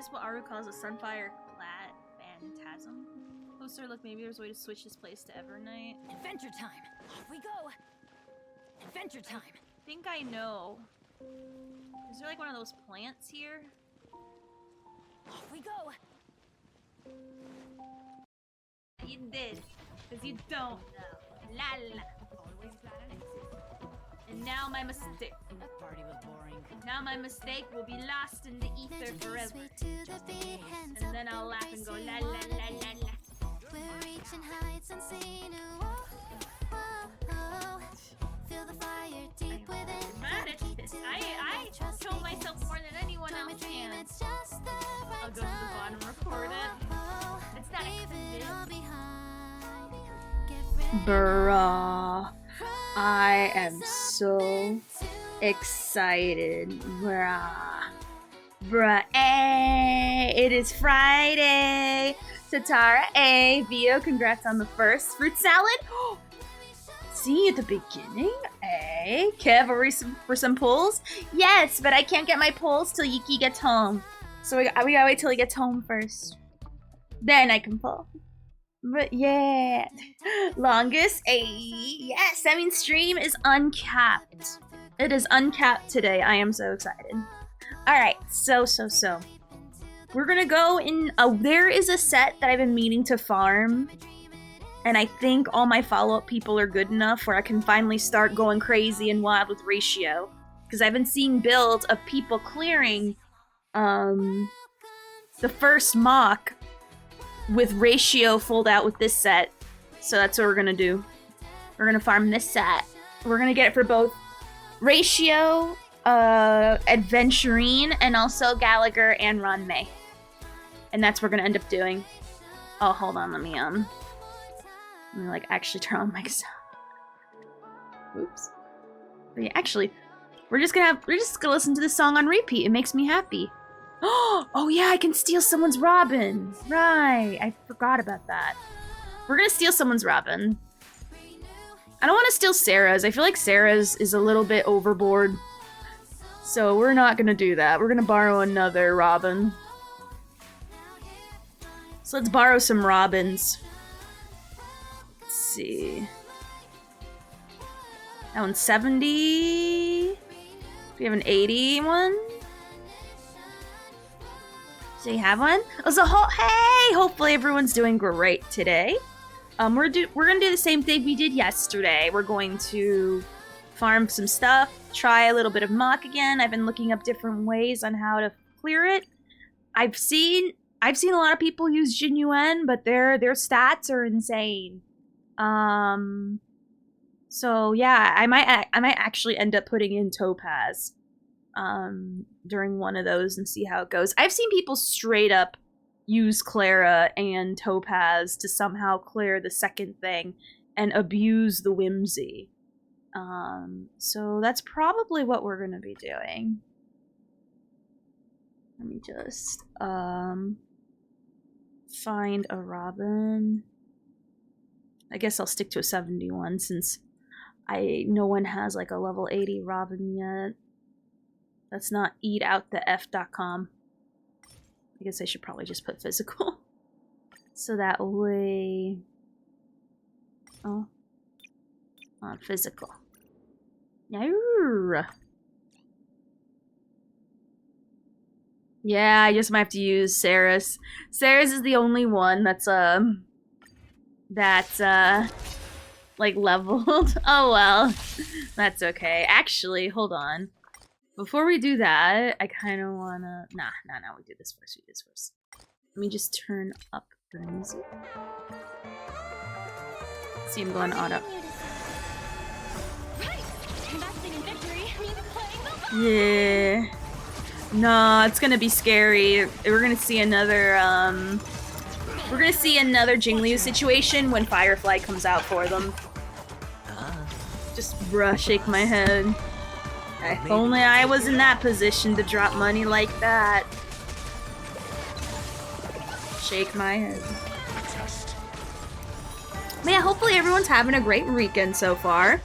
this what Aru calls a sunfire clad phantasm? Closer look, maybe there's a way to switch this place to Evernight. Adventure time! Off we go! Adventure time! I think I know. Is there like one of those plants here? Off we go! You did. Because you don't know. La la. And now my mistake. That party was boring. Now my mistake will be lost in the ether forever. And then I'll laugh and go la la la la la. We're reaching heights unseen. Feel the fire deep within. I told myself more than anyone else can. I'll go to the bottom and record it. It's not accepted. Bruh. I am so excited. Bruh. Hey, it is Friday. Tatara A. Vio, congrats on the first fruit salad. See at the beginning? A. Kev, are we for some pulls? Yes, but I can't get my pulls till Yuki gets home. So we gotta wait till he gets home first. Then I can pull. But yeah. Longest A. Yes, that means stream is uncapped. It is uncapped today. I am so excited. Alright, so. We're gonna go in. There is a set that I've been meaning to farm. And I think all my follow-up people are good enough where I can finally start going crazy and wild with ratio. Because I've been seeing builds of people clearing the first mock with ratio fold out with this set. So that's what we're gonna do. We're gonna farm this set. We're gonna get it for both ratio, Adventurine, and also Gallagher and Ron May. And that's what we're gonna end up doing. Oh, hold on, let me like actually turn on my sound. Oops. But yeah, actually, we're just gonna listen to this song on repeat. It makes me happy. Oh yeah, I can steal someone's Robin. Right, I forgot about that. We're gonna steal someone's Robin. I don't want to steal Sarah's. I feel like Sarah's is a little bit overboard. So we're not gonna do that. We're gonna borrow another Robin. So let's borrow some Robins. Let's see. That one's 70. Do we have an 80 one? Do you have one? Oh, so hey! Hopefully everyone's doing great today. We're gonna do the same thing we did yesterday. We're going to farm some stuff, try a little bit of mock again. I've been looking up different ways on how to clear it. I've seen a lot of people use Jinyuan, but their stats are insane. So yeah, I might actually end up putting in Topaz during one of those and see how it goes. I've seen people straight up use Clara and Topaz to somehow clear the second thing and abuse the whimsy. So that's probably what we're gonna be doing. Let me just find a Robin. I guess I'll stick to a 71 since no one has like a level 80 Robin yet. Let's not eat out the f.com. I guess I should probably just put physical. So that way... Oh. Physical. Yeah, I just might have to use Sarah's. Sarah's is the only one that's like leveled. Oh well. That's okay. Actually, hold on. Before we do that, I kind of wanna... Nah, we do this first. Let me just turn up the music. See him going auto. Yeah. No, it's gonna be scary. We're gonna see another, Jingliu situation when Firefly comes out for them. Just shake my head. If only I was in that position to drop money like that. Shake my head. But yeah, hopefully everyone's having a great weekend so far.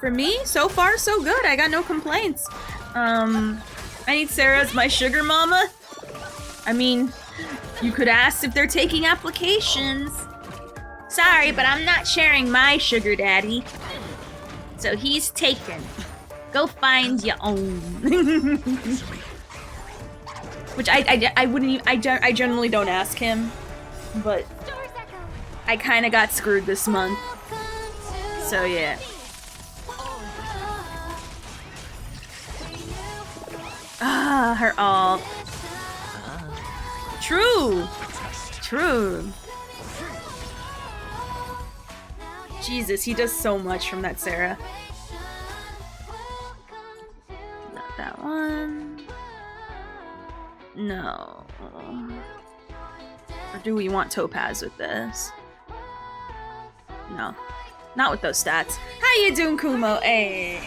For me, so far so good. I got no complaints. I I need Sarah as my sugar mama. I mean, you could ask if they're taking applications. Sorry, but I'm not sharing my sugar daddy. So he's taken. Go find your own. Which I wouldn't even, I generally don't ask him, but I kind of got screwed this month. So yeah. Ah, her all. True. True. Jesus, he does so much from that Sarah. Not that one. No. Or do we want Topaz with this? No. Not with those stats. How you doing, Kumo? Hey.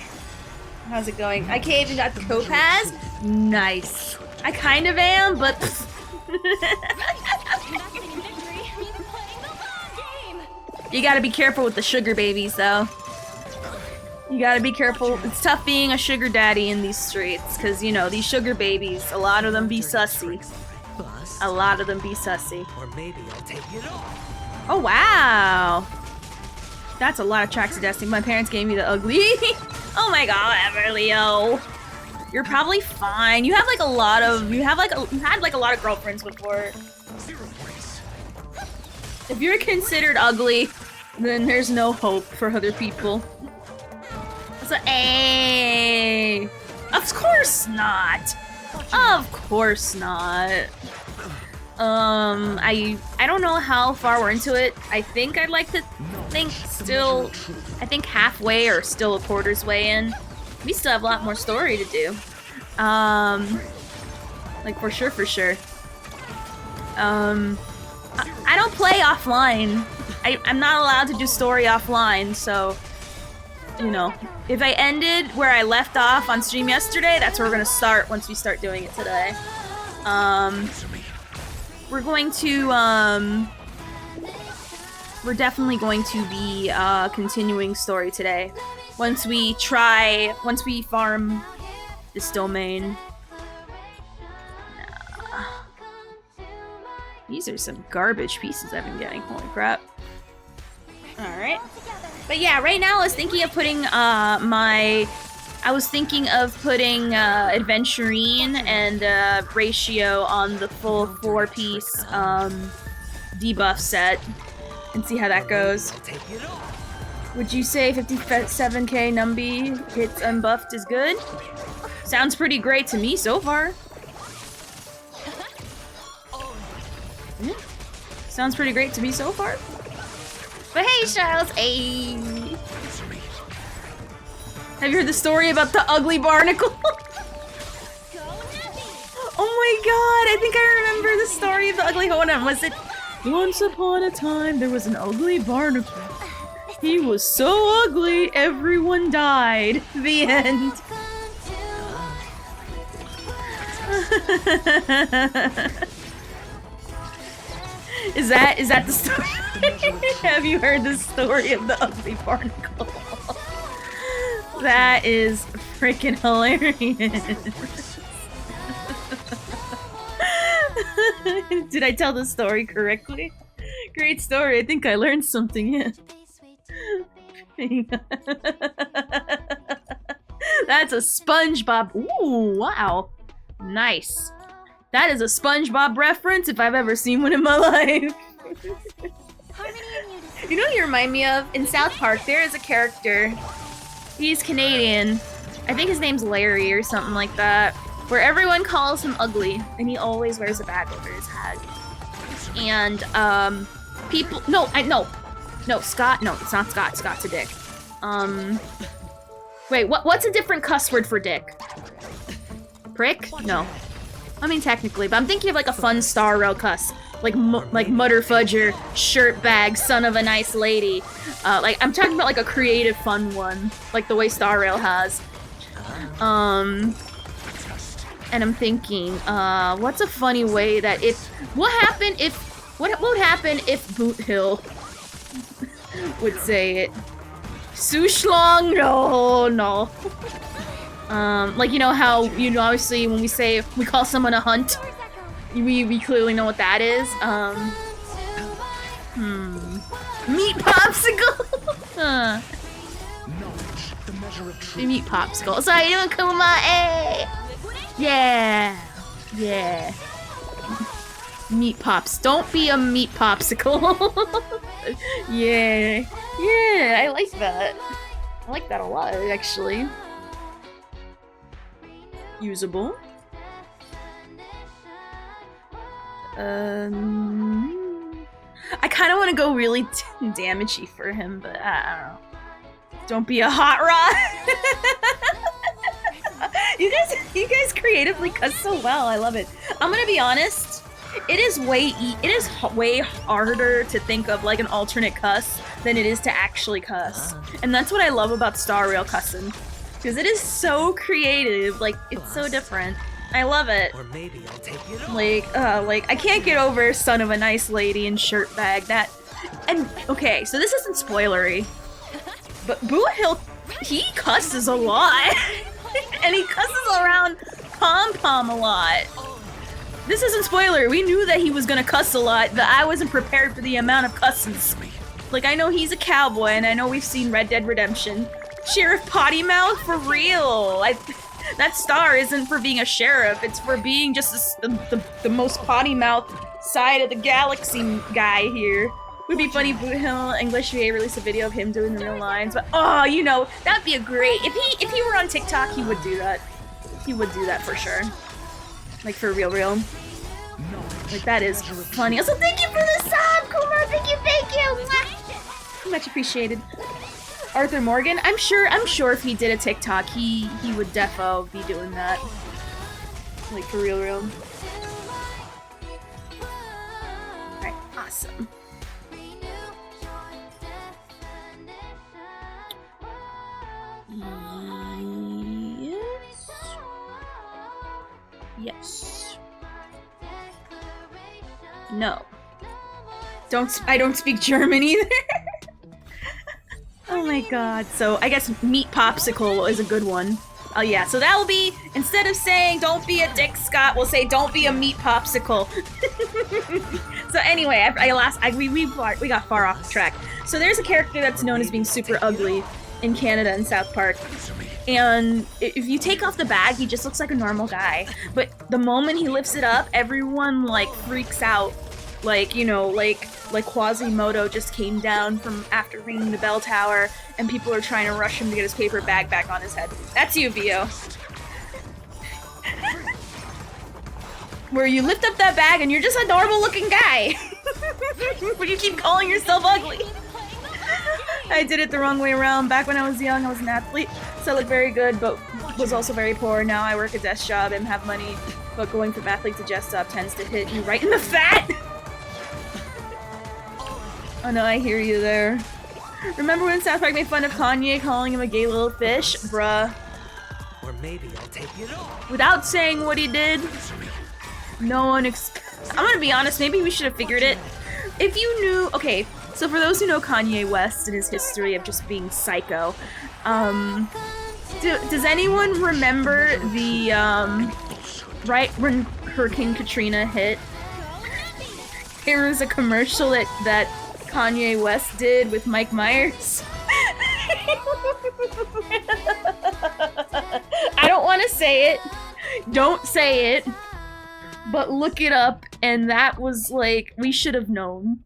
How's it going? I can't even got the Topaz? Nice. I kind of am, but... You gotta be careful with the sugar babies, though. You gotta be careful. It's tough being a sugar daddy in these streets, because, you know, these sugar babies, a lot of them be sussy. A lot of them be sussy. Or maybe I'll take it off. Oh, wow. That's a lot of tracks of destiny. My parents gave me the ugly. Oh my god, Everleo. You're probably fine. You have like a lot of, you had like a lot of girlfriends before. 0 points. If you're considered ugly, then there's no hope for other people. So, hey, of course not. Of course not. I don't know how far we're into it. I think I'd like to think still, I think halfway or still a quarter's way in. We still have a lot more story to do. Like for sure. I don't play offline. I'm not allowed to do story offline, so, you know, if I ended where I left off on stream yesterday, that's where we're gonna start once we start doing it today. We're going to, we're definitely going to be, continuing story today. Once we farm this domain. Nah. These are some garbage pieces I've been getting, holy crap. Alright. But yeah, right now I was thinking of putting, Adventurine and Ratio on the full 4-piece debuff set and see how that goes. Would you say 57k Numby hits unbuffed is good? Sounds pretty great to me so far. Yeah. Sounds pretty great to me so far. But hey, Charles, hey! Have you heard the story about the ugly barnacle? Oh my god, I think I remember the story of the ugly Honam. Was it once upon a time there was an ugly barnacle? He was so ugly, everyone died. The end. Is that the story? Have you heard the story of the ugly barnacle? That is freaking hilarious. Did I tell the story correctly? Great story. I think I learned something. Yeah. That's a SpongeBob. Ooh, wow. Nice. That is a SpongeBob reference if I've ever seen one in my life. You know what you remind me of? In South Park, there is a character. He's Canadian. I think his name's Larry or something like that. Where everyone calls him ugly, and he always wears a bag over his head. And, people- No, Scott- No, it's not Scott. Scott's a dick. Wait, what's a different cuss word for dick? Prick? No. I mean, technically, but I'm thinking of like a fun Star Rail cuss. Like Mutterfudger, shirt bag, son of a nice lady. Like, I'm talking about like a creative fun one. Like the way Star Rail has. And I'm thinking, what's a funny way that if... What would happen if Boot Hill would say it? Sushlong? No. Like, you know how, you know, obviously when we say we call someone a hunt, we clearly know what that is. Meat popsicle. Meat popsicle. So how you doing, Kuma? Hey. Yeah. Yeah. Meat pops. Don't be a meat popsicle. Yeah. Yeah, I like that. I like that a lot, actually. Usable. I kind of want to go really damagey for him, but I don't know. Don't be a hot rod. You guys creatively cuss so well. I love it. I'm gonna be honest. It is way harder to think of like an alternate cuss than it is to actually cuss, and that's what I love about Star Rail cussing, because it is so creative. Like it's so different. I love it. Or maybe I'll take it off. Like I can't get over son of a nice lady and shirt bag. That, and okay, so this isn't spoilery, but Boo Hill, he cusses a lot, and he cusses around Pom Pom a lot. This isn't spoiler. We knew that he was gonna cuss a lot, but I wasn't prepared for the amount of cusses. Like I know he's a cowboy, and I know we've seen Red Dead Redemption. Sheriff Potty Mouth for real. That star isn't for being a sheriff, it's for being just the most potty mouth side of the galaxy guy here. Would be funny if Boot Hill English VA released a video of him doing the real lines, but oh, you know, that'd be a great, if he were on TikTok, he would do that. He would do that for sure. Like for real. Like that is funny. Also, thank you for the sub, Kumar, thank you. Mwah. Much appreciated. Arthur Morgan, I'm sure if he did a TikTok, he would defo be doing that. Like for real. Alright, awesome. Yes. No. I don't speak German either. Oh my god. So I guess meat popsicle is a good one. Oh yeah, so that will be, instead of saying don't be a dick Scott, we'll say don't be a meat popsicle. So anyway, we got far off track. So there's a character that's known as being super ugly in Canada and South Park. And if you take off the bag, he just looks like a normal guy. But the moment he lifts it up, everyone like freaks out. Like, you know, like Quasimodo just came down from after ringing the bell tower, and people are trying to rush him to get his paper bag back on his head. That's you, Vio. Where you lift up that bag and you're just a normal looking guy. But you keep calling yourself ugly. I did it the wrong way around. Back when I was young, I was an athlete, so I looked very good, but was also very poor. Now I work a desk job and have money, but going from athlete to desk job tends to hit you right in the fat! Oh no, I hear you there. Remember when South Park made fun of Kanye calling him a gay little fish? Bruh. Or maybe I'll take it off. Without saying what he did, no one I'm gonna be honest, maybe we should have figured it. If you knew, okay, so for those who know Kanye West and his history of just being psycho, does anyone remember the, right when Hurricane Katrina hit, there was a commercial that Kanye West did with Mike Myers? I don't want to say it. Don't say it. But look it up, and that was like, we should have known.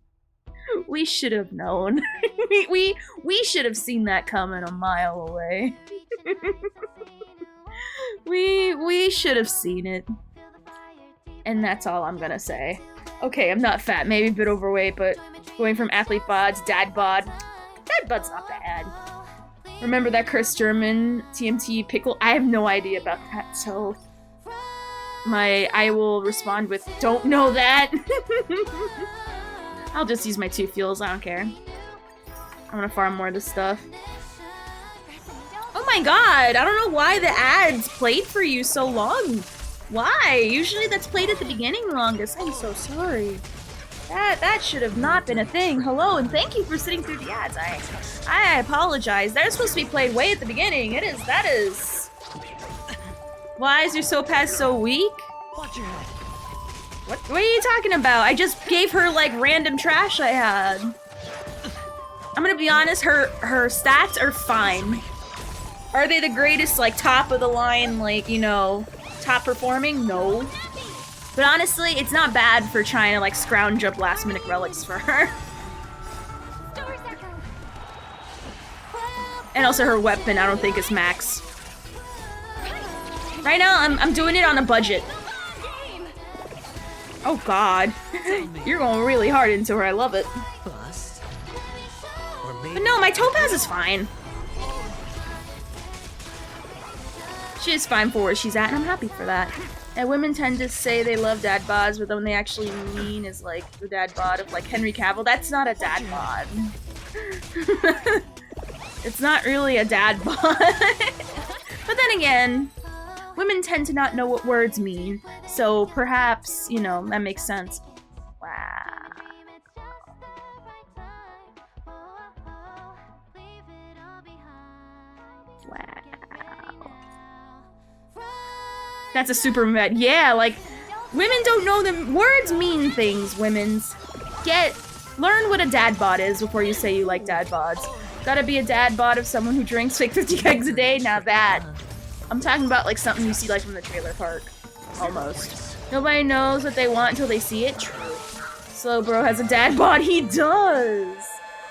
We should have known. we should have seen that coming a mile away. we should have seen it. And that's all I'm gonna say. Okay, I'm not fat, maybe a bit overweight, but going from athlete bod to dad bod. Dad bod's not bad. Remember that cursed German TMT pickle? I have no idea about that, so I will respond with, don't know that. I'll just use my 2 fuels, I don't care. I'm gonna farm more of this stuff. Oh my god, I don't know why the ads played for you so long. Why? Usually that's played at the beginning longest. I'm so sorry. That should have not been a thing. Hello, and thank you for sitting through the ads. I apologize. They're supposed to be played way at the beginning. That is Why is your Topaz so weak? Watch your head. What are you talking about? I just gave her like random trash I had. I'm gonna be honest, her stats are fine. Are they the greatest, like top of the line, like, you know, top performing? No. But honestly, it's not bad for trying to like scrounge up last minute relics for her. And also her weapon, I don't think is max. Right now, I'm doing it on a budget. Oh god. You're going really hard into her, I love it. Bust. Or maybe But no, my Topaz is fine. She is fine for where she's at, and I'm happy for that. And women tend to say they love dad bods, but when they actually mean is like the dad bod of like Henry Cavill. That's not a dad bod. It's not really a dad bod. But then again, women tend to not know what words mean, so perhaps, you know, that makes sense. Wow. Wow. That's a super med. Yeah, like, women don't know them. Words mean things, women's. Learn what a dad bod is before you say you like dad bods. Gotta be a dad bod of someone who drinks like 50 kegs a day? Now that. I'm talking about like something you see like from the trailer park. Almost. Nobody knows what they want until they see it. True. Slow bro has a dad bod. He does.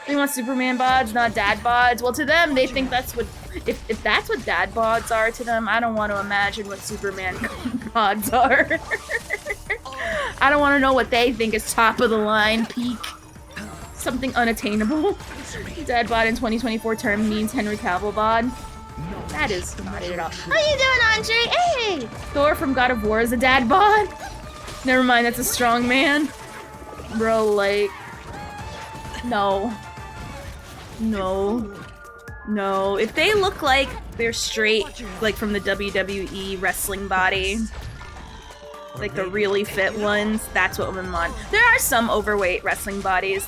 They want Superman bods, not dad bods. Well, to them, they think that's what. If that's what dad bods are to them, I don't want to imagine what Superman bods are. I don't want to know what they think is top of the line, peak. Something unattainable. Dad bod in 2024 term means Henry Cavill bod. That is not it at all. How you doing, Andre? Hey! Thor from God of War is a dad bod? Never mind, that's a strong man. Bro, like... No. No. No. If they look like they're straight, like from the WWE wrestling body, like the really fit ones, that's what women want. There are some overweight wrestling bodies,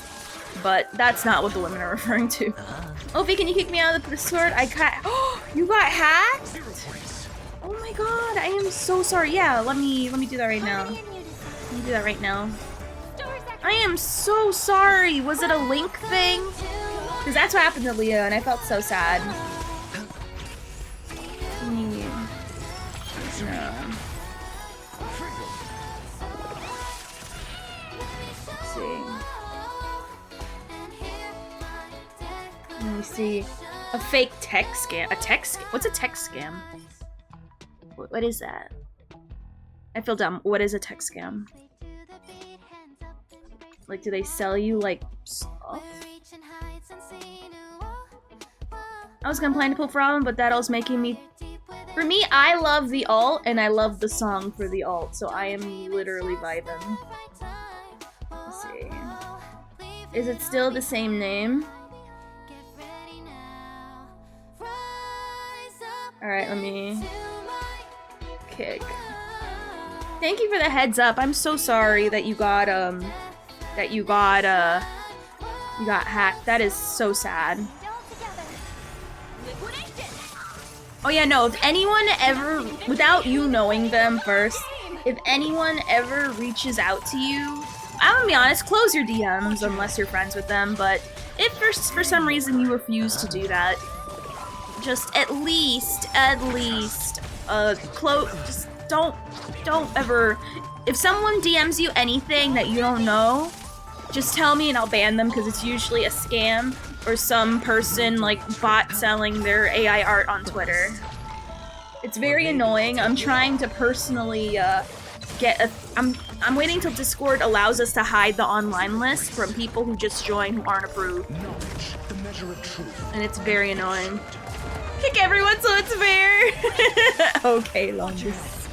but that's not what the women are referring to. Ophi, can you kick me out of the Discord? I got. Oh, you got hacked? Oh my god, I am so sorry. Yeah, let me do that right now. Let me do that right now. I am so sorry. Was it a link thing? Because that's what happened to Leo, and I felt so sad. No. Let's see. Let me see. A fake tech scam. A tech scam? What's a tech scam? What is that? I feel dumb. What is a tech scam? Like, do they sell you, like, stuff? I was gonna plan to pull for album, but that was making me... For me, I love the alt, and I love the song for the alt, so I am literally vibing. Let's see. Is it still the same name? Alright, let me... kick. Thank you for the heads up. I'm so sorry that you got hacked. That is so sad. Oh yeah, no, if anyone ever, without you knowing them first, if anyone ever reaches out to you, I'm gonna be honest, close your DMs unless you're friends with them, but if for some reason you refuse to do that, just at least, just don't ever, if someone DMs you anything that you don't know, just tell me and I'll ban them, because it's usually a scam or some person like bot selling their AI art on Twitter. It's very annoying. I'm trying to personally I'm waiting till Discord allows us to hide the online list from people who just join who aren't approved. And it's very annoying. Kick everyone so it's fair. Okay, Longus.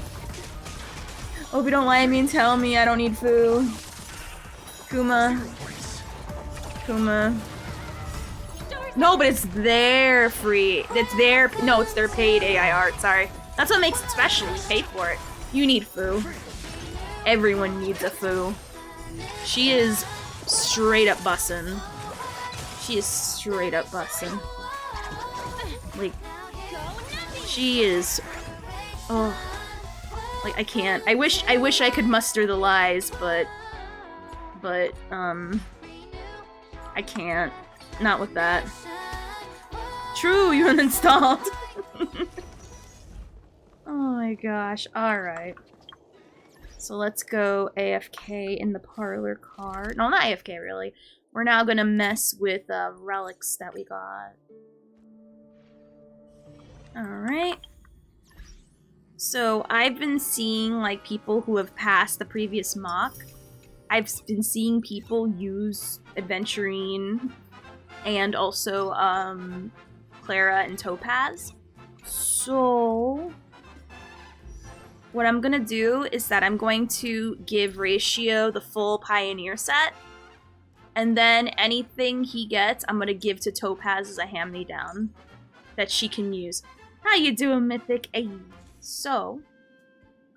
Hope you don't lie to me and tell me I don't need food. Kuma. No, but it's their free. It's their, no, it's their paid AI art, sorry. That's what makes it special, you pay for it. You need foo. Everyone needs a foo. She is straight up bussin'. She is straight up bussin'. Like, she is Oh, like I can't. I wish I could muster the lies, but I can't. Not with that. True, you uninstalled. Oh my gosh. Alright. So let's go AFK in the parlor car. No, not AFK really. We're now gonna mess with relics that we got. Alright. So I've been seeing like people who have passed the previous mock. I've been seeing people use Adventurine and also Clara and Topaz. So what I'm gonna do is that I'm going to give Ratio the full Pioneer set, and then anything he gets, I'm gonna give to Topaz as a hand-me-down that she can use. How you doing, Mythic? Hey. So,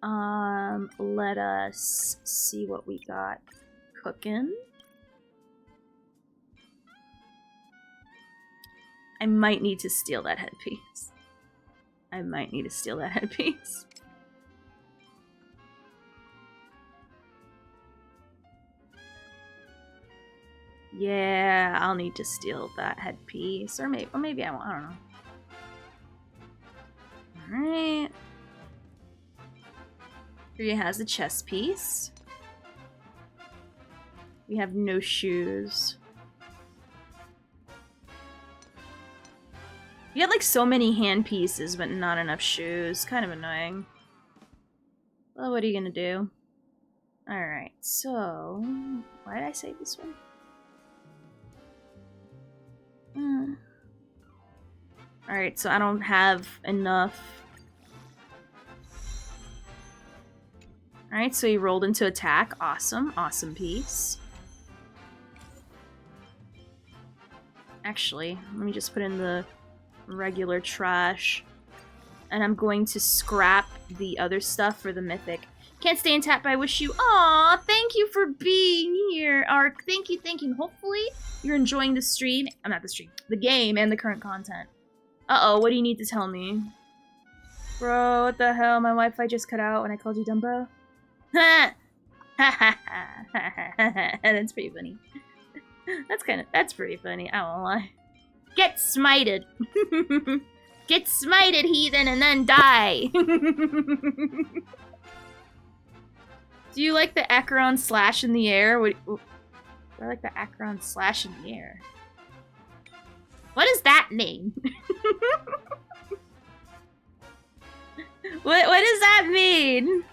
let us see what we got cooking. I might need to steal that headpiece. I might need to steal that headpiece. Yeah, I'll need to steal that headpiece, or maybe I won't. I don't know. All right. Here has the chess piece. We have no shoes. We had like so many hand pieces, but not enough shoes. Kind of annoying. Well, what are you gonna do? Alright, so... why did I save this one? Alright, so I don't have enough. Alright, so he rolled into attack. Awesome. Awesome piece. Actually, let me just put in the regular trash. And I'm going to scrap the other stuff for the mythic. Can't stay in tap, but I wish you... Aw, thank you for being here, Ark. Thank you, thank you. Hopefully you're enjoying the stream. I'm not the stream. The game and the current content. Uh-oh, what do you need to tell me? Bro, what the hell? My Wi-Fi just cut out when I called you Dumbo. Ha! That's pretty funny. That's pretty funny, I won't lie. Get smited! Get smited, heathen, and then die! Do you like the Acheron slash in the air? I like the Acheron slash in the air. What does that mean? What does that mean?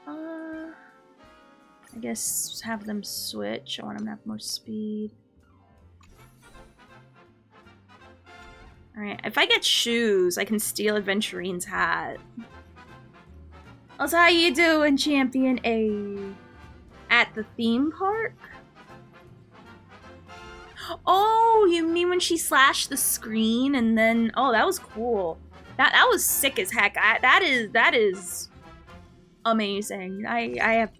Alright. I guess have them switch. I want them to have more speed. Alright, if I get shoes, I can steal Adventurine's hat. Also, how you doing, Champion A? At the theme park? Oh, you mean when she slashed the screen and then... Oh, that was cool. That was sick as heck. That is amazing. I have...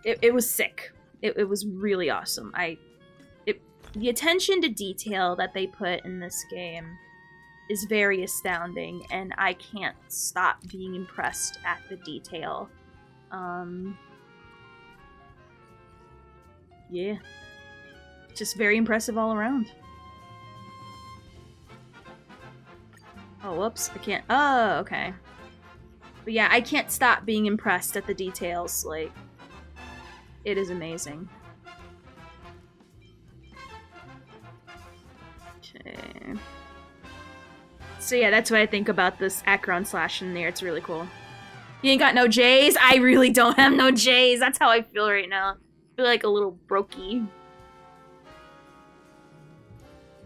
It was sick. It was really awesome. The attention to detail that they put in this game is very astounding, and I can't stop being impressed at the detail. Yeah. Just very impressive all around. Oh, whoops. I can't... Oh, okay. But yeah, I can't stop being impressed at the details. Like, it is amazing. Okay. So yeah, that's what I think about this Acheron slash in there. It's really cool. You ain't got no J's? I really don't have no J's. That's how I feel right now. I feel like a little brokey.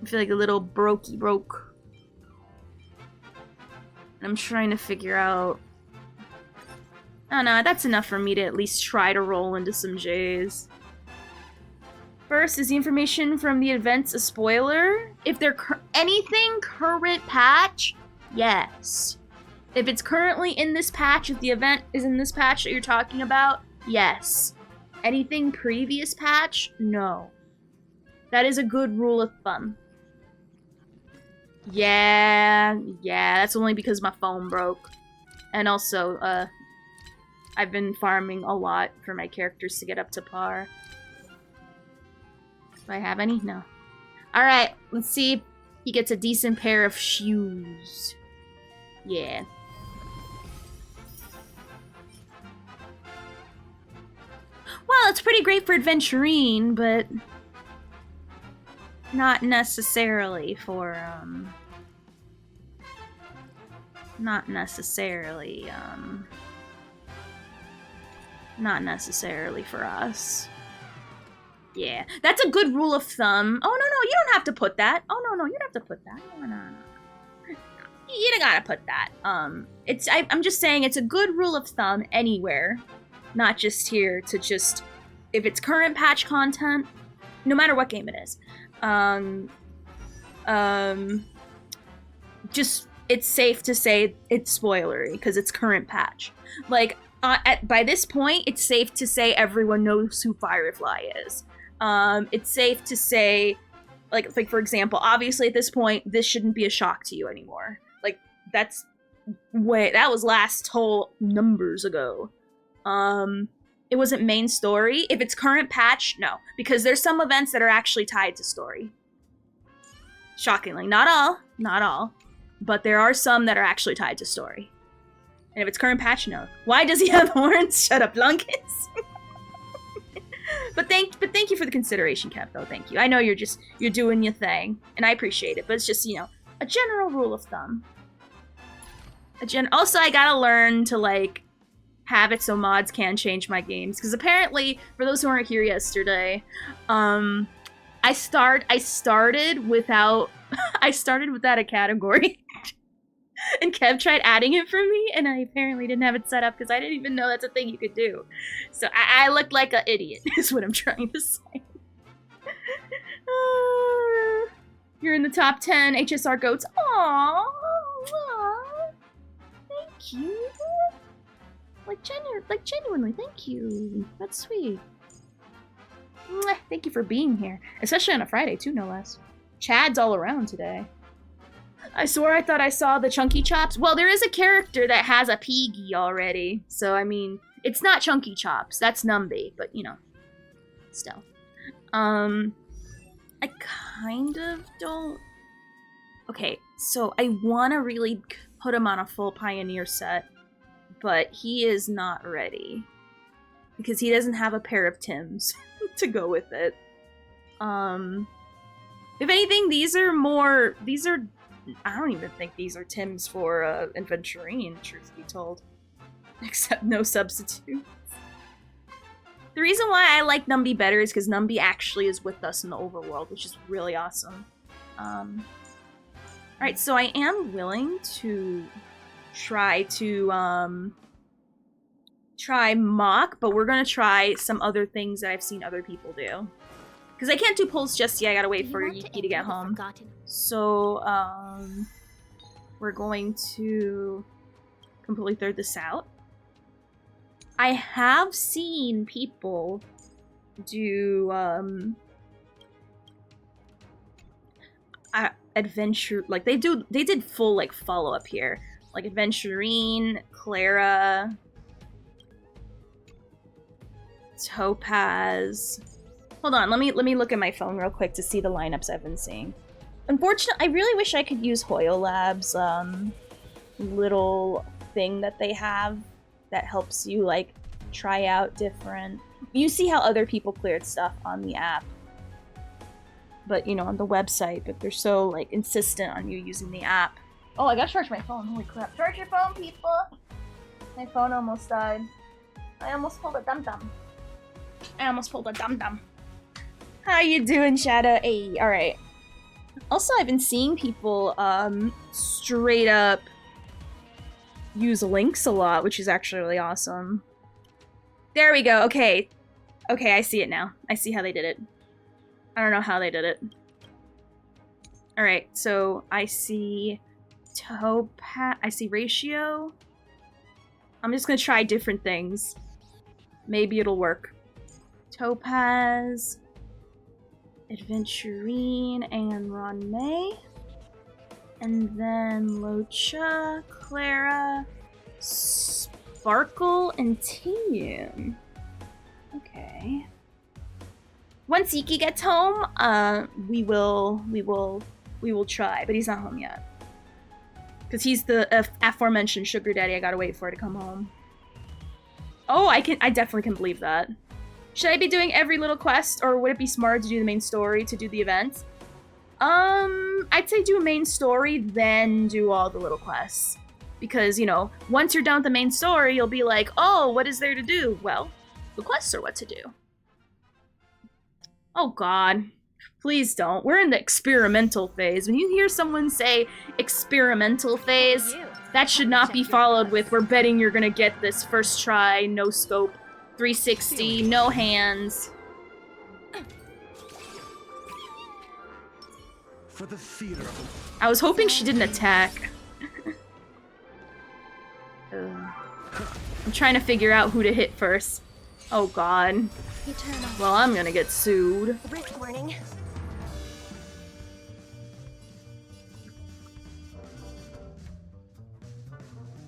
I feel like a little broke. I'm trying to figure out... Oh no, that's enough for me to at least try to roll into some J's. First, is the information from the events a spoiler? If they're anything current patch, yes. If it's currently in this patch, if the event is in this patch that you're talking about, yes. Anything previous patch, no. That is a good rule of thumb. Yeah, that's only because my phone broke. And also, I've been farming a lot for my characters to get up to par. Do I have any? No. Alright, let's see if he gets a decent pair of shoes. Yeah. Well, it's pretty great for adventuring, but not necessarily for, not necessarily for us. Yeah, that's a good rule of thumb. Oh, no, you don't have to put that. Oh, no, you don't have to put that. No. You don't gotta put that. I'm just saying it's a good rule of thumb anywhere, not just here, to just, if it's current patch content, no matter what game it is, just, it's safe to say it's spoilery, because it's current patch. Like, by this point, it's safe to say everyone knows who Firefly is. It's safe to say, like for example, obviously at this point, this shouldn't be a shock to you anymore. Like, that was last told numbers ago. It wasn't main story. If it's current patch, no. Because there's some events that are actually tied to story. Shockingly. Not all. But there are some that are actually tied to story. And if it's current patch, no. Why does he have horns? Shut up, Lunkus. But thank you for the consideration, Kev, though. Thank you. I know you're doing your thing, and I appreciate it. But it's just, a general rule of thumb. Also, I gotta learn to, like, have it so mods can change my games, because apparently, for those who weren't here yesterday, I started without a category. And Kev tried adding it for me, and I apparently didn't have it set up because I didn't even know that's a thing you could do. So I looked like an idiot, is what I'm trying to say. You're in the top 10 HSR goats. Aww. Thank you. Like genuinely, thank you. That's sweet. Mwah, thank you for being here. Especially on a Friday, too, no less. Chad's all around today. I swore I thought I saw the Chunky Chops. Well, there is a character that has a Piggy already. So, I mean, it's not Chunky Chops. That's Numby, but, still. I kind of don't... Okay, so I want to really put him on a full Pioneer set, but he is not ready. Because he doesn't have a pair of Tims to go with it. If anything, these are... I don't even think these are Tims for Adventurine, truth be told. Except no substitute. The reason why I like Numby better is because Numby actually is with us in the overworld, which is really awesome. Alright, so I am willing to try Mock, but we're gonna try some other things that I've seen other people do. Because I can't do pulls just yet, I gotta wait for Yiki to get home. So, we're going to completely throw this out. I have seen people do, adventure, like, they did full, like, follow-up here. Like, Adventurine, Clara, Topaz... Hold on, let me look at my phone real quick to see the lineups I've been seeing. Unfortunately, I really wish I could use Hoyo Labs' little thing that they have that helps you, like, try out different... You see how other people cleared stuff on the app. But, on the website, but they're so, like, insistent on you using the app. Oh, I gotta charge my phone, holy crap. Charge your phone, people! My phone almost died. I almost pulled a dum-dum. How you doing, Shadow? Hey, alright. Also, I've been seeing people, straight up use links a lot, which is actually really awesome. There we go, okay. Okay, I see it now. I see how they did it. I don't know how they did it. Alright, so I see Topaz, I see Ratio. I'm just gonna try different things. Maybe it'll work. Topaz. Adventurine and Ron May. And then Locha, Clara, Sparkle, and Tinian. Okay. Once Iki gets home, we will try, but he's not home yet. Because he's the aforementioned sugar daddy I gotta wait for to come home. Oh, I definitely can believe that. Should I be doing every little quest, or would it be smarter to do the main story to do the event? I'd say do a main story, then do all the little quests. Because, you know, once you're done with the main story, you'll be like, oh, what is there to do? Well, the quests are what to do. Oh god. Please don't. We're in the experimental phase. When you hear someone say experimental phase, that should not be followed with, we're betting you're gonna get this first try, no scope, 360, no hands. For the theater. I was hoping she didn't attack. I'm trying to figure out who to hit first. Oh god. Well, I'm gonna get sued. Risk warning.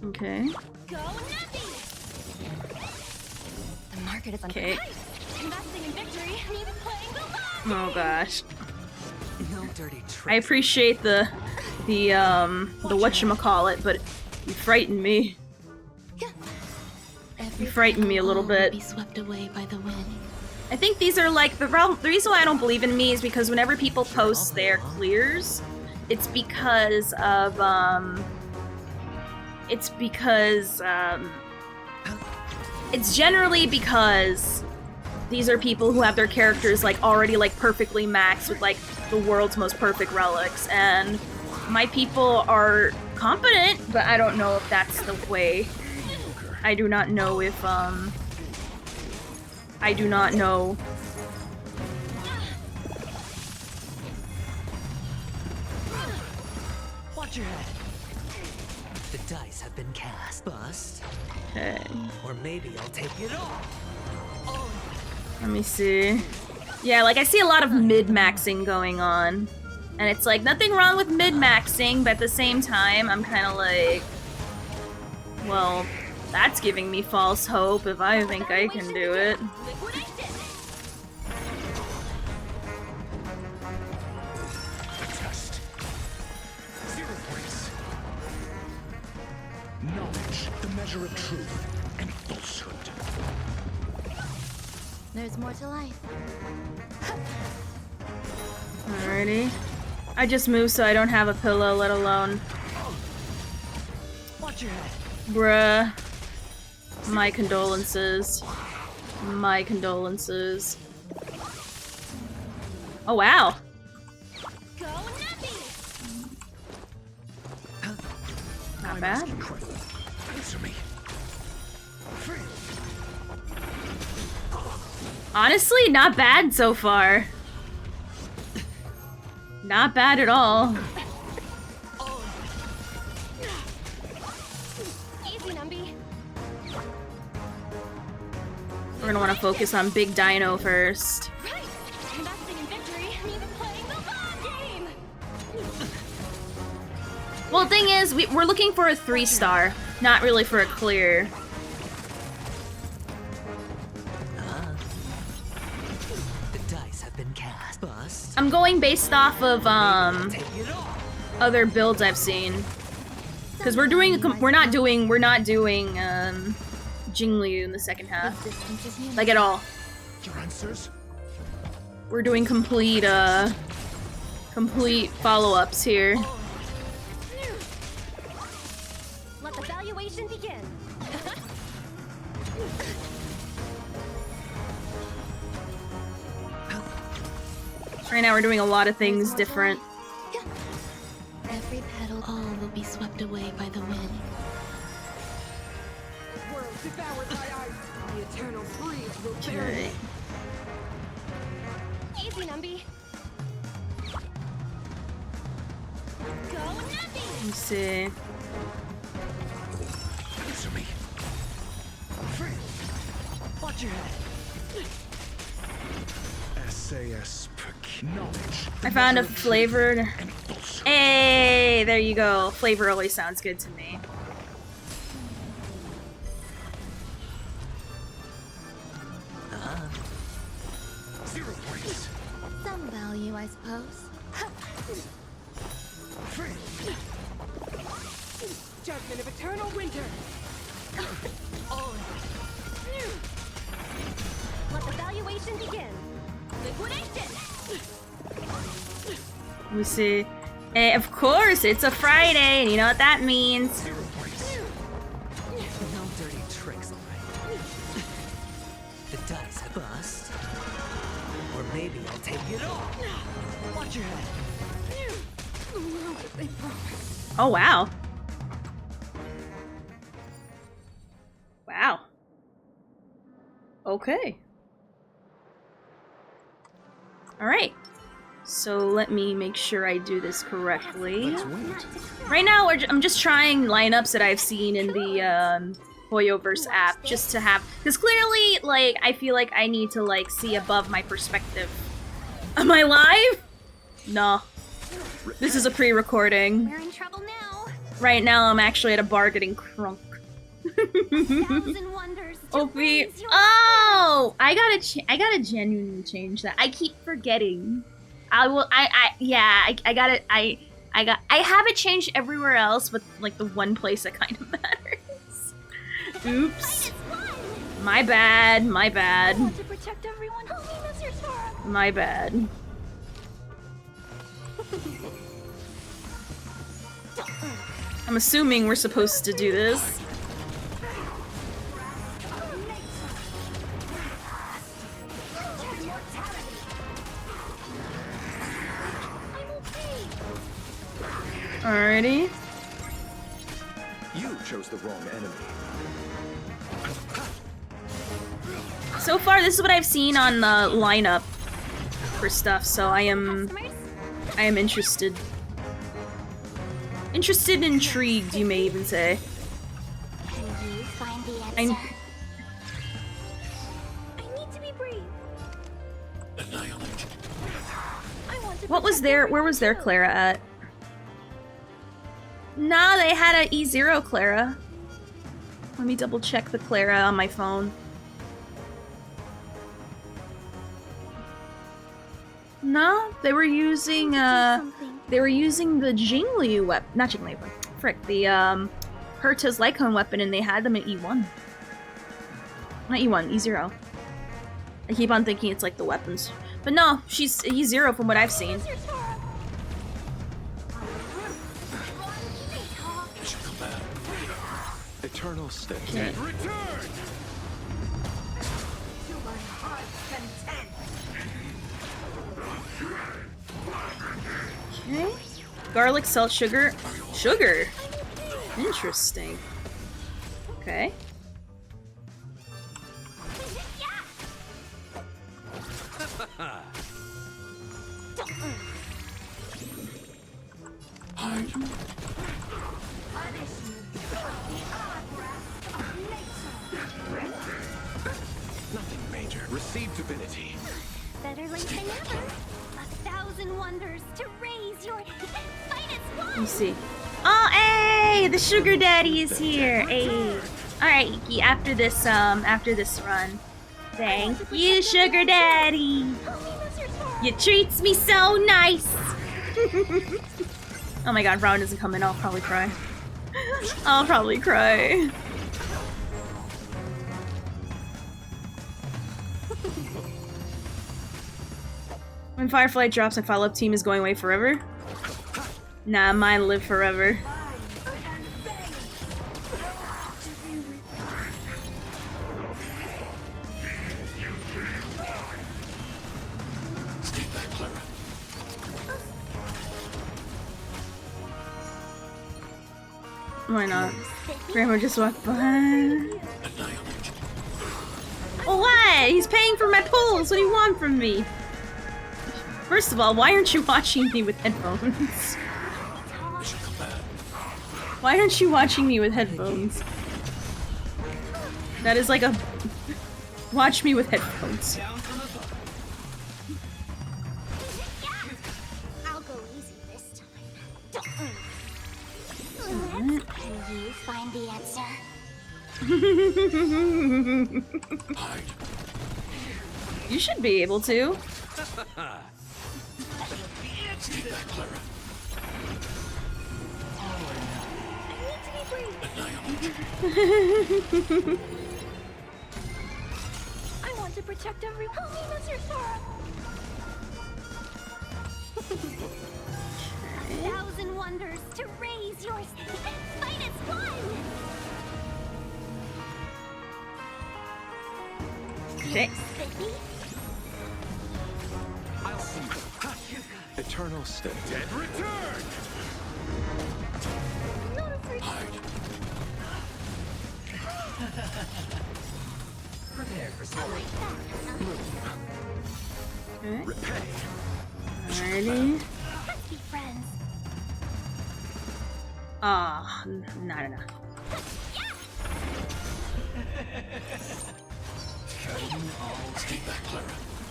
Okay. Go Nappy! The market is Okay. investing in victory and even playing the long Oh gosh. No dirty I tricks. appreciate the whatchamacallit, but you frightened me. You frightened me a little bit. Be swept away by the wind. I think these are like the reason why I don't believe in me is because whenever people post their clears, it's because of it's generally because these are people who have their characters like already like perfectly maxed with like the world's most perfect relics, and my people are competent, but I don't know if that's the way. I do not know if I do not know. Watch your head. The dice have been cast. Bust. Okay. Or maybe I'll take it all. Let me see. Yeah, like I see a lot of mid-maxing going on. And it's like, nothing wrong with mid-maxing, but at the same time, I'm kind of like, well, that's giving me false hope if I think I can do it. Test. 0 points. Knowledge, the measure of truth and falsehood. There's more to life. Alrighty. I just moved so I don't have a pillow, let alone. Watch your head. Bruh. My condolences. My condolences. Oh wow. Go Nappy! Not bad. Incredible. Answer me. Honestly, not bad so far. Not bad at all. Easy, Numby. We're gonna want to focus on Big Dino first. Right! Investing in victory and even playing the long game! Well, the thing is, we're looking for a 3-star, not really for a clear. The dice have been cast. Bust. I'm going based off of Take it all. other builds I've seen, because we're not doing Jingliu in the second half, like at all. Your answers? We're doing complete follow-ups here. Let the valuation begin. Right now we're doing a lot of things different. Every petal, all will be swept away by the wind. World devoured by ice. The eternal freeze will bury Okay. Easy, Numby. Go Nappy! Let me see. Answer me. Watch your head. SAS per kill. Knowledge. I found a flavored. Hey, there you go. Flavor always sounds good to me. Zero points. Some value, I suppose. Judgment of eternal winter. Let the valuation begin. Liquidation. Let me see. Of course, it's a Friday, and you know what that means. Zero points. No dirty tricks, alright? The dice have bust. Or maybe I'll take it all. Watch your head. Oh, wow. Wow. Okay. Alright. So let me make sure I do this correctly. Let's wait. Right now, I'm just trying lineups that I've seen in the Hoyoverse app, just to have, because clearly, like, I feel like I need to like see above my perspective. Am I live? No. This is a pre-recording. We're in trouble now. Right now, I'm actually at a bargaining crunk. Thousand wonders. to OP. raise your Oh, I gotta genuinely change that. I keep forgetting. I have it changed everywhere else, but like the one place that kind of matters. Oops. My bad. My bad. want to protect everyone. Help me, Mr. Tora. My bad. I'm assuming we're supposed to do this. Alrighty. You chose the wrong enemy. So far, this is what I've seen on the lineup for stuff, so I am interested. Intrigued, you may even say. Can you find the I answer? I need to be brave. Annihilate. I want to What was protect their, where everyone was their too. Clara at? Nah, they had a E0 Clara. Let me double check the Clara on my phone. No, they were using they were using the Jingli weapon, not Jingli weapon. Frick, the Herta's Lycone weapon, and they had them at E1. Not E1, E0. I keep on thinking it's like the weapons, but no, she's E0 from what I've seen. Mr. Tora. Mission command. Eternal state. Okay. Return! Okay. Garlic, salt, sugar. Sugar? Interesting. Okay. Nothing major. Receive divinity. Better late than never. 1,000 wonders to raise your finest Let me one. see. Oh, hey! The sugar daddy is here. Hey. Alright, Iki, after this run. Thank you, sugar daddy. Help me, Mr. Tora. You treats me so nice. Oh my god, if Rowan doesn't come in, I'll probably cry. I'll probably cry. When Firefly drops, my follow-up team is going away forever? Nah, mine live forever. Why not? Grandma just walked by. Oh, what? He's paying for my pulls. What do you want from me? First of all, why aren't you watching me with headphones? Why aren't you watching me with headphones? That is like a... Watch me with headphones. Can you find the answer? You should be able to. I want to protect everyone. Help me, Mr. Sora. A thousand wonders to raise your finest one. Okay. Spiffy? I'll see you. Eternal state. Dead return! Not afraid. Prepare for something. Okay. Repay. Alrighty. Let's be friends. Ah, not enough.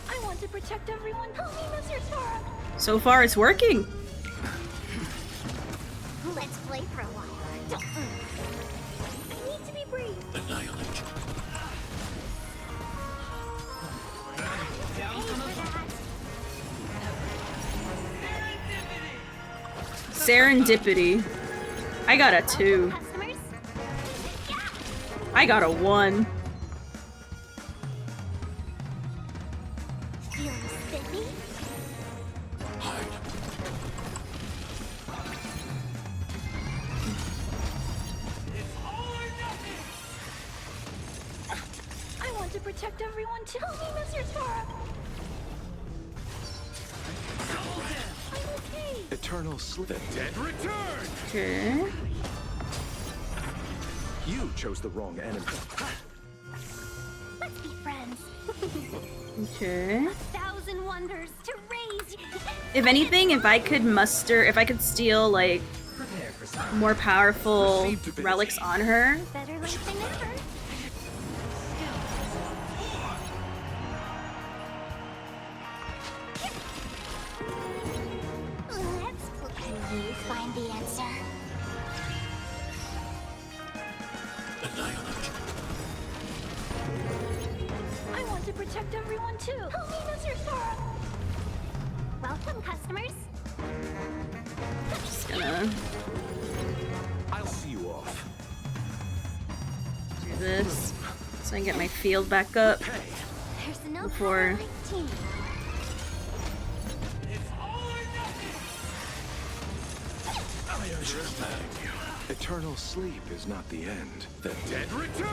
I want to protect everyone. Help me, Mr. Sora. So far, it's working. Let's play for a while. I need to be brave. Serendipity. I got a 2. Customers? I got a 1. Feeling spiffy? I want to protect everyone too. Help me, Mr. Sora. I'm okay. Eternal sleep. The dead return! Okay. You chose the wrong enemy. Let's be friends. Okay. A thousand wonders to raise. If anything, if I could steal, like, Prepare for something. more powerful relics on her, Better late than never. Let's play. Can you find the answer? I want to protect everyone too. Help me, Mr. Sora. Welcome, customers. just gonna I'll see you off. do this so I can get my field back up. Pay. There's no Before- power like team. Eternal sleep is not the end. The dead return!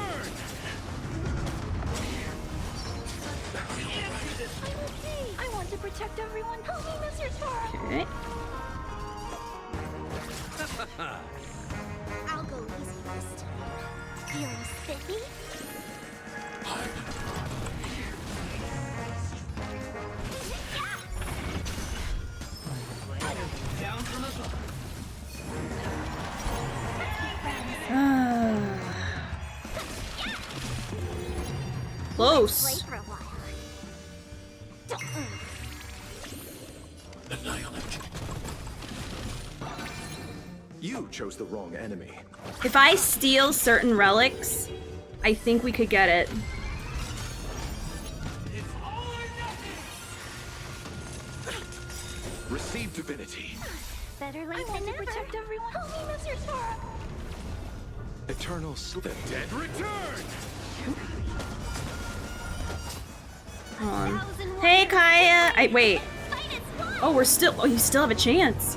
I'm okay. I want to protect everyone. Help me, Mr. Sora. Okay. I'll go easy this time. Feeling spiffy? Down from above. Close. Play for a while. You chose the wrong enemy. If I steal certain relics, I think we could get it. Receive divinity. Better late than never. Protect everyone. Help me, Mr. Sora. Eternal sleep. The dead return! Hold on. Hey, Kaya! Wait. Finest one. Oh, you still have a chance.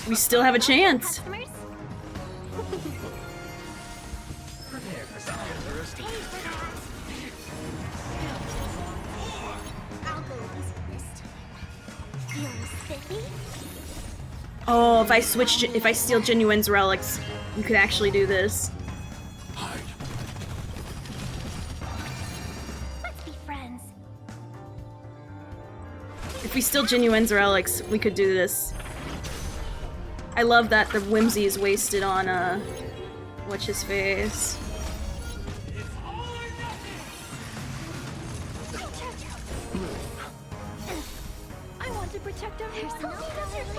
We still have a chance. Customers? Prepare for something. I'll go easy this time. Feeling spiffy? Oh, if I steal Genuine's relics, you could actually do this. Let's be friends. If we steal Genuine's relics, we could do this. I love that the whimsy is wasted on, what's his face? I want to protect everyone. Help me, Mr.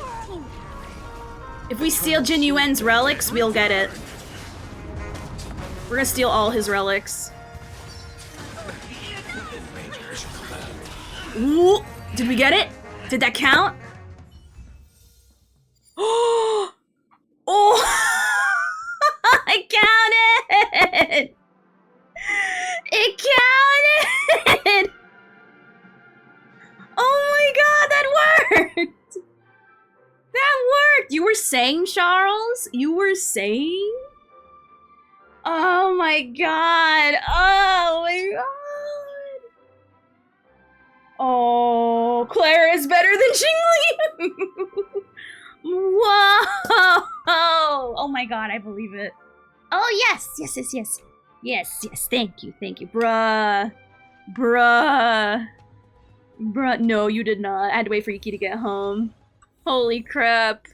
If we steal Jin Yuan's relics, we'll get it. We're gonna steal all his relics. Ooh, did we get it? Did that count? Oh! I counted! It counted! Oh my god, that worked! That worked! You were saying, Charles? You were saying? Oh my god! Oh my god! Oh, Clara is better than Xingli! Whoa! Oh my god, I believe it. Oh yes, yes, yes, yes. Yes, yes, thank you, Bruh. Bruh. Bruh, no, you did not. I had to wait for Yuki to get home. Holy crap.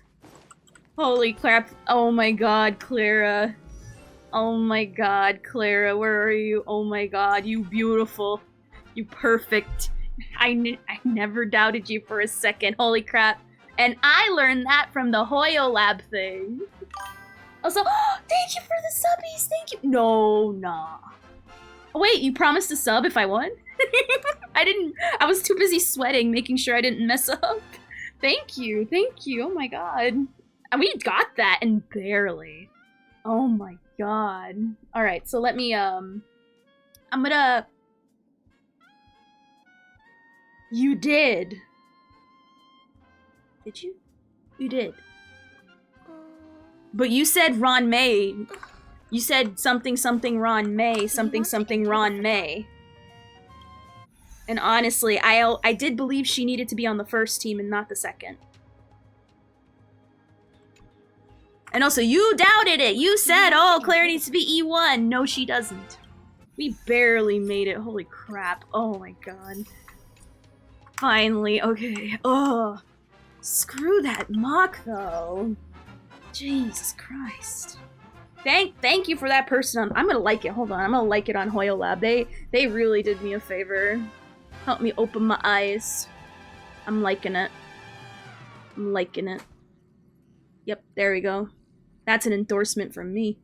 Holy crap. Oh my god, Clara. Oh my god, Clara, where are you? Oh my god, you beautiful. You perfect. I never doubted you for a second. Holy crap. And I learned that from the Hoyo Lab thing. Also, thank you for the subbies, thank you. No, nah. Oh, wait, you promised to sub if I won? I was too busy sweating, making sure I didn't mess up. Thank you, oh my god. And we got that, and barely. Oh my god. Alright, so let me, I'm gonna... You did. Did you? You did. But you said Ron May. You said something something Ron May, something something Ron May. And honestly, I did believe she needed to be on the first team and not the second. And also, you doubted it! You said, oh, Claire needs to be E1. No, she doesn't. We barely made it. Holy crap. Oh my god. Finally, okay. Oh, screw that mock though. Jesus Christ. Thank you for that person. I'm gonna like it. Hold on, I'm gonna like it on Hoyo Lab. They really did me a favor. Helped me open my eyes. I'm liking it. I'm liking it. Yep, there we go. That's an endorsement from me.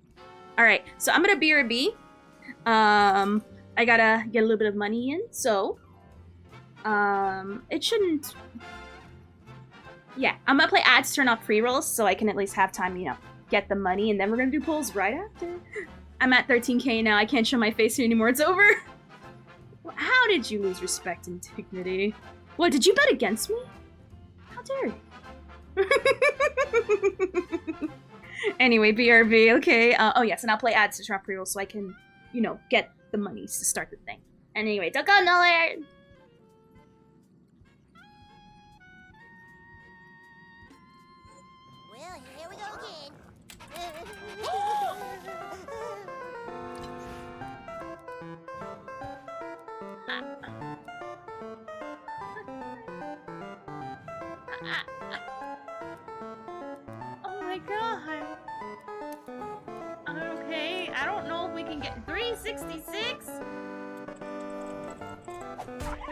All right, so I'm gonna BRB. I gotta get a little bit of money in, so. It shouldn't... Yeah, I'm gonna play ads to turn off pre-rolls so I can at least have time, you know, get the money, and then we're gonna do polls right after. I'm at 13k now, I can't show my face here anymore, it's over! How did you lose respect and dignity? What, did you bet against me? How dare you? Anyway, BRB, okay. Oh yes, and I'll play ads to turn off pre-rolls so I can, you know, get the money to start the thing. Anyway, don't go nowhere! Oh my god. Okay, I don't know if we can get 366.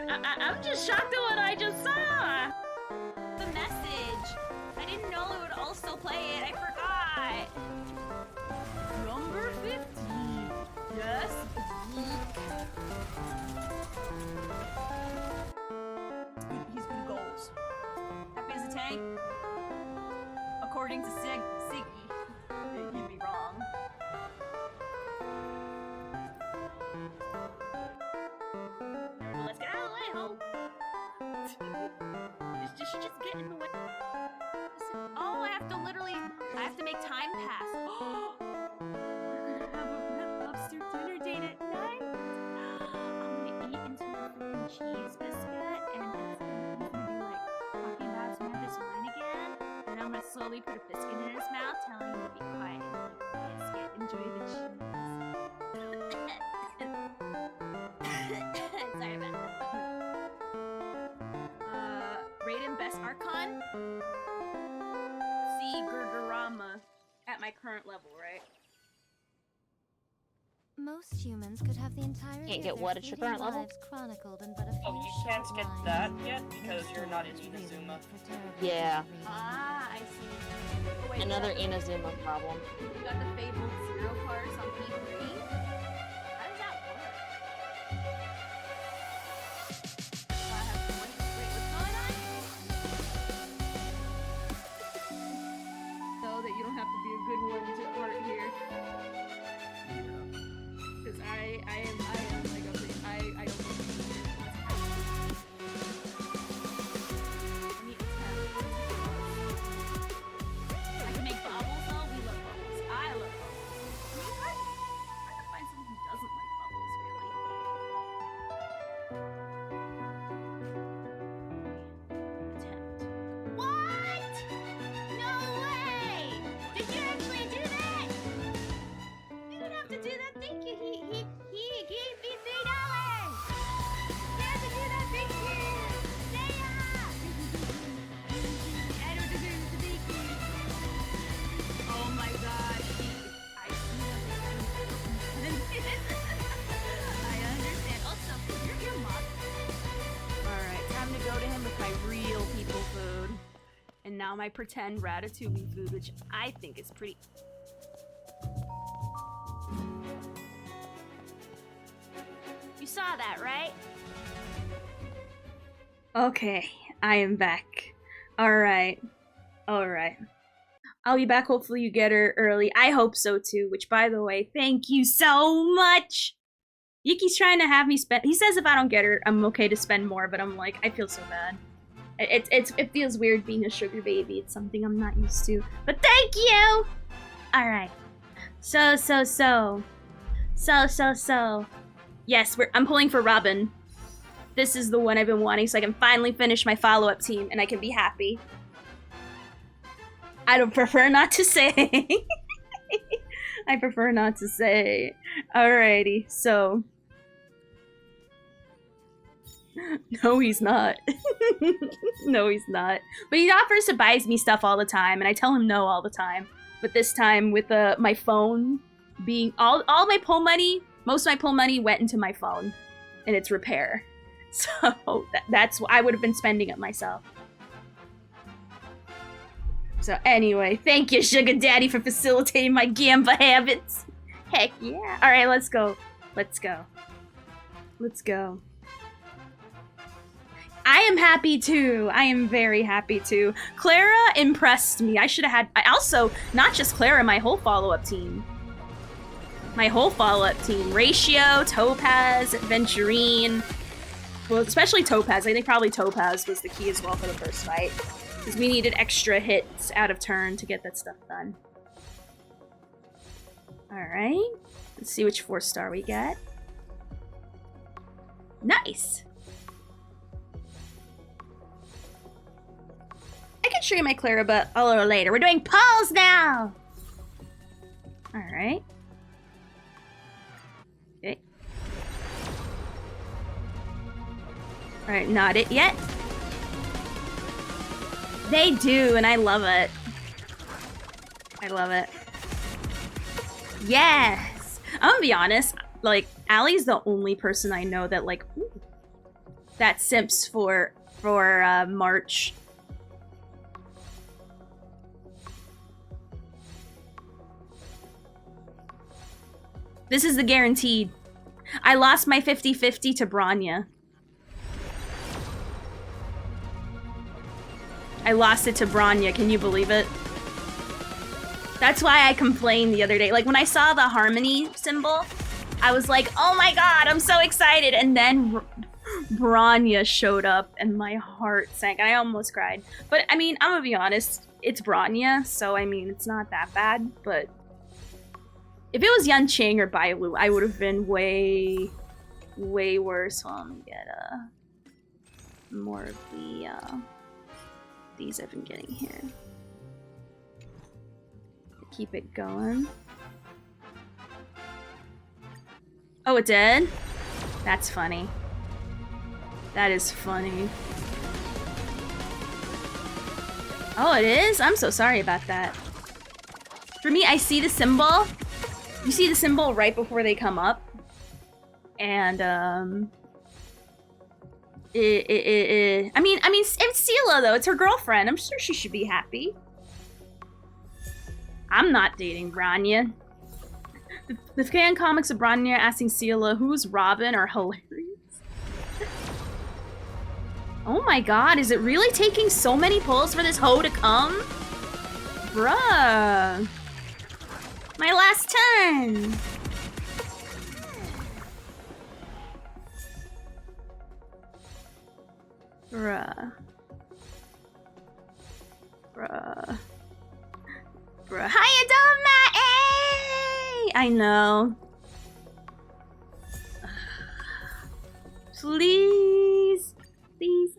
I'm just shocked at what I just saw. The message. I didn't know it would also play it. I forgot. Number 15. Yes. He's good goals. Happy as a tank? According to Siggy. You'd be wrong. Let's get out of the way, ho! She should just get in the way. Oh, I have to make time pass. We're gonna have a Red Lobster dinner date at night. I'm gonna eat into a freaking cheese biscuit, and he's gonna be like talking about his Memphis wine again. And I'm gonna slowly put a biscuit in his mouth, telling him to be quiet and eat the biscuit. Enjoy the cheese. Sorry about that. Raiden Best Archon. See Gurgurama at my current level, right? Most humans could have the entirety Can't get of what their at your fleeting current level? lives chronicled in but a few Oh, you can't short get lines. that yet because you're not in Inazuma. Yeah. Ah, I see. Another Inazuma problem. You got the fabled zero cards on P3? How does that work? I have points. Wait, what's going on? So that you don't have to be a good one to art here. Because I am like a pretty, I don't know. I can make bubbles though. We love bubbles. I love bubbles. I mean, it's hard to find someone who doesn't like bubbles, really. Attempt. What? No way! Did you actually do that? You don't have to do that. Thank you. He gave me $3. You have to do that, thank you! Stay up! I don't deserve to thank you. Oh my gosh. I see that. I understand. Also, you're your mom. Alright, time to go to him with my real people food. And now my pretend ratatouille food, which I think is pretty... You saw that, right? Okay, I am back. Alright. Alright. I'll be back. Hopefully you get her early. I hope so too, which by the way, thank you so much! Yuki's trying to have me spend... He says if I don't get her, I'm okay to spend more, but I'm like, I feel so bad. It feels weird being a sugar baby. It's something I'm not used to. But thank you! Alright. So. Yes, I'm pulling for Robin. This is the one I've been wanting so I can finally finish my follow-up team and I can be happy. I don't prefer not to say. I prefer not to say. Alrighty, so. No, he's not. No, he's not. But he offers to buy me stuff all the time, and I tell him no all the time. But this time, with my phone being all my pull money, most of my pull money went into my phone and its repair. So that's what I would have been spending it myself. So anyway, thank you, Sugar Daddy, for facilitating my gamba habits. Heck yeah. All right, let's go. Let's go. Let's go. I am happy too. I am very happy too. Clara impressed me. I should have had... I also, not just Clara, my whole follow-up team. My whole follow-up team. Ratio, Topaz, Venturine. Well, especially Topaz. I think probably Topaz was the key as well for the first fight. Because we needed extra hits out of turn to get that stuff done. Alright. Let's see which 4-star we get. Nice! I can show you my Clara, but a little later. We're doing polls now! Alright. Okay. Alright, not it yet. They do, and I love it. I love it. Yes! I'm gonna be honest, like, Allie's the only person I know that, like, ooh, that simps for March. This is the guaranteed. I lost my 50-50 to Branya. I lost it to Branya, can you believe it? That's why I complained the other day. Like, when I saw the Harmony symbol, I was like, oh my god, I'm so excited! And then Branya showed up, and my heart sank, and I almost cried. But, I mean, I'm gonna be honest, it's Branya, so, I mean, it's not that bad, but... If it was Yanqing or Bailu, I would have been way worse. Well, let me get more of the these I've been getting here. Keep it going. Oh, it did? That's funny. That is funny. Oh, it is? I'm so sorry about that. For me, I see the symbol. You see the symbol right before they come up. And, I mean, it's Sela, though. It's her girlfriend. I'm sure she should be happy. I'm not dating Rania. The fan comics of Rania asking Ciela who's Robin are hilarious. Oh my god, is it really taking so many pulls for this hoe to come? Bruh. My last turn. Bruh. Bruh. Bruh. How you doing, Matt? Hey! I know. Please. Please.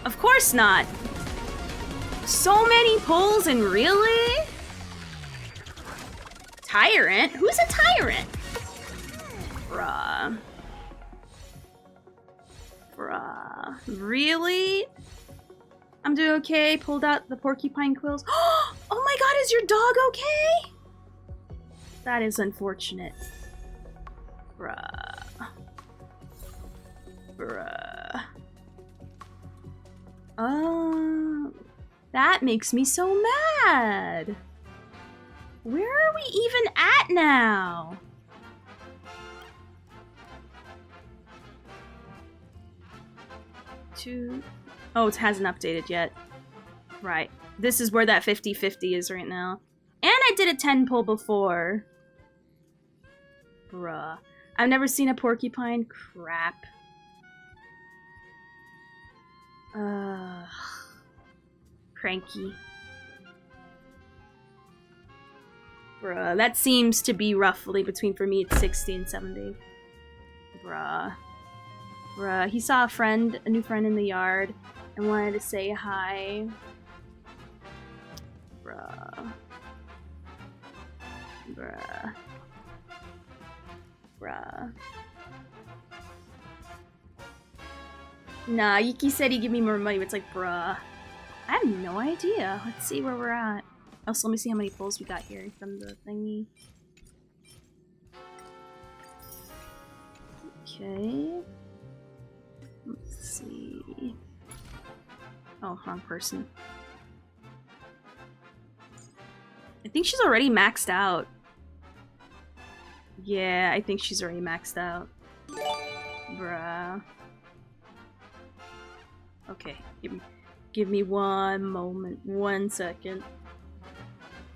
Of course not. So many pulls and really? Tyrant? Who's a tyrant? Bruh. Bruh. Really? I'm doing okay. Pulled out the porcupine quills. Oh my god, is your dog okay? That is unfortunate. Bruh. Bruh. That makes me so mad. Where are we even at now? Oh, it hasn't updated yet. Right. This is where that 50-50 is right now. And I did a 10 pull before. Bruh. I've never seen a porcupine. Crap. Cranky. Bruh. That seems to be roughly between, for me, it's 60 and 70. Bruh. Bruh. He saw a new friend in the yard and wanted to say hi. Bruh. Bruh. Bruh. Nah, Yuki said he'd give me more money, but it's like, bruh. I have no idea. Let's see where we're at. Oh, so let me see how many pulls we got here from the thingy. Okay. Let's see. Oh, wrong person. I think she's already maxed out. Yeah, I think she's already maxed out. Bruh. Okay, give me one moment, 1 second.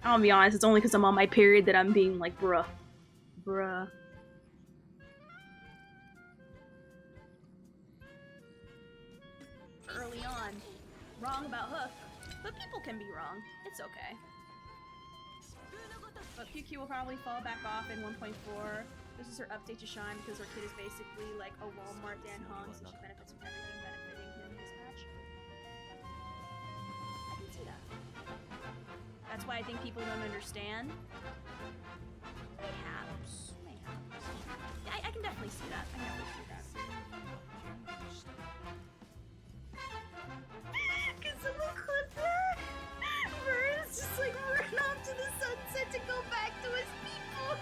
I'll be honest, it's only because I'm on my period that I'm being like, bruh. Bruh. Early on. Wrong about Hook. But people can be wrong. It's okay. But QQ will probably fall back off in 1.4. This is her update to Shine because her kid is basically like a Walmart Dan Hong, so she benefits from everything benefiting him this match. I can see that. That's why I think people don't understand. Mayhaps. Mayhaps. Yeah, I can definitely see that. I can definitely see that. Can someone clip that? Vern's just like run off to the sunset to go back to his people.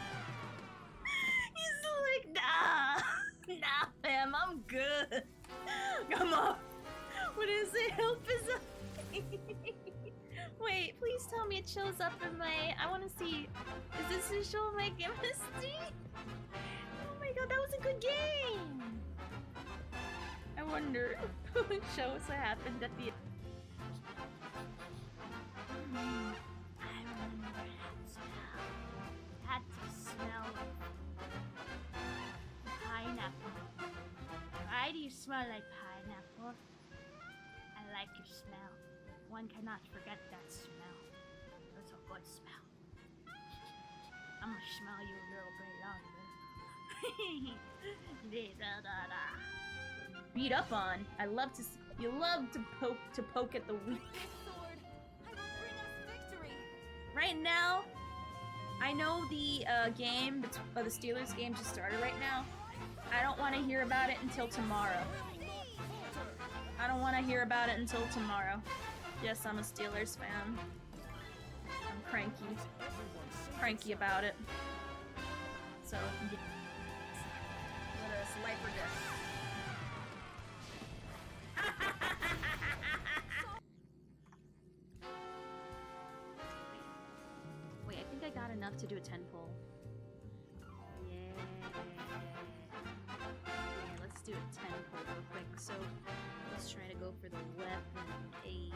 He's like, nah. Nah, fam, I'm good. Come on. What is it? Help is up. Wait, please tell me it shows up in my... I want to see... Is this to show my chemistry? Oh my god, that was a good game! I wonder who it shows what happened at the... I remember that smell of pineapple. Why do you smell like pineapple? I like your smell. One cannot forget that smell. It's a good smell. I'm gonna smell you a little bit longer. Beat up on. I love to. You love to poke at the weak. Right now, I know the game, the Steelers game just started right now. I don't want to hear about it until tomorrow. I don't want to hear about it until tomorrow. Yes, I'm a Steelers fan. I'm cranky. Cranky about it. So, yeah. Let us life or death. enough to do a 10 pull. Yeah. Yeah, let's do a 10 pull real quick. So let's try to go for the weapon. A.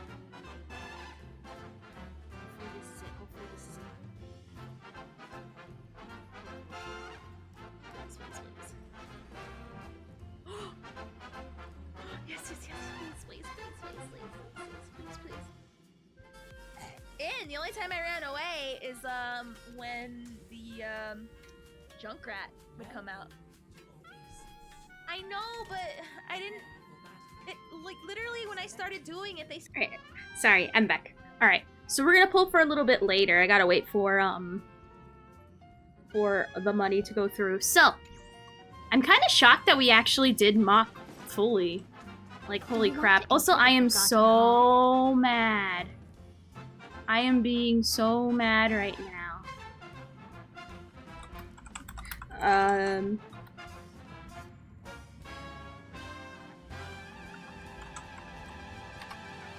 Hopefully this is it. Hopefully this is it. Please, please, please. Yes, yes, yes. Please, please, please, please, please, please, please. And the only time I ran away is when the Junkrat would come out. I know, but I didn't. It, like literally when I started doing it, they. Alright, sorry, I'm back. All right, so we're gonna pull for a little bit later. I gotta wait for the money to go through. So I'm kind of shocked that we actually did mock fully. Like, holy crap. Also, I am so mad. I am being so mad right now.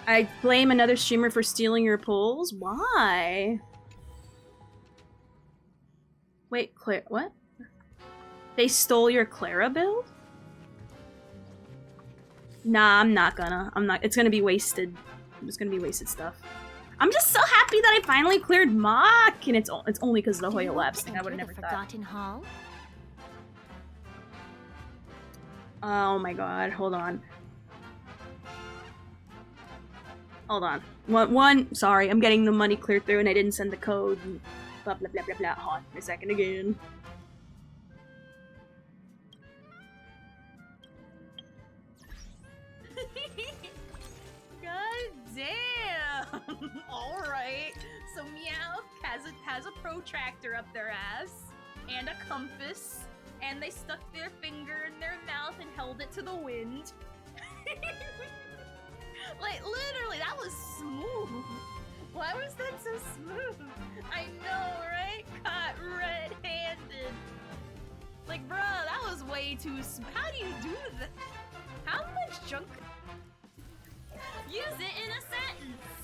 I blame another streamer for stealing your pulls? Why? Wait, Claire, what? They stole your Clara build? Nah, I'm not. It's gonna be wasted. It's gonna be wasted stuff. I'm just so happy that I finally cleared mock, and it's only because of the Hoya Labs thing. I would have never thought. Forgotten Hall? Oh my god, hold on. Hold on. One, sorry, I'm getting the money cleared through and I didn't send the code. And blah blah blah blah blah. Hold on for a second again. God damn! Alright. So Meowth has a protractor up their ass and a compass. And they stuck their finger in their mouth and held it to the wind. Like, literally, that was smooth. Why was that so smooth? I know, right? Caught red-handed. Like, bro, that was way too smooth. How do you do that? How much junk? Use it in a sentence.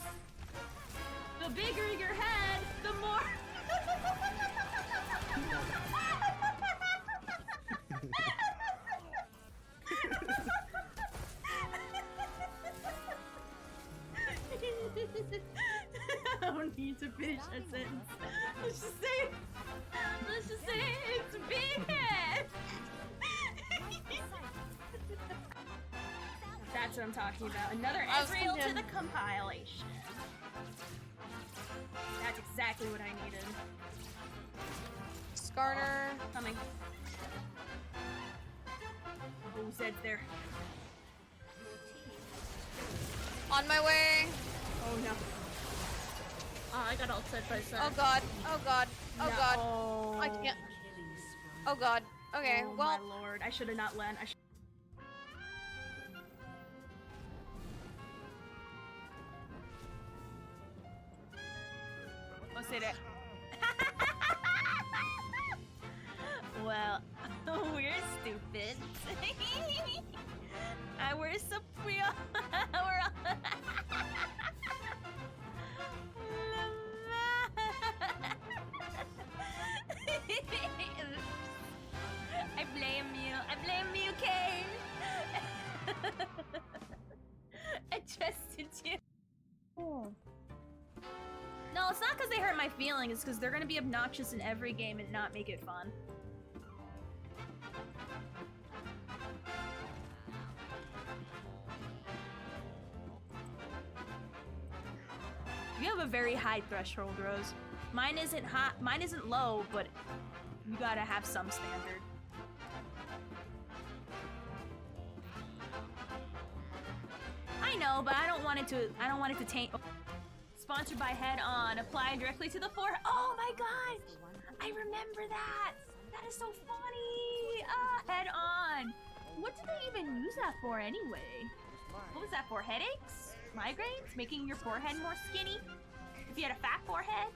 The bigger your head, the more... I don't need to finish a sentence. Let's just say it's a big head. That's what I'm talking about. Another Ezreal to the compilation. That's exactly what I needed. Skarner. Coming. Oh, Zed's there. On my way. Oh no. Oh, I got ulted by Zed. Oh god. Oh god. Oh No. god. I can't. Oh god. Okay, Oh well. my lord. I should have not lent. Oh, say that. Well, we're stupid. We're so I blame you, Kane. I trusted you. Oh. No, it's not because they hurt my feelings. It's because they're gonna be obnoxious in every game and not make it fun. You have a very high threshold, Rose. Mine isn't high. Mine isn't low, but you gotta have some standard. I know, but I don't want it to taint. Sponsored by Head On. Apply directly to the forehead. Oh my god! I remember that. That is so funny. Head On. What do they even use that for anyway? What was that for? Headaches? Migraines? Making your forehead more skinny? If you had a fat forehead?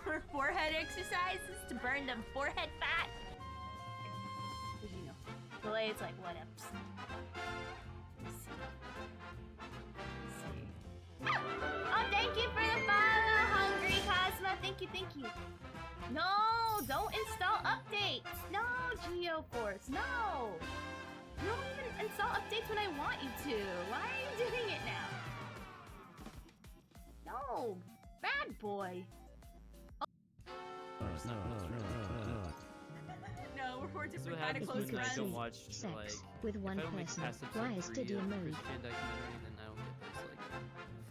Or forehead exercises to burn the forehead fat? You know, delay, it's like what ups. Oh, thank you for the follow, Hungry Cow. Thank you. No, don't install updates. No, GeoForce, no. You don't even install updates when I want you to. Why are you doing it now? No, bad boy. No, we're different kind of If close you friends. don't watch Sex like with if one I don't make person. past Why is episode Diddy 3 a of the married? Christian documentary, then I don't get this like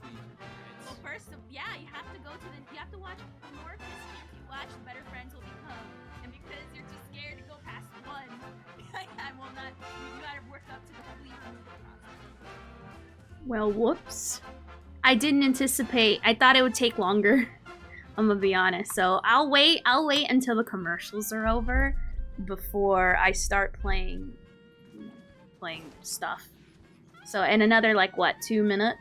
flea rights. Well, first, yeah, you have to go to the. You have to watch. The more Christians you watch, the better friends will become. And because you're too scared to go past one, I will not. You gotta work up to the complete process. Well, whoops. I didn't anticipate. I thought it would take longer. I'm gonna be honest. So I'll wait until the commercials are over before I start playing stuff. So in another like what, 2 minutes?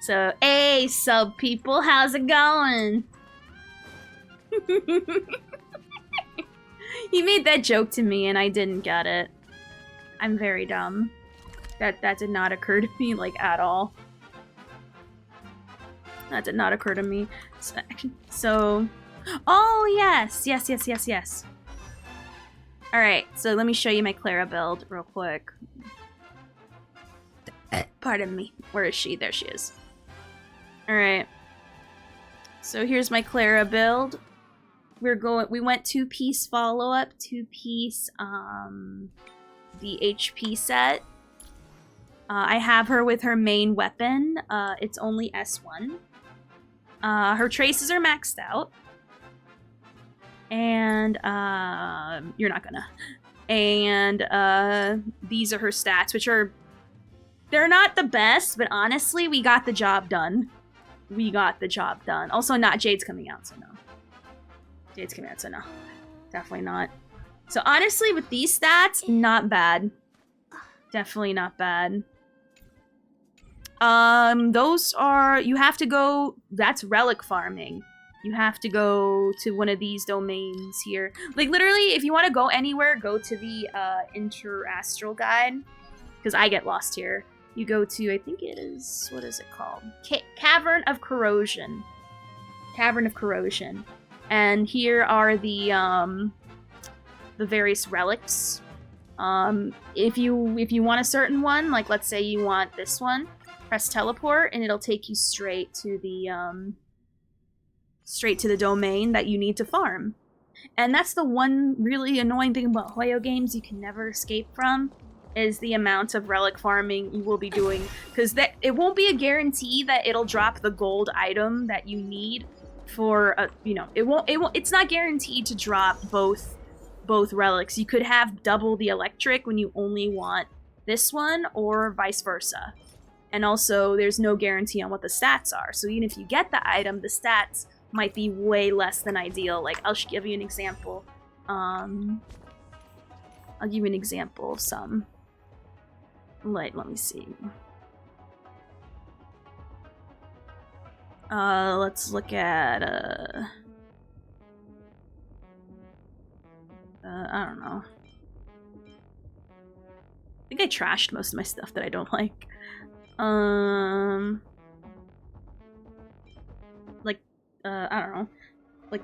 So hey sub people, how's it going? He made that joke to me and I didn't get it. I'm very dumb. That did not occur to me like at all. That did not occur to me. So oh yes. Alright, so let me show you my Clara build real quick. Pardon me. Where is she? There she is. Alright. So here's my Clara build. We went 2-piece follow-up, 2-piece the HP set. I have her with her main weapon. It's only S1. Her traces are maxed out. And you're not gonna. And these are her stats, which are, they're not the best, but honestly, we got the job done. We got the job done. Also, not Jade's coming out, so no. Jade's coming out, so no. Definitely not. So honestly, with these stats, not bad. Definitely not bad. Those are, you have to go, that's relic farming. You have to go to one of these domains here. Like, literally, if you want to go anywhere, go to the, Interastral Guide. Because I get lost here. You go to, I think it is, what is it called? Cavern of Corrosion. Cavern of Corrosion. And here are the various relics. If you want a certain one, like let's say you want this one, press teleport and it'll take you straight to the domain that you need to farm. And that's the one really annoying thing about Hoyo games you can never escape from, is the amount of relic farming you will be doing, because it won't be a guarantee that it'll drop the gold item that you need for it's not guaranteed to drop both relics. You could have double the electric when you only want this one, or vice versa. And also there's no guarantee on what the stats are, so even if you get the item, the stats might be way less than ideal. Like, I'll give you an example. I'll give you an example of some. Let me see. Let's look at, I don't know. I think I trashed most of my stuff that I don't like. I don't know. Like,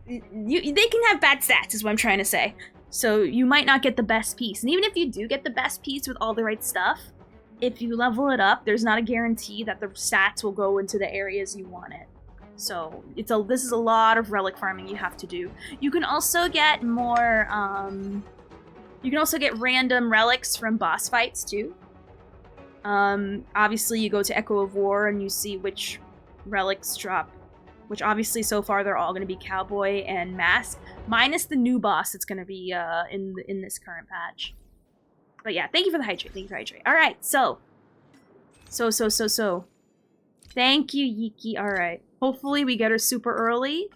they can have bad stats, is what I'm trying to say. So you might not get the best piece. And even if you do get the best piece with all the right stuff, if you level it up, there's not a guarantee that the stats will go into the areas you want it. So this is a lot of relic farming you have to do. You can also get more, you can also get random relics from boss fights too. Obviously you go to Echo of War and you see which relics drop, which obviously so far they're all going to be Cowboy and Mask, minus the new boss that's going to be in this current patch. But yeah, thank you for the hydrate. Thank you for the hydrate. All right, so. Thank you, Yiki. All right. Hopefully we get her super early,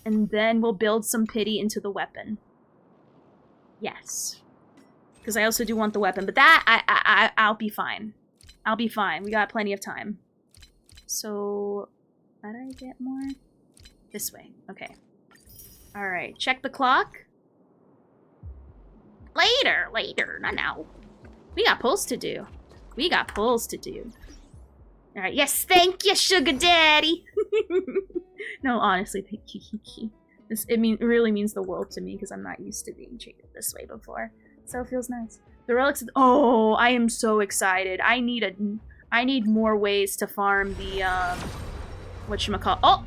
and then we'll build some pity into the weapon. Yes, because I also do want the weapon, but that I'll be fine. I'll be fine. We got plenty of time. So, how do I get more? This way. Okay. All right. Check the clock. Later, not now. We got pulls to do. All right, yes, thank you, sugar daddy. No, honestly, thank you, Kiki. It really means the world to me because I'm not used to being treated this way before. So it feels nice. The relics. Oh, I am so excited. I need more ways to farm the whatchamacallit.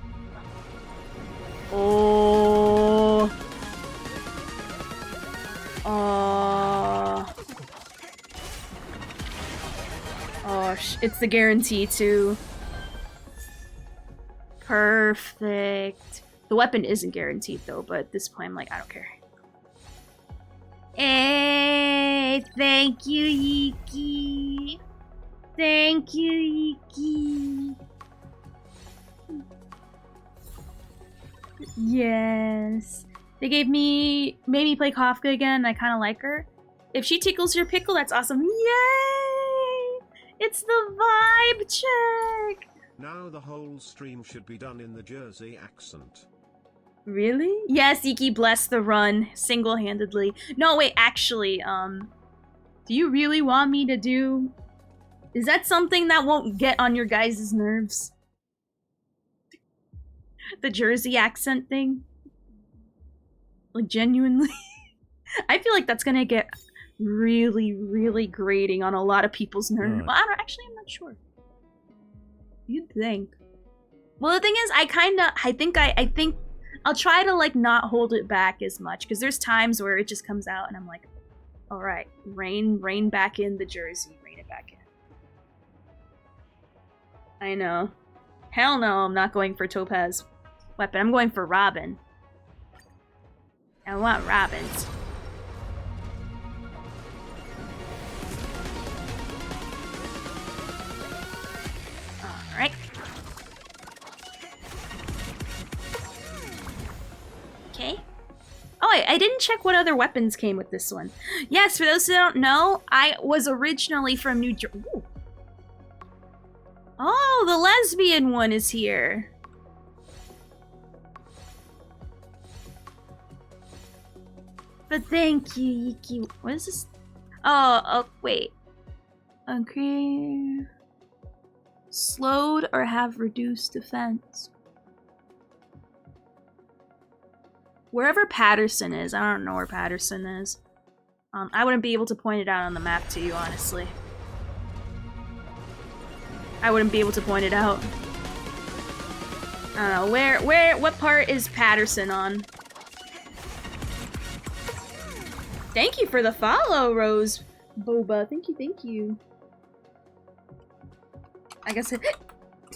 Oh. Oh. Oh, it's the guarantee too. Perfect. The weapon isn't guaranteed though, but at this point I'm like, I don't care. Hey, thank you, Yiki. Thank you, Yiki. Yes. They made me play Kafka again, and I kind of like her. If she tickles your pickle, that's awesome. Yay! It's the vibe check! Now the whole stream should be done in the Jersey accent. Really? Yes, Iki, bless the run, single-handedly. No, wait, actually, do you really want me to do... Is that something that won't get on your guys' nerves? The Jersey accent thing? Like, genuinely? I feel like that's gonna get really, really grating on a lot of people's nerves. Well, I'm not sure. You'd think. Well, the thing is, I think I'll try to, like, not hold it back as much, because there's times where it just comes out and I'm like, alright, rein back in the Jersey, rein it back in. I know. Hell no, I'm not going for Topaz weapon. I'm going for Robin. I want Robins. Alright. Okay. Oh, I didn't check what other weapons came with this one. Yes, for those who don't know, I was originally from New Jersey. Oh, the lesbian one is here. But thank you, Yiki. What is this? Oh, wait. Okay. Slowed or have reduced defense. Wherever Patterson is. I don't know where Patterson is. I wouldn't be able to point it out on the map to you, honestly. I wouldn't be able to point it out. I don't know. What part is Patterson on? Thank you for the follow, Rose Boba. Thank you. I guess it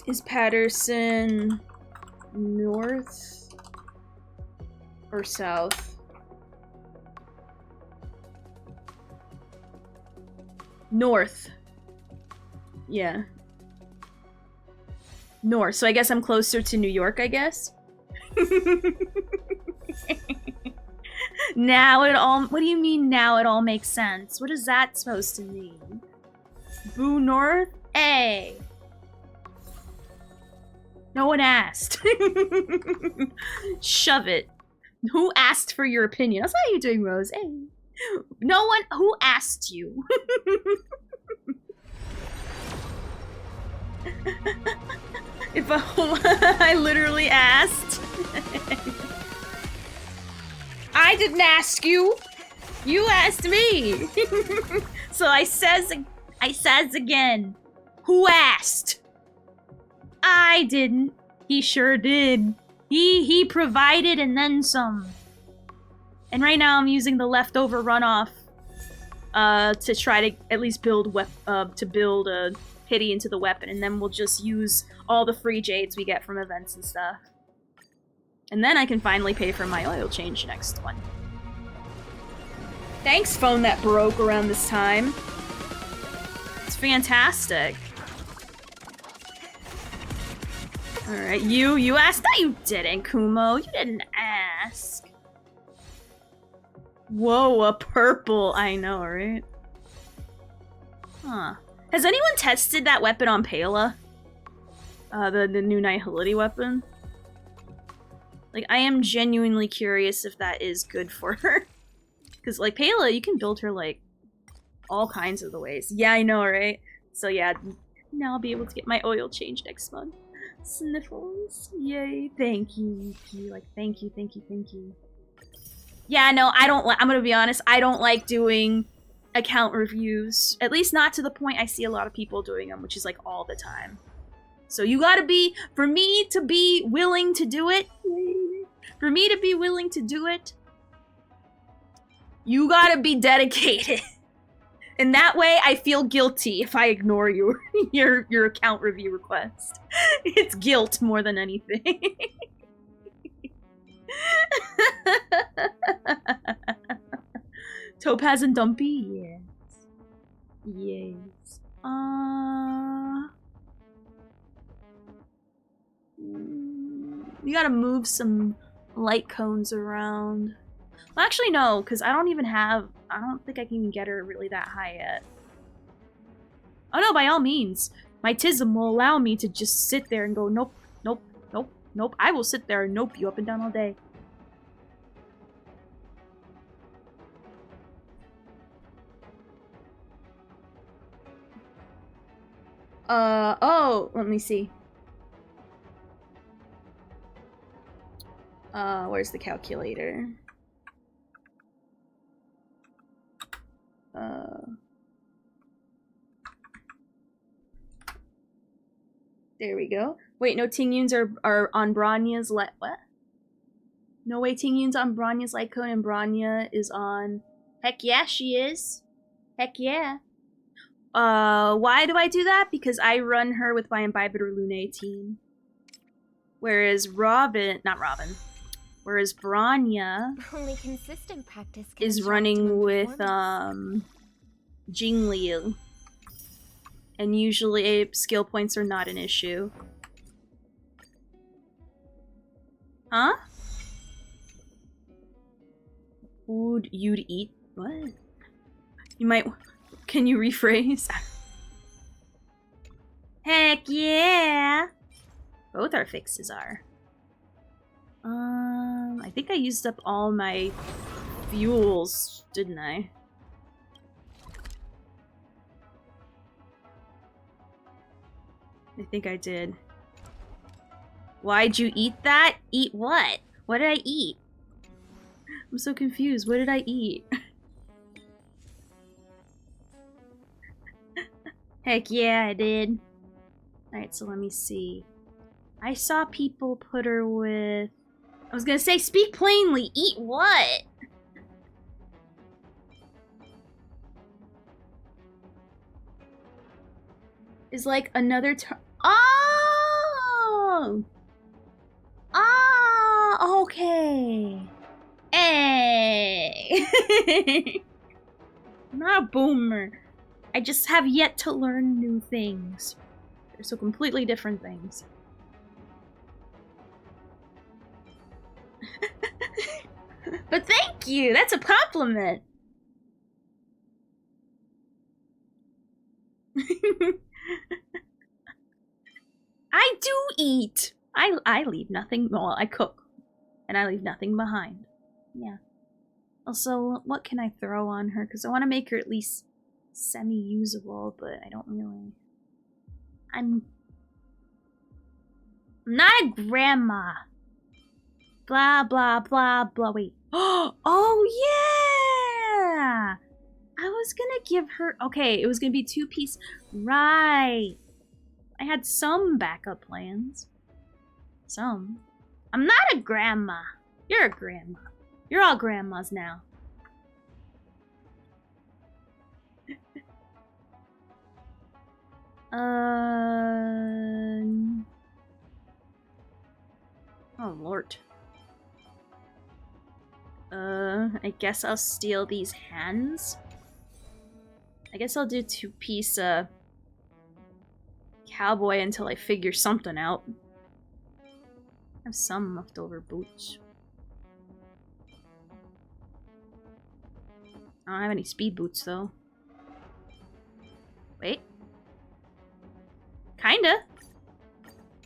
is Patterson north or south? North. Yeah. North. So I guess I'm closer to New York, I guess. Now it all... What do you mean now it all makes sense? What is that supposed to mean? Boo North? Hey! No one asked. Shove it. Who asked for your opinion? That's how you doing, Rose. Hey. No one... Who asked you? If I literally asked. I didn't ask you. You asked me. So I says again. Who asked? I didn't. He sure did. He provided and then some. And right now I'm using the leftover runoff to try to at least build a pity into the weapon, and then we'll just use all the free jades we get from events and stuff. And then I can finally pay for my oil change next one. Thanks, phone that broke around this time. It's fantastic. Alright, you asked? No, you didn't, Kumo. You didn't ask. Whoa, a purple. I know, right? Huh. Has anyone tested that weapon on Pela? The new Nihility weapon? Like, I am genuinely curious if that is good for her. Because, like, Pela, you can build her, like, all kinds of the ways. Yeah, I know, right? So, yeah, now I'll be able to get my oil change next month. Sniffles. Yay. Thank you, Yuki. Like, thank you, thank you, thank you. Yeah, no, I don't like, I'm gonna be honest, I don't like doing account reviews. At least not to the point I see a lot of people doing them, which is like all the time. So you gotta be, for me to be willing to do it, you gotta be dedicated. And that way I feel guilty if I ignore your account review request. It's guilt more than anything. Topaz and Dumpy? Yes. Yes. You gotta move some light cones around. Well, actually, no, because I don't think I can even get her really that high yet. Oh no, by all means. My tism will allow me to just sit there and go, nope, nope, nope, nope. I will sit there and nope you up and down all day. Oh, let me see. Where's the calculator? There we go. Wait, no Tingyuns are on Bronya's what? No way Tingyun's on Bronya's light cone and Bronya is on... Heck yeah, she is. Heck yeah. Why do I do that? Because I run her with my Imbibitor Lunae team. Whereas Bronya Only consistent practice is running with Jingliu. And usually skill points are not an issue. Huh? Food you'd eat? What? You might... Can you rephrase? Heck yeah! Both our fixes are. I think I used up all my fuels, didn't I? I think I did. Why'd you eat that? Eat what? What did I eat? I'm so confused. What did I eat? Heck yeah, I did. Alright, so let me see. I saw people put her with... I was gonna say, speak plainly. Eat what? Is like another Oh! Ah, okay. Hey! I'm not a boomer. I just have yet to learn new things. They're so completely different things. But thank you! That's a compliment! I do eat! I leave nothing... Well, I cook. And I leave nothing behind. Yeah. Also, what can I throw on her? Because I want to make her at least semi-usable, but I don't really... I'm not a grandma. Blah, blah, blah, blah. Wait. Oh, yeah! I was gonna give her... Okay, it was gonna be 2-piece. Right. I had some backup plans. Some. I'm not a grandma. You're a grandma. You're all grandmas now. Oh, Lord. I guess I'll steal these hands. I guess I'll do 2-piece, cowboy until I figure something out. I have some leftover boots. I don't have any speed boots, though. Wait. Kinda.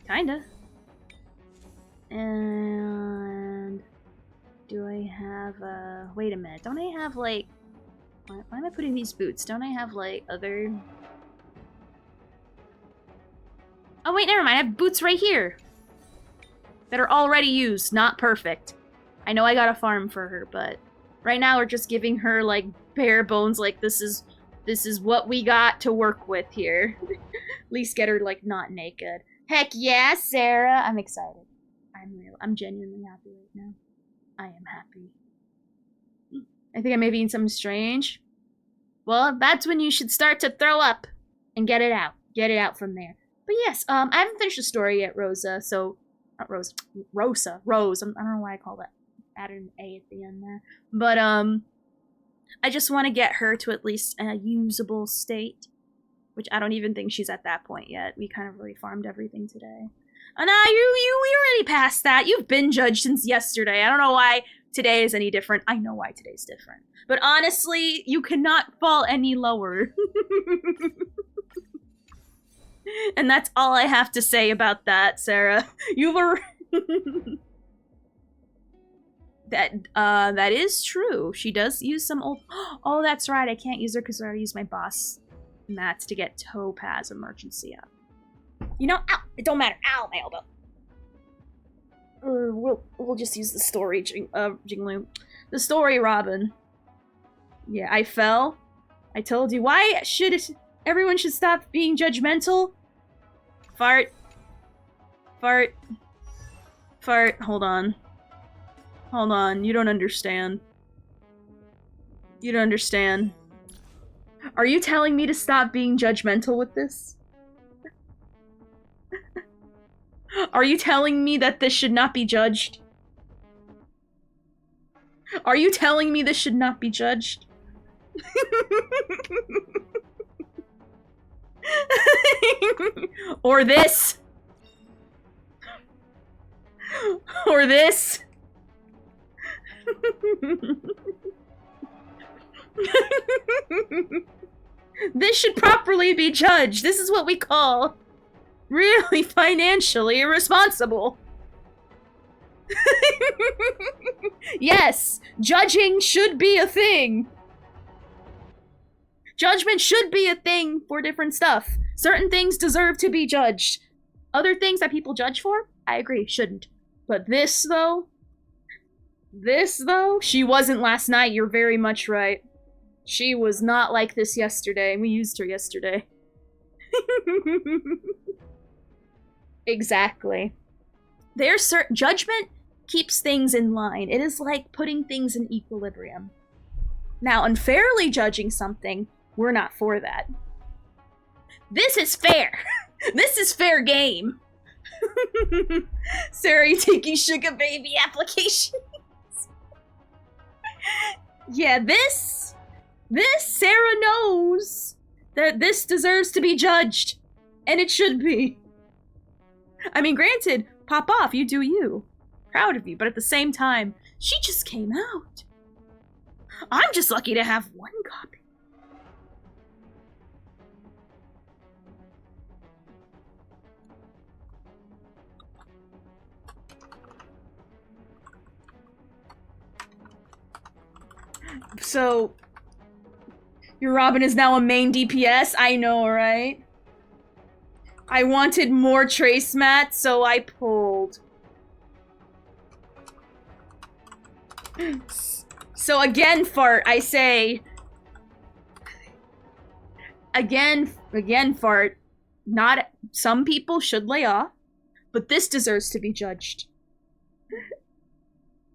Kinda. And... do I have, wait a minute. Don't I have, like... Why am I putting these boots? Don't I have, like, other... Oh wait, never mind. I have boots right here. That are already used, not perfect. I know I got a farm for her, but right now we're just giving her like bare bones, like this is what we got to work with here. At least get her like not naked. Heck yeah, Sarah! I'm excited. I'm genuinely happy right now. I am happy. I think I may be eating something strange. Well, that's when you should start to throw up and get it out. Get it out from there. But yes, I haven't finished the story yet, Rosa, so Rose. I don't know why I call that. Added an A at the end there. But, I just want to get her to at least a usable state. Which I don't even think she's at that point yet. We kind of really farmed everything today. Oh, no, we already passed that. You've been judged since yesterday. I don't know why today is any different. I know why today's different. But honestly, you cannot fall any lower. And that's all I have to say about that, Sarah. You were... that is true. She does use some old... Oh, that's right. I can't use her because I already used my boss mats to get Topaz emergency up. You know, ow! It don't matter. Ow, my elbow. We'll just use the story, Jinglu. The story, Robin. Yeah, I fell. I told you. Why should everyone should stop being judgmental? Fart. Fart. Fart. Hold on. Hold on. You don't understand. You don't understand. Are you telling me to stop being judgmental with this? Are you telling me that this should not be judged? Are you telling me this should not be judged? Or this? Or this? This should properly be judged. This is what we call really financially irresponsible. Yes, judging should be a thing. Judgment should be a thing for different stuff. Certain things deserve to be judged. Other things that people judge for, I agree, shouldn't. But this, though, she wasn't last night, you're very much right. She was not like this yesterday. We used her yesterday. Exactly. There's certain judgment keeps things in line. It is like putting things in equilibrium. Now, unfairly judging something, we're not for that. This is fair. This is fair game. Sarah, you taking sugar baby applications? Yeah, this Sarah knows that this deserves to be judged. And it should be. I mean, granted, pop off, you do you. Proud of you, but at the same time, she just came out. I'm just lucky to have one copy. So, your Robin is now a main DPS? I know, right? I wanted more trace mats, so I pulled. So again, Fart, I say... Again, Fart, not... Some people should lay off, but this deserves to be judged.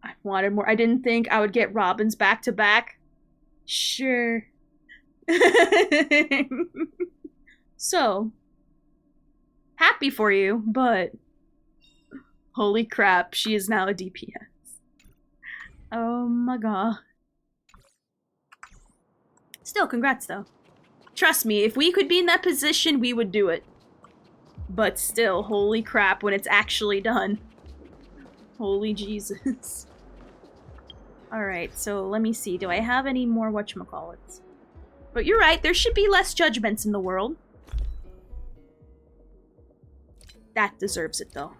I wanted more. I didn't think I would get Robins back to back. Sure. So, happy for you, but holy crap, she is now a DPS. Oh my god. Still, congrats though. Trust me, if we could be in that position, we would do it. But still, holy crap, when it's actually done. Holy Jesus. Alright, so let me see. Do I have any more whatchamacallits? But you're right, there should be less judgments in the world. That deserves it, though.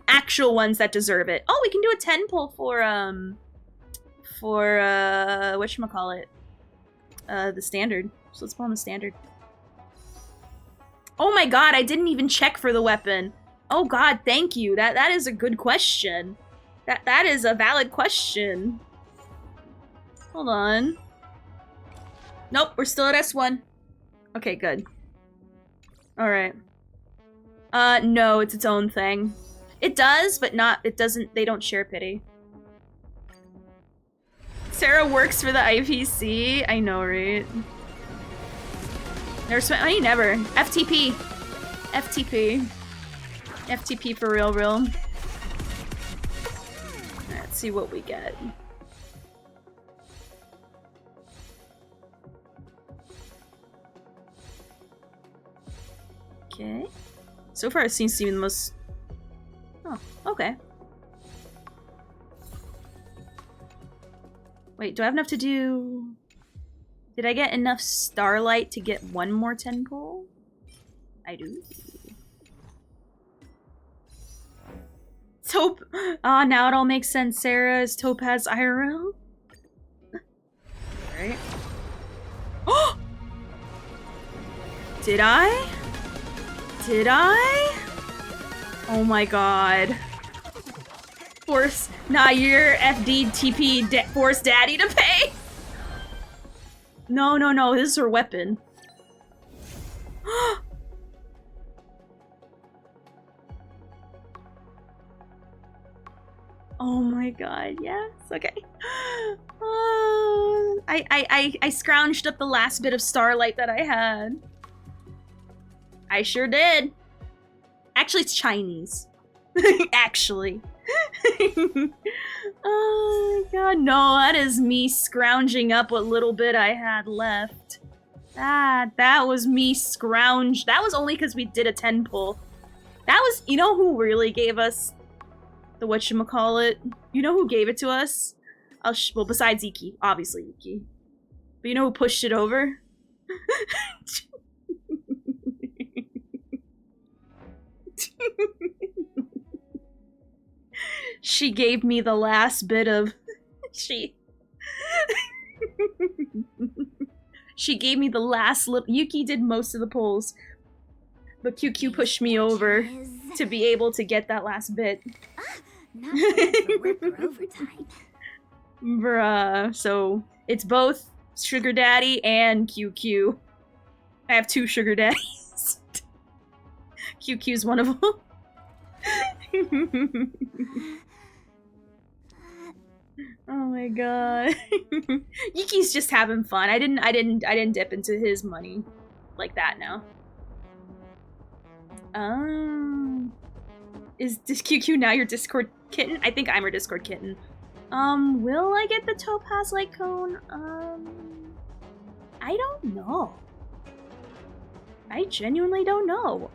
Actual ones that deserve it. Oh, we can do a 10 pull for whatchamacallit? The standard. So let's pull on the standard. Oh my god, I didn't even check for the weapon. Oh god, thank you. That is a good question. That is a valid question. Hold on. Nope, we're still at S1. Okay, good. Alright. No, it's its own thing. It does, but not, it doesn't, they don't share pity. Sarah works for the IPC. I know, right? Never spent money? Never. FTP. FTP. FTP for real, real. Alright, let's see what we get. Okay. So far it seems to be the most... Oh, okay. Wait, do I have enough to do... Did I get enough starlight to get one more 10 pull? I do. Taupe. Ah, now it all makes sense. Sarah is Topaz IRL. Alright. Oh! Did I? Did I? Oh my god. Force. Nah, you're FDTP force daddy to pay. No, no, no. This is her weapon. Oh my god, yes, okay. I scrounged up the last bit of starlight that I had. I sure did. Actually, it's Chinese. Actually. Oh my god, no, that is me scrounging up what little bit I had left. That was me scrounge. That was only because we did a 10 pull. That was, you know who really gave us the whatchamacallit? You know who gave it to us? Well, besides Iki. Obviously Iki. But you know who pushed it over? She gave me the last bit of... She gave me the last little... Yuki did most of the pulls. But QQ pushed me over to be able to get that last bit. Not for work or overtime. Bruh. So, it's both Sugar Daddy and QQ. I have 2 Sugar Daddies. QQ's one of them. Oh my god. Yuki's just having fun. I didn't dip into his money like that now. Is QQ now your Discord kitten? I think I'm her Discord kitten. Will I get the Topaz Light Cone? I don't know. I genuinely don't know.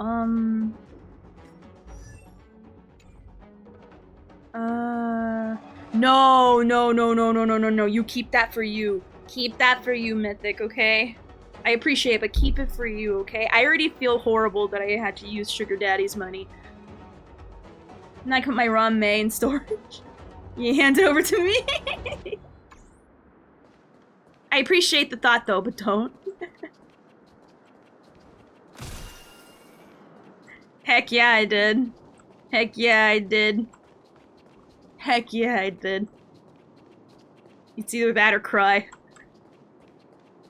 No, no, no, no, no, no, no, no. You keep that for you. Keep that for you, Mythic, okay? I appreciate it, but keep it for you, okay? I already feel horrible that I had to use Sugar Daddy's money. And I put my ROM May in storage. You hand it over to me? I appreciate the thought, though, but don't. Heck yeah, I did. Heck yeah, I did. Heck yeah, I did. It's either that or cry.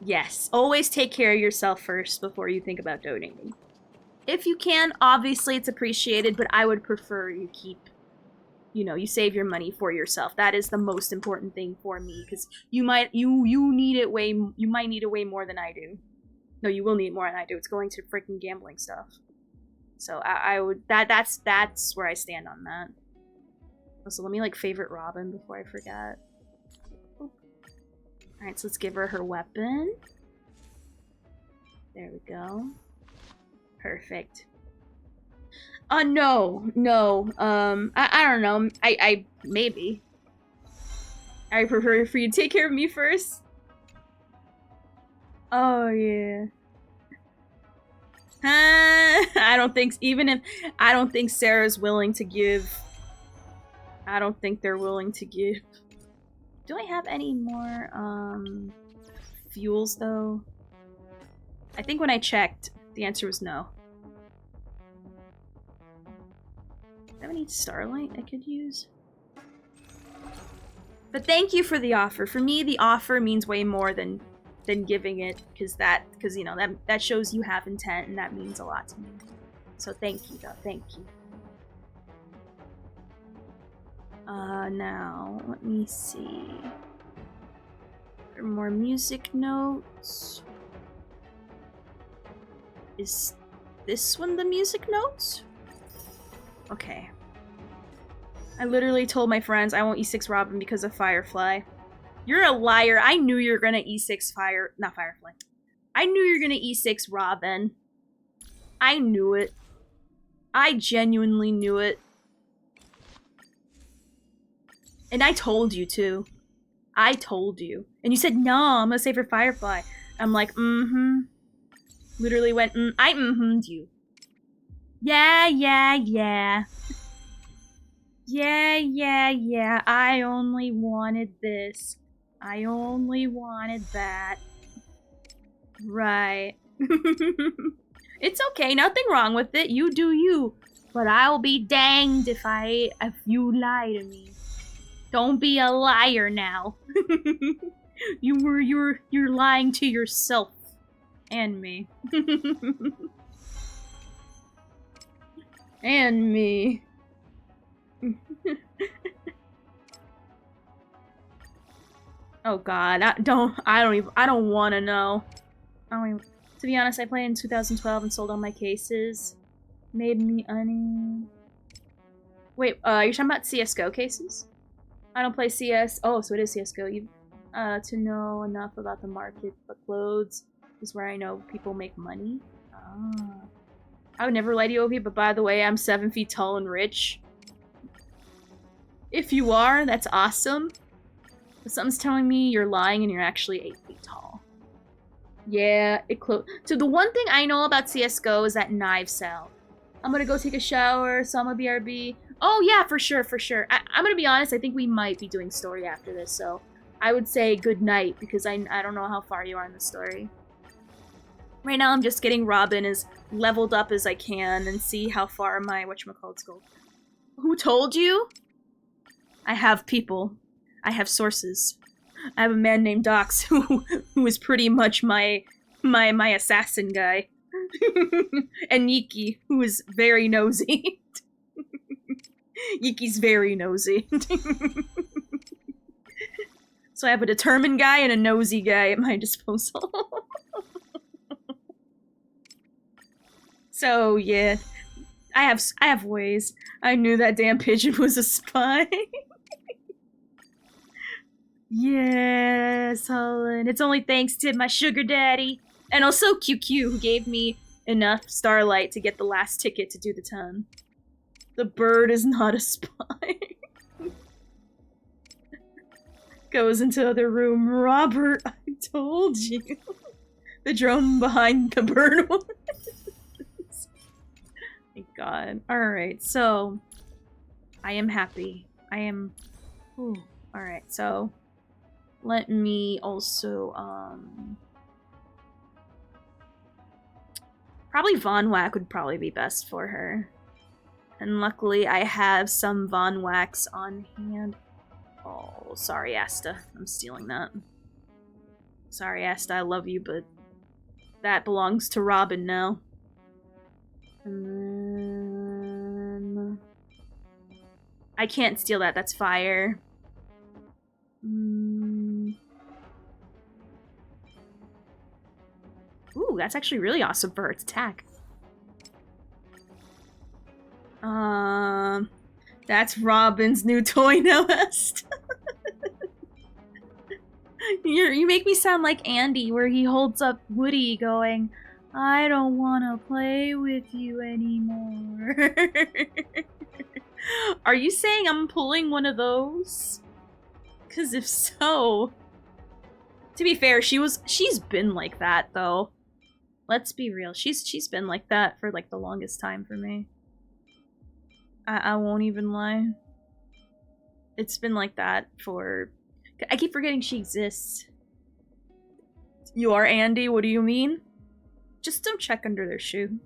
Yes, always take care of yourself first before you think about donating. If you can, obviously it's appreciated, but I would prefer you keep, you know, you save your money for yourself. That is the most important thing for me, because you might need it way more than I do. No, you will need it more than I do. It's going to freaking gambling stuff. So I would that's where I stand on that. So let me like favorite Robin before I forget. Alright, so let's give her her weapon. There we go. Perfect. No. I don't know. I maybe. I prefer for you to take care of me first. Oh, yeah. I don't think Sarah's willing to give. I don't think they're willing to give. Do I have any more, fuels, though? I think when I checked, the answer was no. I have any Starlight I could use? But thank you for the offer. For me, the offer means way more than giving it, because you know that shows you have intent, and that means a lot to me. So thank you, though. Thank you. Now let me see. There are more music notes. Is this one the music notes? Okay. I literally told my friends I won't E6 Robin because of Firefly. You're a liar. I knew you were gonna E6 not Firefly. I knew you were gonna E6 Robin. I knew it. I genuinely knew it. And I told you too. I told you. And you said, no, I'm gonna save for Firefly. I'm like, mm-hmm. Literally went, I mm-hm'd you. Yeah. Yeah. I only wanted this. I only wanted that. Right. It's okay, nothing wrong with it. You do you. But I'll be danged if you lie to me. Don't be a liar now. You're lying to yourself and me. And me. Oh god, I don't want to know. To be honest, I played in 2012 and sold all my cases. Made me Wait, you're talking about CS:GO cases? I don't play CS. Oh, so it is CS:GO. You to know enough about the market, but clothes is where I know people make money. Ah. I would never lie to you, Ovi, but by the way, I'm 7 feet tall and rich. If you are, that's awesome. But something's telling me you're lying and you're actually 8 feet tall. Yeah, so the one thing I know about CS:GO is that knives sell. I'm gonna go take a shower, so I'm gonna BRB. Oh yeah, for sure. I'm gonna be honest, I think we might be doing story after this, so I would say good night, because I don't know how far you are in the story. Right now I'm just getting Robin as leveled up as I can and see how far my whatchamacallit's go. Who told you? I have people. I have sources. I have a man named Dox who is pretty much my assassin guy. And Yiki, who is very nosy. Yiki's very nosy. So I have a determined guy and a nosy guy at my disposal. So yeah, I have ways. I knew that damn pigeon was a spy. Yes, Holland. It's only thanks to my sugar daddy. And also QQ, who gave me enough Starlight to get the last ticket to do the ton. The bird is not a spy. Goes into other room. Robert, I told you. The drone behind the bird was. Thank God. Alright, so I am happy. I am... Ooh. Alright, so let me also, probably Von Whack would probably be best for her. And luckily I have some Von Whacks on hand. Oh, sorry, Asta. I'm stealing that. Sorry, Asta, I love you, but that belongs to Robin now. And then... I can't steal that, that's fire. Ooh, that's actually really awesome for its attack. That's Robin's new toy now, Est. You make me sound like Andy, where he holds up Woody going, I don't want to play with you anymore. Are you saying I'm pulling one of those? Because if so... To be fair, she's been like that, though. Let's be real. She's been like that for, like, the longest time for me. I won't even lie. It's been like that for... I keep forgetting she exists. You are Andy? What do you mean? Just don't check under their shoe.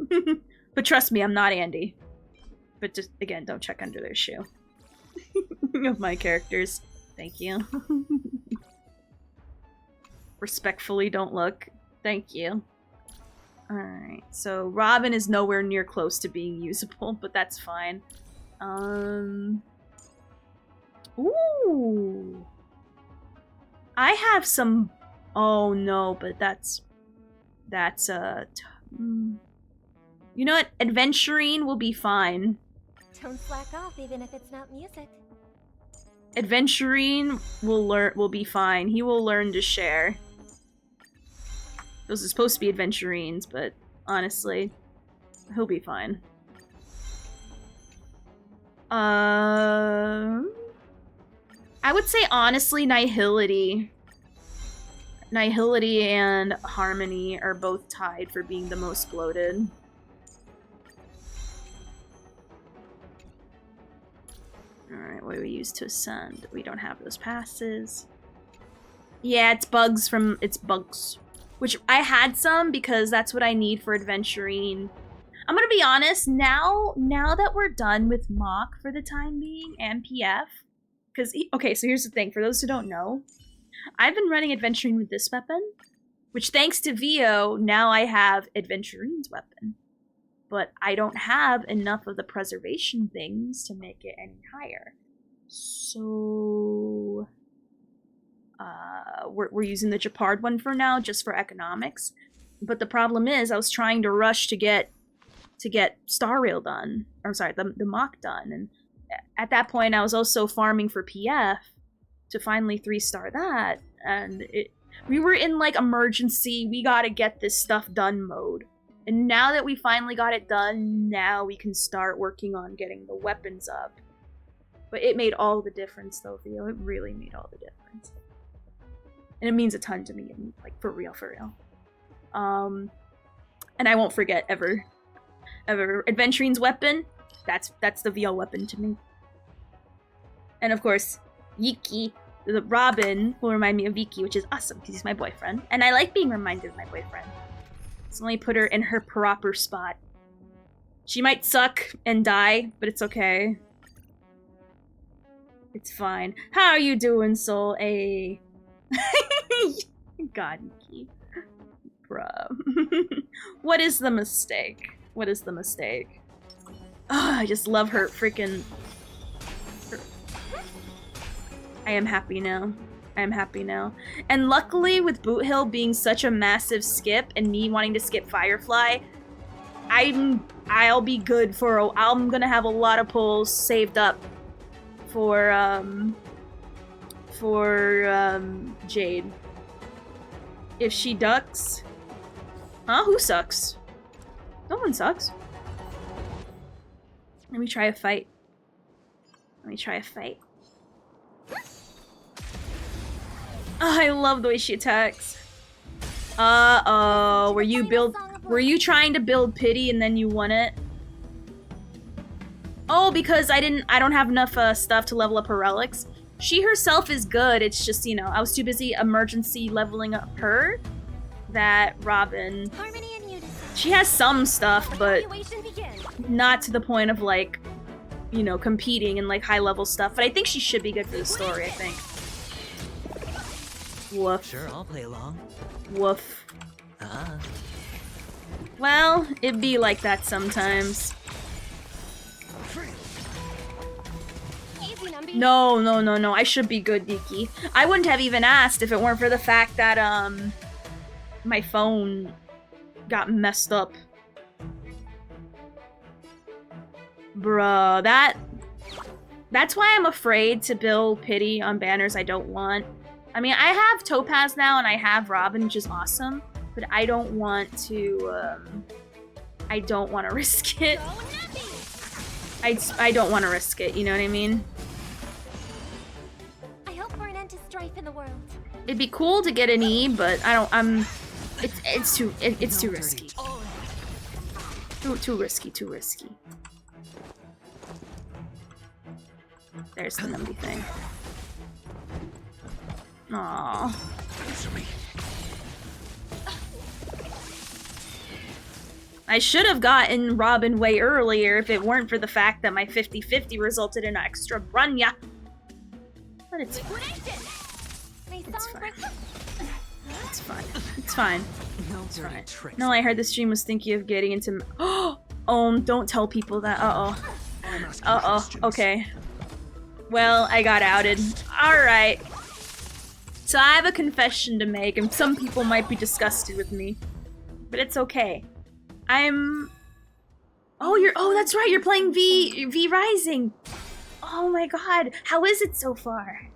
But trust me, I'm not Andy. But just, again, don't check under their shoe. Of my characters. Thank you. Respectfully don't look. Thank you. Alright, so Robin is nowhere near close to being usable, but that's fine. Ooh! I have some... Oh no, but that's... You know what? Adventurine will be fine. Don't slack off even if it's not music. Adventurine will be fine. He will learn to share. Those are supposed to be Adventurines, but honestly, he'll be fine. I would say honestly Nihility. Nihility and Harmony are both tied for being the most bloated. Alright, what do we use to ascend? We don't have those passes. Yeah, it's bugs. Which I had some because that's what I need for Adventurine. I'm gonna be honest, now that we're done with Mach for the time being, and PF, because, okay, so here's the thing, for those who don't know, I've been running Adventurine with this weapon, which thanks to Vio, now I have Adventurine's weapon. But I don't have enough of the preservation things to make it any higher. So... we're using the Japard one for now, just for economics. But the problem is, I was trying to rush to get Star Rail done. Or sorry, the Mach done. And at that point, I was also farming for PF to finally 3-star that. And we were in, like, emergency, we gotta get this stuff done mode. And now that we finally got it done, now we can start working on getting the weapons up. But it made all the difference, though, Theo. It really made all the difference. And it means a ton to me, like, for real, for real. And I won't forget, ever. Adventurine's weapon, that's the VL weapon to me. And of course, Yiki, the Robin, will remind me of Viki, which is awesome, because he's my boyfriend. And I like being reminded of my boyfriend. So let me put her in her proper spot. She might suck and die, but it's okay. It's fine. How are you doing, Soul? A God, Nikki. Bruh. What is the mistake? What is the mistake? Oh, I just love her freaking... I am happy now. I am happy now. And luckily, with Boot Hill being such a massive skip and me wanting to skip Firefly, I'll be good for I'm gonna have a lot of pulls saved up for Jade. If she ducks... Huh? Who sucks? No one sucks. Let me try a fight. Oh, I love the way she attacks. Uh-oh. Were you trying to build pity and then you won it? Oh, because I don't have enough stuff to level up her relics. She herself is good, it's just, you know, I was too busy emergency leveling up her that Robin... She has some stuff, but not to the point of, like, you know, competing in, like, high-level stuff. But I think she should be good for the story, I think. Woof. Sure, I'll play along. Woof. Well, it'd be like that sometimes. No. I should be good, Diki. I wouldn't have even asked if it weren't for the fact that, my phone got messed up. Bruh, that's why I'm afraid to build pity on banners I don't want. I mean, I have Topaz now and I have Robin, which is awesome, but I don't want to risk it. I don't want to risk it, you know what I mean? I hope for an end to strife in the world. It'd be cool to get an E, but it's too risky. Too risky. There's the numbie thing. Aww. I should have gotten Robin way earlier if it weren't for the fact that my 50-50 resulted in an extra Brunya. But it's fine. It's fine. It's fine. It's fine. No It's dirty fine. tricks. No, I heard the stream was thinking of getting into. Oh, don't tell people that. Uh-oh. I'm asking Uh-oh. questions. Okay. Well, I got outed. Alright. So I have a confession to make, and some people might be disgusted with me. But it's okay. Oh, that's right, you're playing V Rising. Oh my god. How is it so far?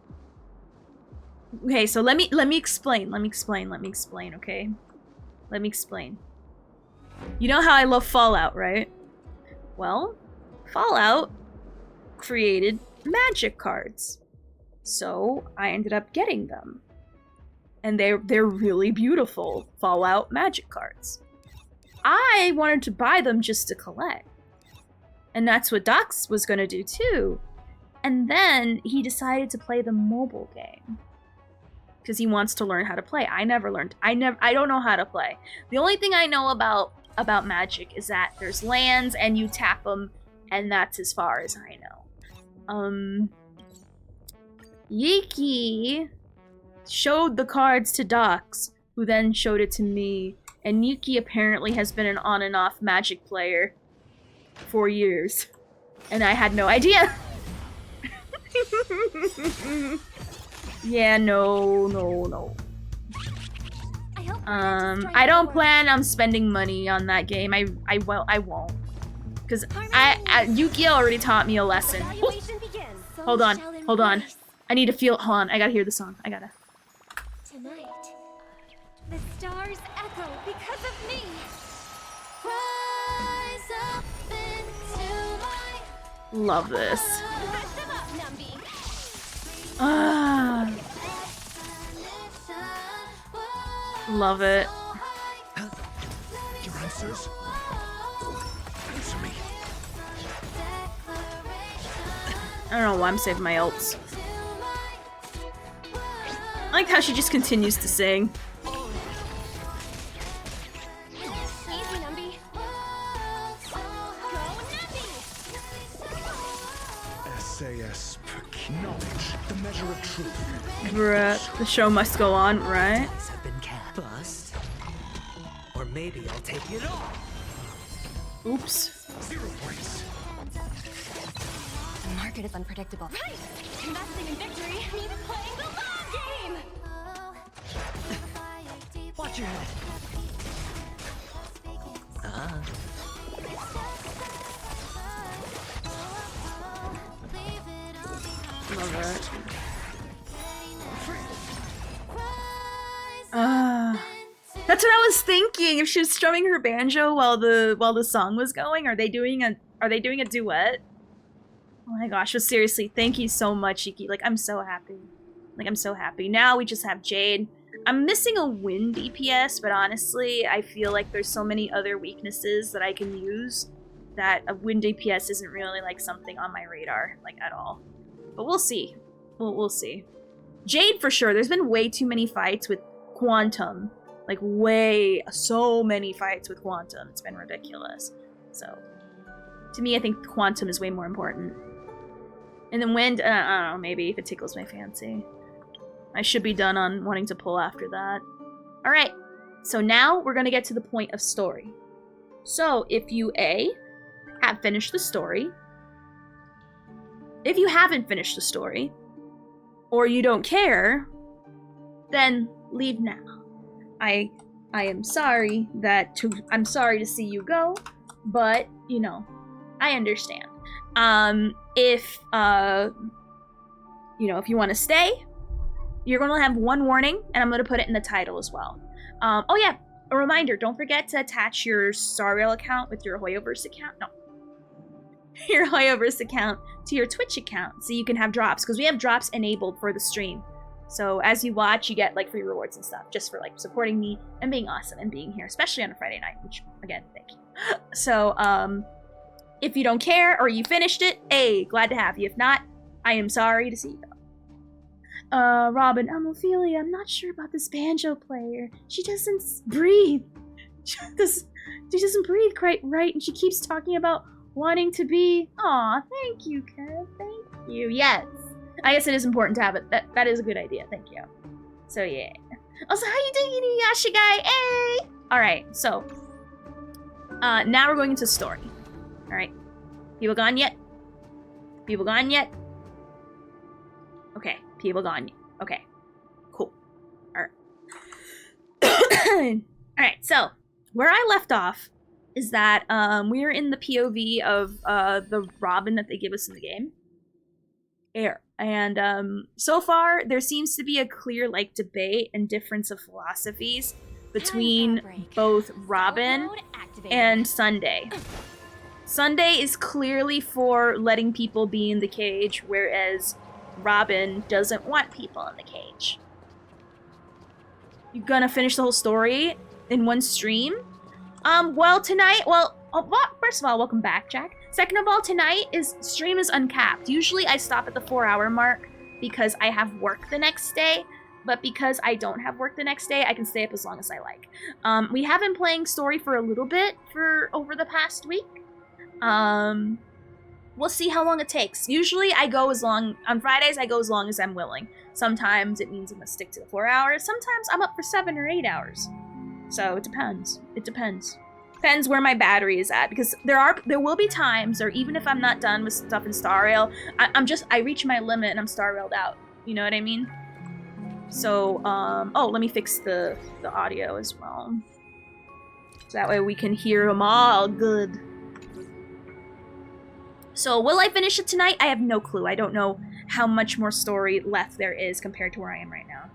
Okay, so let me explain. Let me explain, okay? Let me explain. You know how I love Fallout, right? Well, Fallout created magic cards. So I ended up getting them. And they're really beautiful Fallout magic cards. I wanted to buy them just to collect. And that's what Docs was gonna do too. And then he decided to play the mobile game. Because he wants to learn how to play. I never learned. I don't know how to play. The only thing I know about Magic is that there's lands and you tap them, and that's as far as I know. Yiki showed the cards to Docs, who then showed it to me, and Yuki apparently has been an on and off Magic player for years, and I had no idea. Yeah, no. I don't plan on spending money on that game. I won't. Because Yuki already taught me a lesson. Hold on. I need to feel, hold on, I gotta hear the song. I gotta. Tonight, the stars echo because of me. Rise up into my Love this. Lift them up, Numby. Ah, love it. Your answers? Answer me. I don't know why I'm saving my ults. I like how she just continues to sing. Easy, Numby. Go, Numby. SAS knowledge, the measure of truth. Bruh, the show must go on, right? Dice have been cast. Bust. Or maybe I'll take it all. Oops. 0 points. The market is unpredictable. Right! Investing in victory means playing the long game! Watch your head. Love it. That's what I was thinking. If she was strumming her banjo while the song was going, are they doing a duet? Oh my gosh, but seriously, thank you so much, Iki. Like, I'm so happy. Now we just have Jade. I'm missing a Wind DPS, but honestly, I feel like there's so many other weaknesses that I can use that a Wind DPS isn't really like something on my radar, like at all. But we'll see. We'll see. Jade for sure. There's been way too many fights with Quantum. Like so many fights with Quantum. It's been ridiculous. So, to me, I think Quantum is way more important. And then Wind, I don't know, maybe if it tickles my fancy. I should be done on wanting to pull after that. Alright, so now we're gonna get to the point of story. So, if you A, have finished the story, if you haven't finished the story, or you don't care, then leave now. I am sorry I'm sorry to see you go, but, you know, I understand. If you want to stay, you're going to have one warning, and I'm going to put it in the title as well. Oh yeah, a reminder, don't forget to attach your Star Rail account with your Hoyoverse account. No. Your Hoyoverse account to your Twitch account so you can have drops, because we have drops enabled for the stream. So as you watch, you get like free rewards and stuff just for like supporting me and being awesome and being here, especially on a Friday night, which again, thank you. So, if you don't care or you finished it, hey, glad to have you. If not, I am sorry to see you go. Robin, Ophelia, I'm not sure about this banjo player. She doesn't breathe. She doesn't breathe quite right, and she keeps talking about wanting to be. Aw, thank you, Kev. Thank you. Yes. I guess it is important to have it. That is a good idea. Thank you. So, yeah. Also, how you doing, Inuyasha guy? Hey! Alright, so. Now we're going into story. Alright. People gone yet? People gone yet? Okay. People gone yet. Okay. Cool. Alright. Alright, so. Where I left off is that we are in the POV of the Robin that they give us in the game. And so far, there seems to be a clear debate and difference of philosophies between both Robin and Sunday. Sunday is clearly for letting people be in the cage, whereas Robin doesn't want people in the cage. You gonna finish the whole story in one stream? Well, tonight, first of all, welcome back, Jack. Second of all, tonight stream is uncapped. Usually I stop at the 4-hour mark because I have work the next day, but because I don't have work the next day, I can stay up as long as I like. We have been playing story for a little bit for over the past week. We'll see how long it takes. Usually on Fridays I go as long as I'm willing. Sometimes it means I'm gonna stick to the 4 hours. Sometimes I'm up for 7 or 8 hours. So it depends. Depends where my battery is at, because there will be times, or even if I'm not done with stuff in Star Rail, I reach my limit and I'm Star Railed out. You know what I mean? So let me fix the audio as well, so that way we can hear them all good. So will I finish it tonight? I have no clue. I don't know how much more story left there is compared to where I am right now.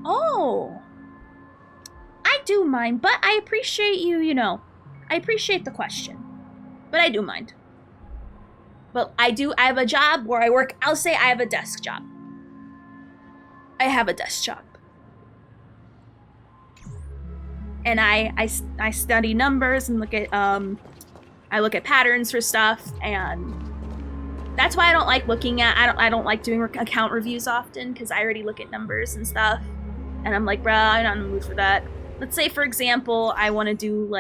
Oh, I do mind, but I appreciate you, I appreciate the question, but I do mind. But I have a job where I work. I'll say I have a desk job. I have a desk job. And I study numbers and look at patterns for stuff, and that's why I don't like I don't like doing account reviews often, because I already look at numbers and stuff, and I'm like, bruh, I'm not in the mood for that. Let's say, for example, I want to do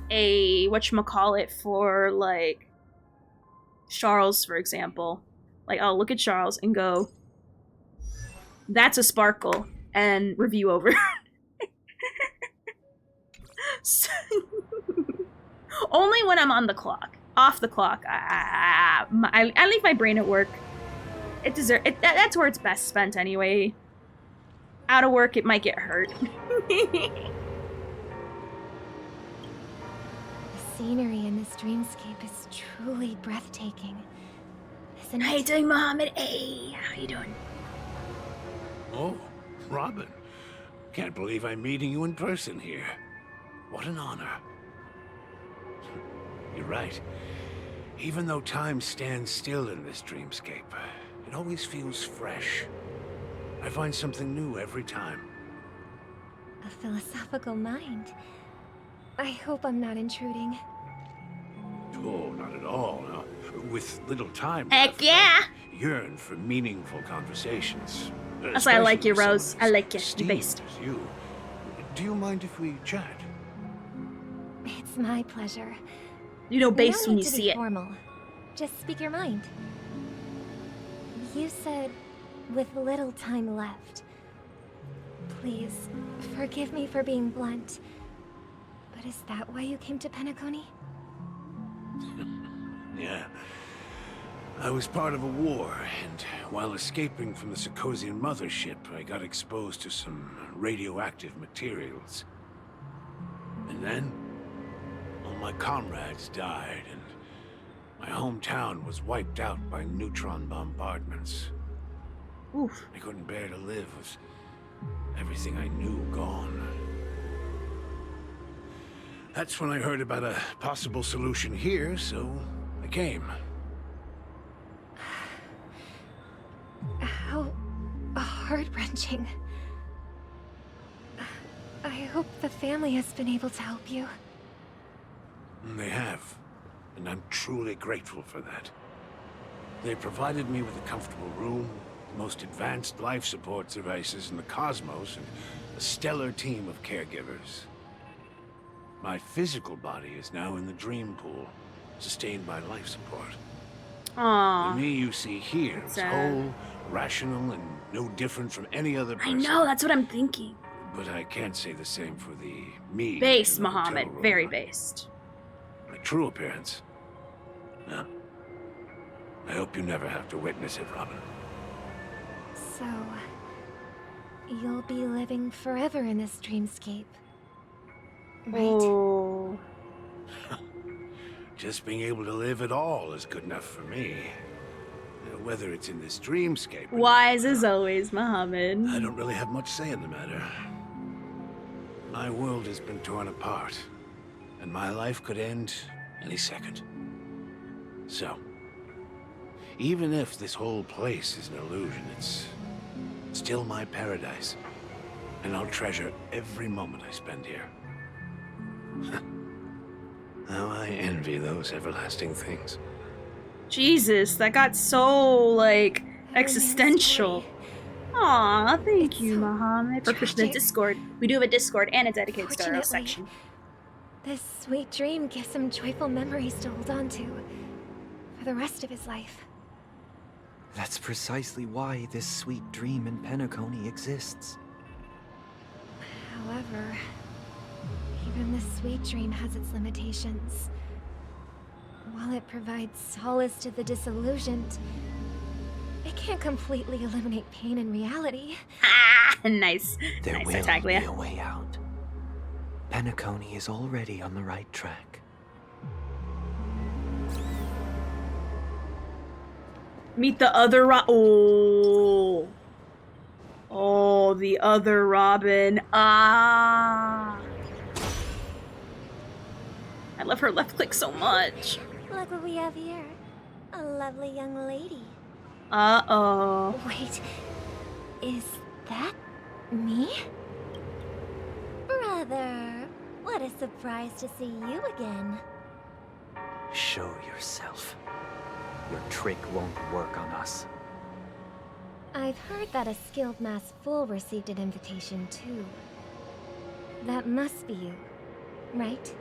a whatchamacallit for Charles, for example. I'll look at Charles and go, that's a sparkle, and review over. So, only when I'm on the clock. Off the clock, I leave my brain at work. That's where it's best spent anyway. Out of work, it might get hurt. The scenery in this dreamscape is truly breathtaking, isn't it? How you doing, Mohammed? Hey, how you doing? Oh, Robin. Can't believe I'm meeting you in person here. What an honor. You're right. Even though time stands still in this dreamscape, it always feels fresh. I find something new every time. A philosophical mind. I hope I'm not intruding. Oh, not at all. No. With little time Heck left, yeah! I yearn for meaningful conversations. That's why I like you, Rose. I like you. The Based. best. You. Do you mind if we chat? It's my pleasure. You know bass don't when need you to see be it. Formal. Just speak your mind. You said, with little time left. Please, forgive me for being blunt. But is that why you came to Penacony? Yeah. I was part of a war, and while escaping from the Sarkosian mothership, I got exposed to some radioactive materials. And then, all my comrades died, and my hometown was wiped out by neutron bombardments. Oof. I couldn't bear to live with everything I knew gone. That's when I heard about a possible solution here, so I came. How heart-wrenching. I hope the family has been able to help you. They have, and I'm truly grateful for that. They provided me with a comfortable room, most advanced life support devices in the cosmos, and a stellar team of caregivers. My physical body is now in the dream pool, sustained by life support. The Aww. me you see here That's is sad. whole, rational, and no different from any other I person. know, that's what I'm thinking. But I can't say the same for the me. Based, in the hotel Muhammad. room. Very based. My true appearance. No. I hope you never have to witness it, Robin. So, you'll be living forever in this dreamscape, right? Oh. Just being able to live at all is good enough for me. Whether it's in this dreamscape. or Wise not, as always, Muhammad. I don't really have much say in the matter. My world has been torn apart, and my life could end any second. So, even if this whole place is an illusion, it's still my paradise. And I'll treasure every moment I spend here. How I envy those everlasting things. Jesus, that got so, like, existential. Aw, thank It's you, so Muhammad, for pushing the tragic. Discord. We do have a Discord and a dedicated Starro Fortunately, section. This sweet dream gives him joyful memories to hold on to for the rest of his life. That's precisely why this sweet dream in Penacony exists. However, even this sweet dream has its limitations. While it provides solace to the disillusioned, it can't completely eliminate pain in reality. Ah, nice. There Nice, will be Tartaglia. a way out. Penacony is already on the right track. Meet the other Oh. Oh, the other Robin. Ah. I love her left click so much. Look what we have here. A lovely young lady. Uh-oh. Wait, is that me? Brother, what a surprise to see you again. Show yourself. Your trick won't work on us. I've heard that a skilled masked fool received an invitation too. That must be you, right?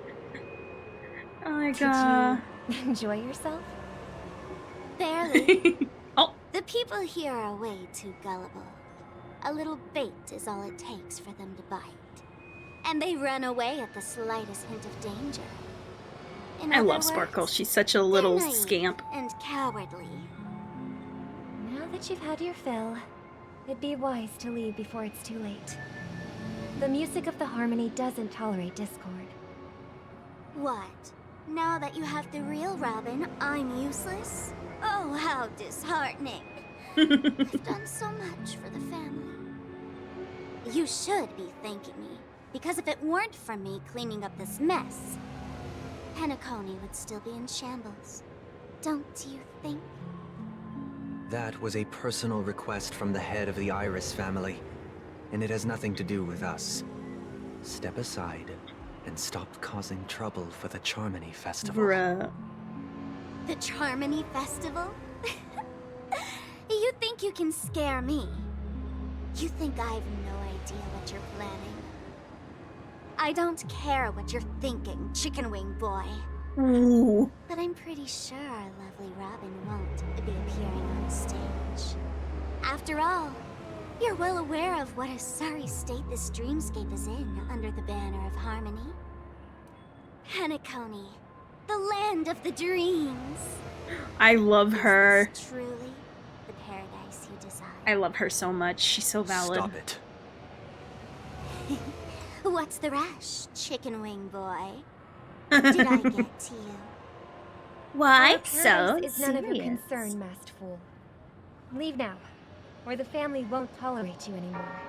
Oh my Did god. you enjoy yourself? Barely. Oh. The people here are way too gullible. A little bait is all it takes for them to bite. And they run away at the slightest hint of danger. In I other love Sparkle. words, She's such a they're little naive scamp. and cowardly. Now that you've had your fill, it'd be wise to leave before it's too late. The music of the harmony doesn't tolerate discord. What? Now that you have the real Robin, I'm useless? Oh, how disheartening. I've done so much for the family. You should be thanking me, because if it weren't for me cleaning up this mess, Penacony would still be in shambles. Don't you think? That was a personal request from the head of the Iris family, and it has nothing to do with us. Step aside and stop causing trouble for the Charmony Festival. Bruh. The Charmony Festival? You think you can scare me? You think I have no idea what you're planning? I don't care what you're thinking, chicken wing boy. Ooh. But I'm pretty sure our lovely Robin won't be appearing on stage. After all, you're well aware of what a sorry state this dreamscape is in under the banner of harmony. Penacony, the land of the dreams. I love her. Is this truly the paradise you desire? I love her so much. She's so valid. Stop it. What's the rush, chicken wing boy? Did I get to you? Why Our so paradise is none of your serious? concern, masked fool. Leave now, or the family won't tolerate you anymore.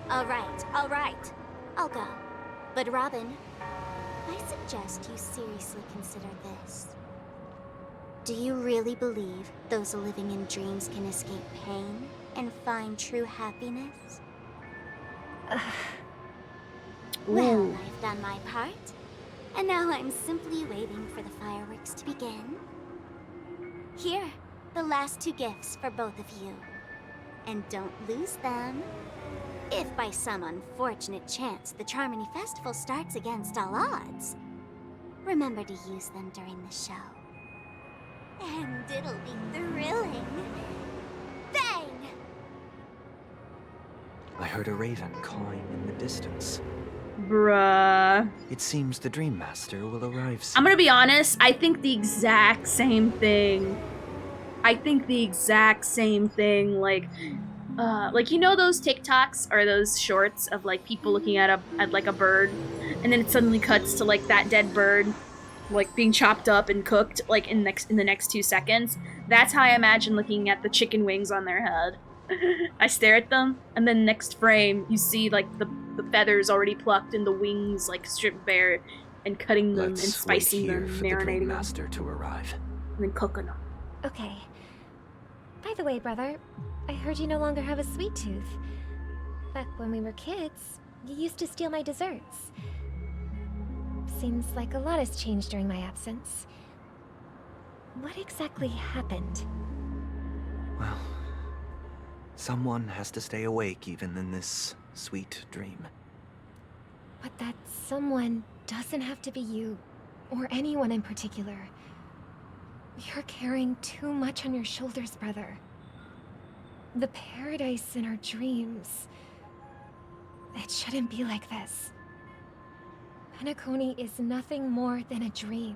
All right. I'll go. But Robin, I suggest you seriously consider this. Do you really believe those living in dreams can escape pain and find true happiness? Well, Ooh. I've done my part, and now I'm simply waiting for the fireworks to begin. Here, the last two gifts for both of you. and don't lose them. If by some unfortunate chance the Charmony Festival starts against all odds, remember to use them during the show. And it'll be thrilling. Bang! I heard a raven cawing in the distance. Bruh. It seems the Dream Master will arrive soon. I'm gonna be honest, I think the exact same thing. Like, you know those TikToks or those shorts of like people looking at like a bird, and then it suddenly cuts to like that dead bird, like being chopped up and cooked like in the next 2 seconds. That's how I imagine looking at the chicken wings on their head. I stare at them, and then next frame you see like the feathers already plucked and the wings like stripped bare, and cutting them and spicing them, for the Dream marinating them, Master to arrive. and then cooking them. Okay. By the way, brother, I heard you no longer have a sweet tooth. Back when we were kids, you used to steal my desserts. Seems like a lot has changed during my absence. What exactly happened? Well, someone has to stay awake even in this sweet dream. But that someone doesn't have to be you, or anyone in particular. You're carrying too much on your shoulders, brother. The paradise in our dreams. It shouldn't be like this. Penacony is nothing more than a dream.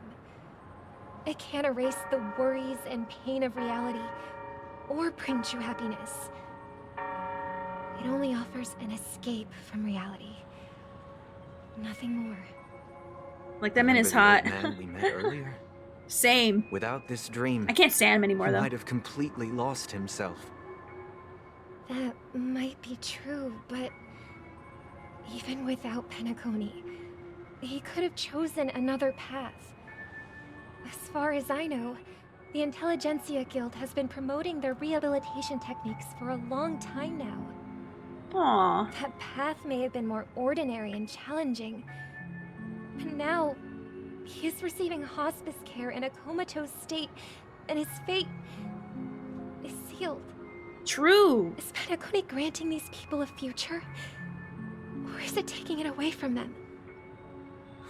It can't erase the worries and pain of reality, or bring true happiness. It only offers an escape from reality. Nothing more. Like, that man is Remember the hot. old man we met earlier? Same. Without this dream, I can't stand him anymore, he though. might have completely lost himself. That might be true, but even without Penacony, he could have chosen another path. As far as I know, the Intelligentsia Guild has been promoting their rehabilitation techniques for a long time now. Aww. That path may have been more ordinary and challenging, but now he is receiving hospice care in a comatose state, and his fate is sealed. True. Is Penacony granting these people a future? Or is it taking it away from them?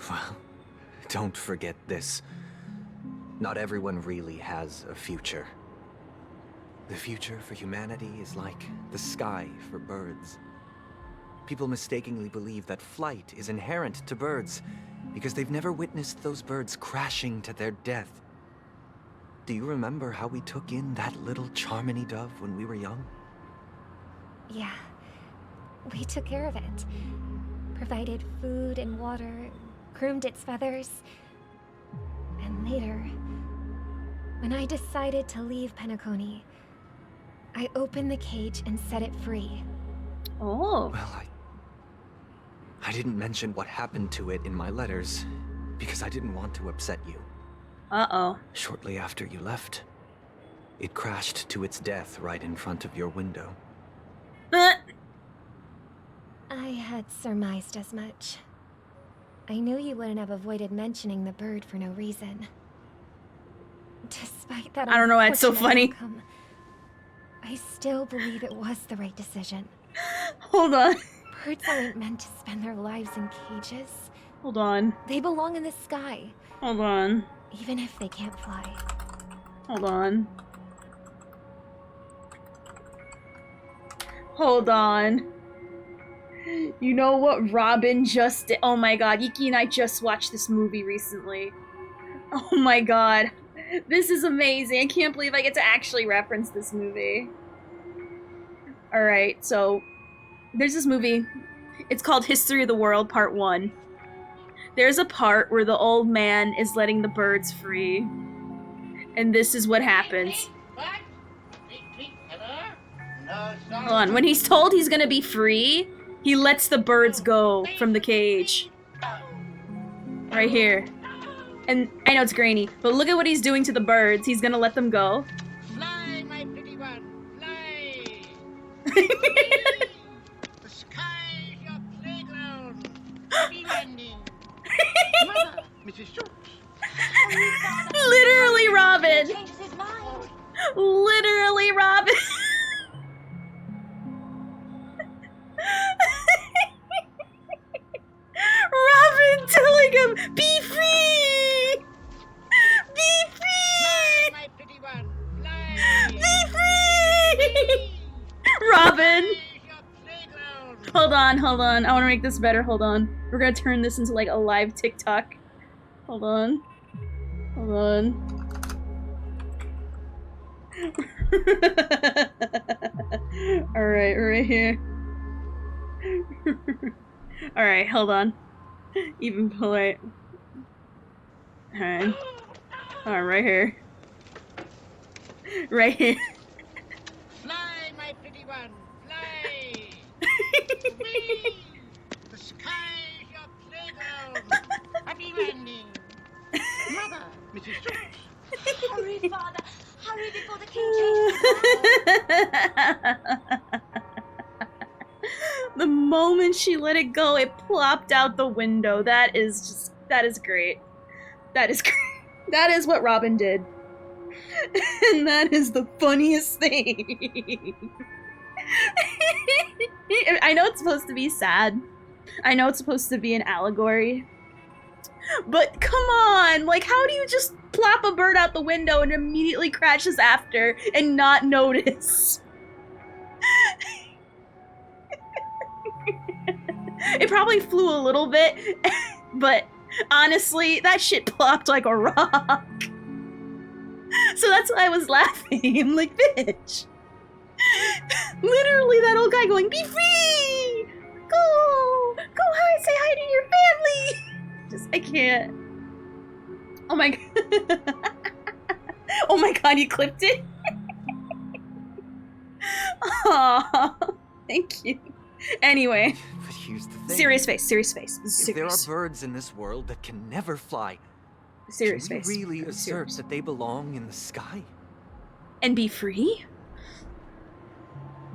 Well, don't forget this. Not everyone really has a future. The future for humanity is like the sky for birds. People mistakenly believe that flight is inherent to birds because they've never witnessed those birds crashing to their death. Do you remember how we took in that little Charmony dove when we were young? Yeah. We took care of it. Provided food and water, groomed its feathers. And later, when I decided to leave Penacony, I opened the cage and set it free. Oh. Well, I didn't mention what happened to it in my letters because I didn't want to upset you. Uh-oh. Shortly after you left, it crashed to its death right in front of your window. I had surmised as much. I knew you wouldn't have avoided mentioning the bird for no reason. Despite that, I don't know why it's so funny. Outcome, I still believe it was the right decision. Hold on. Birds aren't meant to spend their lives in cages. Hold on. They belong in the sky, Hold on. even if they can't fly. Hold on. Hold on. You know what Robin just did? Oh my god, Yiki and I just watched this movie recently. Oh my god. This is amazing. I can't believe I get to actually reference this movie. Alright, so there's this movie. It's called History of the World Part 1. There's a part where the old man is letting the birds free. And this is what happens. Hold on. When he's told he's gonna be free, he lets the birds go from the cage. Right here. And I know it's grainy, but look at what he's doing to the birds. He's gonna let them go. Fly, my pretty one, fly! The sky is your playground. Happy landing. Mother, Mrs. Schultz. Literally Robin! Literally Robin! freedom! Be free! Be free! My pretty one, fly! Be free! Robin! Hold on. I want to make this better. Hold on. We're gonna turn this into like a live TikTok. Hold on. Alright, right here. Alright, hold on. Even polite. Alright. Alright, right here. Right here. Fly, my pretty one, fly! Whee! The sky's your playground! Happy landing! Mother, Mrs. Stewart! Hurry, Father! Hurry before the king chases The moment she let it go, it plopped out the window. That is great. That is great. That is what Robin did. And that is the funniest thing. I know it's supposed to be sad. I know it's supposed to be an allegory. But come on, like, how do you just plop a bird out the window and immediately crashes after and not notice? It probably flew a little bit, but honestly, that shit plopped like a rock. So that's why I was laughing. I'm like, bitch. Literally that old guy going, be free! Go! Go hi, say hi to your family! Just, I can't. Oh my god. Oh my god, you clipped it? Aw, thank you. Anyway. But here's the thing. Serious face. If there are birds in this world that can never fly, serious can we face. really assert that they belong in the sky? And be free?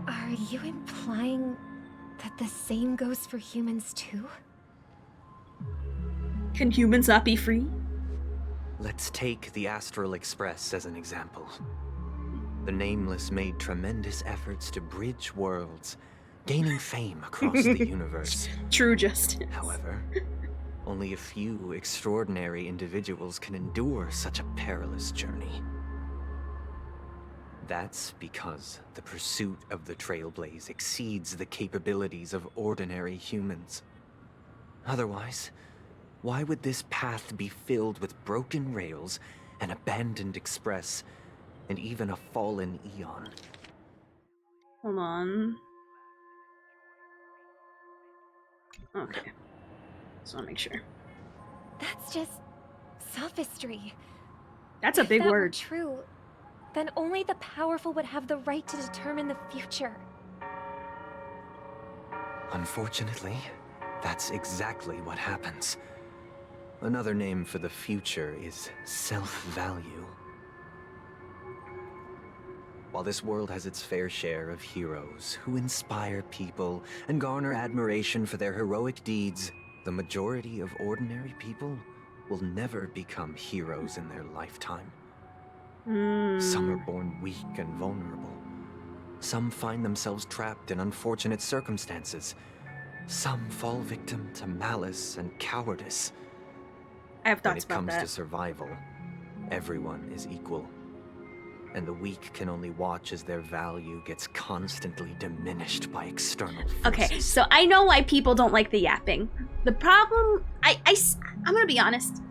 Are you implying that the same goes for humans too? Can humans not be free? Let's take the Astral Express as an example. The Nameless made tremendous efforts to bridge worlds, gaining fame across the universe. True justice. However, only a few extraordinary individuals can endure such a perilous journey. That's because the pursuit of the Trailblaze exceeds the capabilities of ordinary humans. Otherwise, why would this path be filled with broken rails, an abandoned express, and even a fallen Eon? Hold on. Okay. Just want to make sure. That's just sophistry. That's a big If that were word. true, then only the powerful would have the right to determine the future. Unfortunately, that's exactly what happens. Another name for the future is self-value. While this world has its fair share of heroes who inspire people and garner admiration for their heroic deeds, the majority of ordinary people will never become heroes in their lifetime. Some are born weak and vulnerable. Some find themselves trapped in unfortunate circumstances. Some fall victim to malice and cowardice. I have thoughts about that. When it comes that. to survival, everyone is equal. And the weak can only watch as their value gets constantly diminished by external forces. Okay, so I know why people don't like the yapping. The problem, I'm gonna be honest.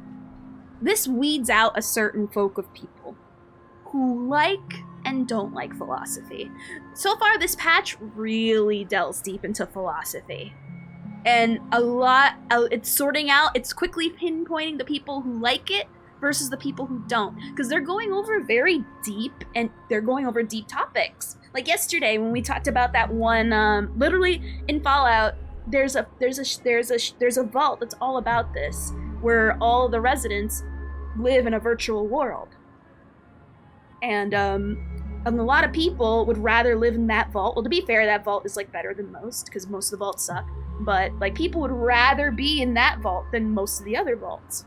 This weeds out a certain folk of people who like and don't like philosophy. So far, this patch really delves deep into philosophy. And it's sorting out, it's quickly pinpointing the people who like it versus the people who don't. Because they're going over very deep, and they're going over deep topics. Like yesterday when we talked about that one, literally in Fallout, there's a vault that's all about this, where all the residents live in a virtual world. And a lot of people would rather live in that vault. Well, to be fair, that vault is like better than most, because most of the vaults suck. But like people would rather be in that vault than most of the other vaults.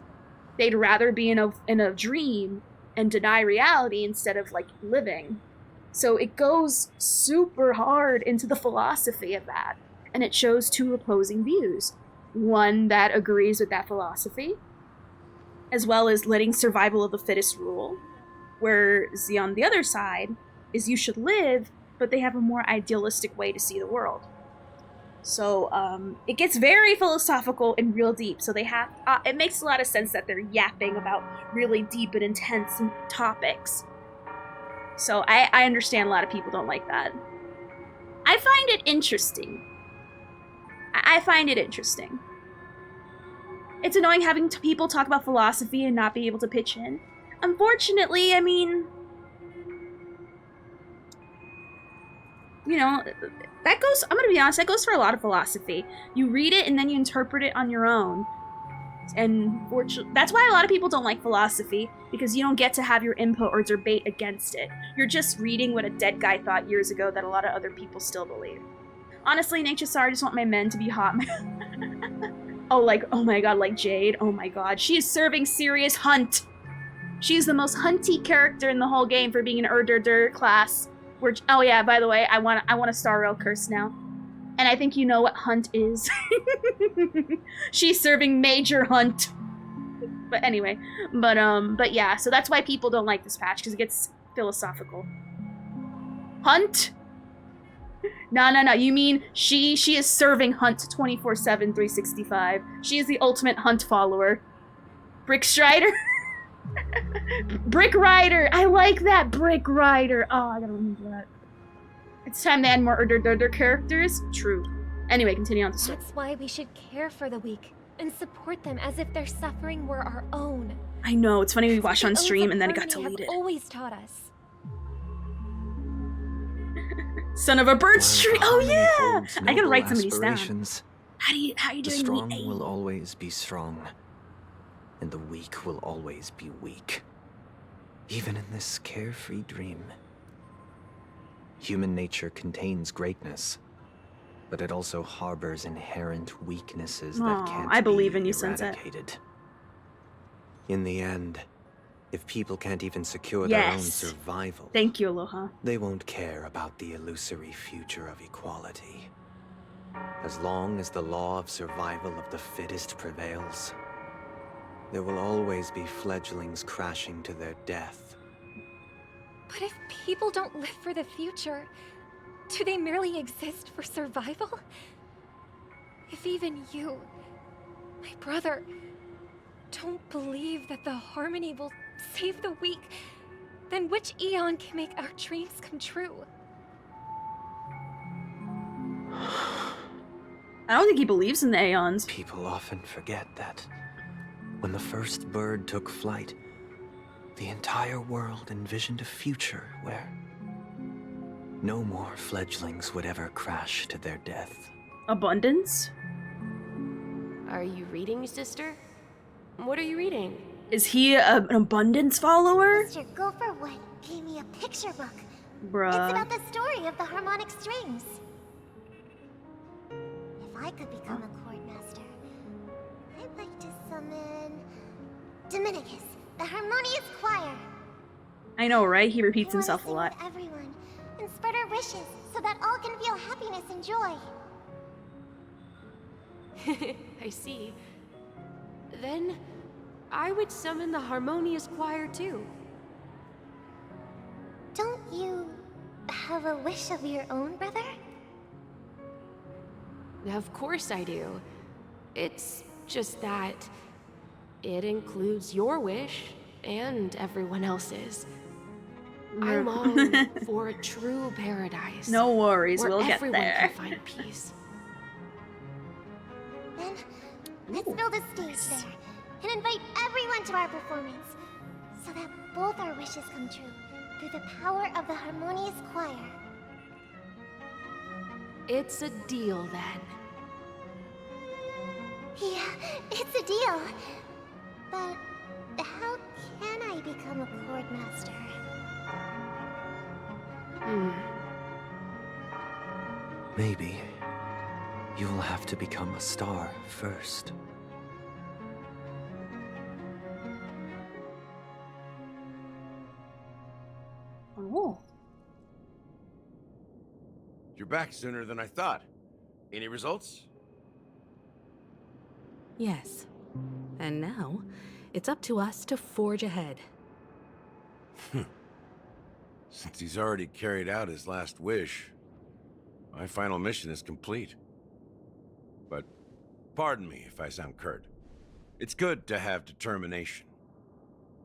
They'd rather be in a dream and deny reality instead of like living. So it goes super hard into the philosophy of that, and it shows two opposing views. one that agrees with that philosophy, as well as letting survival of the fittest rule, whereas on the other side is you should live, but they have a more idealistic way to see the world. So it gets very philosophical and real deep. So they have it makes a lot of sense that they're yapping about really deep and intense topics. So I understand a lot of people don't like that. I find it interesting. I find it interesting. It's annoying having people talk about philosophy and not be able to pitch in. Unfortunately, I mean, you know, that goes, I'm gonna be honest, that goes for a lot of philosophy. You read it and then you interpret it on your own. And that's why a lot of people don't like philosophy, because you don't get to have your input or debate against it. You're just reading what a dead guy thought years ago that a lot of other people still believe. Honestly, Nature Sorry, I just want my men to be hot. Oh, like, oh my god, like Jade. Oh my god, she is serving serious hunt. She's the most hunty character in the whole game for being an Ur-Dur-Dur class. Oh yeah, by the way, I want a Star Rail curse now. And I think you know what hunt is. She's serving major hunt. But anyway, but yeah, so that's why people don't like this patch, because it gets philosophical. Hunt? No, you mean she is serving hunt 24/7, 365. She is the ultimate hunt follower. Brick Strider? Brick Rider! I like that, Brick Rider! Oh, I gotta remember that. It's time to add more Ur-Dur-Dur characters. True. Anyway, continue on to story. That's why we should care for the weak and support them as if their suffering were our own. I know, it's funny we watched on stream and then it got deleted. Always taught us. Son of a bird tree. Oh yeah! I gotta write some of these down. How you doing? The strong will always be strong, and the weak will always be weak. Even in this carefree dream. Human nature contains greatness, but it also harbors inherent weaknesses that can't I believe be in you, eradicated. Sunset. In the end, if people can't even secure their own survival, thank you, Aloha, they won't care about the illusory future of equality. As long as the law of survival of the fittest prevails, there will always be fledglings crashing to their death. But if people don't live for the future, do they merely exist for survival? If even you, my brother, don't believe that the harmony will save the weak, then which Aeon can make our dreams come true? I don't think he believes in the Aeons. People often forget that when the first bird took flight, the entire world envisioned a future where no more fledglings would ever crash to their death. Abundance? Are you reading, sister? What are you reading? Is he an abundance follower? Mr. Gopherwood gave me a picture book. Bruh. It's about the story of the harmonic strings. If I could become a chord master, I'd like to summon Dominicus, the harmonious choir. I know, right? He repeats himself a lot. Everyone, and spread our wishes so that all can feel happiness and joy. I see. Then I would summon the harmonious choir too. Don't you have a wish of your own, brother? Of course I do. It's just that it includes your wish and everyone else's. I long for a true paradise. No worries, we'll get everyone there. Can find peace. Then let's build a stage there and invite everyone to our performance, so that both our wishes come true through the power of the harmonious choir. It's a deal then. Yeah, it's a deal. But how can I become a chord master? Maybe you will have to become a star first. Oh. You're back sooner than I thought. Any results? Yes. And now, it's up to us to forge ahead. Since he's already carried out his last wish, my final mission is complete. But pardon me if I sound curt. It's good to have determination.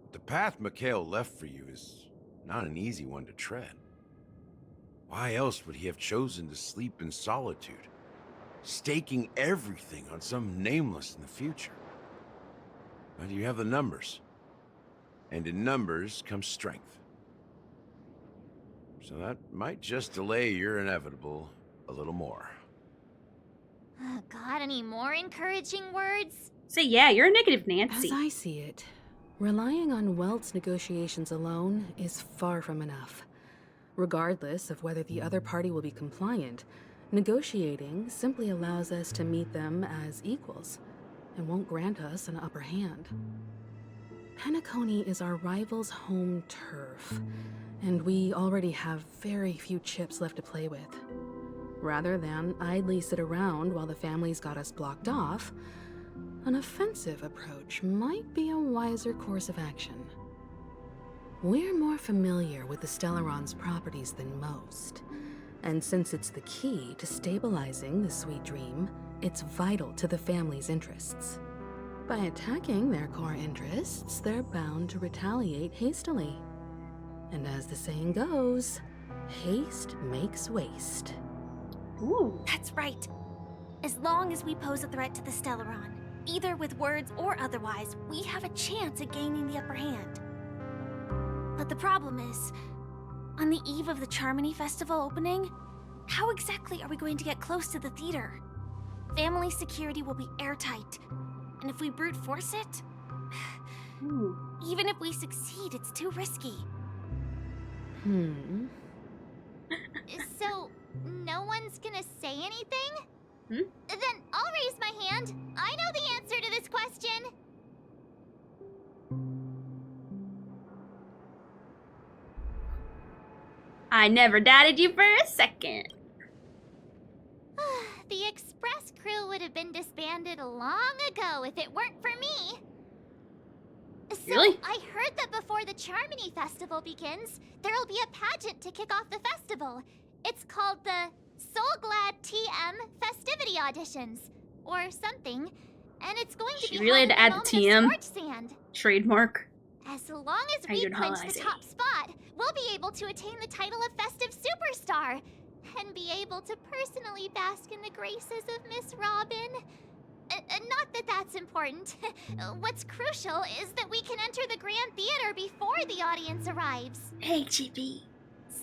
But the path Mikhail left for you is not an easy one to tread. Why else would he have chosen to sleep in solitude, staking everything on some nameless in the future? But you have the numbers. And in numbers comes strength. So that might just delay your inevitable a little more. Got any more encouraging words? So yeah, you're a negative Nancy. As I see it, relying on Welt's negotiations alone is far from enough. Regardless of whether the other party will be compliant, negotiating simply allows us to meet them as equals and won't grant us an upper hand. Penacony is our rival's home turf, and we already have very few chips left to play with. Rather than idly sit around while the family's got us blocked off, an offensive approach might be a wiser course of action. We're more familiar with the Stellaron's properties than most, and since it's the key to stabilizing the Sweet Dream, it's vital to the family's interests. By attacking their core interests, they're bound to retaliate hastily. And as the saying goes, haste makes waste. Ooh. That's right. As long as we pose a threat to the Stellaron, either with words or otherwise, we have a chance at gaining the upper hand. But the problem is, on the eve of the Charmony Festival opening, how exactly are we going to get close to the theater? Family security will be airtight, and if we brute force it, even if we succeed, it's too risky. So, no one's gonna say anything? Then I'll raise my hand. I know the answer to this question. I never doubted you for a second. The Express crew would have been disbanded long ago if it weren't for me. So, really? I heard that before the Charmony Festival begins, there'll be a pageant to kick off the festival. It's called the Soul Glad TM Festivity Auditions, or something, and it's going to be She really had to add the TM sand. trademark. As long as we clinch the top spot, we'll be able to attain the title of Festive Superstar, and be able to personally bask in the graces of Miss Robin. Not that that's important. What's crucial is that we can enter the Grand Theater before the audience arrives. Hey, GB.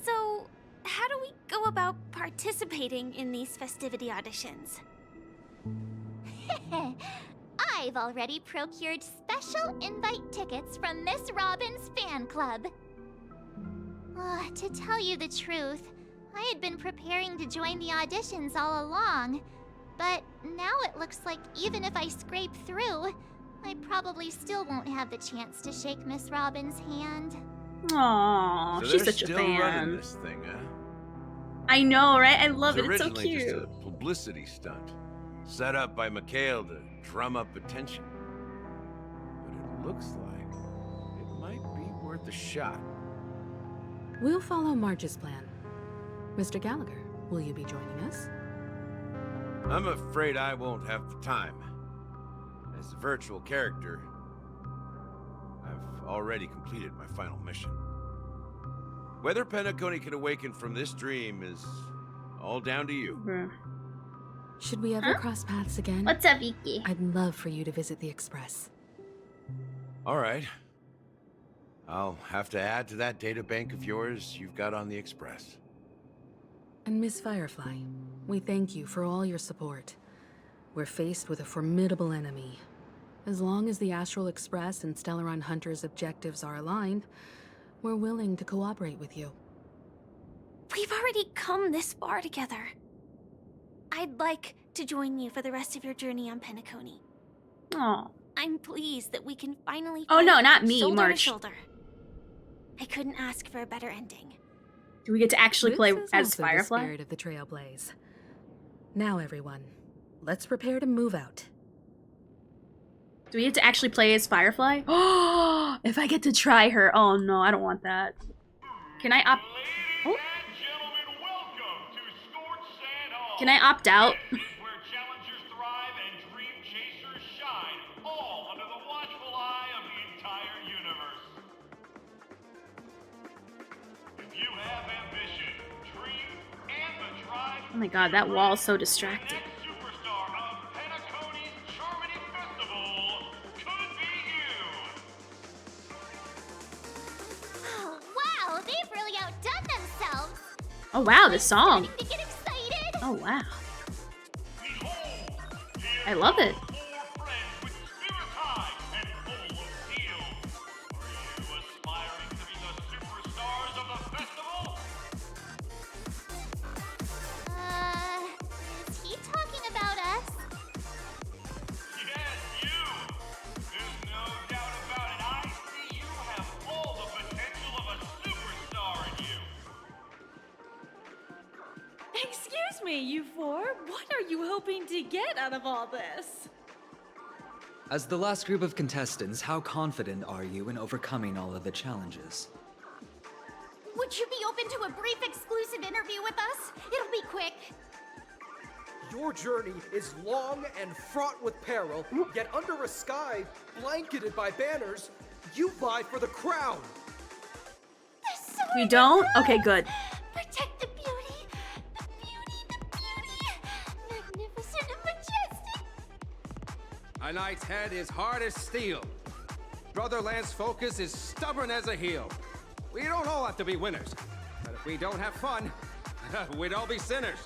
So, how do we go about participating in these festivity auditions? I've already procured special invite tickets from Miss Robin's fan club. To tell you the truth, I had been preparing to join the auditions all along. But now it looks like even if I scrape through, I probably still won't have the chance to shake Miss Robin's hand. Aww, So she's they're such a still fan. running this thing, huh? I know, right? I love it. It's so Originally cute. just a publicity stunt, set up by Mikhail to drum up attention. But it looks like it might be worth a shot. We'll follow Marge's plan. Mr. Gallagher, will you be joining us? I'm afraid I won't have the time. As a virtual character, I've already completed my final mission. Whether Penacony can awaken from this dream is all down to you. Should we ever cross paths again? What's up, Iki? I'd love for you to visit the Express. All right. I'll have to add to that data bank of yours you've got on the Express. And Miss Firefly, we thank you for all your support. We're faced with a formidable enemy. As long as the Astral Express and Stellaron Hunter's objectives are aligned, we're willing to cooperate with you. We've already come this far together. I'd like to join you for the rest of your journey on Penacony. Aw. I'm pleased that we can finally Oh, no, fight not me, shoulder March. to shoulder. I couldn't ask for a better ending. Do we get to actually play This is as also Firefly? the spirit of the Trailblaze. Now, everyone, let's prepare to move out. Do we get to actually play as Firefly? Oh, if I get to try her. Oh no, I don't want that. Can I opt? Oh. Can I opt out? Oh my god, that wall's so distracting. Oh, wow, they've really outdone themselves. Oh wow, the song. To get excited. Oh wow. I love it. Is he talking about us? Yes, you! There's no doubt about it. I see you have all the potential of a superstar in you. Excuse me, you four. What are you hoping to get out of all this? As the last group of contestants, how confident are you in overcoming all of the challenges? Would you be open to a brief exclusive interview with us? It'll be quick. Your journey is long and fraught with peril, yet under a sky blanketed by banners, you vie for the crown. We don't? Okay, good. Protect the beauty. The beauty, the beauty. Magnificent and majestic. A knight's head is hard as steel. Brother Lance's focus is stubborn as a heel. We don't all have to be winners, but if we don't have fun, we'd all be sinners.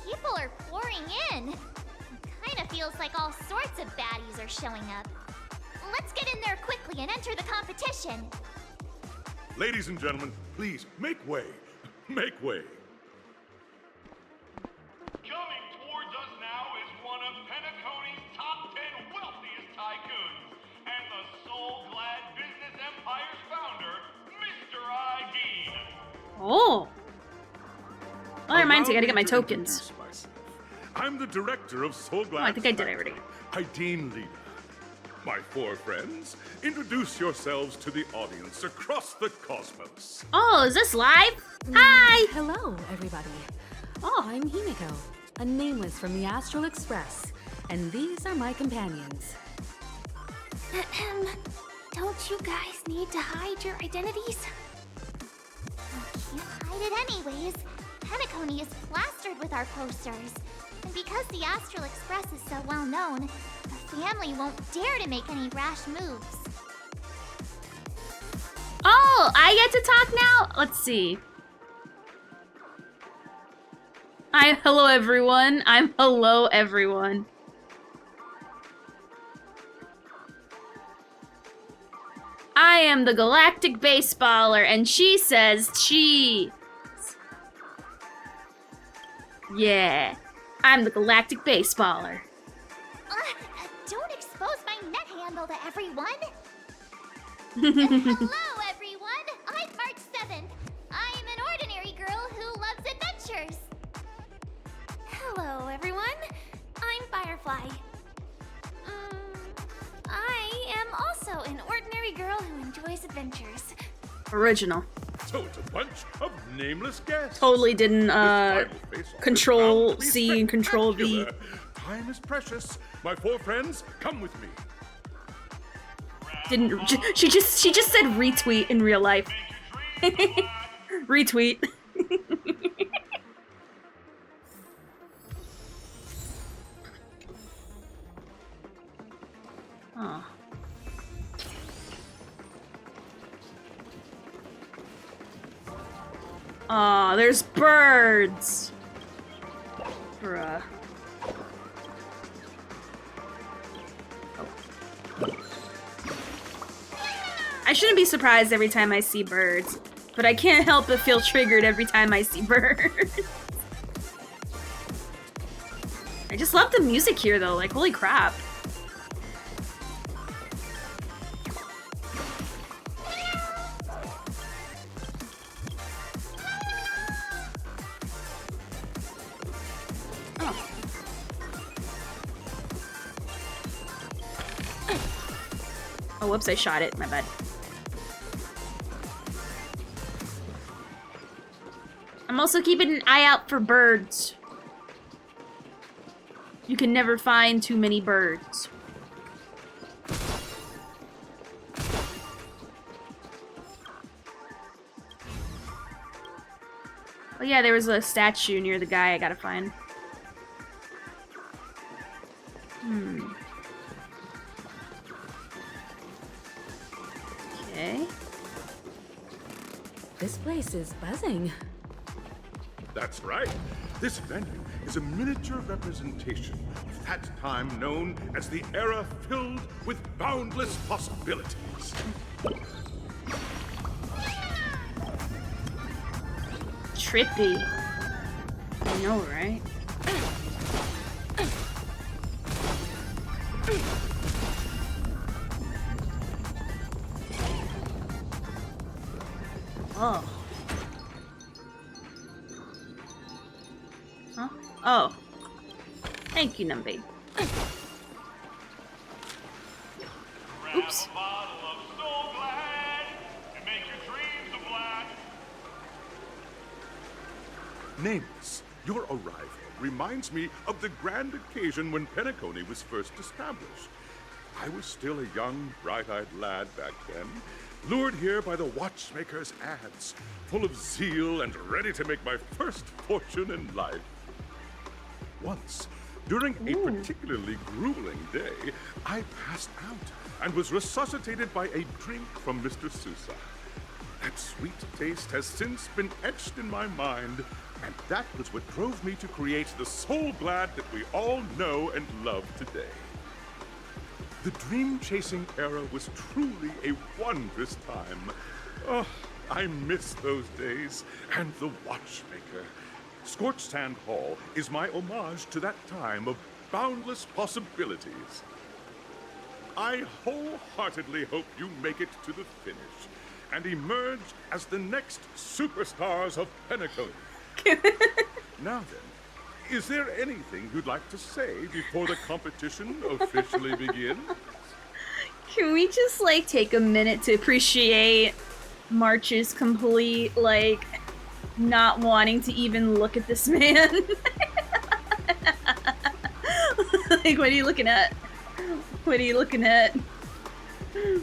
People are pouring in. Kind of feels like all sorts of baddies are showing up. Let's get in there quickly and enter the competition. Ladies and gentlemen, please make way. Make way. Coming towards us now is one of Penacony's top 10 wealthiest tycoons, and the soul-glad business empire's founder, Mr. ID. Oh. Well, that reminds me, I gotta get my tokens. I'm the director of Soul Glass. Oh, I think I did already. Ideen Lena. My four friends, introduce yourselves to the audience across the cosmos. Oh, is this live? Hi! Hello, everybody. Oh, I'm Himiko, a nameless from the Astral Express, and these are my companions. Don't you guys need to hide your identities? Can't hide it anyways. Penacony is plastered with our posters. And because the Astral Express is so well known, the family won't dare to make any rash moves. Oh, I get to talk now? Let's see. Hello everyone. Hello everyone. I am the galactic baseballer, and she says cheese. Yeah, I'm the galactic baseballer. Don't expose my net handle to everyone. Hello, everyone. I'm March 7th. I'm an ordinary girl who loves adventures. Hello, everyone. I'm Firefly. I am also an ordinary girl who enjoys adventures. Original. So it's a bunch of nameless guests. Totally didn't control C and control V. Time is precious. My four friends, come with me. Didn't she just said retweet in real life. Retweet. Oh. Aw, there's birds! Bruh. I shouldn't be surprised every time I see birds, but I can't help but feel triggered every time I see birds. I just love the music here though, like holy crap. Oh, whoops, I shot it. My bad. I'm also keeping an eye out for birds. You can never find too many birds. Oh yeah, there was a statue near the guy I gotta find. Okay. This place is buzzing. That's right. This venue is a miniature representation of that time known as the era filled with boundless possibilities. Trippy. I know, right? Oh. Huh? Oh. Thank you, Numby. Oops. Nameless, your arrival reminds me of the grand occasion when Penacony was first established. I was still a young, bright-eyed lad back then, lured here by the watchmaker's ads, full of zeal and ready to make my first fortune in life. Once, during a particularly grueling day, I passed out and was resuscitated by a drink from Mr. Sousa. That sweet taste has since been etched in my mind, and that was what drove me to create the Soul Glad that we all know and love today. The dream-chasing era was truly a wondrous time. Oh, I miss those days, and the watchmaker. Scorched Sand Hall is my homage to that time of boundless possibilities. I wholeheartedly hope you make it to the finish and emerge as the next superstars of Penacony. Now then, is there anything you'd like to say before the competition officially begins? Can we just, like, take a minute to appreciate March's complete, like, not wanting to even look at this man? Like, what are you looking at? What are you looking at?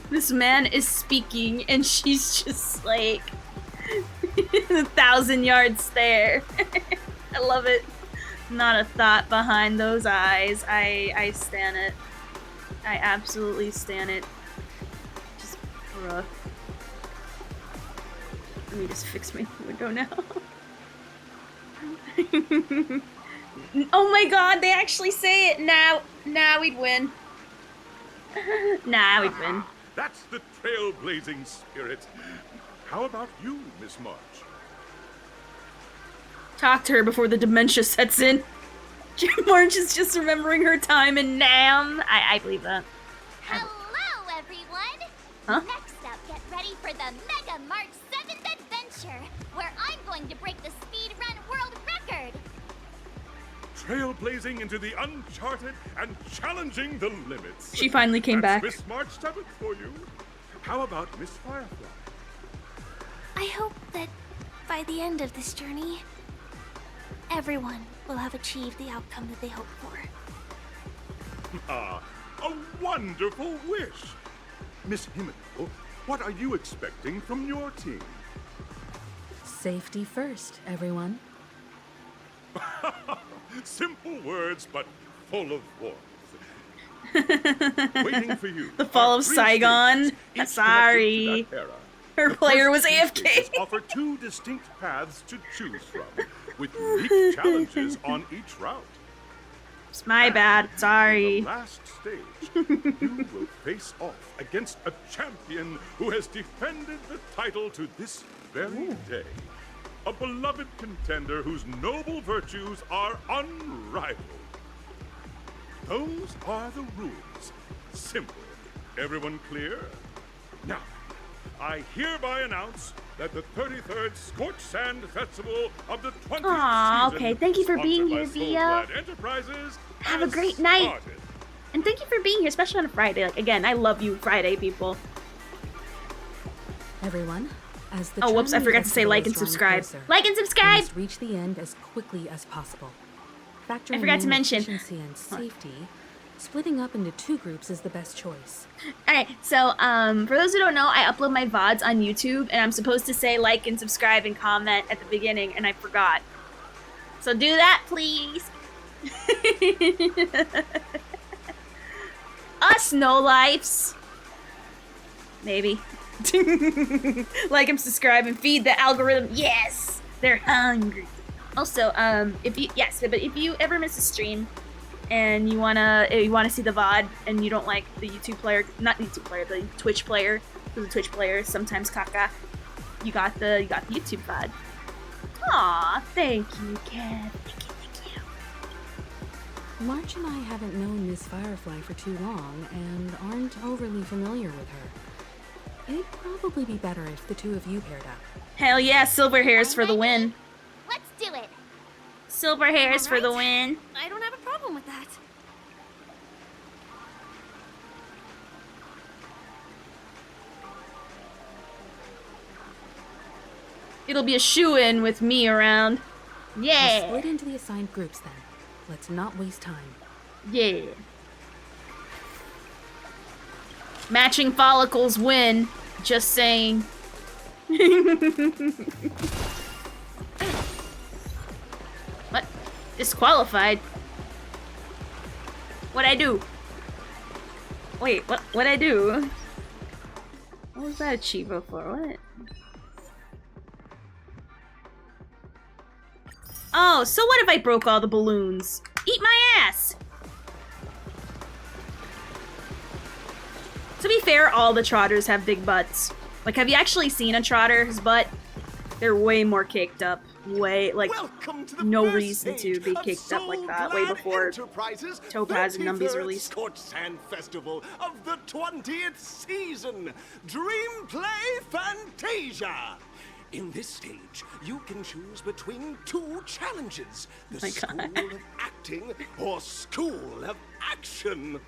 This man is speaking, and she's just, like, 1,000-yard stare. I love it. Not a thought behind those eyes. I stan it. I absolutely stan it. Just, bruh. Let me just fix my window now. Oh my god, they actually say it! Now we'd win. Nah, we'd win. That's the trailblazing spirit. How about you, Miss March? Talk to her before the dementia sets in. March is just remembering her time in Nam. I believe that. Hello, everyone! Huh? Next up, get ready for the Mega March 7th adventure, where I'm going to break the speedrun world record! Trailblazing into the uncharted and challenging the limits. She finally came back. Miss March 7th for you. How about Miss Firefly? I hope that by the end of this journey, everyone will have achieved the outcome that they hoped for. Ah, a wonderful wish. Miss Himiko, what are you expecting from your team? Safety first, everyone. Simple words, but full of warmth. Waiting for you. The fall of Saigon. Stages, Sorry. Her player was AFK. Offer two distinct paths to choose from, with unique challenges on each route. It's my bad. Sorry. In the last stage, you will face off against a champion who has defended the title to this very day. A beloved contender whose noble virtues are unrivaled. Those are the rules. Simple. Everyone clear? Now, I hereby announce that the 33rd Scorched Sand Festival of the 20th Aww, season, okay. Thank you for being sponsored here, by Soul Vio. Glad Enterprises, Have a has great night. started. And thank you for being here, especially on a Friday. Like, again, I love you Friday people. Everyone, as the oh, whoops, I forgot to say like and subscribe. Like and subscribe! Must reach the end as quickly as possible. Factoring I forgot to in mention. efficiency and safety, splitting up into 2 groups is the best choice. Alright, so, for those who don't know, I upload my VODs on YouTube, and I'm supposed to say like and subscribe and comment at the beginning, and I forgot. So do that, please! Us no-lifes! Maybe. Like and subscribe and feed the algorithm. Yes! They're hungry. Also, if you ever miss a stream, and you wanna see the VOD and you don't like the YouTube player, not YouTube player, the Twitch player, because the Twitch player is sometimes caca, you got the YouTube VOD. Aw, thank you, Kev. Thank you. March and I haven't known Miss Firefly for too long and aren't overly familiar with her. It'd probably be better if the 2 of you paired up. Hell yeah, silver hairs for the win. Let's do it. Silver hairs for the win. I don't have a problem with that. It'll be a shoo-in with me around. Yeah. We'll split into the assigned groups then. Let's not waste time. Yeah. Matching follicles win. Just saying. What? Disqualified? What'd I do? Wait, what'd I do? What was that a Chivo for? What? Oh, so what if I broke all the balloons? Eat my ass! To be fair, all the trotters have big butts. Like, have you actually seen a trotter's butt? They're way more caked up. Way, like, no reason to be caked up like that. Way before Topaz and Numby's released. Scorched Sand Festival of the 20th season. Dream Play Fantasia. In this stage, you can choose between 2 challenges. The School of Acting or School of Action.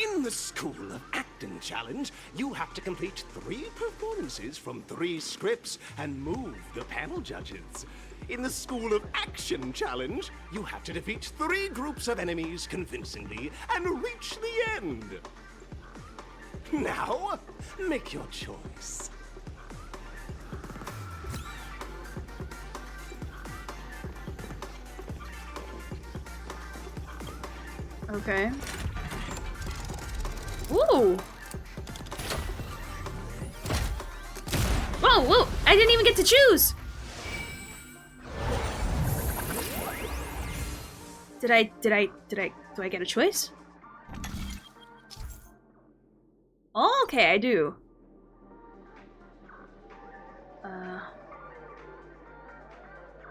In the School of Acting challenge, you have to complete 3 performances from 3 scripts and move the panel judges. In the School of Action challenge, you have to defeat 3 groups of enemies convincingly and reach the end. Now, make your choice. Okay. Ooh! Whoa, whoa! I didn't even get to choose! Do I get a choice? Oh, okay, I do.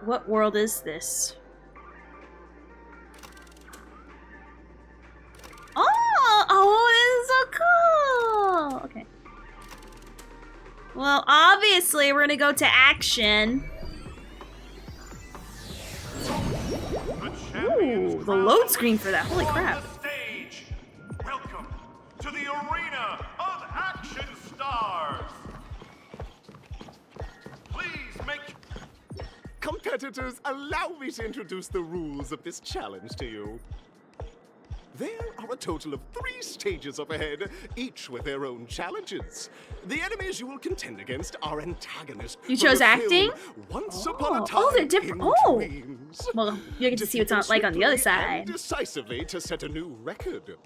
What world is this? Oh, this is so cool! Okay. Well, obviously, we're gonna go to action. Ooh, the load screen for that. Holy crap. Stage. Welcome to the Arena of Action Stars. Please make... Competitors, allow me to introduce the rules of this challenge to you. There are a total of 3 stages up ahead, each with their own challenges. The enemies you will contend against are antagonists. You chose acting? Once upon a time, they're different. Oh! Well, you get to see what's on, like on the other side. Decisively to set a new record.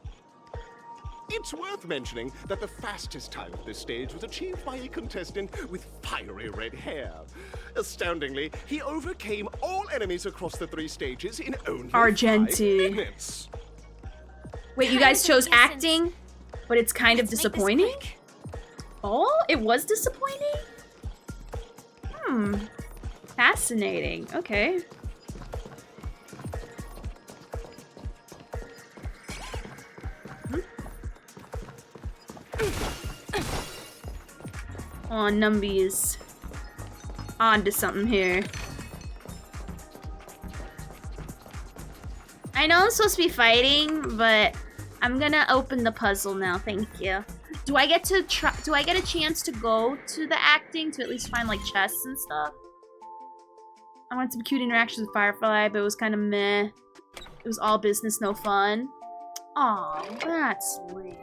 It's worth mentioning that the fastest time of this stage was achieved by a contestant with fiery red hair. Astoundingly, he overcame all enemies across the 3 stages in only 5 minutes. Wait, you guys chose acting, but it's kind of disappointing? Oh, it was disappointing? Fascinating. Okay. Oh, Numby is on to something here. I know I'm supposed to be fighting, but I'm gonna open the puzzle now. Thank you. Do I get to try? Do I get a chance to go to the acting to at least find like chests and stuff? I wanted some cute interactions with Firefly, but it was kind of meh. It was all business, no fun. Aw, that's lame.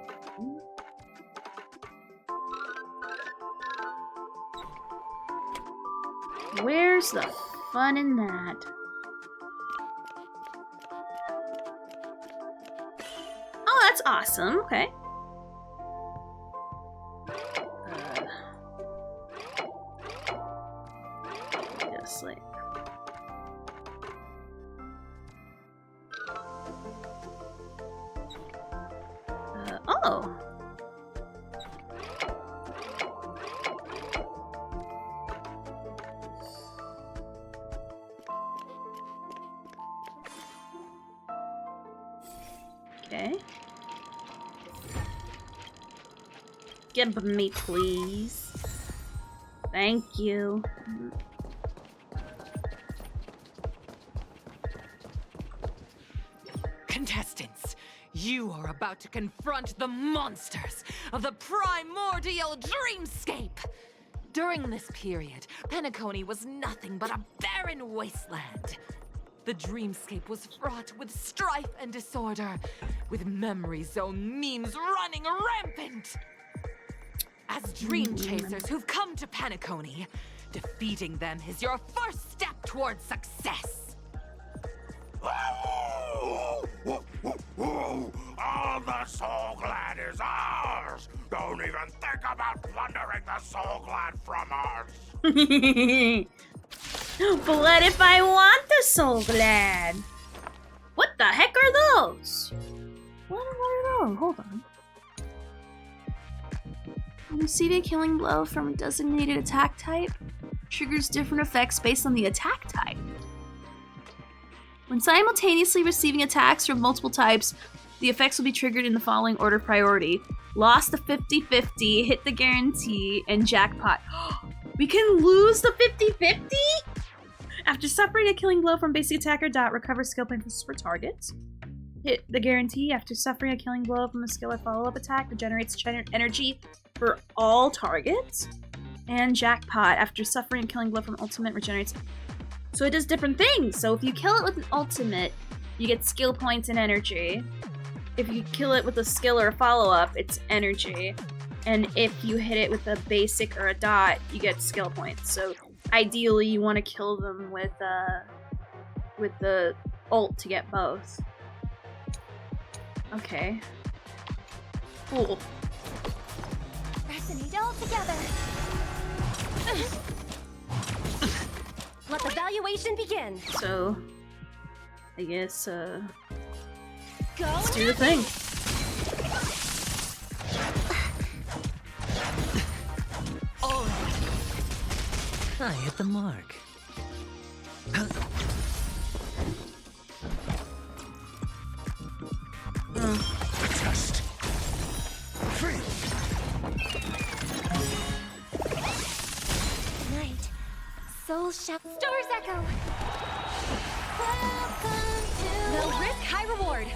Where's the fun in that? Oh, that's awesome. Okay. Just like. Oh. Okay. Give me, please. Thank you. Contestants, you are about to confront the monsters of the primordial dreamscape. During this period, Penacony was nothing but a barren wasteland. The dreamscape was fraught with strife and disorder, with memory zone memes running rampant. As dream chasers who've come to Penacony, defeating them is your first step towards success. All the Soul Glad is ours! Don't even think about plundering the Soul Glad from us! But if I want the Soul Glad? What the heck are those? What are those? Hold on. Receive a killing blow from a designated attack type. Triggers different effects based on the attack type. When simultaneously receiving attacks from multiple types, the effects will be triggered in the following order of priority. Lost the 50-50, hit the guarantee, and jackpot. We can lose the 50-50? After suffering a killing blow from basic attacker dot, recover skill points for targets. Hit the guarantee. After suffering a killing blow from a skill or follow-up attack, regenerates energy for all targets. And jackpot. After suffering a killing blow from ultimate, regenerates. So it does different things. So if you kill it with an ultimate, you get skill points and energy. If you kill it with a skill or a follow-up, it's energy. And if you hit it with a basic or a dot, you get skill points. So ideally, you want to kill them with the ult to get both. Okay. Cool. Resonate all together. Let the valuation begin. So, I guess, Go let's do the thing. All right. I hit the mark. Test. Free. Night. Soul Chef Stars Echo. No risk, high reward.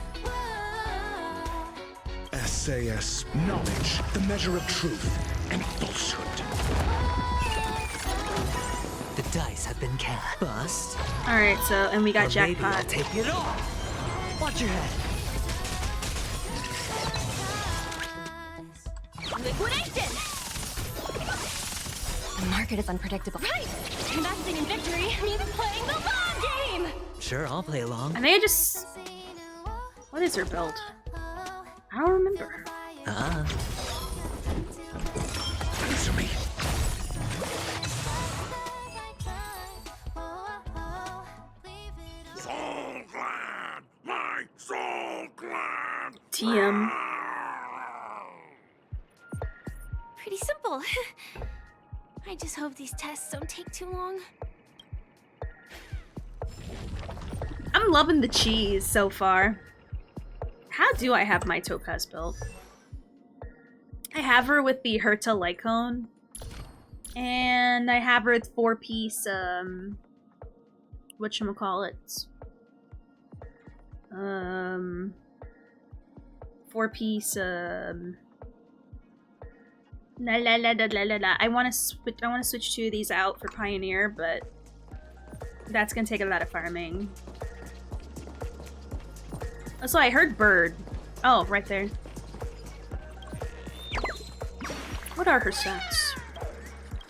SAS. Knowledge. The measure of truth and falsehood. The dice have been cast. Bust. Alright, so, and we got Or maybe jackpot. I'll take it all. Watch your head. Liquidation! The market is unpredictable. Right! Investing in victory means playing the long game! Sure, I'll play along. I think I just... What is her build? I don't remember. Answer me. Soul Glad! My Soul Glad! TM. Pretty simple. I just hope these tests don't take too long. I'm loving the cheese so far. How do I have my Topaz built? I have her with the Herta Lycone. And I have her with 4-piece, whatchamacallit? 4-piece. La la la la la la la. I want to switch 2 of these out for Pioneer, but that's gonna take a lot of farming. Also, I heard bird. Oh, right there. What are her stats?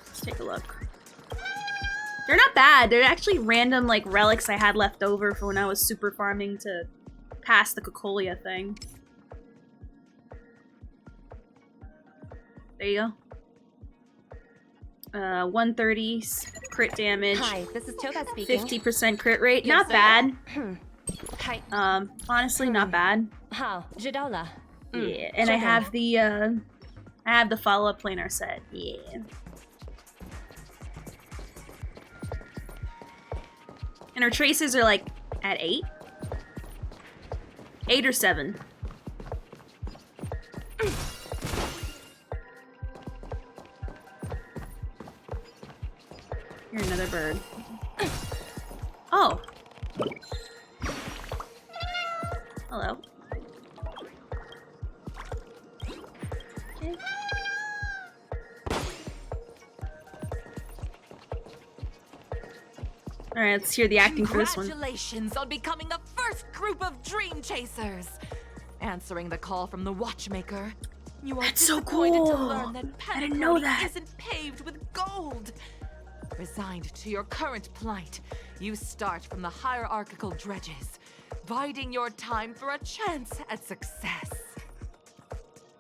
Let's take a look. They're not bad. They're actually random like relics I had left over for when I was super farming to pass the Cocolia thing. There you go. 130 crit damage. Hi, this is Toba speaking. 50% crit rate. Yes, Not sir. bad. Hi. Honestly, not bad. How? Jidola. Yeah, and I have the follow-up planar set. Yeah. And her traces are like at 8? 8 or 7. Here's another bird. Oh. Hello. Okay. Alright, let's hear the acting for this one. Congratulations on becoming the first group of Dream Chasers! Answering the call from the Watchmaker, you are That's so disappointed to cool. learn that I didn't know Penacony that. isn't paved with gold. Resigned to your current plight, you start from the hierarchical dredges, biding your time for a chance at success.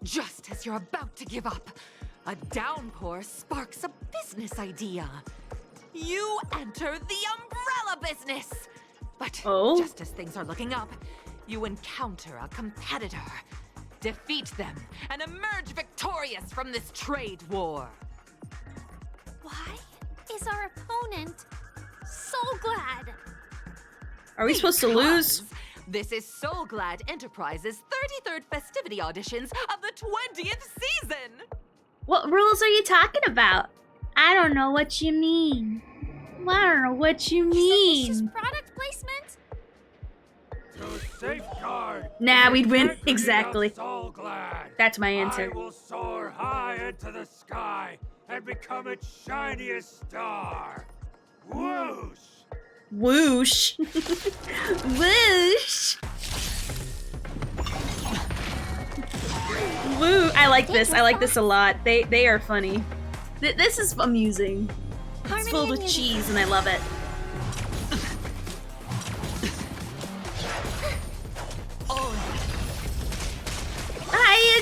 Just as you're about to give up, a downpour sparks a business idea. You enter the umbrella business! But just as things are looking up, you encounter a competitor. Defeat them and emerge victorious from this trade war. Why is our opponent so glad? Are we supposed to lose? This is So Glad Enterprises' 33rd festivity auditions of the 20th season! What rules are you talking about? I don't know what you mean. I don't know what you mean. Product placement? To safeguard. Nah, we'd win. integrity of Exactly. Soul Glad, That's my answer. I will soar high into the sky and become its shiniest star. Whoosh! Whoosh. Whoosh. Woo. I like this. I like this a lot. They are funny. This is amusing. It's filled with cheese and I love it.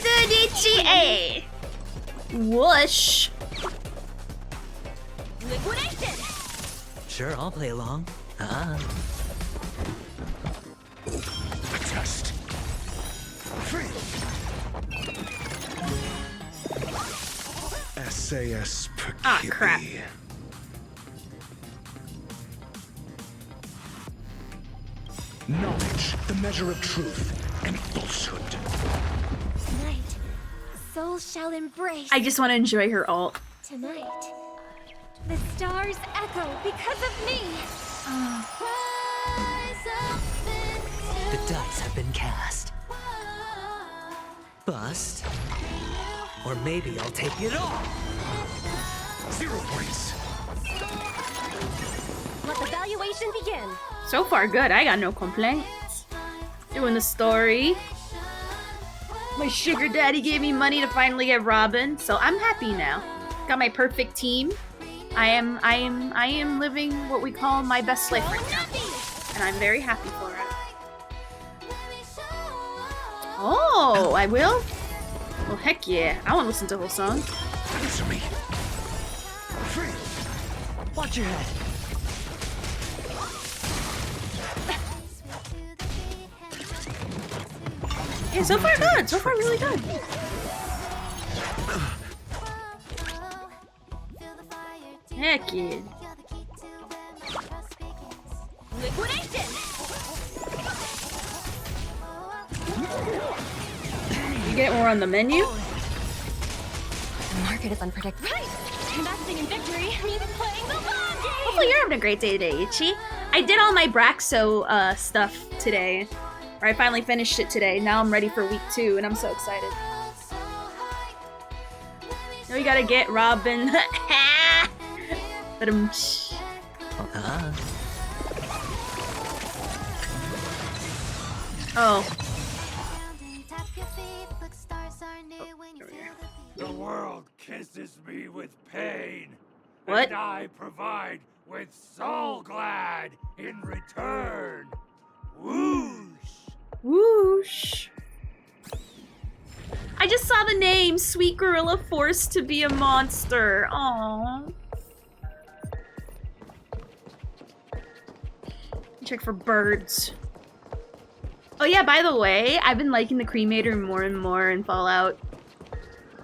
Ayudonichi. Whoosh. Liquidation! Sure, I'll play along. Ah. Adjust. Free. SAS per Ah, crap. Knowledge, the measure of truth and falsehood. Tonight, souls shall embrace. I just want to enjoy her ult. Tonight, the stars echo because of me. The dice have been cast. Bust. Or maybe I'll take it all. 0 points. Let the valuation begin. So far, good. I got no complaints. Doing the story. My sugar daddy gave me money to finally get Robin, so I'm happy now. Got my perfect team. I am living what we call my best life right now, and I'm very happy for it. Oh, I will. Well, heck yeah! I want to listen to the whole song. Answer me. Free. Watch your head. Yeah, so far good. So far really good. Heck yeah. Liquidation! You get more on the menu? The market is unpredictable. Right! Investing in victory means playing the long game! Hopefully you're having a great day today, Ichi. I did all my Braxo stuff today. Or I finally finished it today. Now I'm ready for week 2, and I'm so excited. Now we gotta get Robin. But oh. The world kisses me with pain. What? And I provide with soul glad in return. Whoosh. Whoosh. I just saw the name, Sweet Gorilla Forced to be a Monster. Aww. Check for birds. Oh yeah, by the way, I've been liking the cremator more and more in Fallout.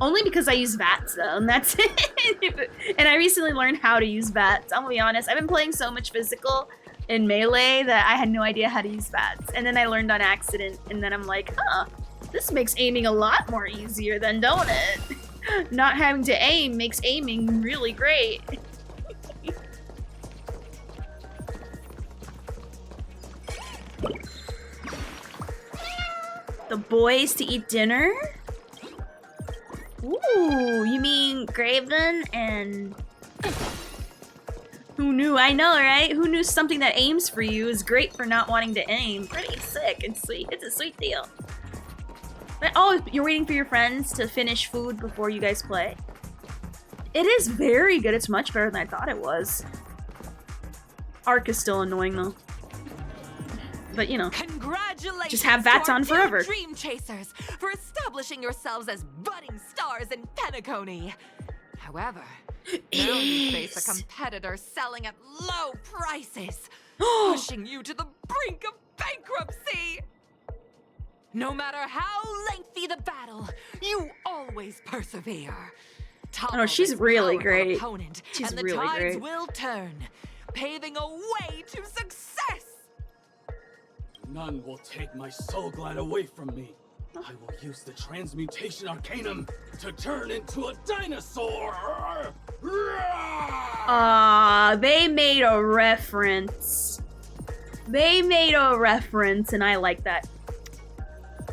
Only because I use VATS though, and that's it. And I recently learned how to use VATS. I'm gonna be honest, I've been playing so much physical in Melee that I had no idea how to use VATS. And then I learned on accident, and then I'm like, huh, this makes aiming a lot more easier then, don't it? Not having to aim makes aiming really great. The boys to eat dinner? Ooh, you mean Graven and... Who knew? I know, right? Who knew something that aims for you is great for not wanting to aim? Pretty sick and sweet. It's a sweet deal. But, oh, you're waiting for your friends to finish food before you guys play? It is very good. It's much better than I thought it was. Arc is still annoying, though. But, you know, Congratulations just have VATS on forever. Dream Chasers for establishing yourselves as budding stars in Penacony. However, now you face a competitor selling at low prices, pushing you to the brink of bankruptcy. No matter how lengthy the battle, you always persevere. Oh, she's really great. Opponent, She's and the really tides great. will turn, paving a way to success. None will take my soul glad away from me. I will use the transmutation arcanum to turn into a dinosaur. They made a reference. They made a reference, and I like that.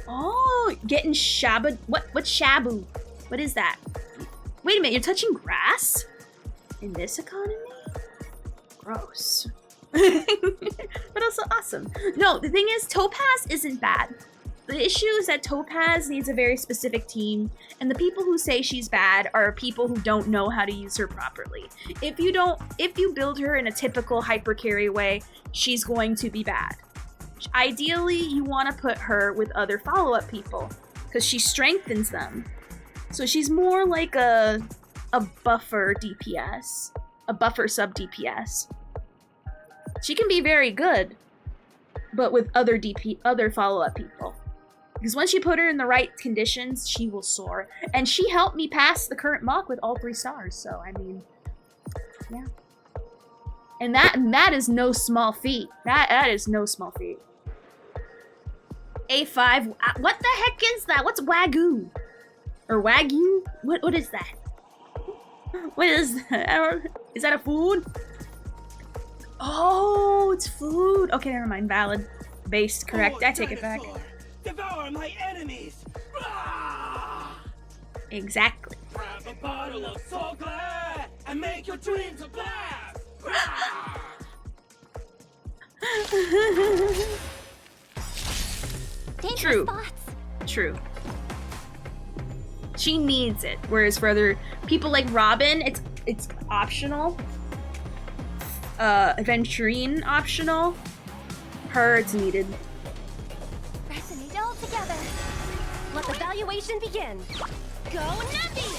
Oh, getting shabu. What's shabu? What is that? Wait a minute, you're touching grass? In this economy? Gross. But also awesome. No, the thing is, Topaz isn't bad. The issue is that Topaz needs a very specific team, and the people who say she's bad are people who don't know how to use her properly. If you build her in a typical hyper carry way, she's going to be bad. Ideally, you want to put her with other follow-up people, because she strengthens them. So she's more like a buffer DPS, a buffer sub DPS. She can be very good, but with other follow-up people. Because once you put her in the right conditions, she will soar. And she helped me pass the current mock with all 3 stars, so I mean, yeah. And that is no small feat. That is no small feat. A5, what the heck is that? What's Wagyu? Or Wagyu? What is that? What is that? Is that a food? Oh, it's food. Okay, never mind. Valid. Based. Correct. I take it back. Devour my enemies. Exactly. Grab a bottle of soul glad and make your dreams a blast. True. True. She needs it. Whereas for other people like Robin, it's optional. Aventurine optional. Her, it's needed. Resonate all together. Let the valuation begin. Go Numpy!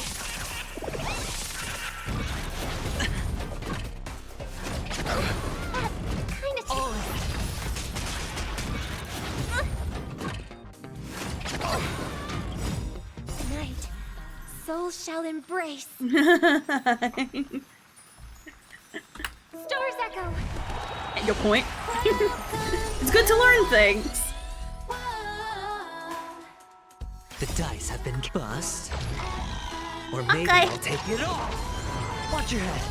Kinda Tonight, souls shall embrace. Stars echo. Your point. It's good to learn things. The dice have been bust. Or maybe Okay. I'll take it all. Watch your head.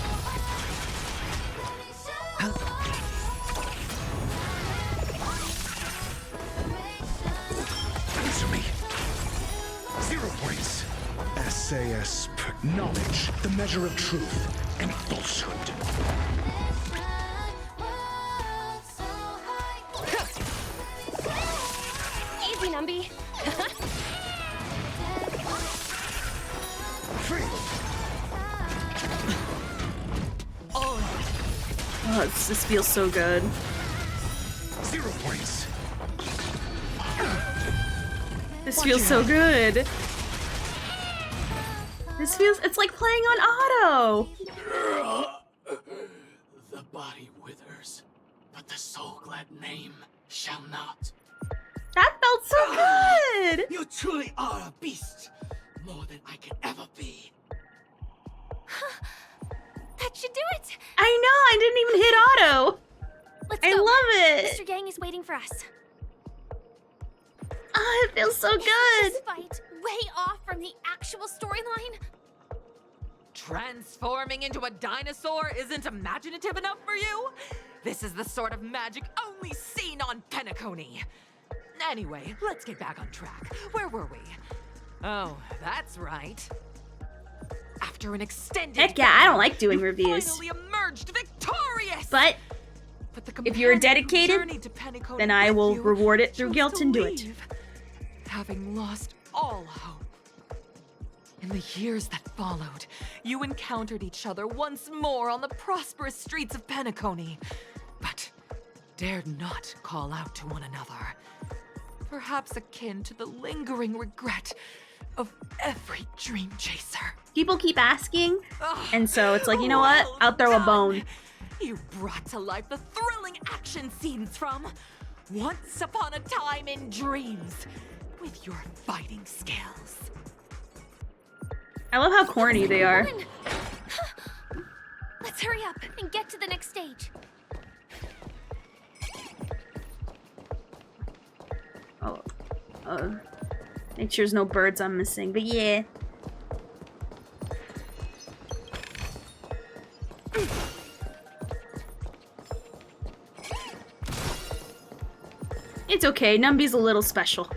SAS knowledge, the measure of truth and falsehood. Easy, Numby. Oh, this feels so good. 0 points. This feels so good. This feels, it's like playing on auto. The body withers, but the soul glad name shall not. That felt so good. You truly are a beast, more than I can ever be. That should do it. I know, I didn't even hit auto. Let's I go. love it. Mr. Yang is waiting for us. Oh, it feels so Isn't good. this fight way off from the actual storyline? Transforming into a dinosaur isn't imaginative enough for you? This is the sort of magic only seen on Penacony. Anyway, let's get back on track. Where were we? Oh, that's right. After an extended Heck yeah, I don't like doing you reviews. finally emerged victorious. But the if you're companion who dedicated, journeyed to Penacony then I with will you reward it through chose guilt to and do it. leave, having lost all hope. In the years that followed, you encountered each other once more on the prosperous streets of Penacony, but dared not call out to one another. Perhaps akin to the lingering regret of every dream chaser. People keep asking, and so it's like, you know what? I'll throw a bone. You brought to life the thrilling action scenes from Once Upon a Time in Dreams with your fighting skills. I love how corny they are. Let's hurry up and get to the next stage. Oh, make sure there's no birds I'm missing, but yeah. It's okay, Numby's a little special.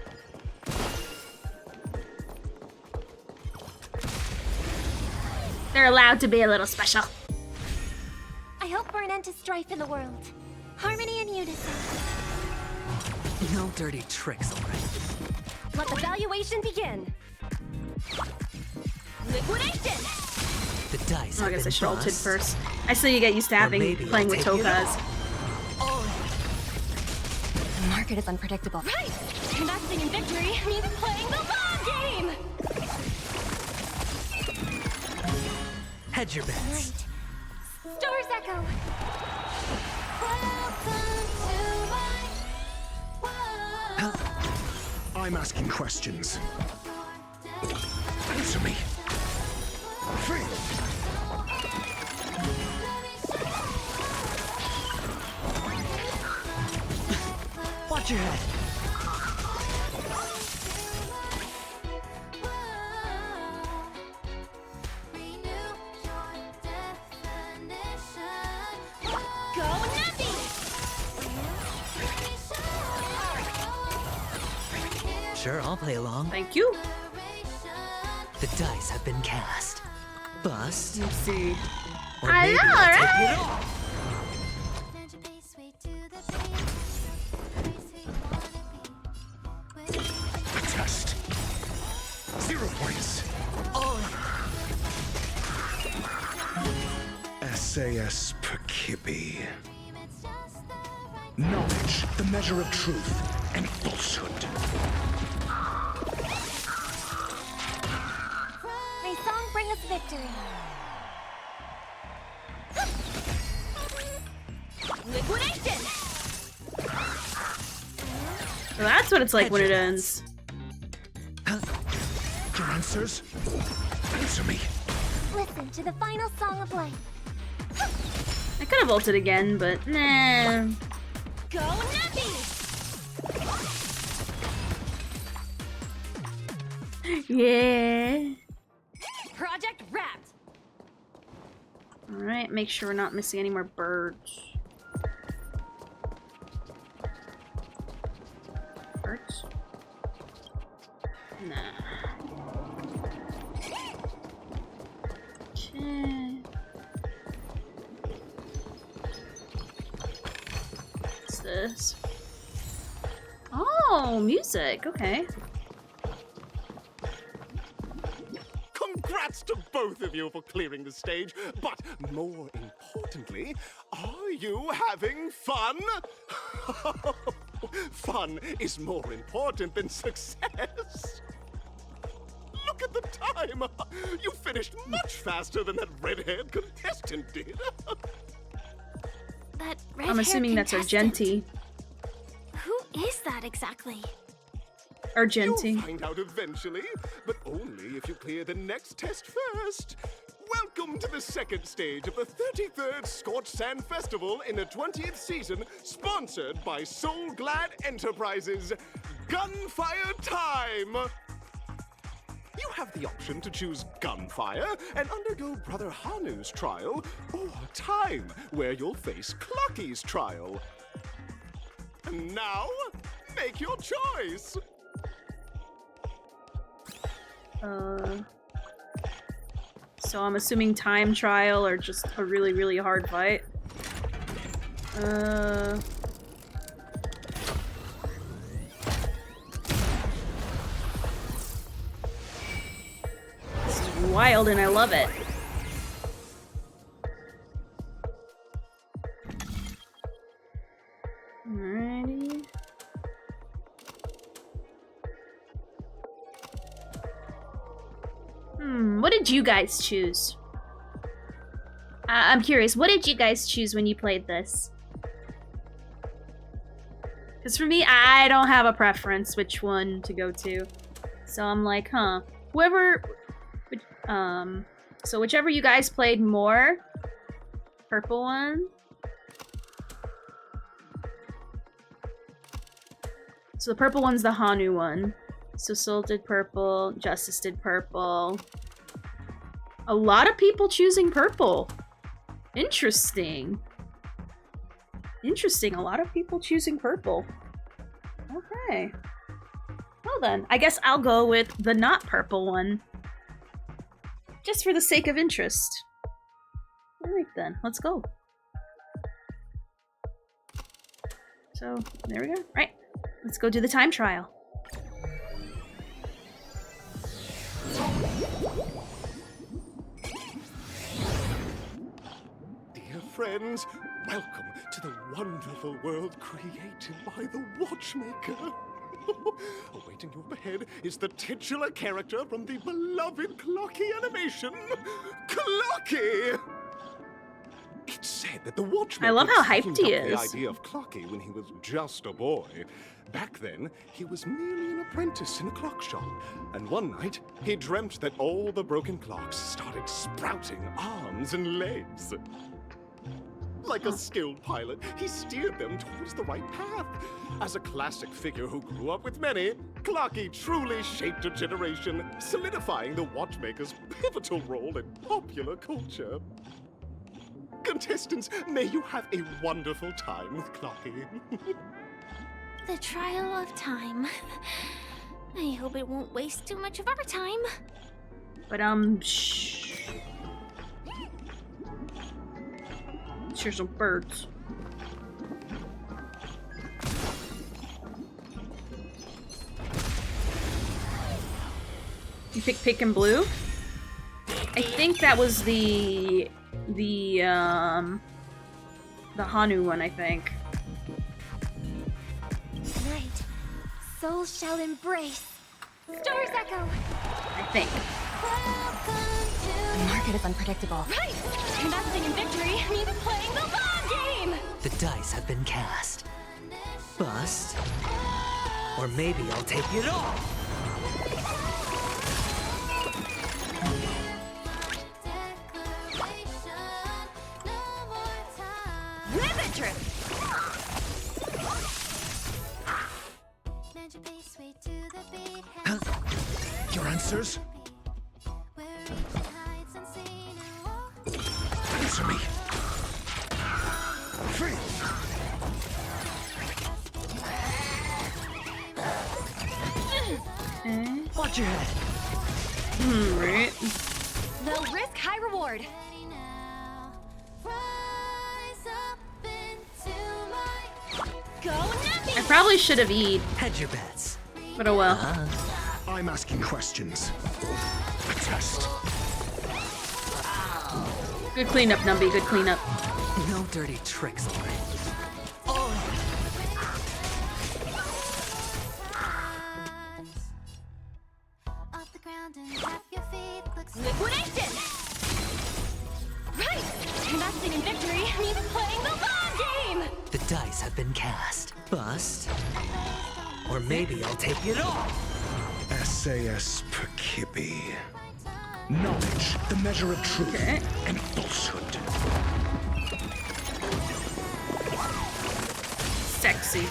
They're allowed to be a little special. I hope for an end to strife in the world. Harmony and unison. No dirty tricks, all right? Let the valuation begin. Liquidation! The dice Oh, I have guess I been should ulted bust. first. I still you get used to having playing with Topaz. The market is unpredictable. Right! Investing in victory means playing the long game! Hedge your bets. Right. Stars echo! I'm asking questions. Answer me. Free. Watch your head. Sure, I'll play along. Thank you. The dice have been cast. Bust. Let's see. Or I maybe know, I'll take right? it all. A test. 0 points. SAS Perkibi. Knowledge, the measure of truth and falsehood. May song bring us victory. Liquidation! Well, that's what it's like when it ends. Your answers? Answer me. Listen to the final song of life. I could have ulted again, but nah. Go Nuppy! Yeah. Project wrapped. All right, make sure we're not missing any more birds. Birds? Nah. this? Oh, music. Okay. Congrats to both of you for clearing the stage, but more importantly, are you having fun? Fun is more important than success. Look at the time! You finished much faster than that red-haired contestant did. That I'm assuming that's Argenti. Who is that exactly? Argenti. You'll find out eventually, but only if you clear the next test first. Welcome to the second stage of the 33rd Scorched Sand Festival in the 20th season, sponsored by Soul Glad Enterprises. Gunfire time! You have the option to choose Gunfire and undergo Brother Hanu's trial, or Time, where you'll face Clucky's trial. And now, make your choice! So I'm assuming time trial or just a really, really hard fight. This is wild and I love it. Alrighty. What did you guys choose? I'm curious, what did you guys choose when you played this? Because for me, I don't have a preference which one to go to. So I'm like, huh. Whoever... So whichever you guys played more... Purple one. So the purple one's the Hanu one. So Soul did purple, Justice did purple. A lot of people choosing purple. Interesting. Interesting, a lot of people choosing purple. Okay. Well then, I guess I'll go with the not purple one. Just for the sake of interest. Alright then, let's go. So, there we go. Right, let's go do the time trial. Dear friends, welcome to the wonderful world created by the Watchmaker. Awaiting you up ahead is the titular character from the beloved Clocky animation, Clocky! It's said that the Watchmaker I love how hyped he the is. idea of Clocky when he was just a boy. Back then, he was merely an apprentice in a clock shop. And one night, he dreamt that all the broken clocks started sprouting arms and legs. Like a skilled pilot, he steered them towards the right path. As a classic figure who grew up with many, Clocky truly shaped a generation, solidifying the Watchmaker's pivotal role in popular culture. Contestants, may you have a wonderful time with Clocky. The trial of time. I hope it won't waste too much of our time. But shh. Let's hear some birds. You pick pink and blue? I think that was the Hanu one, I think. Night, soul shall embrace. Stars echo. I think. The market is unpredictable. Right! Investing in victory means playing the long game! The dice have been cast. Bust. Or maybe I'll take it all. Ribbit Your answers? Answer me. Free. Watch your head. Right. They'll risk high reward. I probably should have eaten. Hedge your bets. But oh well. I'm asking questions. A test. Good cleanup, Numby. Good cleanup. No dirty tricks, alright? Liquidation! Right! Investing in victory means playing the long game! The dice have been cast. Bust. Or maybe I'll take it all. SAS Perkibi. Knowledge, the measure of truth and falsehood. Sexy.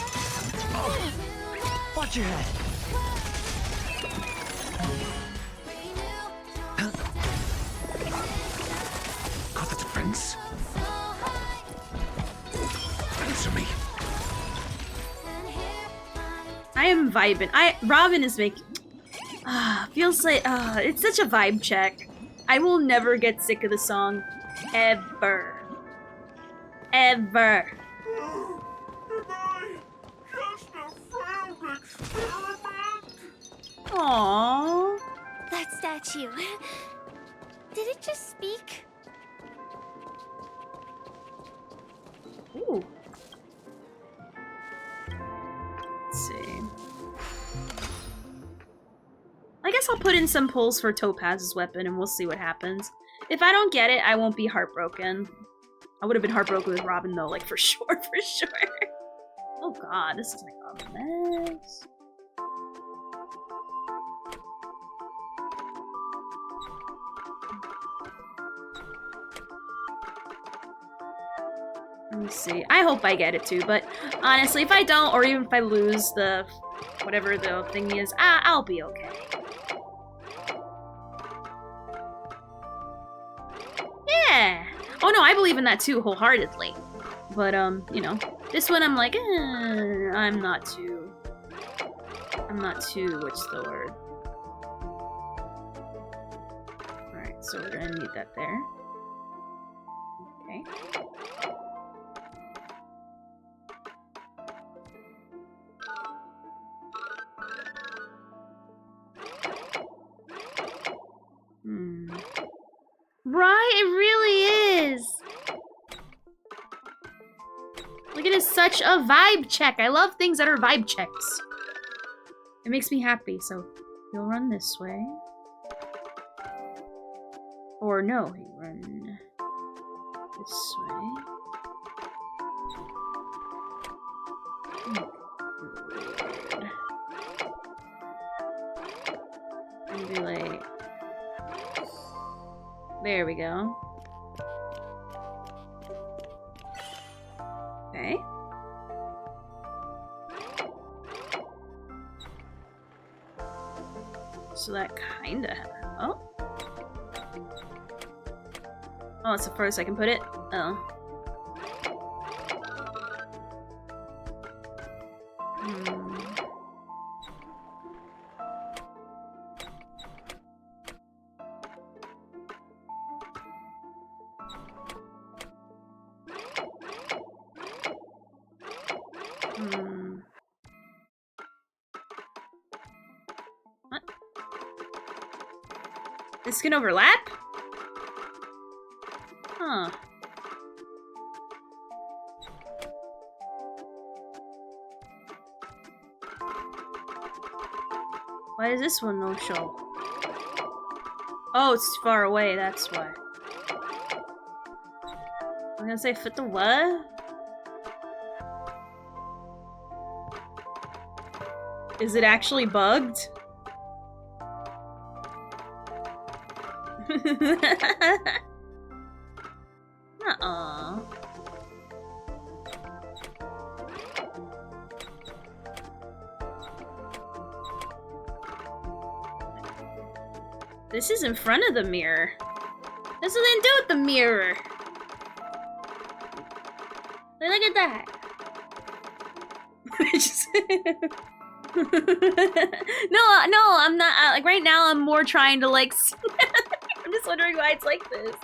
Watch your head. Got the defense. Answer me. I am vibing. Robin is making. Feels like it's such a vibe check. I will never get sick of the song, ever, ever. Aww. That statue. Did it just speak? Ooh. Let's see. I guess I'll put in some pulls for Topaz's weapon and we'll see what happens. If I don't get it, I won't be heartbroken. I would have been heartbroken with Robin though, like for sure, for sure. Oh god, this is like a mess. Let me see. I hope I get it too, but honestly, if I don't, or even if I lose the whatever the thing is, I'll be okay. Yeah. Oh no, I believe in that too wholeheartedly. But you know, this one I'm like, I'm not too. What's the word? All right, so we're gonna need that there. Okay. Right, it really is. Like, it is such a vibe check. I love things that are vibe checks. It makes me happy, so you'll run this way. Or no, you run this way. Good. And be like... There we go. Okay. So that kinda... Oh. Oh, it's the first I can put it? Oh. What? This can overlap? Huh. Why does this one no show? Oh, it's far away, that's why. I'm gonna say fit the what? Is it actually bugged? Uh-uh. This is in front of the mirror. This has nothing to do with the mirror. Look at that. No, I'm not. Like right now, I'm more trying to like. I'm just wondering why it's like this.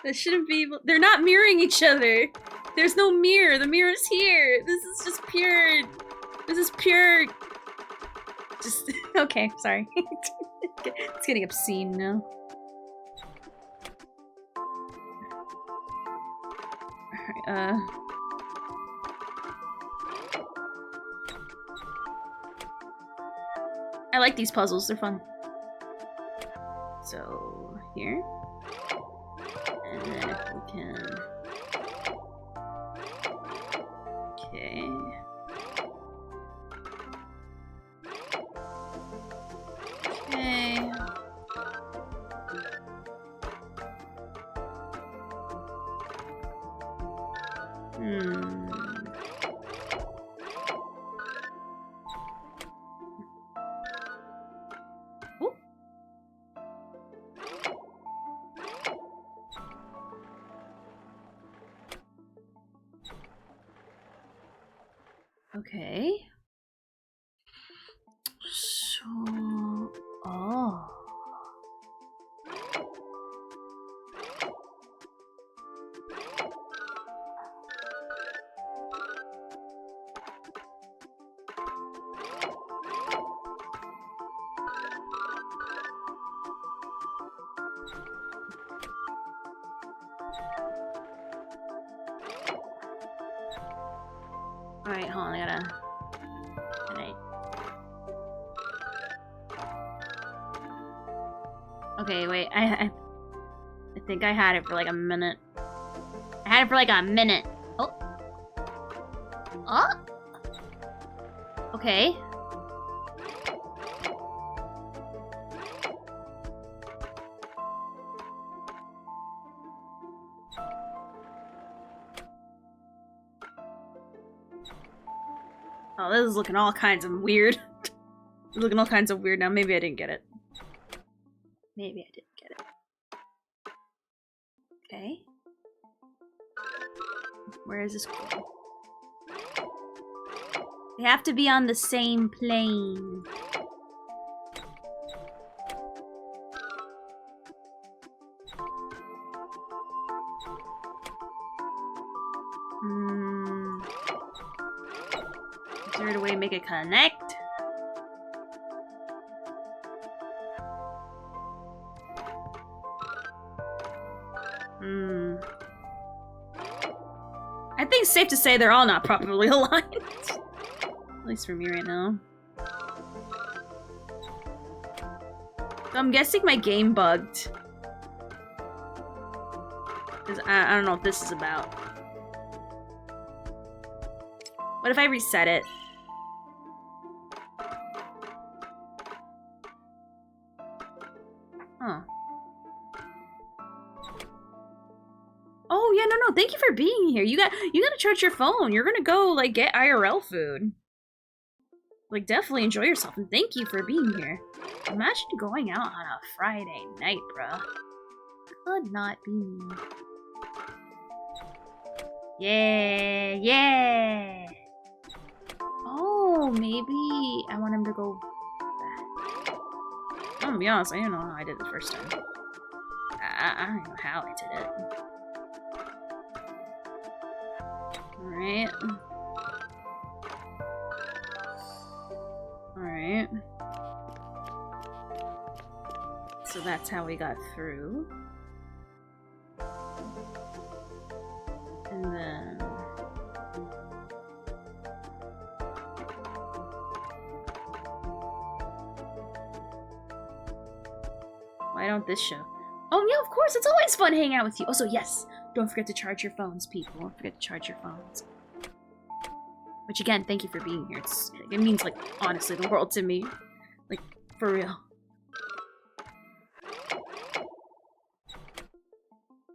That shouldn't be. They're not mirroring each other. There's no mirror. The mirror's here. This is just pure. This is pure. Just okay. Sorry. It's getting obscene now. Alright, I like these puzzles, they're fun. So, here. And then if we can... Okay. Okay. Ooh. Okay. So, oh. Alright, hold on, I gotta... Alright. Okay, wait, I think I had it for like a minute. I had it for like a minute. Oh. Oh? Okay. Oh, this is looking all kinds of weird. Looking all kinds of weird now. Maybe I didn't get it. Maybe I didn't get it. Okay. Where is this going? They have to be on the same plane. Is there a way to make it connect? I think it's safe to say they're all not properly aligned. At least for me right now. So I'm guessing my game bugged. Because I don't know what this is about. What if I reset it? Huh. Oh yeah, no, thank you for being here. You gotta charge your phone. You're gonna go like get IRL food. Like definitely enjoy yourself and thank you for being here. Imagine going out on a Friday night, bruh. Could not be me. Yeah, yeah. Oh, maybe I want him to go back. I'm gonna be honest, I don't know how I did it the first time. I don't know how I did it. Alright. Alright. So that's how we got through. And then... Why don't this show? Oh yeah, of course, it's always fun hanging out with you. Also, yes, don't forget to charge your phones, people. Don't forget to charge your phones. Which again, thank you for being here. It means like, honestly, the world to me. Like, for real.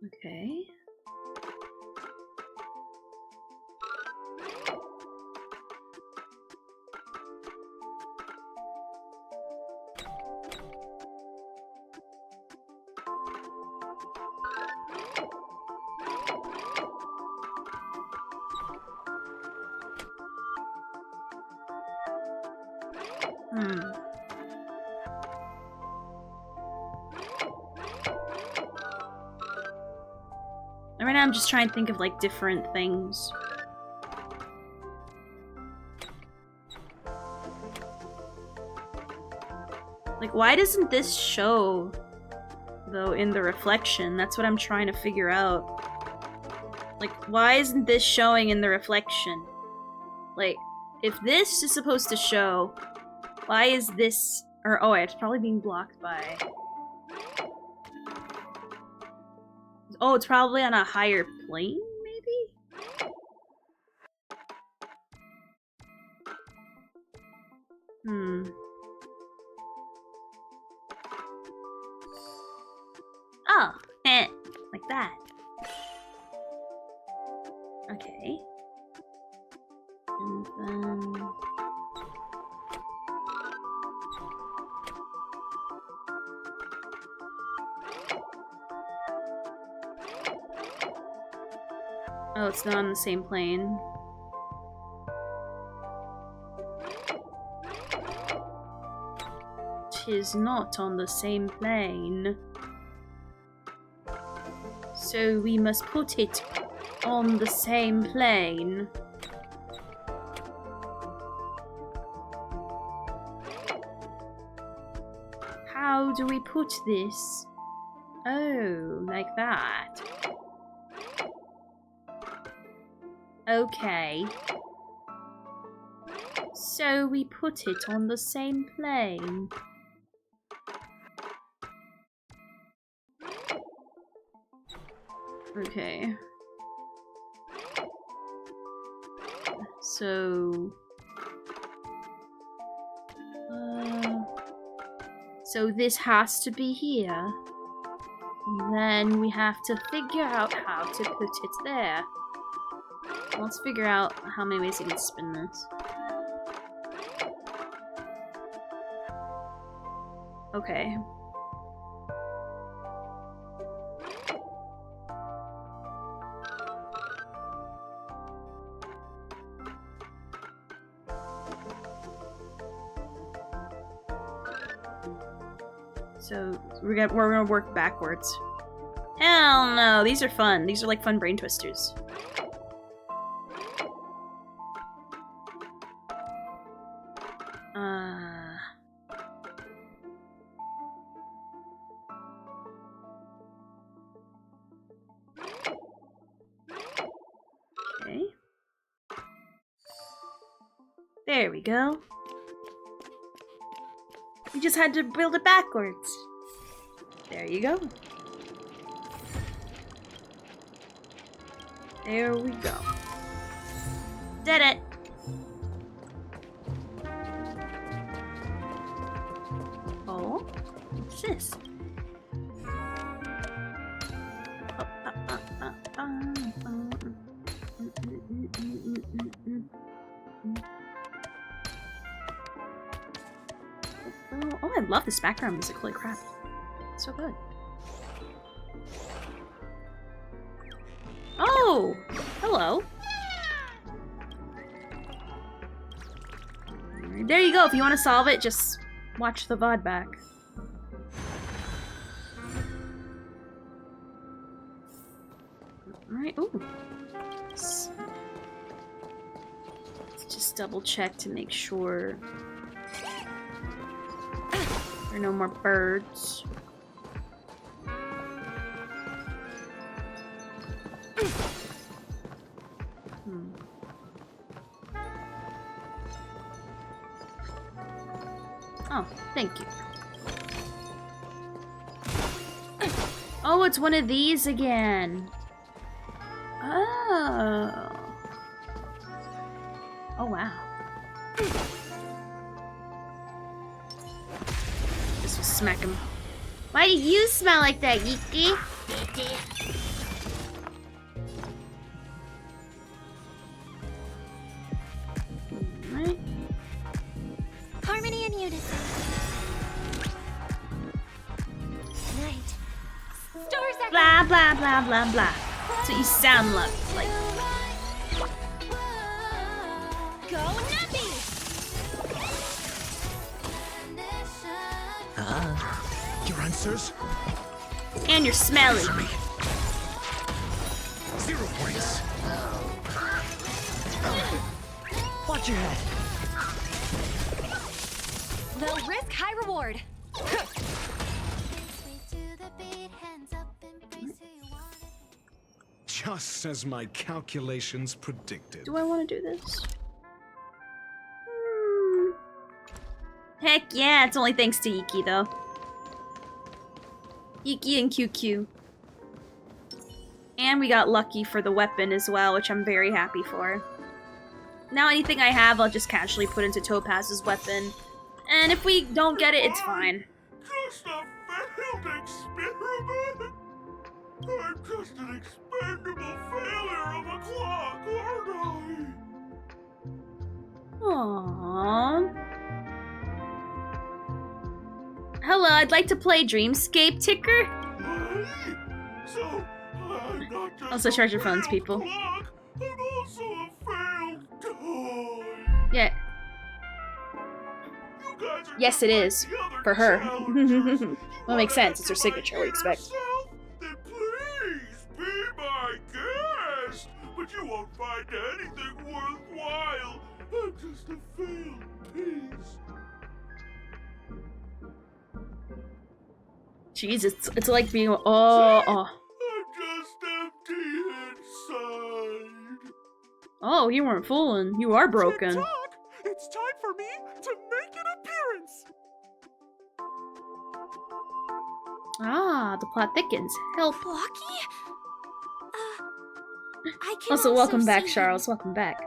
Okay. Right now I'm just trying to think of like different things. Like, why doesn't this show, though, in the reflection? That's what I'm trying to figure out. Like, why isn't this showing in the reflection? Like, if this is supposed to show, why is this... Or, oh, it's probably being blocked by... Oh, it's probably on a higher plane, maybe? Oh, like that. Okay. And then... Oh, it's not on the same plane. Tis not on the same plane. So we must put it on the same plane. How do we put this? Oh, like that. Okay. So we put it on the same plane. Okay. So... so this has to be here. And then we have to figure out how to put it there. Let's figure out how many ways we can spin this. Okay. So we're gonna work backwards. Hell no, these are fun. These are like fun brain twisters. Okay. There we go. We just had to build it backwards. There you go. There we go. Did it! Oh, what's this? Oh, I love this background music. Holy crap. It's so good. Oh! Hello. There you go. If you want to solve it, just watch the VOD back. Alright, ooh. Let's just double check to make sure there are no more birds. Oh, thank you. Oh, it's one of these again. Oh. Oh, wow. This will smack him. Why do you smell like that, Yiki? Right. Harmony and unison. Night. Stars are Blah, blah, blah, blah, blah. That's what you sound like. Go Nappy! Your answers? And you're smelly. 0 points. Watch your head. Low risk, high reward. Just as my calculations predicted. Do I want to do this? Heck yeah, it's only thanks to Iki though. Iki and QQ. And we got lucky for the weapon as well, which I'm very happy for. Now anything I have, I'll just casually put into Topaz's weapon. And if we don't get it, it's fine. Just a failed experiment. I'm just an expendable failure of a clock, aren't I? Aww. Hello, I'd like to play Dreamscape Ticker. So, I'm not just Also, charge your phones, people. clock, I'm also a failed toy. Yeah. You guys are Yes, it is. the other For her. challengers. Well, makes sense. It's her signature. What do you expect? Then please be my guest. But you won't find anything worthwhile. I'm just a failed piece. Jeez, it's like being oh. I'm just empty inside. Oh, you weren't fooling. You are broken. Tick-tock! It's time for me to make an appearance. Ah, the plot thickens. Help. Blocky? I can Also, welcome see back, him. Charles. Welcome back.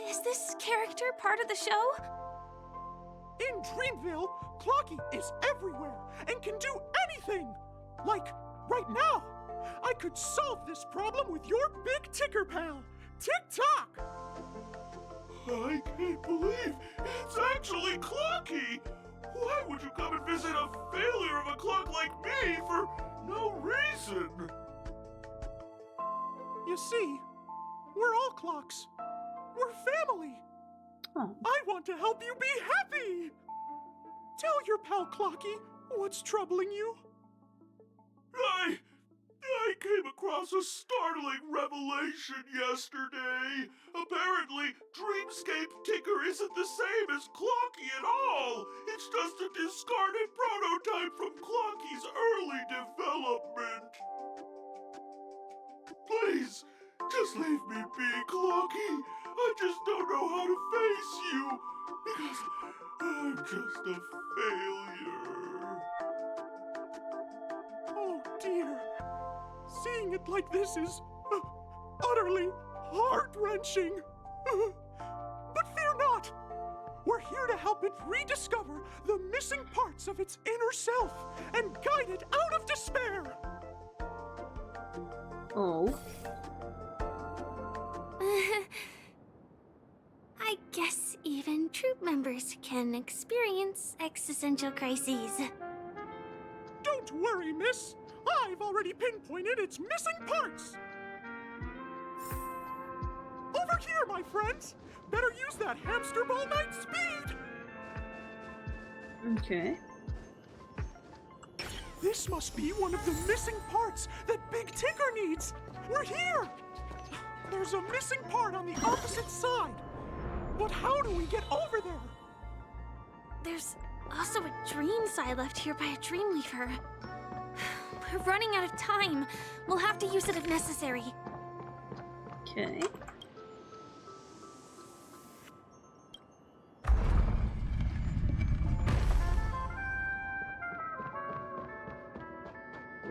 Is this character part of the show? In Dreamville, Clocky is everywhere and can do anything. Like, right now, I could solve this problem with your big ticker pal, Tick-tock. I can't believe it's actually Clocky. Why would you come and visit a failure of a clock like me for no reason? You see, we're all clocks. We're family. Oh. I want to help you be happy. Tell your pal Clocky what's troubling you. I came across a startling revelation yesterday. Apparently, Dreamscape Ticker isn't the same as Clocky at all. It's just a discarded prototype from Clocky's early development. Please, just leave me be, Clocky. I just don't know how to face you, because I'm just a failure. Oh dear. Seeing it like this is utterly heart-wrenching. But fear not. We're here to help it rediscover the missing parts of its inner self and guide it out of despair. Oh. I guess even troop members can experience existential crises. Don't worry, miss. I've already pinpointed its missing parts. Over here, my friends. Better use that hamster ball night speed. Okay. This must be one of the missing parts that Big Ticker needs. We're here. There's a missing part on the opposite side. But how do we get over there? There's also a dream side left here by a Dreamweaver. We're running out of time. We'll have to use it if necessary. Okay.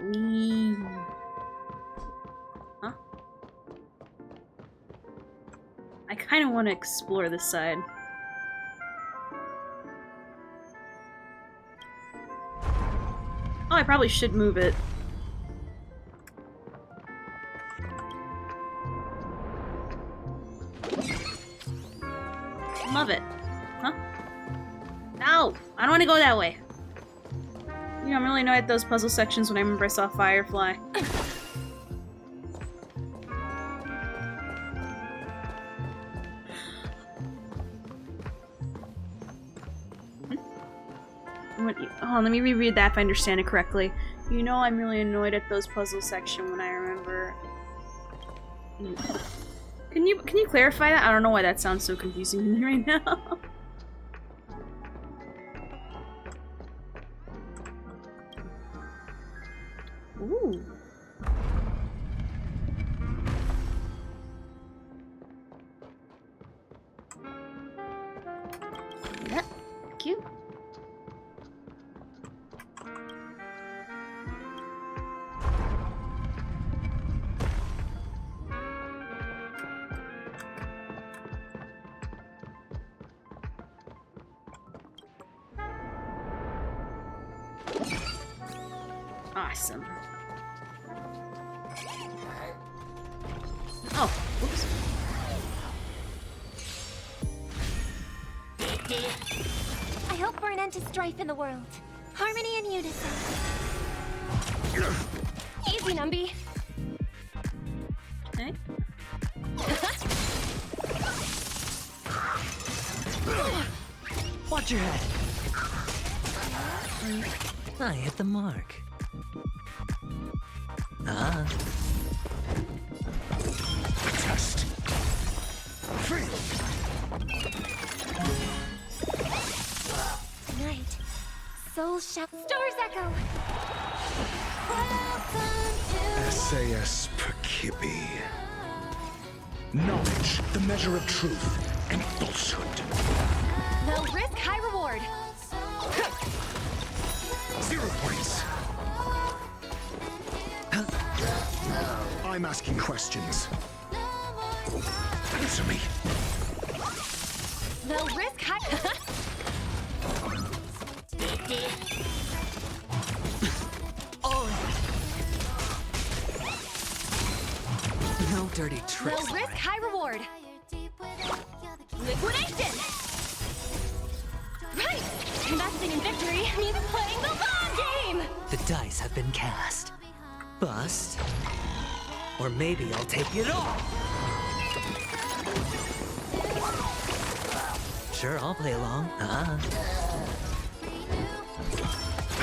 Wee. Huh? I kind of want to explore this side. Oh, I probably should move it. Love it. Huh? No! I don't want to go that way. You know, I'm really annoyed at those puzzle sections when I remember I saw Firefly. Oh, let me reread that if I understand it correctly. You know, I'm really annoyed at those puzzle section when I remember Can you clarify that? I don't know why that sounds so confusing to me right now. Ooh. Yeah, cute. Awesome. Oh, whoops. I hope for an end to strife in the world. Harmony and unison. Easy, Numby. Okay. Watch your head. I hit the mark. Ah. Test. Free. Tonight, souls shall stars echo. SAS Perkibi. Knowledge, the measure of truth and falsehood. No risk, high reward. 0 points. I'm asking questions. Answer me. No risk, high. No dirty tricks. No risk, high reward. Liquidation. Right! Investing in victory means playing the long game! The dice have been cast. Bust. Or maybe I'll take it all. Sure, I'll play along.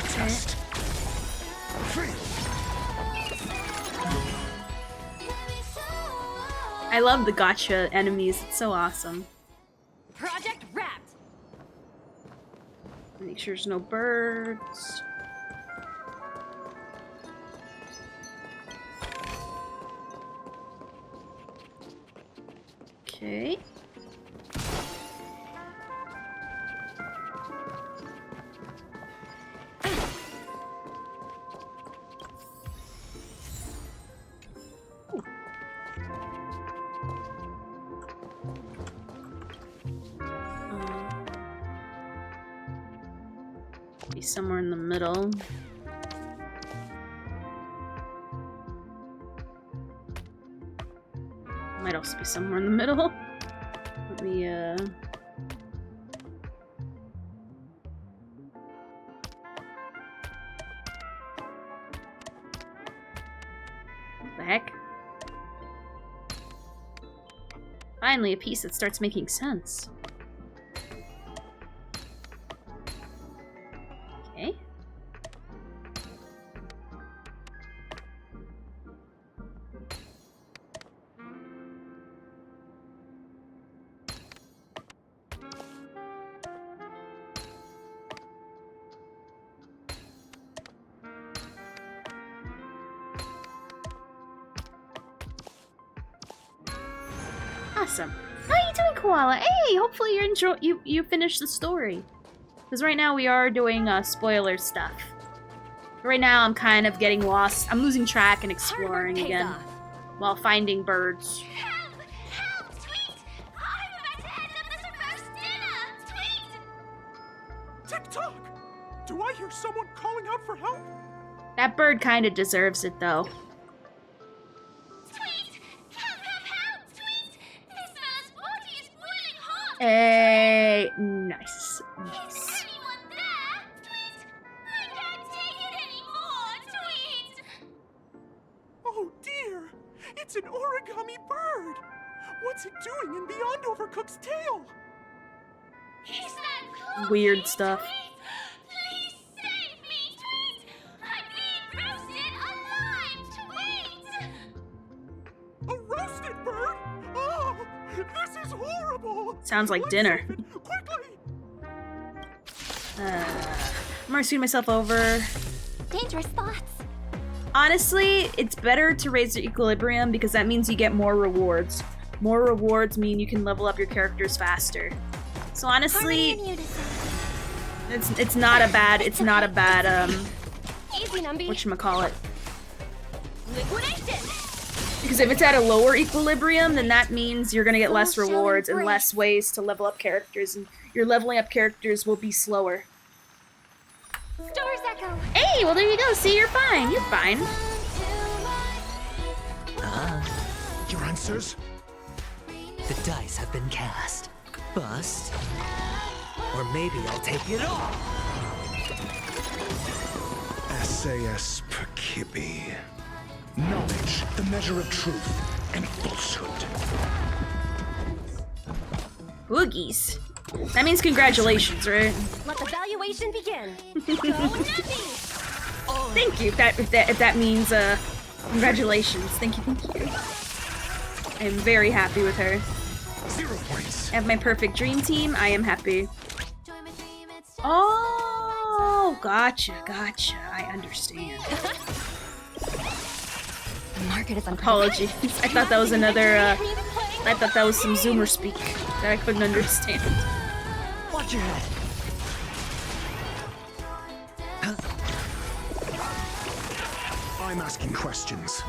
Test. I love the gotcha enemies. It's so awesome. Project wrapped! Make sure there's no birds. Okay. Be somewhere in the middle. Might also be somewhere in the middle. Let me, What the heck? Finally, a piece that starts making sense. Okay. Awesome. How you doing, Koala? Hey, hopefully you finished the story. Because right now we are doing spoiler stuff. Right now I'm kind of getting lost. I'm losing track and exploring again while finding birds. Help! Help! Tweet! I'm about to end up as a roast dinner! Tweet! Tick-tock! Do I hear someone calling out for help? That bird kind of deserves it, though. Tweet! Help! Tweet! This man's body is boiling hot! Hey, nice. Is anyone there? Tweet! I can't take it anymore! Tweet! Oh dear! It's an origami bird! What's it doing in beyond Overcook's tail? Is that close? Weird stuff. Please save me, Tweet! I'm being roasted alive, Tweet! A roasted Sounds like dinner. I'm gonna scoot myself over. Dangerous thoughts. Honestly, it's better to raise your equilibrium because that means you get more rewards. More rewards mean you can level up your characters faster. So honestly, it's not a bad Easy, Numby. whatchamacallit. Liquidation. Because if it's at a lower equilibrium, then that means you're gonna get less rewards and less ways to level up characters, and your leveling up characters will be slower. Stars echo. Hey, well there you go. See, you're fine. You're fine. Your answers? The dice have been cast. Bust. Or maybe I'll take it all. SAS Perkibi. Knowledge, the measure of truth and falsehood. Boogies. That means congratulations, right? Let the valuation begin. Thank you. If that means congratulations. Thank you. I am very happy with her. 0 points. I have my perfect dream team. I am happy. Oh, gotcha. I understand. The market is Apologies. I thought that was another. I thought that was some Zoomer speak that I couldn't understand. Watch your head. I'm asking questions.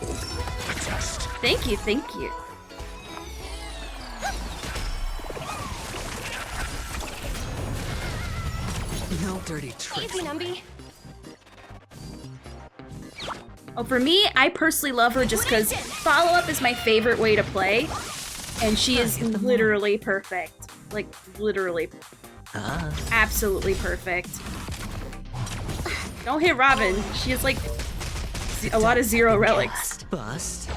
A test. Thank you. No dirty tricks. Easy, Numby. Oh, for me, I personally love her just because follow-up is my favorite way to play, and she is literally perfect. Like, literally. Absolutely perfect. Don't hit Robin. She has, like, a lot of 0 relics. Bust.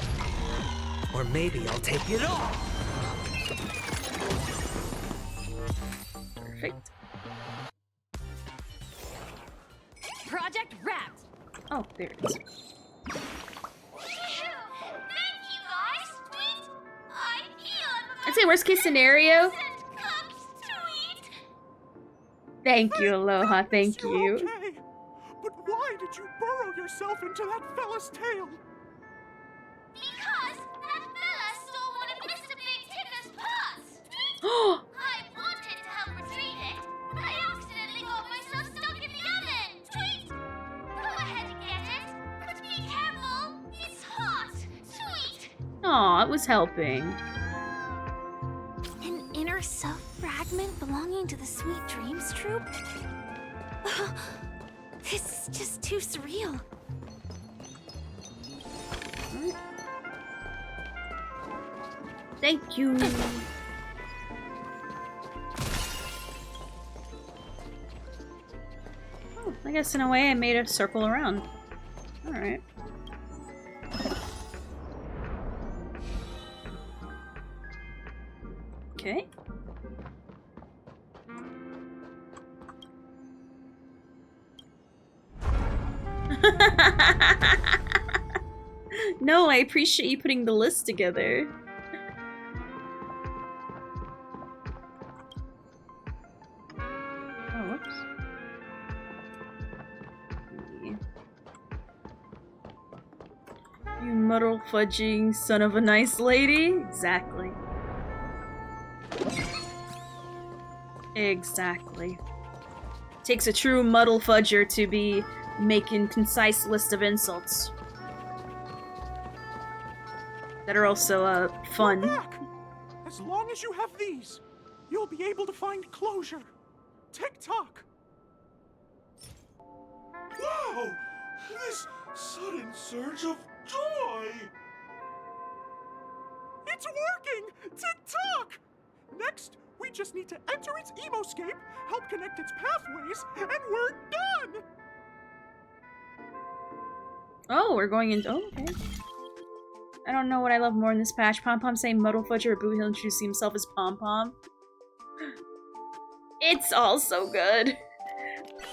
Or maybe I'll take it all. Perfect. Project wrapped. Oh, there it is. I'd say worst case scenario. Thank you, Aloha. Thank you. Okay, but why did you burrow yourself into that fella's tail? Because that fella stole one of Mr. Big Ticker's pots. I wanted to help retrieve it, but I accidentally got myself stuck in the oven. Tweet! Go ahead and get it, but be careful. It's hot. Tweet! Aw, it was helping. An inner self fragment belonging to the Sweet Dreams troupe? This is just too surreal. Thank you. Oh, I guess in a way I made a circle around. Alright. Okay. No, I appreciate you putting the list together. Oh, whoops. You muddle fudging son of a nice lady? Exactly. Exactly. Takes a true muddle fudger to be making concise list of insults that are also fun. You're back. As long as you have these, you'll be able to find closure. Tick-tock. Wow! This sudden surge of joy! It's working! Tick-tock! Next, we just need to enter its emoscape, help connect its pathways, and we're done! Oh, we're going into. Oh, okay. I don't know what I love more in this patch. Pom Pom saying Muddle Fudger or Boot Hill introducing himself as Pom Pom. It's all so good.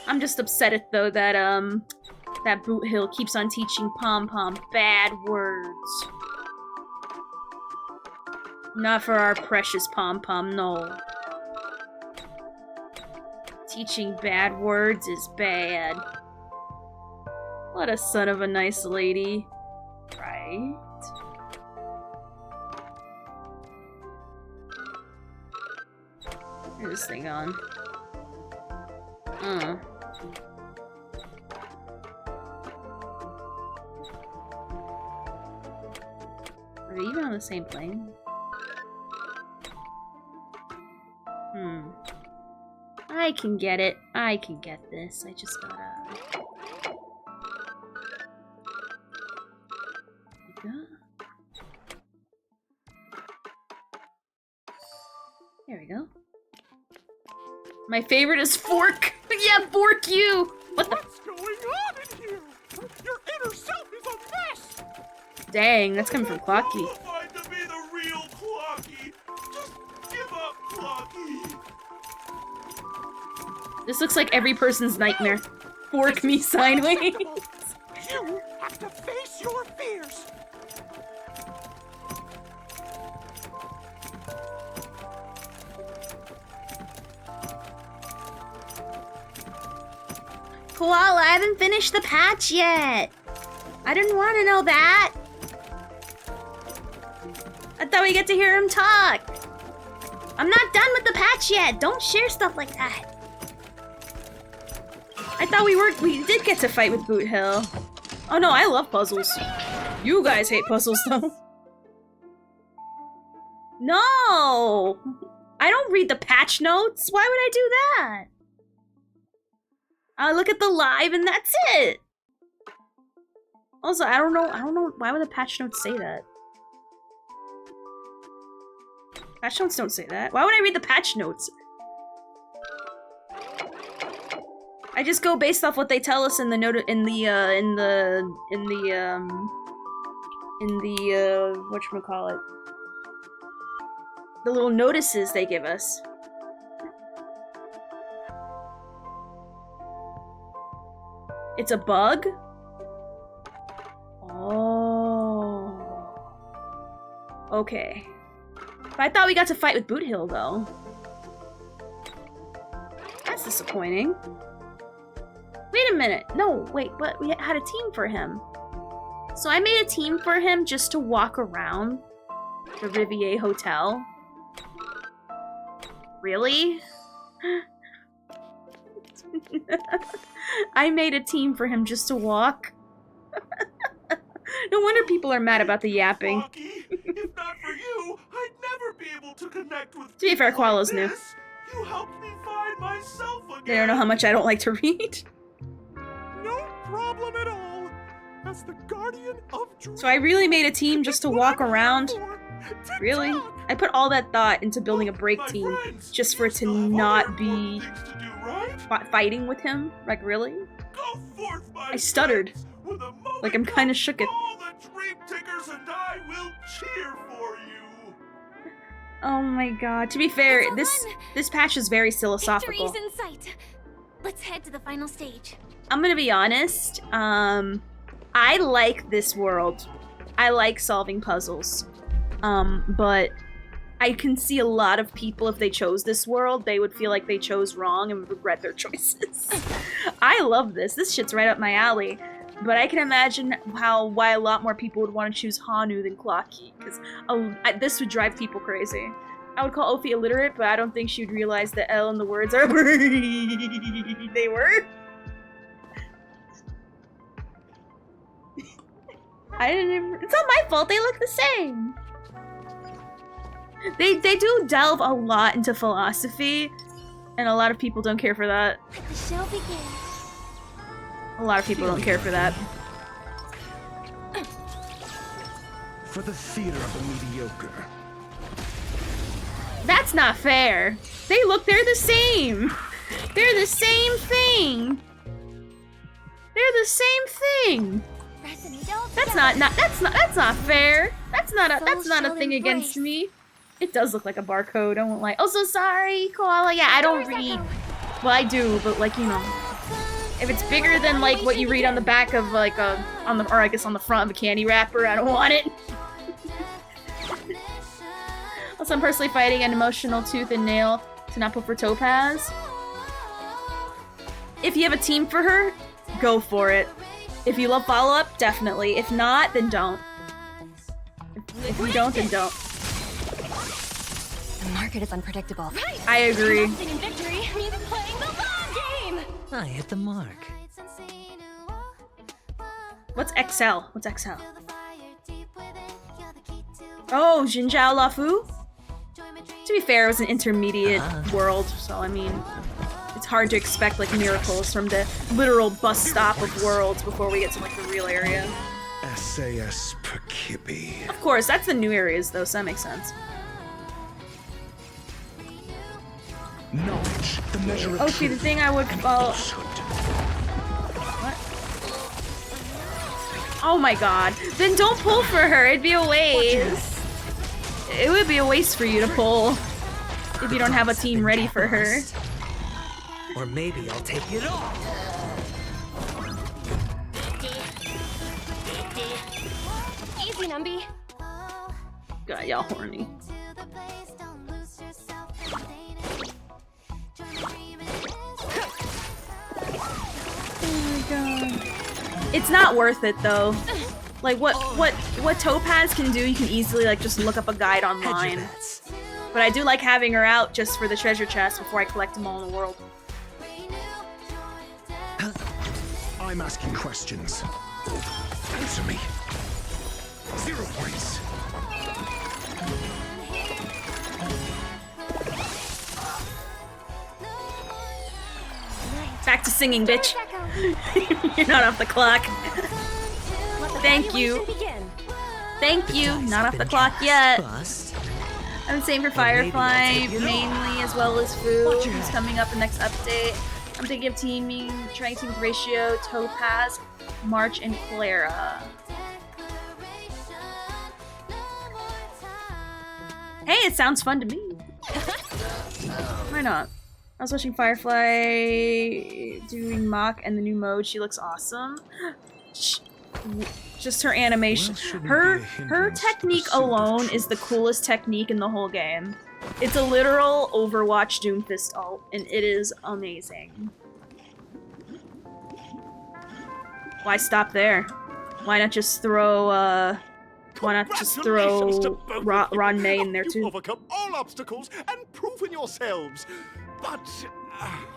I'm just upset at though that that Boot Hill keeps on teaching Pom Pom bad words. Not for our precious pom-pom, no. Teaching bad words is bad. What a son of a nice lady. Right? Where's this thing on? Are they even on the same plane? I can get it. I can get this. I just gotta... There we go. My favorite is fork. Yeah, fork you. What the? What's going on in here? Your inner self is a mess. Dang, that's coming from Clocky. Qualified to be the real Clocky. Just give up, Clocky. This looks like every person's nightmare. Fork me sideways. You have to face your fears. Koala, I haven't finished the patch yet. I didn't want to know that. I thought we get to hear him talk. I'm not done with the patch yet. Don't share stuff like that. I thought we did get to fight with Boot Hill. Oh no, I love puzzles. You guys hate puzzles though. No! I don't read the patch notes. Why would I do that? I look at the live and that's it. Also, I don't know why would the patch notes say that? Patch notes don't say that. Why would I read the patch notes? I just go based off what they tell us in the whatchamacallit. The little notices they give us. It's a bug? Oh. Okay. But I thought we got to fight with Boot Hill, though. That's disappointing. Wait a minute. No, wait, but we had a team for him. So I made a team for him just to walk around the Riviera Hotel. Really? I made a team for him just to walk. No wonder people are mad about the yapping. If not for you, I'd never be able to connect with. To be fair, Koala's new. You helped me find myself again. They don't know how much I don't like to read. No problem at all. As the guardian of dreams. So I really made a team just to walk around. Really? I put all that thought into building a break team just for it to not be fighting with him. Like, really? I stuttered. Like, I'm kind of shook it. All the dream tickers and I will cheer for you. Oh my god. To be fair, this patch is very philosophical. Victory's in sight. Let's head to the final stage. I'm gonna be honest. I like this world. I like solving puzzles. But I can see a lot of people, if they chose this world, they would feel like they chose wrong and would regret their choices. I love this. This shit's right up my alley. But I can imagine why a lot more people would want to choose Hanu than Clocky, because this would drive people crazy. I would call Ophi illiterate, but I don't think she'd realize the L in the words are they were. It's not my fault, they look the same. They do delve a lot into philosophy, and a lot of people don't care for that. The show begins. A lot of people don't care for that. For the theater of the mediocre. That's not fair. They're the same. They're the same thing. They're the same thing. That's not fair. That's not a thing against me. It does look like a barcode, I won't lie. Oh, so sorry, Koala. Yeah, I don't read. Well, I do, but like, you know, if it's bigger than like what you read on the back of like or I guess on the front of a candy wrapper, I don't want it. Plus, I'm personally fighting an emotional tooth and nail to not put for Topaz. If you have a team for her, go for it. If you love follow-up, definitely. If not, then don't. If you don't, then don't. The market is unpredictable. Right. I agree. Investing in victory means playing the long game. I hit the mark. What's XL? What's XL? Oh, Jinjiao Lafu? To be fair, it was an intermediate world, so I mean, it's hard to expect like miracles from the literal bus stop of worlds before we get to like the real area. SAS Perkibi. Of course, that's the new areas though, so that makes sense. Knowledge, the measure of Okay, the thing I would follow. What? Oh my god. Then don't pull for her, it'd be a waste. It would be a waste for you to pull if you don't have a team ready for her. Or maybe I'll take it off. Easy, Numby. God, y'all horny. Oh my god. It's not worth it though. Like what Topaz can do, you can easily like just look up a guide online. But I do like having her out just for the treasure chest before I collect them all in the world. I'm asking questions. Answer me. 0 points. Back to singing, bitch. You're not off the clock. Thank you. Thank you. Not off the clock yet. I'm saying for Firefly mainly, as well as Fu, who's coming up in the next update. I'm thinking of trying to team with Ratio, Topaz, March, and Clara. Hey, it sounds fun to me. Why not? I was watching Firefly doing mock and the new mode. She looks awesome. Just her animation. Her technique alone is the coolest technique in the whole game. It's a literal Overwatch Doomfist ult, and it is amazing. Why stop there? Why not just throw, Ron May in there too? Overcome all obstacles and proven yourselves. But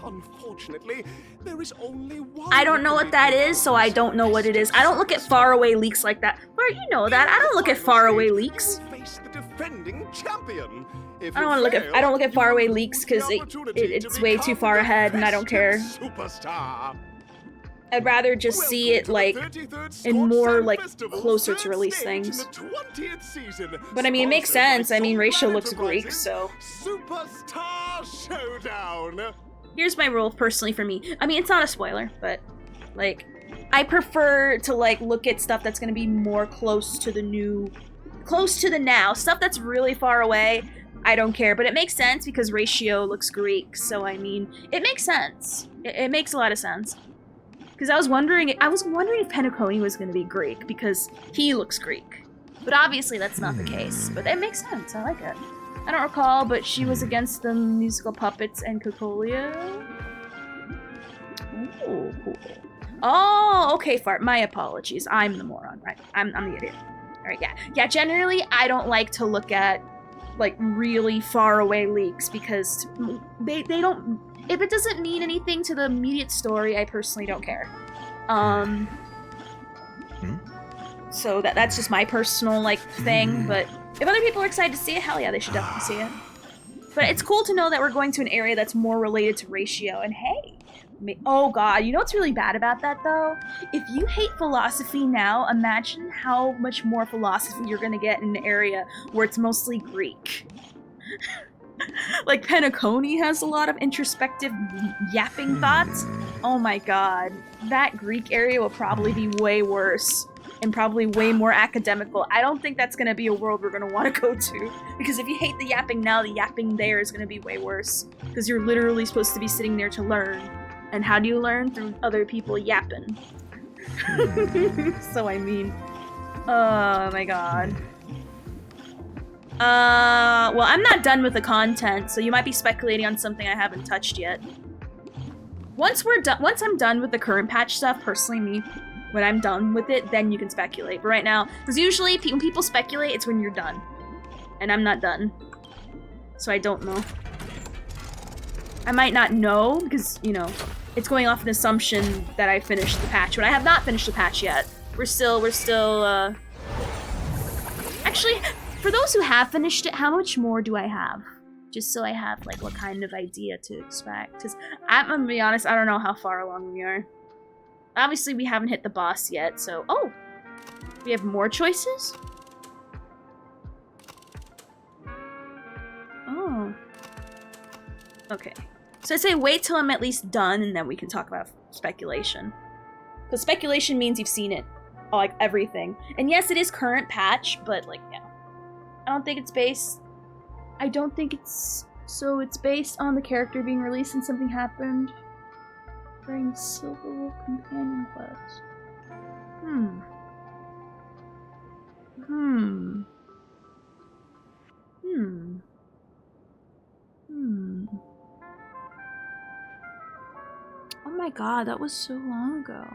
unfortunately, there is only one. I don't know what that is, so I don't know what it is. I don't look at faraway leaks like that. Where you know that? I don't look at faraway leaks. Face the defending champion. I don't look at faraway leaks because it's way too far ahead, and I don't care. Superstar. I'd rather just see it like in more like closer to release things. But I mean, it makes sense. I mean, Ratio looks Greek, so. Superstar Showdown. Here's my rule personally for me. I mean, it's not a spoiler, but like, I prefer to like look at stuff that's gonna be more close to the now. Stuff that's really far away, I don't care. But it makes sense because Ratio looks Greek, so I mean, it makes sense. It makes a lot of sense. Because I was wondering if Penacony was going to be Greek, because he looks Greek. But obviously that's not the case. But it makes sense, I like it. I don't recall, but she was against the musical puppets and Cocolia. Ooh, cool. Oh, okay, Fart, my apologies. I'm the moron, right? I'm the idiot. Alright, yeah. Yeah, generally, I don't like to look at, like, really far away leaks, because they don't... If it doesn't mean anything to the immediate story, I personally don't care. So that's just my personal, like, thing, but if other people are excited to see it, hell yeah, they should definitely see it. But it's cool to know that we're going to an area that's more related to Ratio, and hey, oh god, you know what's really bad about that, though? If you hate philosophy now, imagine how much more philosophy you're gonna get in an area where it's mostly Greek. Like, Penacony has a lot of introspective yapping thoughts. Oh my god. That Greek area will probably be way worse. And probably way more academical. I don't think that's gonna be a world we're gonna want to go to. Because if you hate the yapping now, the yapping there is gonna be way worse. Because you're literally supposed to be sitting there to learn. And how do you learn? Through other people yapping. So I mean... Oh my god. Well, I'm not done with the content, so you might be speculating on something I haven't touched yet. Once I'm done with the current patch stuff, personally me, when I'm done with it, then you can speculate. But right now, because usually when people speculate, it's when you're done. And I'm not done. So I don't know. I might not know, because, you know, it's going off an assumption that I finished the patch, but I have not finished the patch yet. We're still, Actually, for those who have finished it, how much more do I have? Just so I have, like, what kind of idea to expect. Because, I'm gonna be honest, I don't know how far along we are. Obviously, we haven't hit the boss yet, so... Oh! We have more choices? Oh. Okay. So I say wait till I'm at least done, and then we can talk about speculation. Because speculation means you've seen it. Like, everything. And yes, it is current patch, but, like, yeah. I don't think it's based... I don't think it's... So it's based on the character being released and something happened during the Silver Wolf Companion Quest. Oh my god, that was so long ago.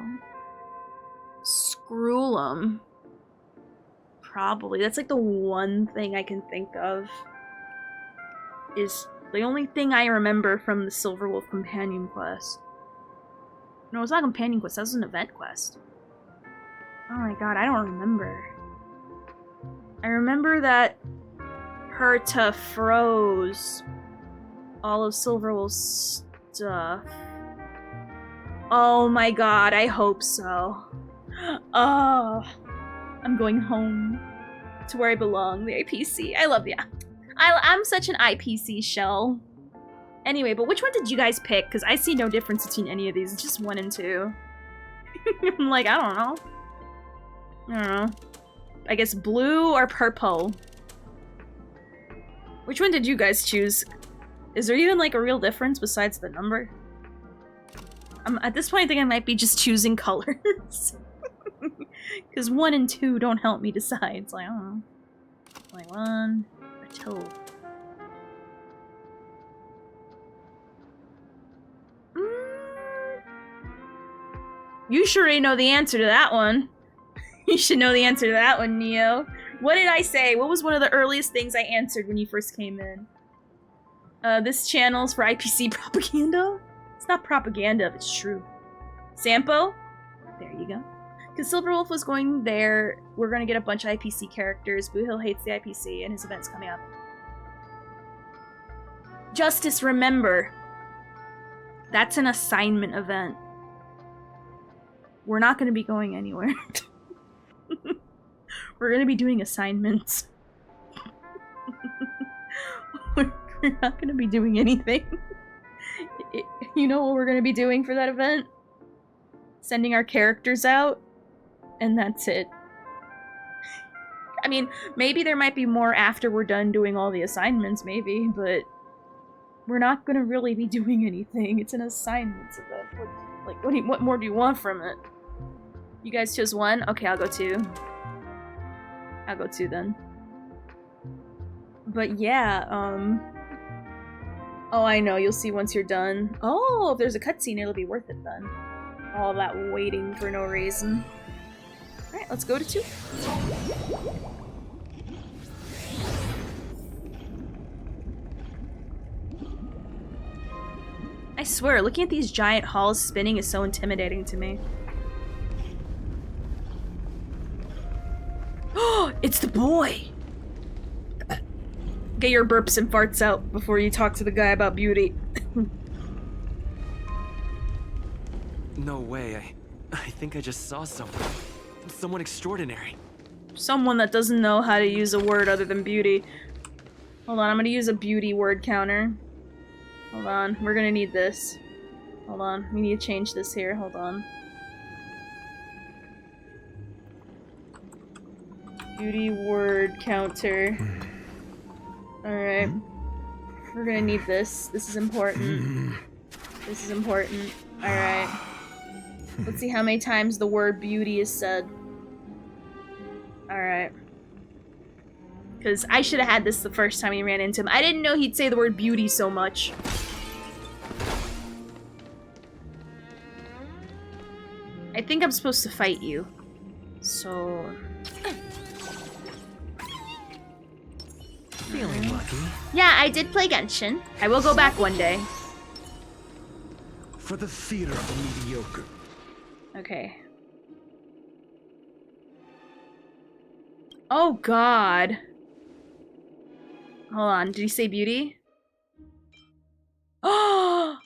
Screw 'em. Probably. That's like the one thing I can think of. Is the only thing I remember from the Silver Wolf Companion Quest. No, it's not a Companion Quest, that was an event quest. Oh my god, I don't remember. I remember that Herta froze all of Silver Wolf's stuff. Oh my god, I hope so. Oh, I'm going home to where I belong, the IPC. I love ya. I'm such an IPC shell. Anyway, but which one did you guys pick? Because I see no difference between any of these. It's just 1 and 2. I'm like, I don't know. I don't know. I guess blue or purple? Which one did you guys choose? Is there even like a real difference besides the number? At this point, I think I might be just choosing colors. Because 1 and 2 don't help me decide. It's like, I don't know. Like 1 or 2. You sure already know the answer to that one. You should know the answer to that one, Neo. What did I say? What was one of the earliest things I answered when you first came in? This channel's for IPC propaganda? It's not propaganda if it's true. Sampo? There you go. Because Silver Wolf was going there, we're gonna get a bunch of IPC characters. Boo Hill hates the IPC, and his event's coming up. Justice, remember. That's an assignment event. We're not gonna be going anywhere. We're gonna be doing assignments. We're not gonna be doing anything. You know what we're gonna be doing for that event? Sending our characters out, and that's it. I mean, maybe there might be more after we're done doing all the assignments, maybe, but we're not gonna really be doing anything. It's an assignments event. What more do you want from it? You guys chose 1? Okay, I'll go 2. I'll go 2 then. But yeah, oh, I know, you'll see once you're done. Oh, if there's a cutscene, it'll be worth it then. All that waiting for no reason. Alright, let's go to 2. I swear, looking at these giant halls spinning is so intimidating to me. Oh, it's the boy! Get your burps and farts out before you talk to the guy about beauty. No way, I think I just saw someone. Someone extraordinary. Someone that doesn't know how to use a word other than beauty. Hold on, I'm gonna use a beauty word counter. Hold on, we're gonna need this. Hold on, we need to change this here, hold on. Beauty word counter. Alright. We're gonna need this. This is important. This is important. Alright. Let's see how many times the word beauty is said. Alright. Because I should have had this the first time we ran into him. I didn't know he'd say the word beauty so much. I think I'm supposed to fight you. So... Feeling lucky. Yeah, I did play Genshin. I will go back one day. For the theater of the mediocre. Okay. Oh god. Hold on, did he say beauty? Oh!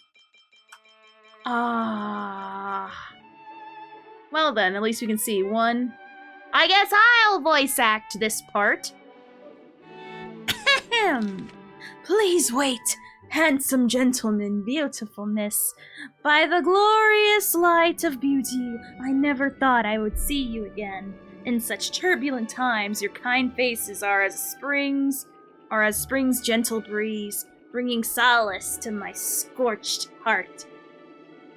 Ah. Well then, at least we can see one. I guess I'll voice act this part. Please wait, handsome gentleman, beautifulness. By the glorious light of beauty, I never thought I would see you again. In such turbulent times, your kind faces are as spring's gentle breeze, bringing solace to my scorched heart.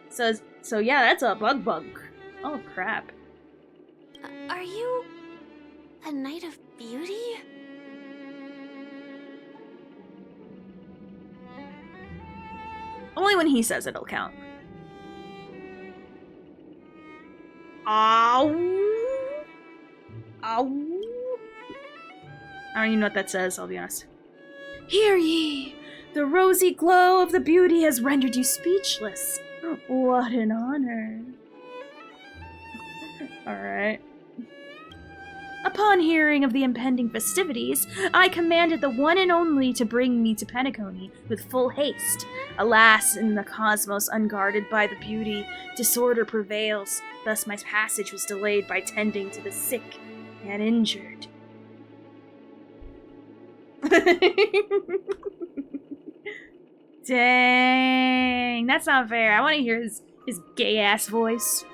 So yeah, that's a bug. Oh crap. Are you a knight of beauty? Only when he says it'll count. Ow. Ow. I don't even know what that says, I'll be honest. Hear ye! The rosy glow of the beauty has rendered you speechless. What an honor. Alright. Upon hearing of the impending festivities, I commanded the one and only to bring me to Penacony with full haste. Alas, in the cosmos unguarded by the beauty, disorder prevails. Thus my passage was delayed by tending to the sick and injured. Dang, that's not fair. I want to hear his gay-ass voice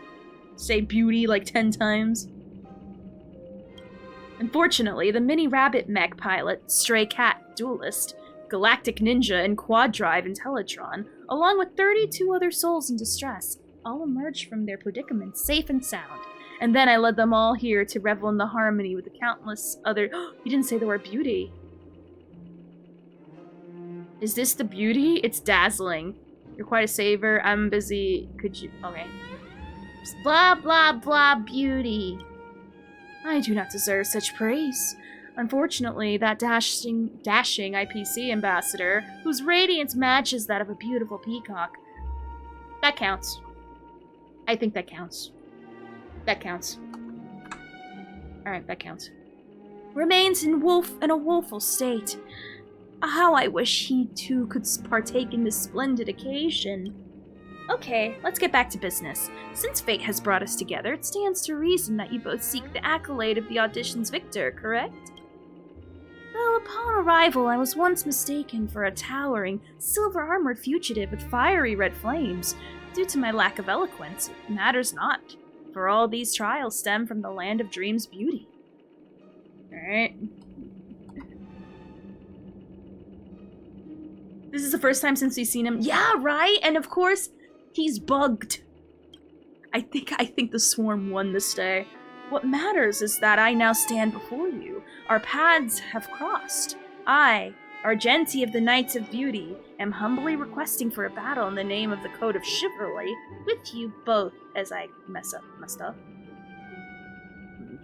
say beauty like 10 times. Unfortunately, the mini rabbit mech pilot, stray cat duelist, galactic ninja, and quad drive Intellitron, along with 32 other souls in distress, all emerged from their predicament safe and sound. And then I led them all here to revel in the harmony with the countless other— you didn't say the word beauty. Is this the beauty? It's dazzling. You're quite a saver. I'm busy. Could you— okay. Blah, blah, blah, beauty. I do not deserve such praise. Unfortunately, that dashing IPC ambassador, whose radiance matches that of a beautiful peacock. That counts. I think that counts. That counts. Alright, that counts. Remains in a woeful state. How I wish he too could partake in this splendid occasion. Okay, let's get back to business. Since fate has brought us together, it stands to reason that you both seek the accolade of the audition's victor, correct? Though upon arrival, I was once mistaken for a towering, silver-armored fugitive with fiery red flames. Due to my lack of eloquence, it matters not, for all these trials stem from the land of dreams' beauty. Alright. This is the first time since we've seen him. Yeah, right? And of course, he's bugged. I think the Swarm won this day. What matters is that I now stand before you. Our paths have crossed. I, Argenti of the Knights of Beauty, am humbly requesting for a battle in the name of the Code of Chivalry with you both as I messed up.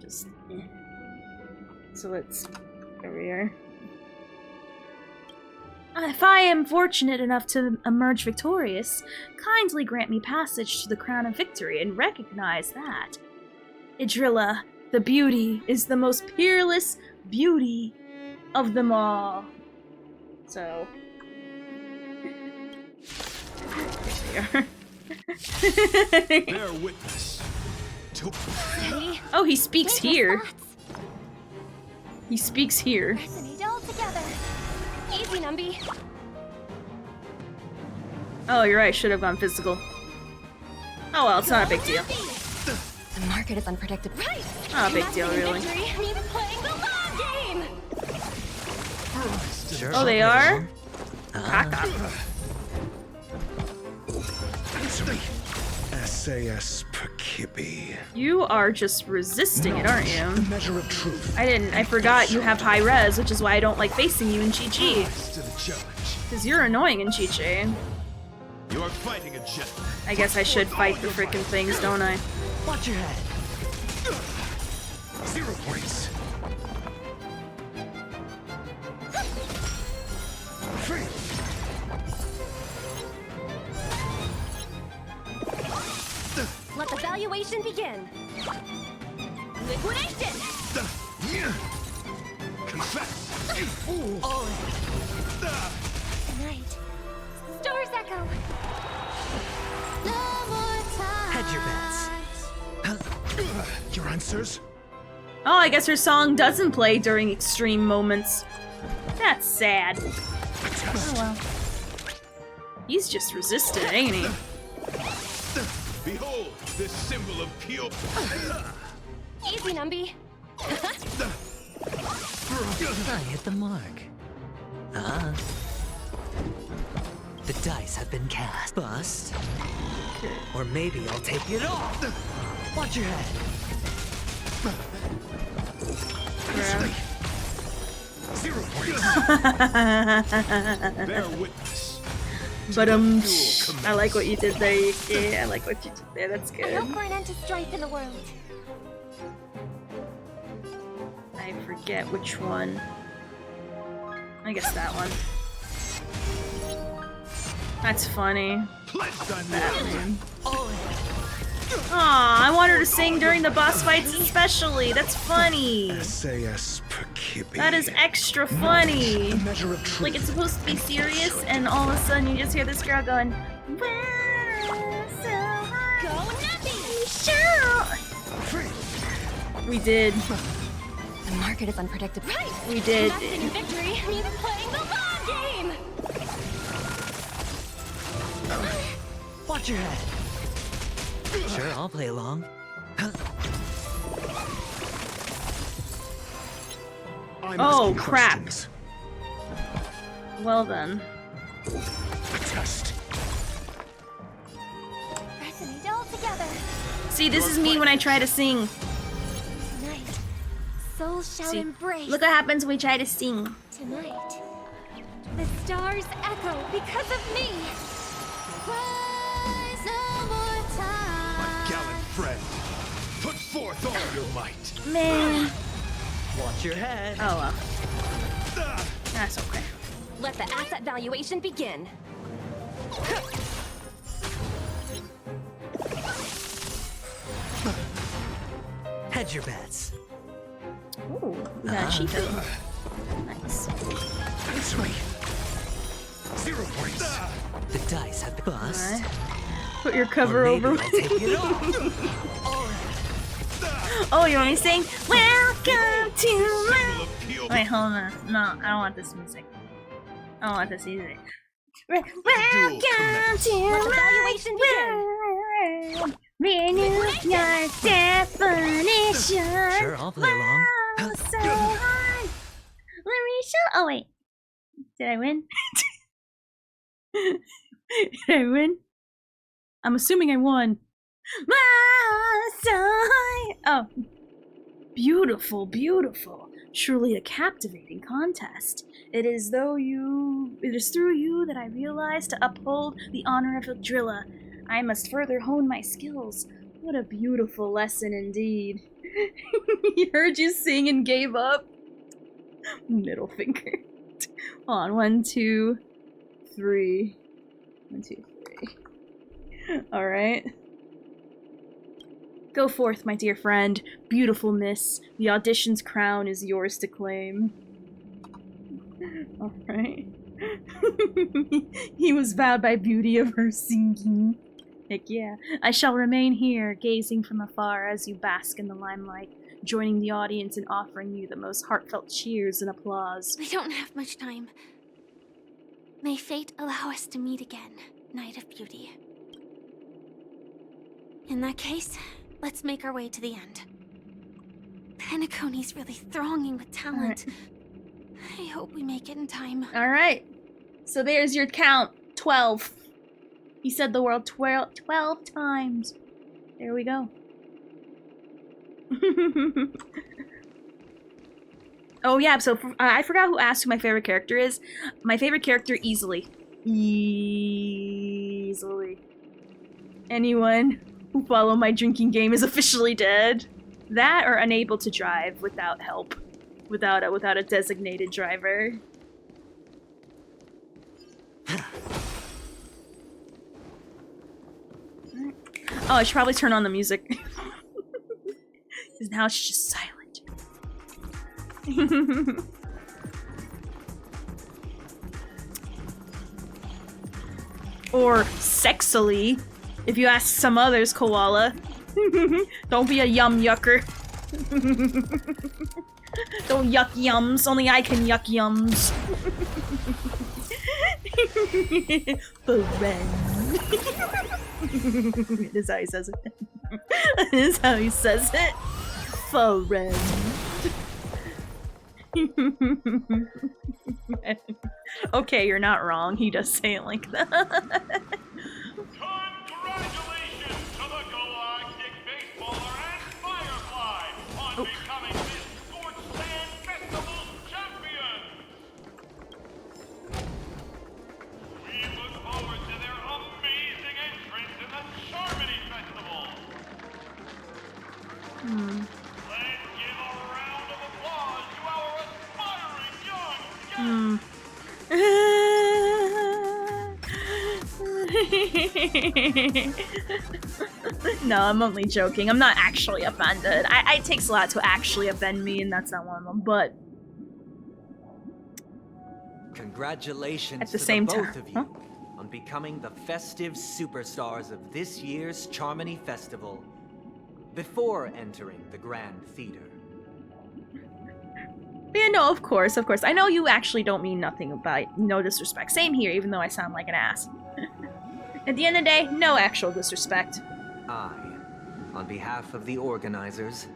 Just, So let's over here. If I am fortunate enough to emerge victorious, kindly grant me passage to the Crown of Victory and recognize that Idrilla, the beauty, is the most peerless beauty of them all. So, there we are. Bear witness. Oh, he speaks here. He speaks here. Resonate all together. Easy, Numby. Oh, you're right. Should have gone physical. Oh well, it's not a big deal. The market is unpredictable. Right. Not a big deal, really. Means playing the long game. Sure. Oh, they are? Kaka. SAS Peculiar. Kippy. You are just resisting it, aren't you? The measure of truth. I forgot you have high res, which is why I don't like facing you in Chi-Chi. Because you're annoying in Chi-Chi. You are fighting a jet. I guess I should fight the frickin' things, don't I? Watch your head. 0 points. Free. Let the valuation begin. Liquidation! Confess! All in. Tonight. Stars echo. No more time. Hedge your bets. Your answers? Oh, I guess her song doesn't play during extreme moments. That's sad. Oh well. He's just resisting, ain't he? Behold, this symbol of pure. Easy, Numby. I hit the mark. The dice have been cast. Bust. Or maybe I'll take it all. Watch your head. 0 points. Bear witness. But I like what you did there, Yuki. I like what you did there. That's I good. hope for an end to strife in the world. I forget which one. I guess that one. That's funny. Batman. Aw, I want her to sing during the boss fights especially. That's funny. SAS per Kippy. That is extra funny. The measure of truth. Like it's supposed to be serious, and all of a sudden you just hear this girl going, "Wow, so hot." Go Numby! Sure. We did. The market is unpredictable. Right! We did. Investing in victory means playing the long game! Watch your head. Sure, I'll play along. Oh, crap. Well then. Test. Resonate all together. See, this is me when I try to sing. Tonight, souls shall See, embrace. look what happens when we try to sing. Tonight, the stars echo because of me. Rise, no more time. My gallant friend, put forth all your might. Man. Watch your head. Oh well. That's okay. Let the asset valuation begin. Hedge your bets. Ooh, we got a Cheeto. Nice. This way. 0 points. The dice have been bust. Alright. Put your cover Or maybe over. I'll take it all. Oh, you want me to sing? Welcome to my... Wait, hold on. No, I don't want this music. I don't want this music. Welcome to my world. Renew your definition. Sure, I'll play along. Wow, so hard. Let me show... Oh, wait. Did I win? Did I win? I'm assuming I won. Oh. Beautiful, beautiful. Truly a captivating contest. It is through you that I realize to uphold the honor of Eldrilla. I must further hone my skills. What a beautiful lesson indeed. He heard you sing and gave up. Middle finger. Hold on, 1, 2, 3. 1, 2, 3. Alright. Go forth, my dear friend. Beautiful miss. The audition's crown is yours to claim. Alright. He was vowed by beauty of her singing. Heck yeah. I shall remain here, gazing from afar as you bask in the limelight, joining the audience and offering you the most heartfelt cheers and applause. We don't have much time. May fate allow us to meet again, Night of Beauty. In that case, let's make our way to the end. Penacony's really thronging with talent. I hope we make it in time. Alright. So there's your count. 12. He said the word 12 times. There we go. Oh yeah, so I forgot who asked who my favorite character is. My favorite character easily. Easily. Anyone who follow my drinking game is officially dead. That or unable to drive without help. Without a designated driver. Oh, I should probably turn on the music. Because now it's just silent. Or sexily, if you ask some others, Koala. Don't be a yum yucker. Don't yuck yums, only I can yuck yums. That is how he says it. That is how he says it. Friend. Okay, you're not wrong. He does say it like that. Congratulations to the Galactic Baseballer and Firefly on becoming this Scorch Sand Festival champions! We look forward to their amazing entrance in the Charmony Festival! Let's give a round of applause to our aspiring young guests! No, I'm only joking. I'm not actually offended. It takes a lot to actually offend me, and that's not one of them, but... Congratulations at the to same the both time. of you on becoming the festive superstars of this year's Charmony Festival before entering the Grand Theater. Yeah, no, of course. I know you actually don't mean nothing about no disrespect. Same here, even though I sound like an ass. At the end of the day, no actual disrespect. I, on behalf of the organizers,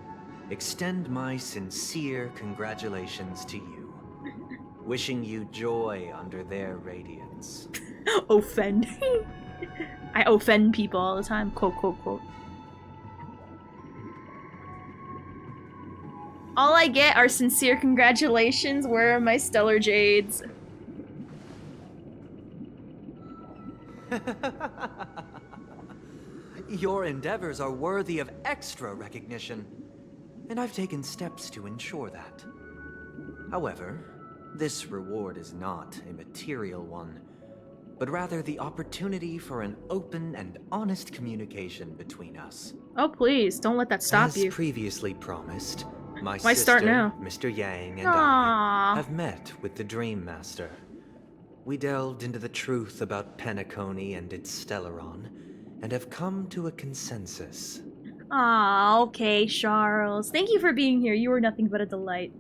extend my sincere congratulations to you, wishing you joy under their radiance. Offend. I offend people all the time. Quote, quote, quote. All I get are sincere congratulations. Where are my stellar jades? Your endeavors are worthy of extra recognition, and I've taken steps to ensure that. However, this reward is not a material one, but rather the opportunity for an open and honest communication between us. Oh, please, don't let that stop As you. previously promised, my Why sister, start now? Mr. Yang, and Aww. I have met with the Dream Master. We delved into the truth about Penacony and its Stellaron, and have come to a consensus. Aw, okay, Charles. Thank you for being here. You were nothing but a delight.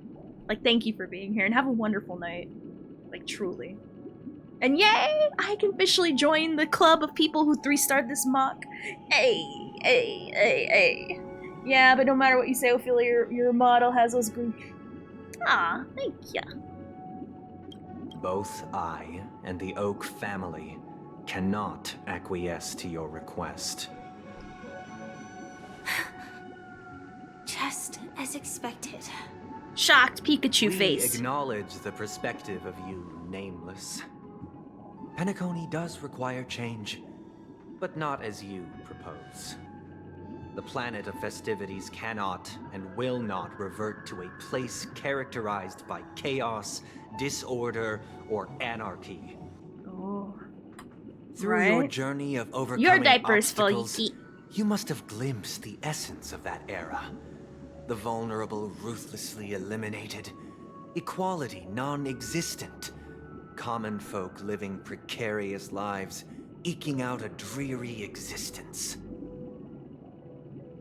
Like, thank you for being here, and have a wonderful night. Like, truly. And yay! I can officially join the club of people who 3-starred this mock. Hey. Yeah, but no matter what you say, Ophelia, your model has those good... Aw, thank ya. Both I and the Oak family cannot acquiesce to your request. Just as expected. Shocked Pikachu face. We acknowledge the perspective of you, Nameless. Penacony does require change, but not as you propose. The planet of festivities cannot and will not revert to a place characterized by chaos, disorder, or anarchy. Oh. Through your journey of overcoming your diaper's full, obstacles, you must have glimpsed the essence of that era. The vulnerable ruthlessly eliminated, equality non-existent, common folk living precarious lives, eking out a dreary existence.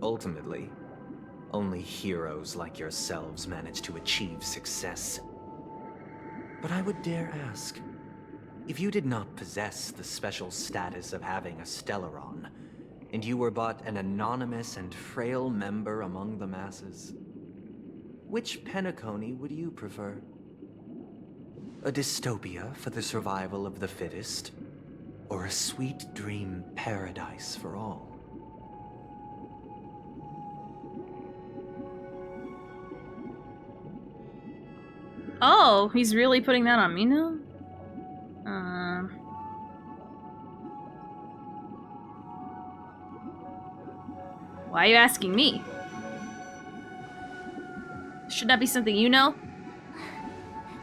Ultimately, only heroes like yourselves manage to achieve success. But I would dare ask, if you did not possess the special status of having a Stellaron, and you were but an anonymous and frail member among the masses, which Penacony would you prefer? A dystopia for the survival of the fittest, or a sweet dream paradise for all? Oh, he's really putting that on me now? Why are you asking me? Should that be something you know?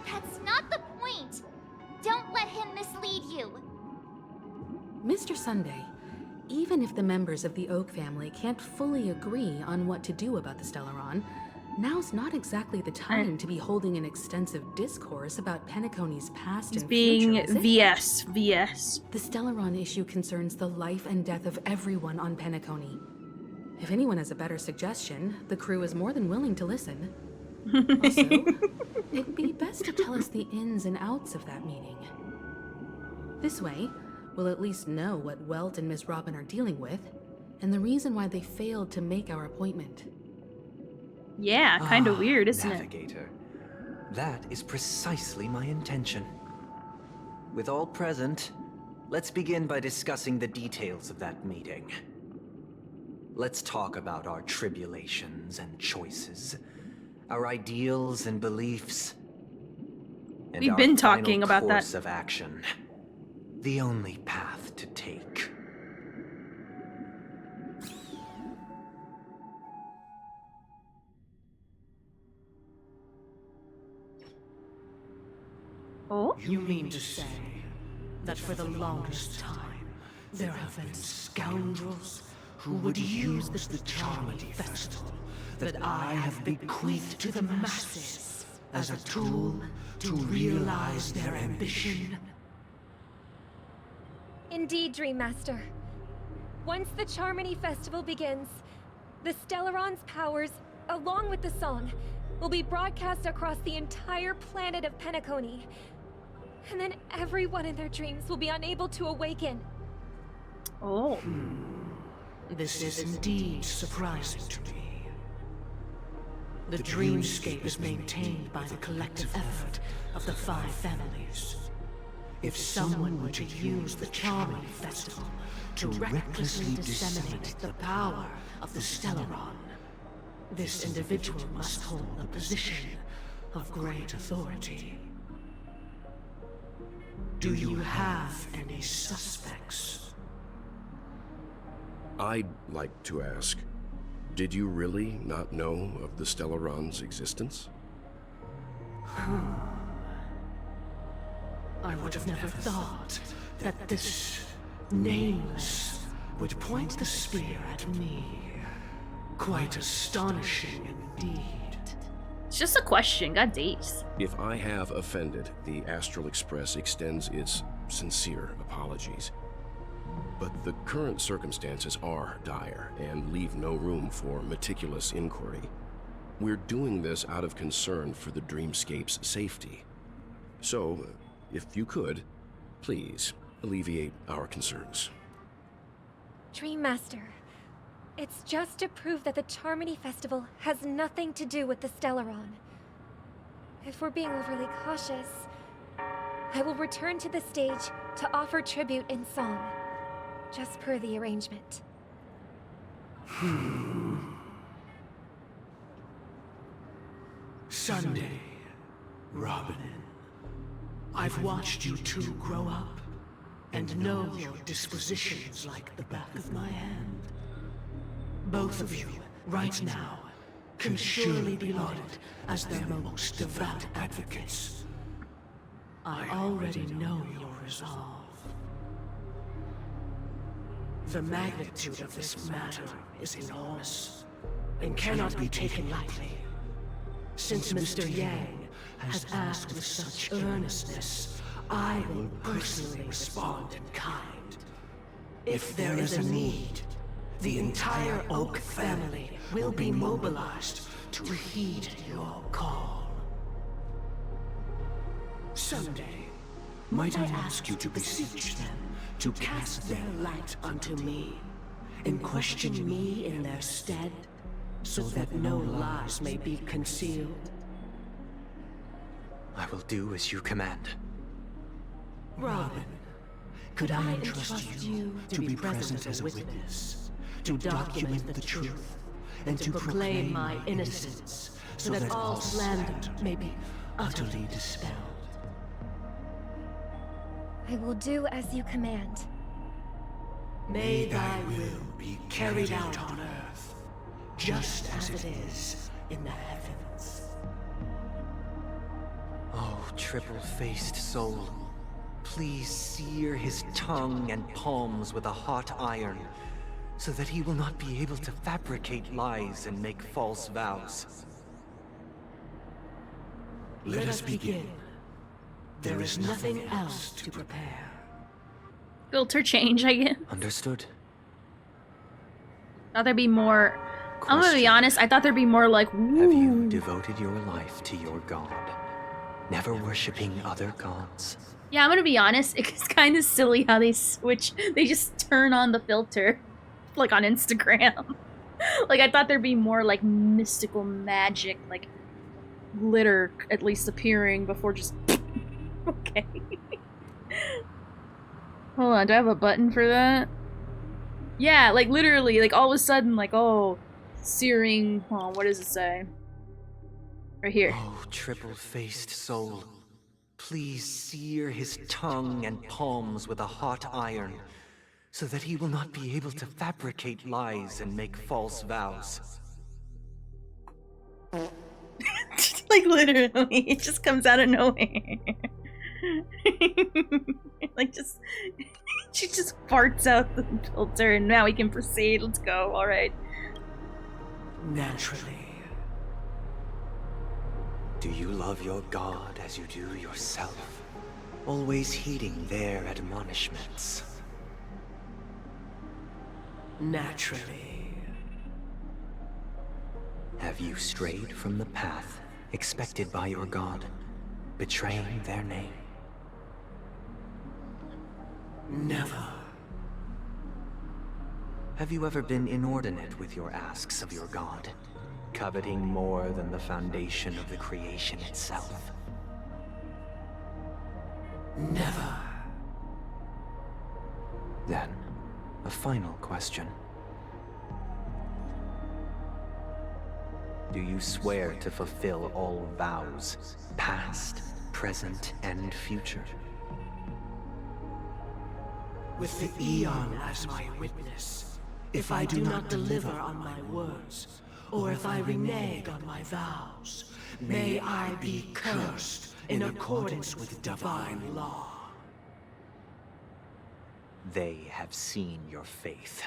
That's not the point. Don't let him mislead you. Mr. Sunday, even if the members of the Oak family can't fully agree on what to do about the Stellaron, now's not exactly the time to be holding an extensive discourse about Penacony's past and future, is it? VS. The Stellaron issue concerns the life and death of everyone on Penacony. If anyone has a better suggestion, the crew is more than willing to listen. Also, it'd be best to tell us the ins and outs of that meeting. This way, we'll at least know what Welt and Miss Robin are dealing with, and the reason why they failed to make our appointment. Yeah, kind of weird, isn't Navigator. That is precisely my intention. With all present, let's begin by discussing the details of that meeting. Let's talk about our tribulations and choices, our ideals and beliefs, and We've been talking about that. course of action. The only path to take. Oh? You mean to say that for the longest time, there have been scoundrels who would use the Charmony Festival that I have bequeathed to the masses as a tool to realize their ambition? Indeed, Dream Master. Once the Charmony Festival begins, the Stellaron's powers, along with the song, will be broadcast across the entire planet of Penacony. And then everyone in their dreams will be unable to awaken. Oh. This is indeed surprising to me. The dreamscape is maintained by the collective effort of the 5 families. If someone were to use the Charmony Festival to recklessly disseminate the power of the Stellaron, this individual must hold a position of great authority. Do you have any suspects? I'd like to ask, did you really not know of the Stellaron's existence? I would have never thought that this nameless would point the spear at me. Quite astonishing indeed. It's just a question, god days. If I have offended, the Astral Express extends its sincere apologies. But the current circumstances are dire and leave no room for meticulous inquiry. We're doing this out of concern for the Dreamscape's safety. So, if you could, please alleviate our concerns. Dream Master, it's just to prove that the Charmony Festival has nothing to do with the Stellaron. If we're being overly cautious, I will return to the stage to offer tribute in song, just per the arrangement. Sunday, Robin. I've watched you two grow up, and know your dispositions like the back of my hand. Both of you, right now, can surely be lauded as their most devout advocates. I already know your resolve. The magnitude of this matter is enormous, and cannot be taken lightly. Since Mr. Yang has asked with such earnestness, I will personally respond in kind. If there is a need, the entire Oak family will be mobilized to heed your call. Someday, might I ask you to beseech them to cast their light unto me, and question me in their stead, so that no lies may be concealed? I will do as you command. Robin, could I entrust you to be present as a witness, to document the truth, and to proclaim my innocence, so that all slander may be utterly dispelled. I will do as you command. May thy will be carried out on earth, just as it is in the heavens. Oh, triple-faced soul, please sear his tongue and palms with a hot iron, so that he will not be able to fabricate lies and make false vows. Let us begin. There is nothing else to prepare. Filter change, I guess. Understood. Thought there'd be more. I'm gonna be honest, I thought there'd be more like, woo. Have you devoted your life to your god, never worshipping other gods? Yeah, I'm gonna be honest, it's kind of silly how they switch. They just turn on the filter, like on Instagram. Like, I thought there'd be more like mystical magic, like glitter at least appearing before just. Okay. Hold on, do I have a button for that? Yeah, like literally, like all of a sudden, like, oh, searing. Hold on, what does it say? Right here. Oh, triple-faced soul, please sear his tongue and palms with a hot iron, so that he will not be able to fabricate lies and make false vows. Like literally, it just comes out of nowhere. Like she just farts out the filter and now we can proceed. Let's go, alright. Naturally. Do you love your god as you do yourself? Always heeding their admonishments? Naturally. Have you strayed from the path expected by your god, betraying their name? Never. Have you ever been inordinate with your asks of your god, coveting more than the foundation of the creation itself? Never. Then, a final question. Do you swear to fulfill all vows, past, present, and future? With the Eon as my witness, if I do not deliver on my words, or if I renege on my vows, may I be cursed in accordance with divine law. They have seen your faith,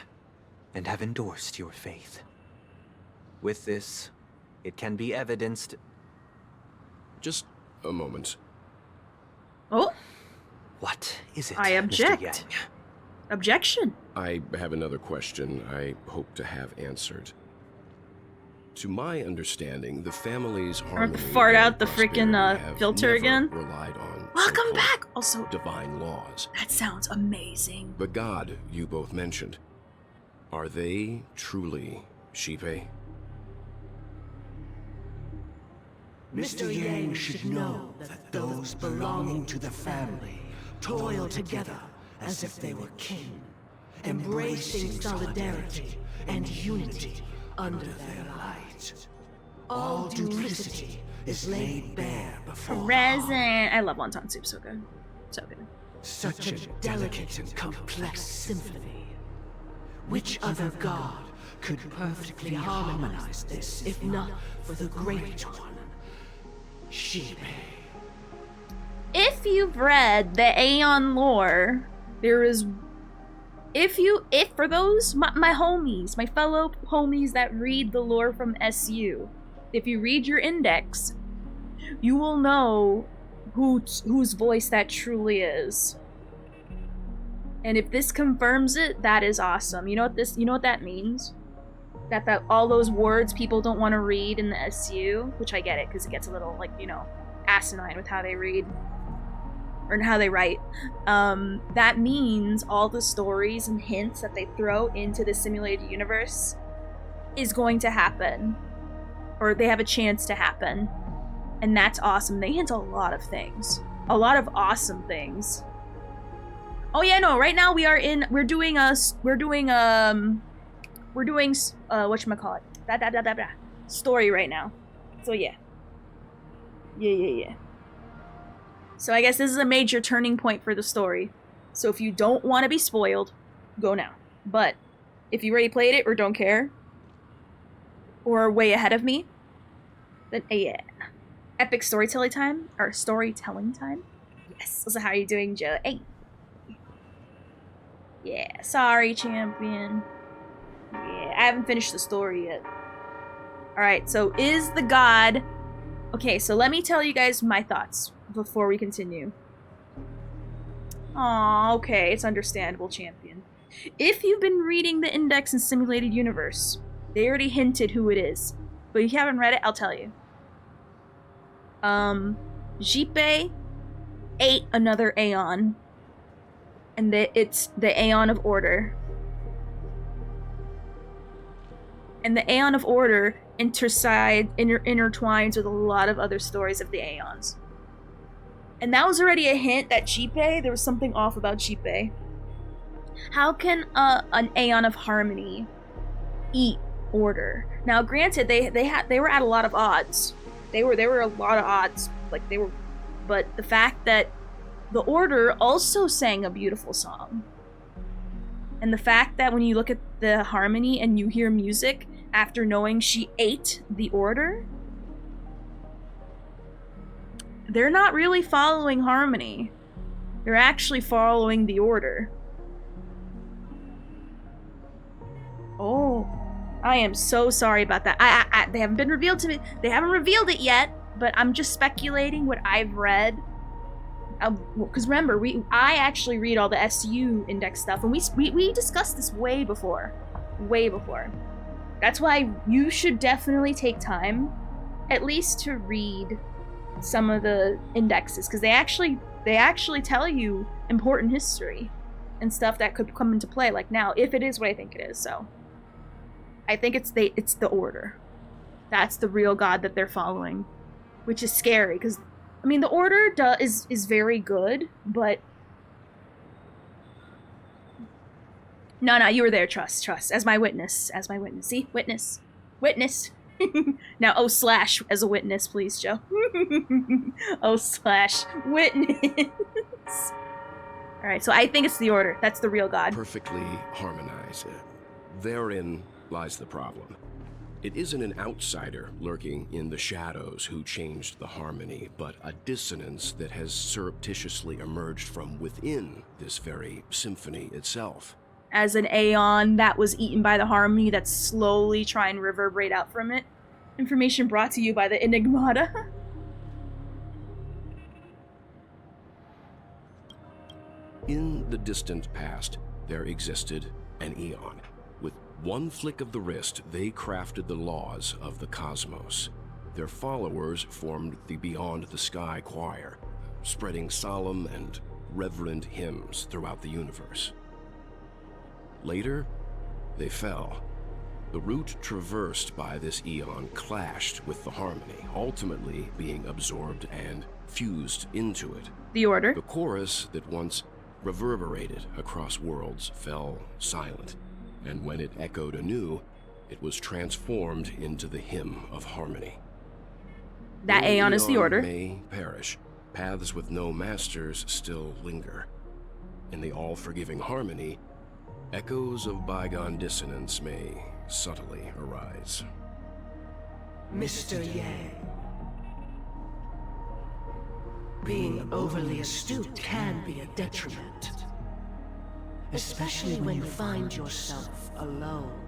and have endorsed your faith. With this, it can be evidenced... Just a moment. Oh? What is it, I object. Mr. Yang? Objection. I have another question I hope to have answered. To my understanding, the family's harmony fart out and the freaking prosperity filter have again. never relied on Welcome so-called back. Also, divine laws. that sounds amazing. The god you both mentioned, are they truly Shipe? Mr. Yang should know that those belonging to the family toil together as if they were kin, embracing solidarity and unity under their light. All duplicity is laid bare before Present. I love wonton soup. So good. So good. such a delicate and complex symphony. Which other god could perfectly harmonize this, if not for the great one, Shipe? If you've read the Aeon lore, there is... If for those, my homies, my fellow homies that read the lore from SU, if you read your index, you will know whose voice that truly is. And if this confirms it, that is awesome. You know what that means? That all those words people don't want to read in the SU, which I get it, because it gets a little, like, you know, asinine with how they read. Or how they write. That means all the stories and hints that they throw into the simulated universe is going to happen. Or they have a chance to happen. And that's awesome. They hint a lot of things. A lot of awesome things. Oh yeah, no, right now we're doing whatchamacallit? Story right now. So yeah. Yeah. So I guess this is a major turning point for the story. So if you don't want to be spoiled, go now. But if you already played it or don't care, or are way ahead of me, then yeah. Epic storytelling time? Or storytelling time? Yes. So how are you doing, Joe? Hey. Yeah, sorry, champion. Yeah, I haven't finished the story yet. Alright, so is the god... Okay, so let me tell you guys my thoughts before we continue. Aw, okay, it's understandable, champion. If you've been reading the Index and Simulated Universe, they already hinted who it is. But if you haven't read it, I'll tell you. Jipe ate another Aeon. And it's the Aeon of Order. And the Aeon of Order intertwines with a lot of other stories of the Aeons. And that was already a hint that Jipe, there was something off about Jipe. How can an Aeon of Harmony eat Order? Now, granted, they were at a lot of odds. They were a lot of odds. But the fact that the Order also sang a beautiful song. And the fact that when you look at the Harmony and you hear music after knowing she ate the Order, they're not really following Harmony. They're actually following the Order. Oh, I am so sorry about that. They haven't been revealed to me. They haven't revealed it yet, but I'm just speculating what I've read. Because remember, I actually read all the SU Index stuff, and we discussed this way before. That's why you should definitely take time, at least to read some of the indexes, because they actually tell you important history and stuff that could come into play, like now, if it is what I think it is. So I think it's the Order. That's the real god that they're following, which is scary, because I mean, the Order is very good, but no, you were there. Trust, as my witness. See, witness. Now, / as a witness, please, Joe. / witness. All right, so I think it's the Order. That's the real god. Perfectly harmonized. Therein lies the problem. It isn't an outsider lurking in the shadows who changed the Harmony, but a dissonance that has surreptitiously emerged from within this very symphony itself. As an Aeon that was eaten by the Harmony that's slowly trying to reverberate out from it. Information brought to you by the Enigmata. In the distant past, there existed an Eon. With one flick of the wrist, they crafted the laws of the cosmos. Their followers formed the Beyond the Sky Choir, spreading solemn and reverent hymns throughout the universe. Later, they fell. The route traversed by this Eon clashed with the Harmony, ultimately being absorbed and fused into it. The Order. The chorus that once reverberated across worlds fell silent, and when it echoed anew, it was transformed into the hymn of Harmony. That Aeon is the Order. May perish. Paths with no masters still linger. In the all-forgiving Harmony, echoes of bygone dissonance may subtly arise. Mr. Yang, being overly astute can be a detriment. Especially when you find yourself alone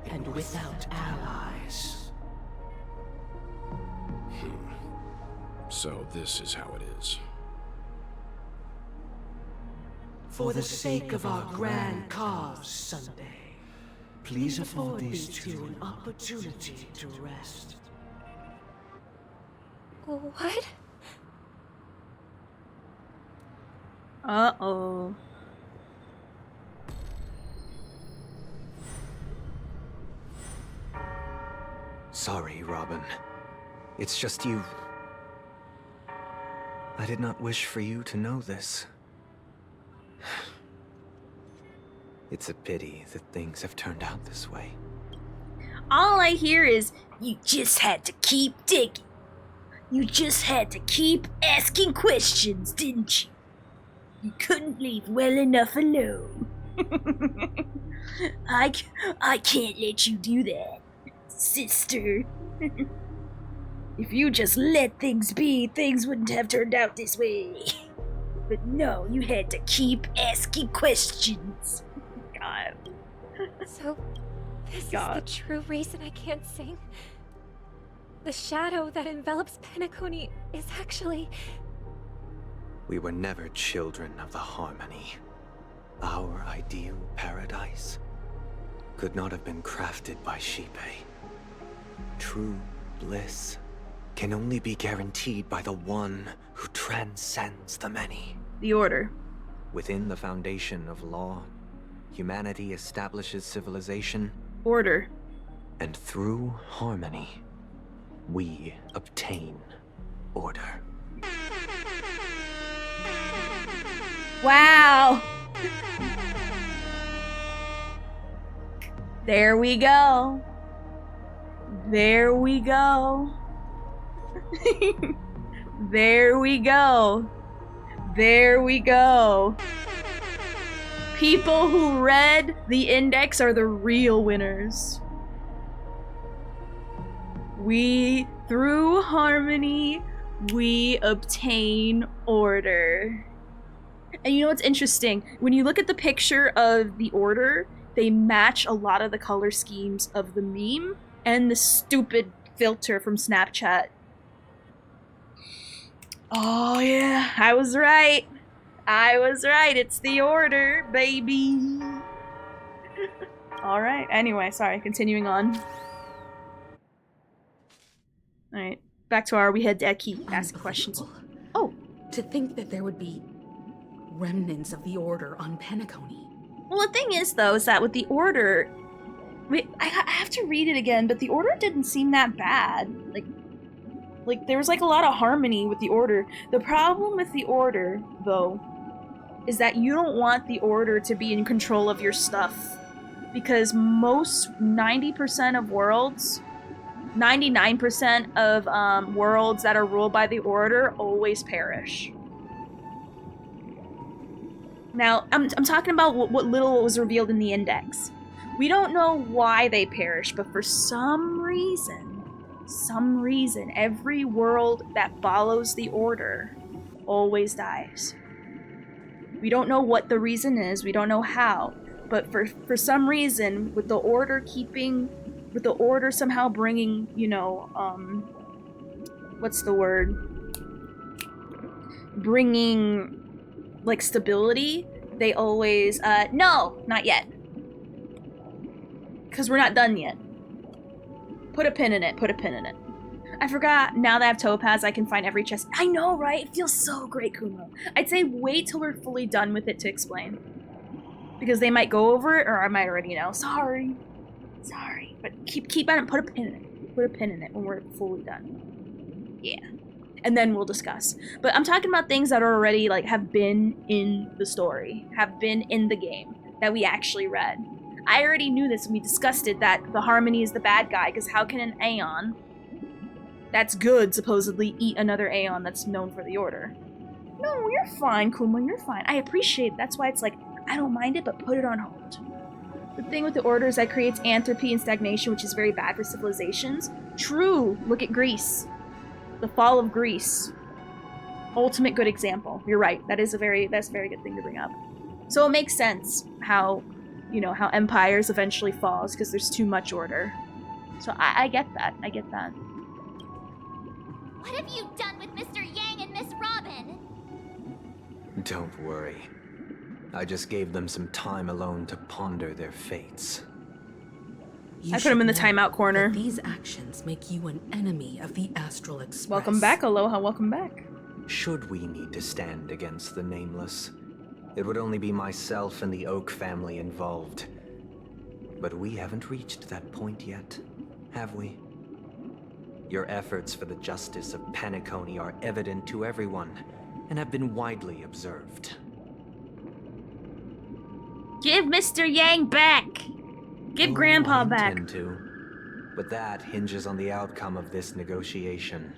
and without allies. So this is how it is. For the sake of our grand cause, Sunday, please afford these two an opportunity to rest. What? Uh-oh. Sorry, Robin. It's just you. I did not wish for you to know this. It's a pity that things have turned out this way. All I hear is, you just had to keep digging. You just had to keep asking questions, didn't you? You couldn't leave well enough alone. I can't let you do that, sister. If you just let things be, things wouldn't have turned out this way. But no, you had to keep asking questions. God. So, this is the true reason I can't sing? The shadow that envelops Penacony is actually... We were never children of the harmony. Our ideal paradise could not have been crafted by Xipe. True bliss can only be guaranteed by the one who transcends the many. The Order. Within the foundation of law, humanity establishes civilization. Order. And through harmony, we obtain order. Wow! There we go. There we go. There we go. There we go. People who read the index are the real winners. Through harmony, we obtain order. And you know what's interesting? When you look at the picture of the Order, they match a lot of the color schemes of the meme and the stupid filter from Snapchat. Oh yeah, I was right. I was right. It's the Order, baby. Alright, anyway, sorry, continuing on. Alright, back to our we had Eki ask questions. Oh! To think that there would be remnants of the Order on Penacony. Well, the thing is, though, is that with the Order... I have to read it again, but the Order didn't seem that bad. Like, there was, like, a lot of harmony with the Order. The problem with the Order, though, is that you don't want the Order to be in control of your stuff. Because most 90% of worlds... 99% of worlds that are ruled by the Order always perish. Now, I'm talking about what little was revealed in the index. We don't know why they perish, but for some reason, every world that follows the Order always dies. We don't know what the reason is, we don't know how, but for some reason, with the Order somehow bringing, you know, what's the word? Bringing, like, stability, they always, no, not yet. Because we're not done yet. Put a pin in it, I forgot, now that I have Topaz, I can find every chest. I know, right? It feels so great, Kumo. I'd say wait till we're fully done with it to explain. Because they might go over it, or I might already know. Sorry. But keep on it, put a pin in it. Put a pin in it when we're fully done. Yeah. And then we'll discuss. But I'm talking about things that are already, like, have been in the story. Have been in the game. That we actually read. I already knew this when we discussed it, that the Harmony is the bad guy, because how can an Aeon that's good, supposedly, eat another Aeon that's known for the Order? No, you're fine, Kuma, you're fine. I appreciate it. That's why it's like, I don't mind it, but put it on hold. The thing with the Order is that creates entropy and stagnation, which is very bad for civilizations. True. Look at Greece. The fall of Greece. Ultimate good example. You're right. That's a very good thing to bring up. So it makes sense how, you know, how empires eventually falls because there's too much order. So I get that. I get that. What have you done with Mr. Yang and Miss Robin? Don't worry. I just gave them some time alone to ponder their fates. You I put him in the timeout corner. These actions make you an enemy of the Astral Express. Welcome back, Aloha. Welcome back. Should we need to stand against the Nameless, it would only be myself and the Oak family involved. But we haven't reached that point yet, have we? Your efforts for the justice of Penacony are evident to everyone, and have been widely observed. Give Mr. Yang back! Give Grandpa back! I intend to, but that hinges on the outcome of this negotiation.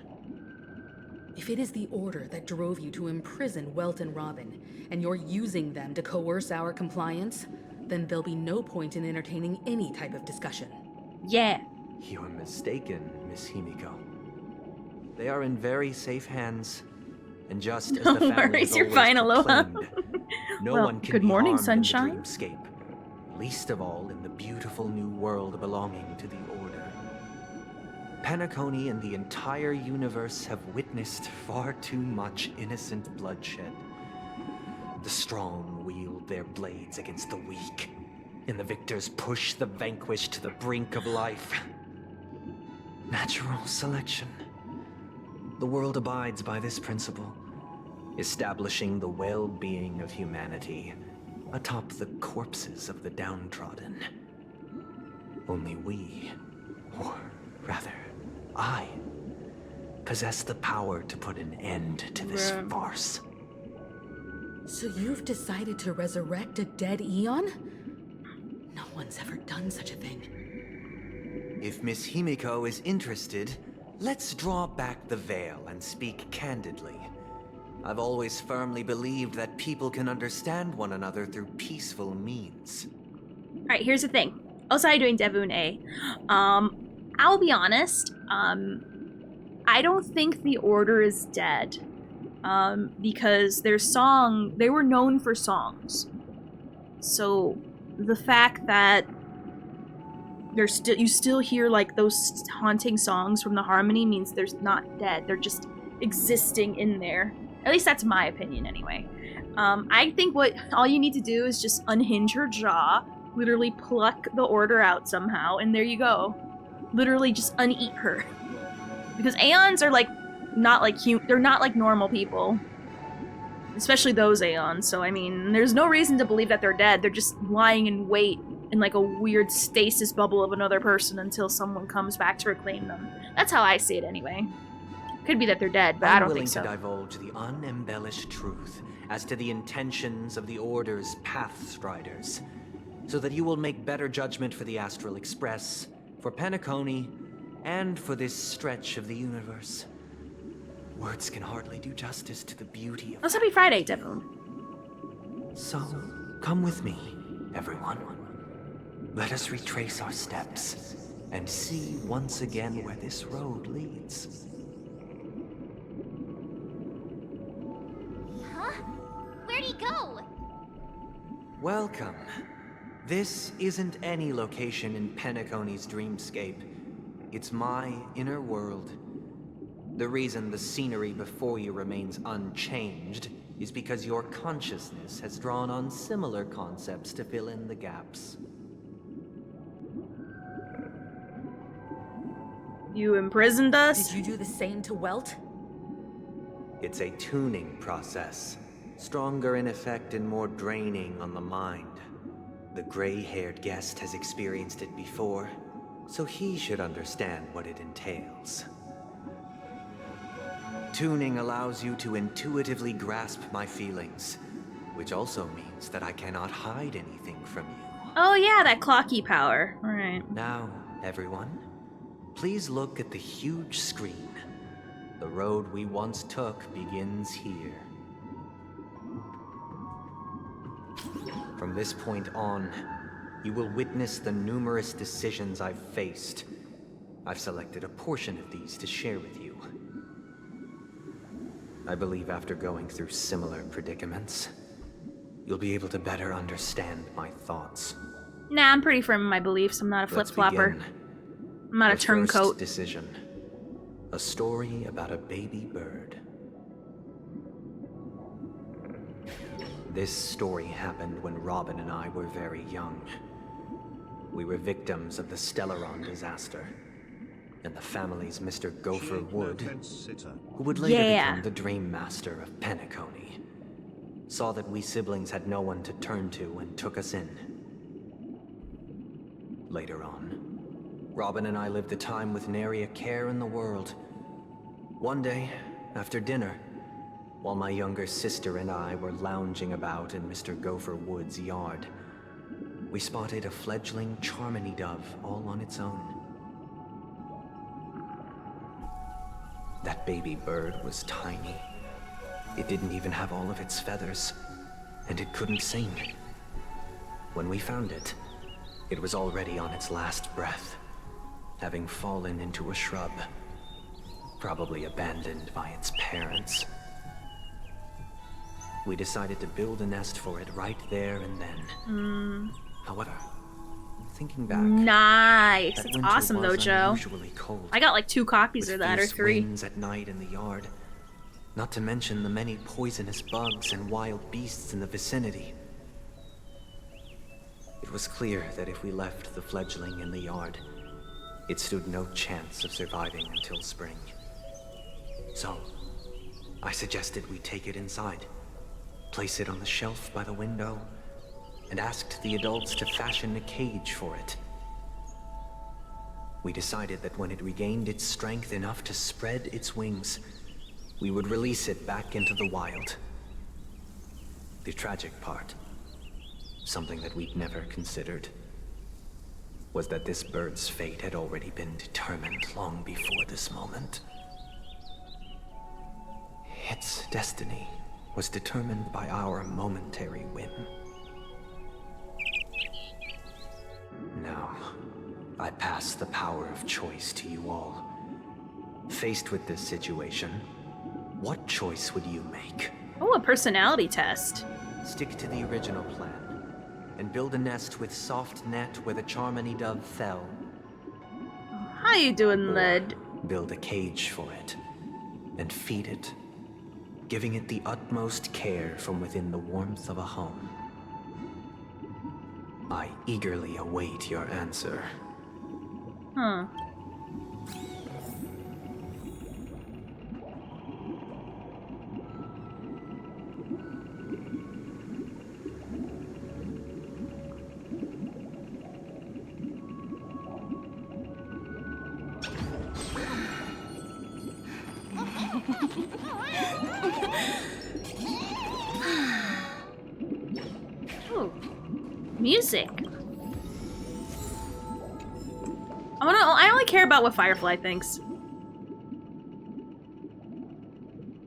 If it is the Order that drove you to imprison Welt and Robin, and you're using them to coerce our compliance, then there'll be no point in entertaining any type of discussion. Yeah. You're mistaken, Miss Himiko. They are in very safe hands. And just as the family has you're always fine, aloha. proclaimed, no Well, one can good be morning, harmed sunshine. in the dreamscape, least of all in the beautiful new world belonging to the Order. Penacony and the entire universe have witnessed far too much innocent bloodshed. The strong wield their blades against the weak, and the victors push the vanquished to the brink of life. Natural selection. The world abides by this principle, establishing the well-being of humanity atop the corpses of the downtrodden. Only we, or rather, I, possess the power to put an end to this farce. So you've decided to resurrect a dead Eon? No one's ever done such a thing. If Miss Himiko is interested, let's draw back the veil and speak candidly. I've always firmly believed that people can understand one another through peaceful means. Alright, here's the thing. Also, how you doing, Devun A? I'll be honest. I don't think the Order is dead. Because they were known for songs. So, the fact that you still hear like those haunting songs from the Harmony means they're not dead. They're just existing in there. At least that's my opinion anyway. I think all you need to do is just unhinge her jaw, literally pluck the Order out somehow, and there you go. Literally just uneat her. Because Aeons are like they're not like normal people. Especially those Aeons, so I mean, there's no reason to believe that they're dead. They're just lying in wait in like a weird stasis bubble of another person until someone comes back to reclaim them. That's how I see it anyway. Could be that they're dead, but I don't think so. I'm willing to divulge the unembellished truth as to the intentions of the Order's Pathstriders, so that you will make better judgment for the Astral Express, for Penacony, and for this stretch of the universe. Words can hardly do justice to the beauty of... Let's happy Friday, Devon. So, come with me, everyone. Let us retrace our steps and see once again where this road leads. Huh? Where'd he go? Welcome. This isn't any location in Penacony's dreamscape. It's my inner world. The reason the scenery before you remains unchanged is because your consciousness has drawn on similar concepts to fill in the gaps. You imprisoned us? Did you do the same to Welt? It's a tuning process, stronger in effect and more draining on the mind. The gray-haired guest has experienced it before, so he should understand what it entails. Tuning allows you to intuitively grasp my feelings, which also means that I cannot hide anything from you. Oh yeah, that clocky power. Alright. Now, everyone, please look at the huge screen. The road we once took begins here. From this point on, you will witness the numerous decisions I've faced. I've selected a portion of these to share with you. I believe after going through similar predicaments, you'll be able to better understand my thoughts. Nah, I'm pretty firm in my beliefs. I'm not a flip-flopper. I'm not a turncoat. First decision. A story about a baby bird. This story happened when Robin and I were very young. We were victims of the Stellaron disaster, and the family's Mr. Gopher Wood, who would later become the Dream Master of Penacony, saw that we siblings had no one to turn to and took us in. Later on, Robin and I lived a time with nary a care in the world. One day, after dinner, while my younger sister and I were lounging about in Mr. Gopher Wood's yard, we spotted a fledgling Charmony dove all on its own. That baby bird was tiny. It didn't even have all of its feathers, and it couldn't sing. When we found it, it was already on its last breath, having fallen into a shrub, probably abandoned by its parents. We decided to build a nest for it right there and then. However, thinking back, nice. that It's winter awesome though, was Joe. unusually cold, I got like 2 copies with of that or fierce 3. winds at night in the yard, not to mention the many poisonous bugs and wild beasts in the vicinity. It was clear that if we left the fledgling in the yard, it stood no chance of surviving until spring. So, I suggested we take it inside, place it on the shelf by the window, and asked the adults to fashion a cage for it. We decided that when it regained its strength enough to spread its wings, we would release it back into the wild. The tragic part, something that we'd never considered, was that this bird's fate had already been determined long before this moment. Its destiny was determined by our momentary whim. Now, I pass the power of choice to you all. Faced with this situation, what choice would you make? Oh, a personality test. Stick to the original plan and build a nest with soft net where the Charmony dove fell. How you doing, Led? Build a cage for it and feed it, giving it the utmost care from within the warmth of a home. I eagerly await your answer. Huh. Ooh, music. I only care about what Firefly thinks.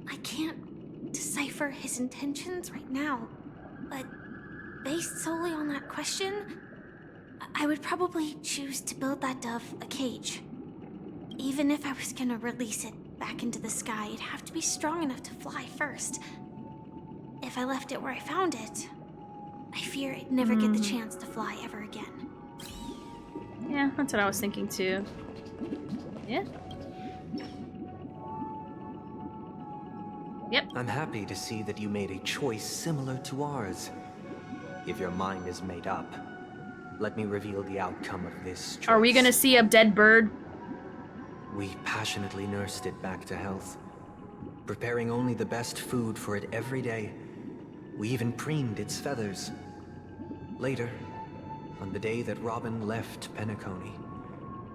I can't decipher his intentions right now, but based solely on that question, I would probably choose to build that dove a cage. Even if I was gonna release it back into the sky, it'd have to be strong enough to fly first. If I left it where I found it, I fear it'd never get the chance to fly ever again. Yeah, that's what I was thinking too. Yeah. Yep. I'm happy to see that you made a choice similar to ours. If your mind is made up, let me reveal the outcome of this choice. Are we gonna see a dead bird? We passionately nursed it back to health, preparing only the best food for it every day. We even preened its feathers. Later, on the day that Robin left Penacony,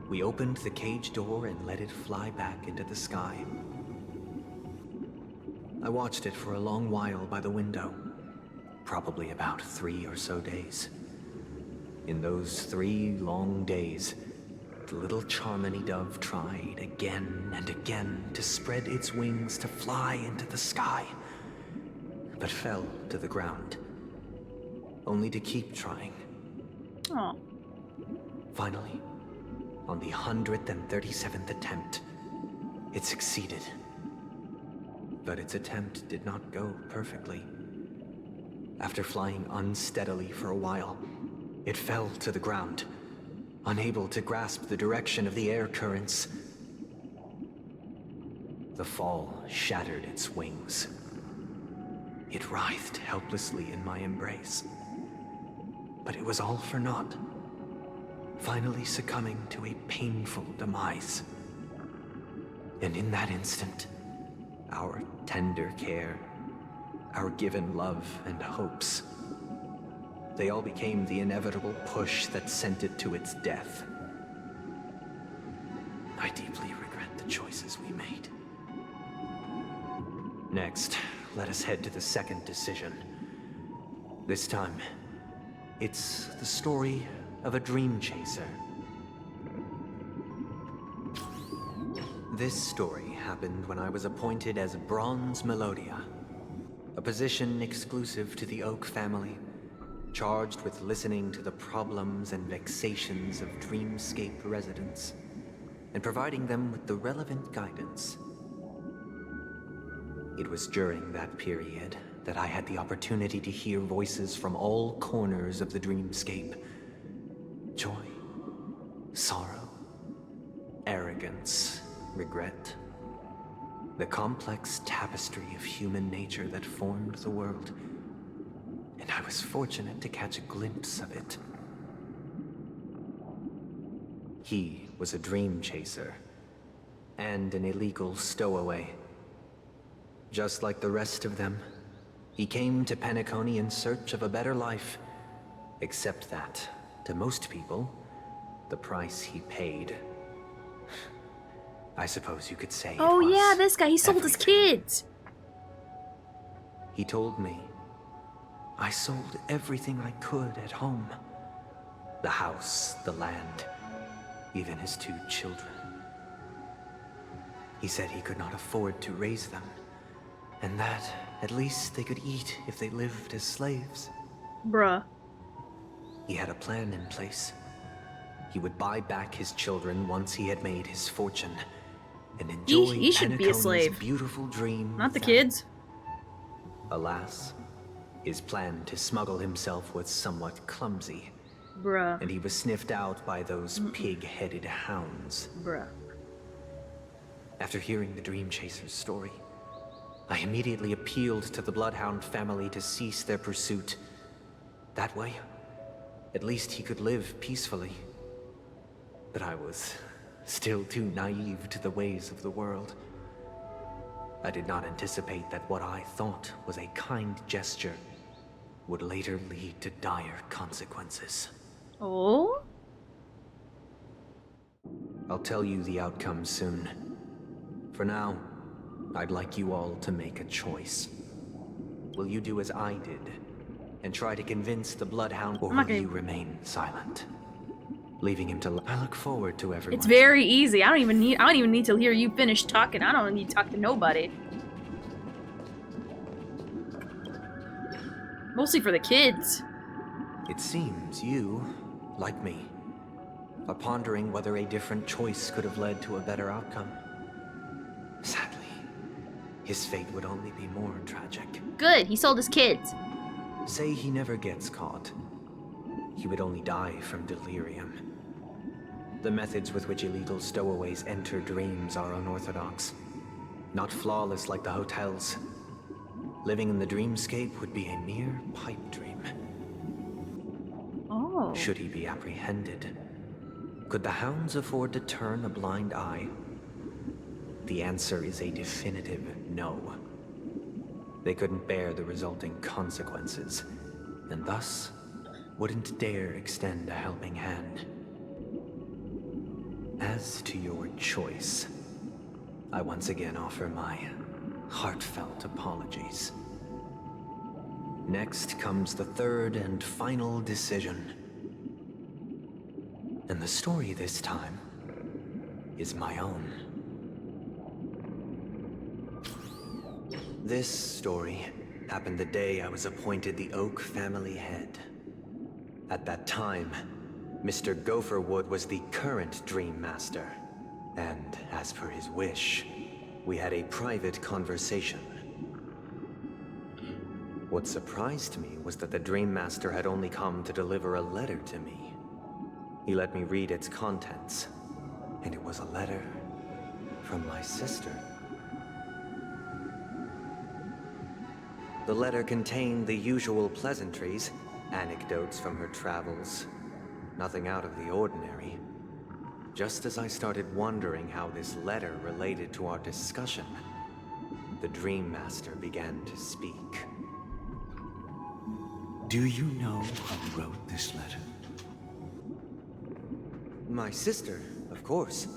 we opened the cage door and let it fly back into the sky. I watched it for a long while by the window, probably about 3 or so days. In those 3 long days, the little Charmony dove tried again and again to spread its wings to fly into the sky, but fell to the ground, only to keep trying. Oh. Finally, on the 137th attempt, it succeeded. But its attempt did not go perfectly. After flying unsteadily for a while, it fell to the ground, unable to grasp the direction of the air currents. The fall shattered its wings. It writhed helplessly in my embrace. But it was all for naught, finally succumbing to a painful demise. And in that instant, our tender care, our given love and hopes, they all became the inevitable push that sent it to its death. I deeply regret the choices we made. Next, let us head to the second decision. This time, it's the story of a dream chaser. This story happened when I was appointed as Bronze Melodia, a position exclusive to the Oak family, charged with listening to the problems and vexations of Dreamscape residents, and providing them with the relevant guidance. It was during that period that I had the opportunity to hear voices from all corners of the Dreamscape. Joy, sorrow, arrogance, regret. The complex tapestry of human nature that formed the world. And I was fortunate to catch a glimpse of it. He was a dream chaser, and an illegal stowaway. Just like the rest of them, he came to Penacony in search of a better life. Except that, to most people, the price he paid, I suppose you could say. Oh yeah, this guy, he sold his kids. He told me, I sold everything I could at home. The house, the land, even his 2 children. He said he could not afford to raise them, and that at least they could eat if they lived as slaves. Bruh. He had a plan in place. He would buy back his children once he had made his fortune, and enjoy He should be a slave. Beautiful dream. Not the kids. Alas, his plan to smuggle himself was somewhat clumsy. Bruh. And he was sniffed out by those pig-headed hounds. Bruh. After hearing the Dream Chaser's story, I immediately appealed to the Bloodhound family to cease their pursuit. That way, at least he could live peacefully. But I was still too naive to the ways of the world. I did not anticipate that what I thought was a kind gesture would later lead to dire consequences. Oh? I'll tell you the outcome soon. For now, I'd like you all to make a choice. Will you do as I did and try to convince the Bloodhound, or will you remain silent, leaving him to? I look forward to everyone. It's very easy. I don't even need to hear you finish talking. I don't need to talk to nobody. Mostly for the kids. It seems you, like me, are pondering whether a different choice could have led to a better outcome. Sadly, his fate would only be more tragic. Good, he sold his kids. Say he never gets caught. He would only die from delirium. The methods with which illegal stowaways enter dreams are unorthodox. Not flawless like the hotels. Living in the dreamscape would be a mere pipe dream. Oh. Should he be apprehended, could the hounds afford to turn a blind eye? The answer is a definitive no. They couldn't bear the resulting consequences, and thus wouldn't dare extend a helping hand. As to your choice, I once again offer my heartfelt apologies. Next comes the third and final decision. And the story this time is my own. This story happened the day I was appointed the Oak family head. At that time, Mr. Gopherwood was the current Dream Master, and as per his wish, we had a private conversation. What surprised me was that the Dream Master had only come to deliver a letter to me. He let me read its contents, and it was a letter from my sister. The letter contained the usual pleasantries, anecdotes from her travels, nothing out of the ordinary. Just as I started wondering how this letter related to our discussion, the Dream Master began to speak. Do you know who wrote this letter? My sister, of course.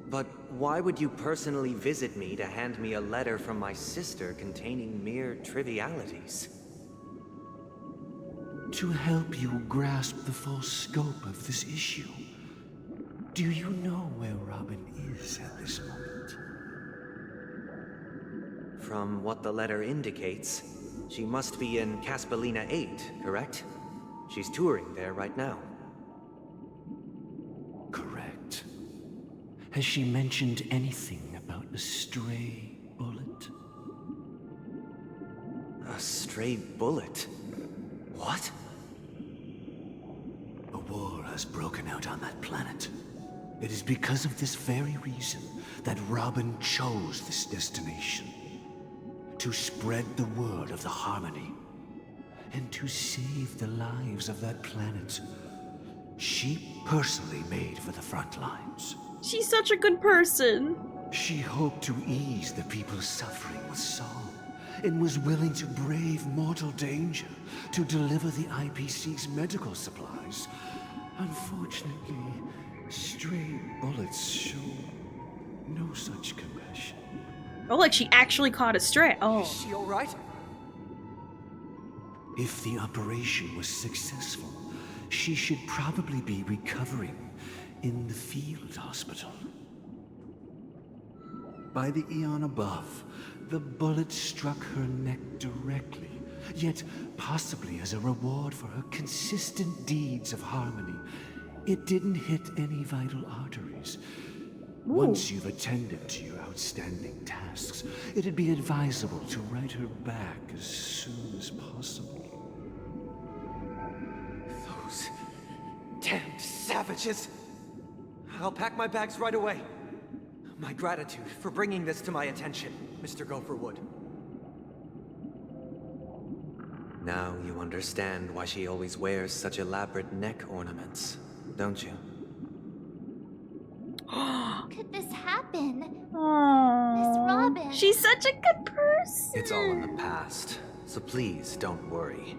But why would you personally visit me to hand me a letter from my sister containing mere trivialities? To help you grasp the full scope of this issue. Do you know where Robin is at this moment? From what the letter indicates, she must be in Caspelina 8, correct? She's touring there right now. Correct. Has she mentioned anything about a stray bullet? A stray bullet? What? A war has broken out on that planet. It is because of this very reason that Robin chose this destination. To spread the word of the Harmony. And to save the lives of that planet. She personally made for the front lines. She's such a good person. She hoped to ease the people's suffering with song, and was willing to brave mortal danger to deliver the IPC's medical supplies. Unfortunately, stray bullets show no such compassion. Oh, like she actually caught a stray. Oh. Is she all right? If the operation was successful, she should probably be recovering in the field hospital. By the eon above, the bullet struck her neck directly, yet possibly as a reward for her consistent deeds of harmony. It didn't hit any vital arteries. Once you've attended to your outstanding tasks, it'd be advisable to write her back as soon as possible. Those damned savages! I'll pack my bags right away. My gratitude for bringing this to my attention, Mr. Gopherwood. Now you understand why she always wears such elaborate neck ornaments, don't you? Could this happen? Aww. Miss Robin. She's such a good person. It's all in the past, so please don't worry.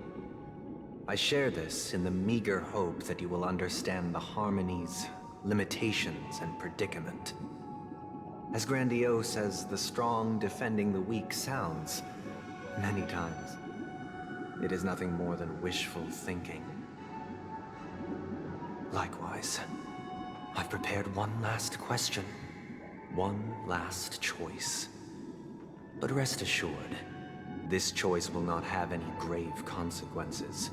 I share this in the meager hope that you will understand the Harmony's limitations and predicament. As grandiose as the strong defending the weak sounds, many times, it is nothing more than wishful thinking. Likewise, I've prepared one last question, one last choice. But rest assured, this choice will not have any grave consequences.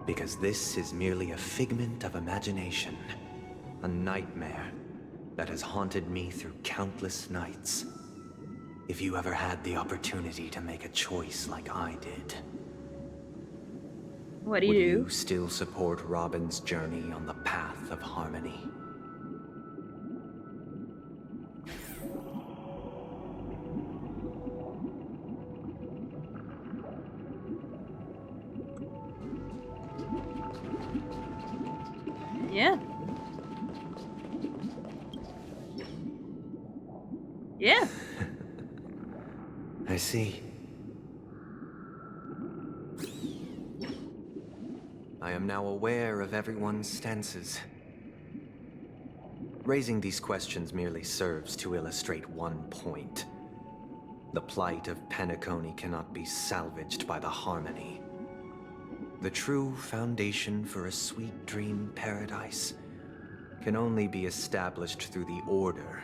Because this is merely a figment of imagination, a nightmare that has haunted me through countless nights. If you ever had the opportunity to make a choice like I did, what do you would do? you still support Robin's journey on the path of harmony? Yeah. Yeah. I see. I am now aware of everyone's stances. Raising these questions merely serves to illustrate one point. The plight of Penacony cannot be salvaged by the Harmony. The true foundation for a sweet dream paradise can only be established through the order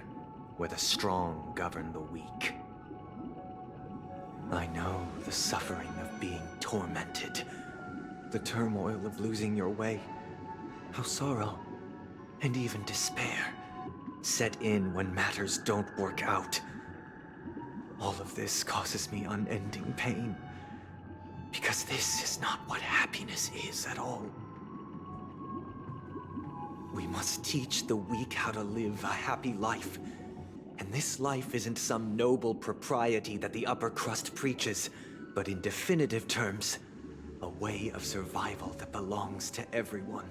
where the strong govern the weak. I know the suffering of being tormented, the turmoil of losing your way, how sorrow and even despair set in when matters don't work out. All of this causes me unending pain, because this is not what happiness is at all. We must teach the weak how to live a happy life. And this life isn't some noble propriety that the upper crust preaches, but in definitive terms, a way of survival that belongs to everyone.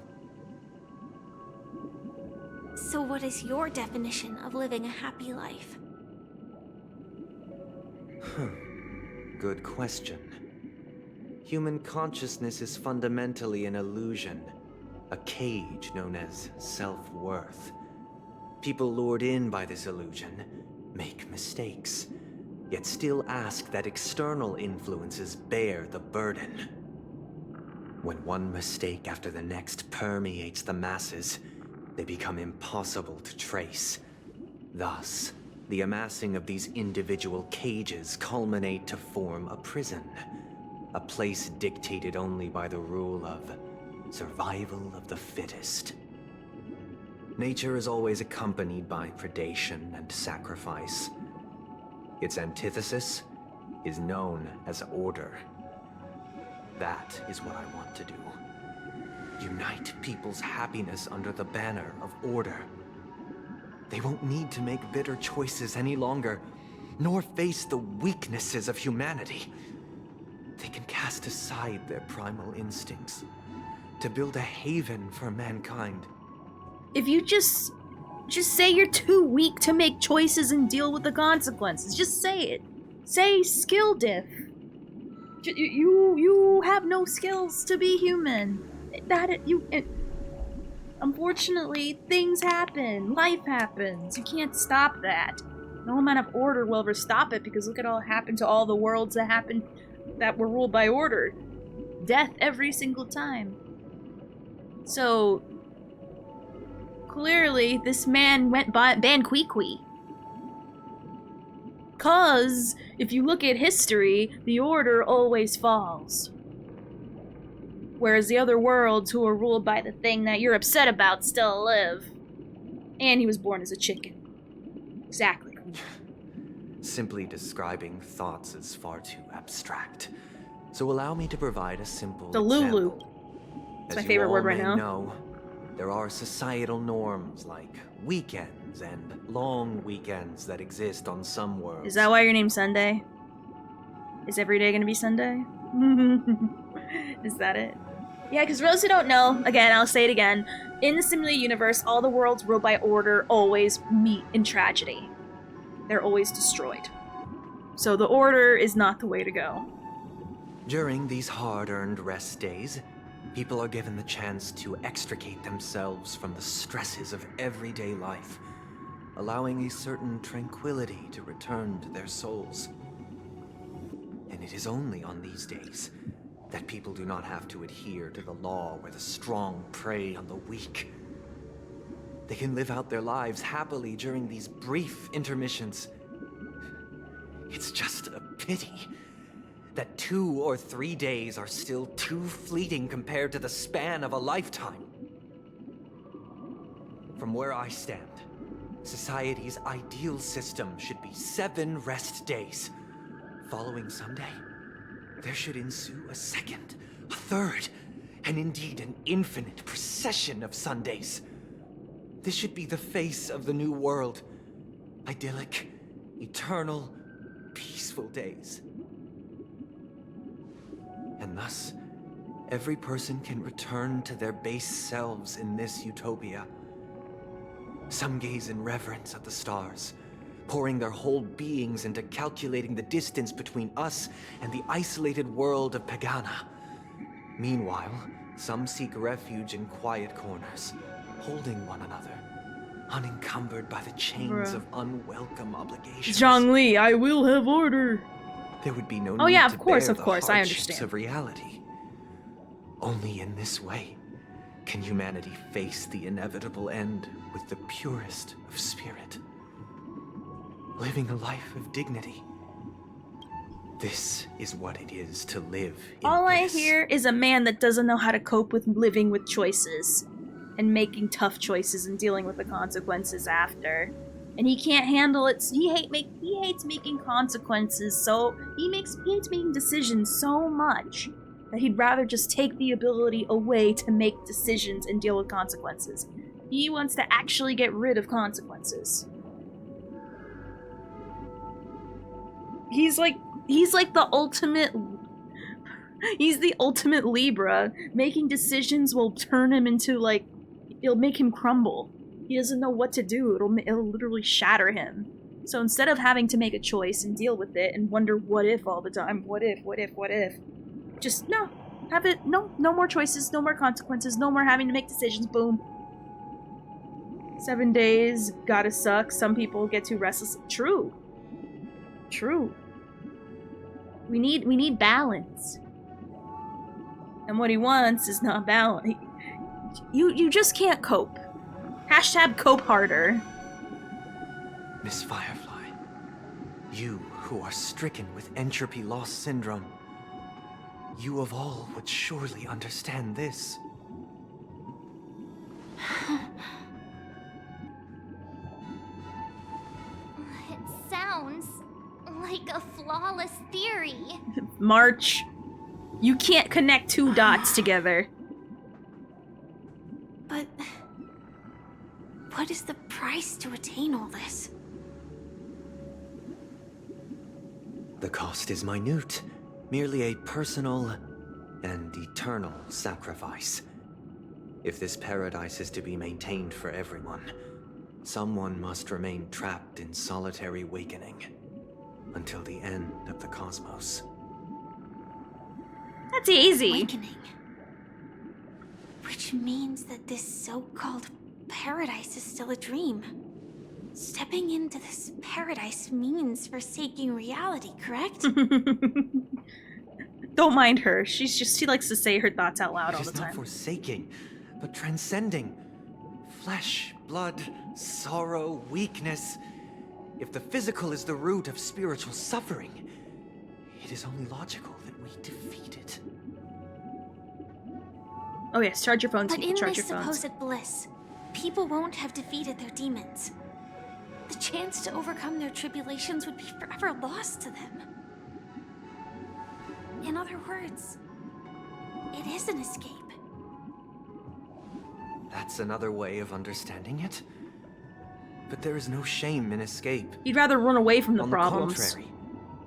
So what is your definition of living a happy life? Good question. Human consciousness is fundamentally an illusion, a cage known as self-worth. People lured in by this illusion make mistakes, yet still ask that external influences bear the burden. When one mistake after the next permeates the masses, they become impossible to trace. Thus, The amassing of these individual cages culminate to form a prison. A place dictated only by the rule of survival of the fittest. Nature is always accompanied by predation and sacrifice. Its antithesis is known as order. That is what I want to do. Unite people's happiness under the banner of order. They won't need to make bitter choices any longer, nor face the weaknesses of humanity. They can cast aside their primal instincts to build a haven for mankind. If you just say you're too weak to make choices and deal with the consequences. Just say it. Say skill diff. You have no skills to be human. Unfortunately, things happen. Life happens. You can't stop that. No amount of order will ever stop it, because look at all happened to all the worlds that were ruled by order. Death every single time. So clearly, this man went ban Kwee-Kwee. 'Cause if you look at history, the order always falls. Whereas the other worlds who are ruled by the thing that you're upset about still live. And he was born as a chicken. Exactly. Simply describing thoughts is far too abstract. So allow me to provide a simple Lulu. example. It's my favorite word right now. Know, there are societal norms like weekends and long weekends that exist on some worlds. Is that why your name's Sunday? Is every day gonna be Sunday? Is that it? Yeah, because for those who don't know, again, I'll say it again, in the simulated universe, all the worlds ruled by order always meet in tragedy. They're always destroyed. So the order is not the way to go. During these hard-earned rest days, people are given the chance to extricate themselves from the stresses of everyday life, allowing a certain tranquility to return to their souls. And it is only on these days that people do not have to adhere to the law where the strong prey on the weak. They can live out their lives happily during these brief intermissions. It's just a pity that 2 or 3 days are still too fleeting compared to the span of a lifetime. From where I stand, society's ideal system should be 7 rest days. Following Sunday, there should ensue a second, a third, and indeed an infinite procession of Sundays. This should be the face of the new world. Idyllic, eternal, peaceful days. And thus, every person can return to their base selves in this utopia. Some gaze in reverence at the stars, pouring their whole beings into calculating the distance between us and the isolated world of Pagana. Meanwhile, some seek refuge in quiet corners, holding one another, unencumbered by the chains of unwelcome obligations. Zhongli, I will have order. There would be no Oh need yeah, to of course, bear of course, the I hardships understand. of reality. Only in this way can humanity face the inevitable end with the purest of spirit. Living a life of dignity. This is what it is to live in All I bliss. hear is a man that doesn't know how to cope with living with choices and making tough choices and dealing with the consequences after. And he can't handle it. He hates making consequences, so he hates making decisions so much that he'd rather just take the ability away to make decisions and deal with consequences. He wants to actually get rid of consequences. He's like the ultimate. He's the ultimate Libra. Making decisions will turn him into it'll make him crumble. He doesn't know what to do. It'll literally shatter him. So instead of having to make a choice and deal with it and wonder what if all the time, what if, just no, have it. No more choices, no more consequences, no more having to make decisions. Boom. 7 days gotta suck. Some people get too restless. True. We need balance. And what he wants is not balance. You just can't cope. # cope harder. Miss Firefly, You who are stricken with entropy loss syndrome. You of all would surely understand this. It sounds like a flawless theory. March. You can't connect two dots together. But what is the price to attain all this? The cost is minute, merely a personal and eternal sacrifice. If this paradise is to be maintained for everyone, someone must remain trapped in solitary awakening until the end of the cosmos. That's easy. Awakening. Which means that this so-called paradise is still a dream. Stepping into this paradise means forsaking reality, correct? Don't mind her. She likes to say her thoughts out loud all the It is not time. forsaking, but transcending. Flesh, blood, sorrow, weakness. If the physical is the root of spiritual suffering, it is only logical that we defeat it. Oh yes, charge your phones. But in Charge this your phones. supposed bliss, people won't have defeated their demons. The chance to overcome their tribulations would be forever lost to them. In other words, it is an escape. That's another way of understanding it. But there is no shame in escape. He'd rather run away from the On problems. the contrary,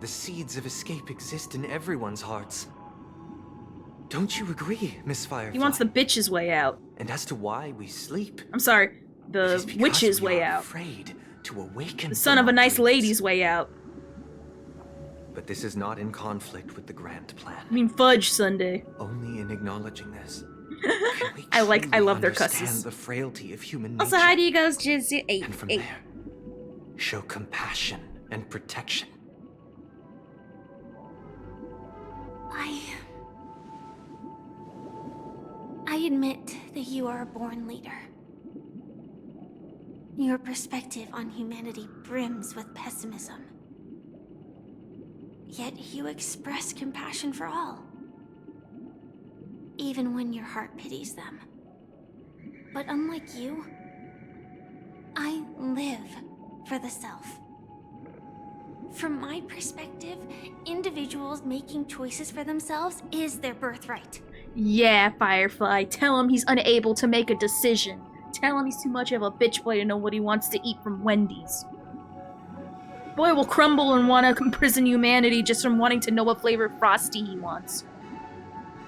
the seeds of escape exist in everyone's hearts. Don't you agree, Miss Firefly? He wants the bitch's way out. And as to why we sleep, I'm sorry, the witch's way out. Afraid to awaken The son of a nice lady's way out. But this is not in conflict with the grand plan. I mean, fudge Sunday. Only in acknowledging this. I love their cusses. Understand the frailty of human nature. Also, how do you guys just eight? And from there, show compassion and protection. I admit that you are a born leader. Your perspective on humanity brims with pessimism. Yet you express compassion for all. Even when your heart pities them. But unlike you, I live for the self. From my perspective, individuals making choices for themselves is their birthright. Yeah, Firefly. Tell him he's unable to make a decision. Tell him he's too much of a bitch boy to know what he wants to eat from Wendy's. Boy will crumble and want to imprison humanity just from wanting to know what flavor Frosty he wants.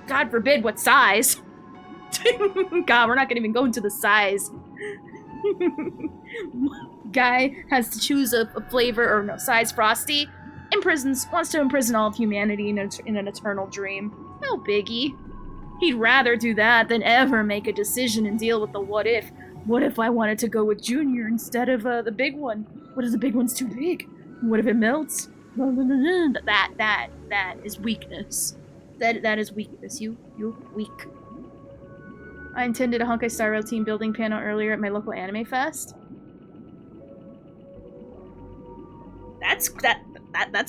God forbid what size. God, we're not gonna even go into the size. Guy has to choose a flavor, or no, size Frosty. Wants to imprison all of humanity in an eternal dream. No biggie. He'd rather do that than ever make a decision and deal with the what if. What if I wanted to go with Junior instead of the big one? What if the big one's too big? What if it melts? That is weakness. That is weakness. You're weak. I attended a Honkai Star Rail team building panel earlier at my local anime fest. That's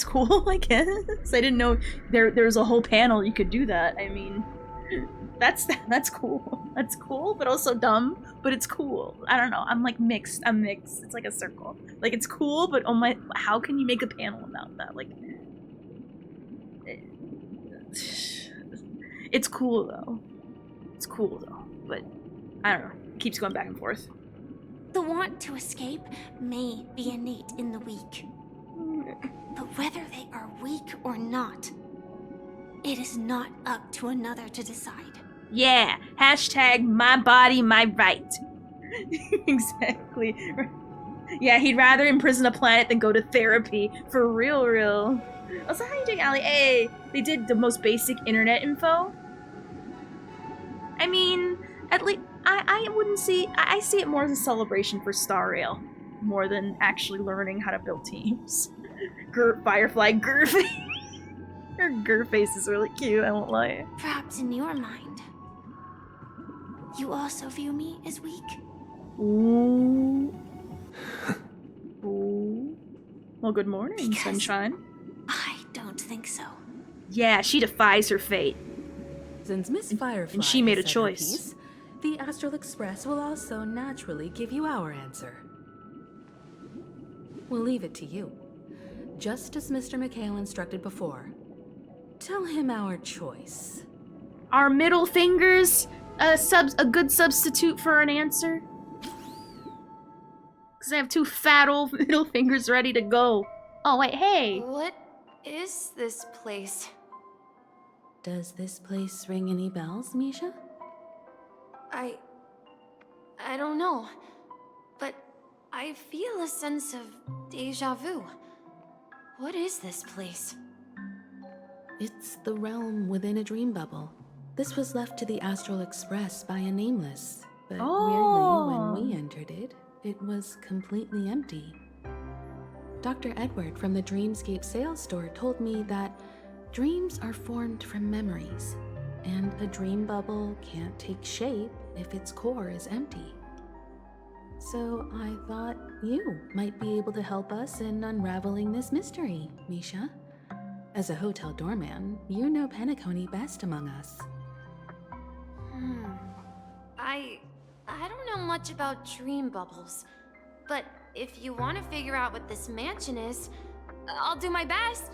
cool, I guess. I didn't know there's a whole panel you could do that. I mean, that's cool. That's cool, but also dumb. But it's cool. I don't know. I'm like mixed. I'm mixed. It's like a circle. Like it's cool, but oh my, how can you make a panel about that? Like, it's cool though. It's cool though. But I don't know. It keeps going back and forth. The want to escape may be innate in the weak. But whether they are weak or not, it is not up to another to decide. Yeah, hashtag my body, my right. Exactly. Yeah, he'd rather imprison a planet than go to therapy. For real. Also, how you doing, Allie? Hey, they did the most basic internet info. I mean, at least, I wouldn't see, I see it more as a celebration for Star Rail, more than actually learning how to build teams. Firefly Gurface. Her Gurface is really cute, I won't lie. Perhaps in your mind, you also view me as weak? Ooh. Ooh. Well, good morning, sunshine. I don't think so. Yeah, she defies her fate. Since Miss Firefly and she made a has said her choice. piece, the Astral Express will also naturally give you our answer. We'll leave it to you. Just as Mr. McHale instructed before. Tell him our choice. Are middle fingers a good substitute for an answer? Because I have two fat old middle fingers ready to go. Oh, wait, hey. What is this place? Does this place ring any bells, Misha? I don't know, but I feel a sense of deja vu. What is this place? It's the realm within a dream bubble. This was left to the Astral Express by a nameless, but weirdly, when we entered it, it was completely empty. Dr. Edward from the Dreamscape sales store told me that dreams are formed from memories, and a dream bubble can't take shape if its core is empty. So I thought you might be able to help us in unraveling this mystery, Misha. As a hotel doorman, you know Penacony best among us. I don't know much about dream bubbles, but if you want to figure out what this mansion is, I'll do my best.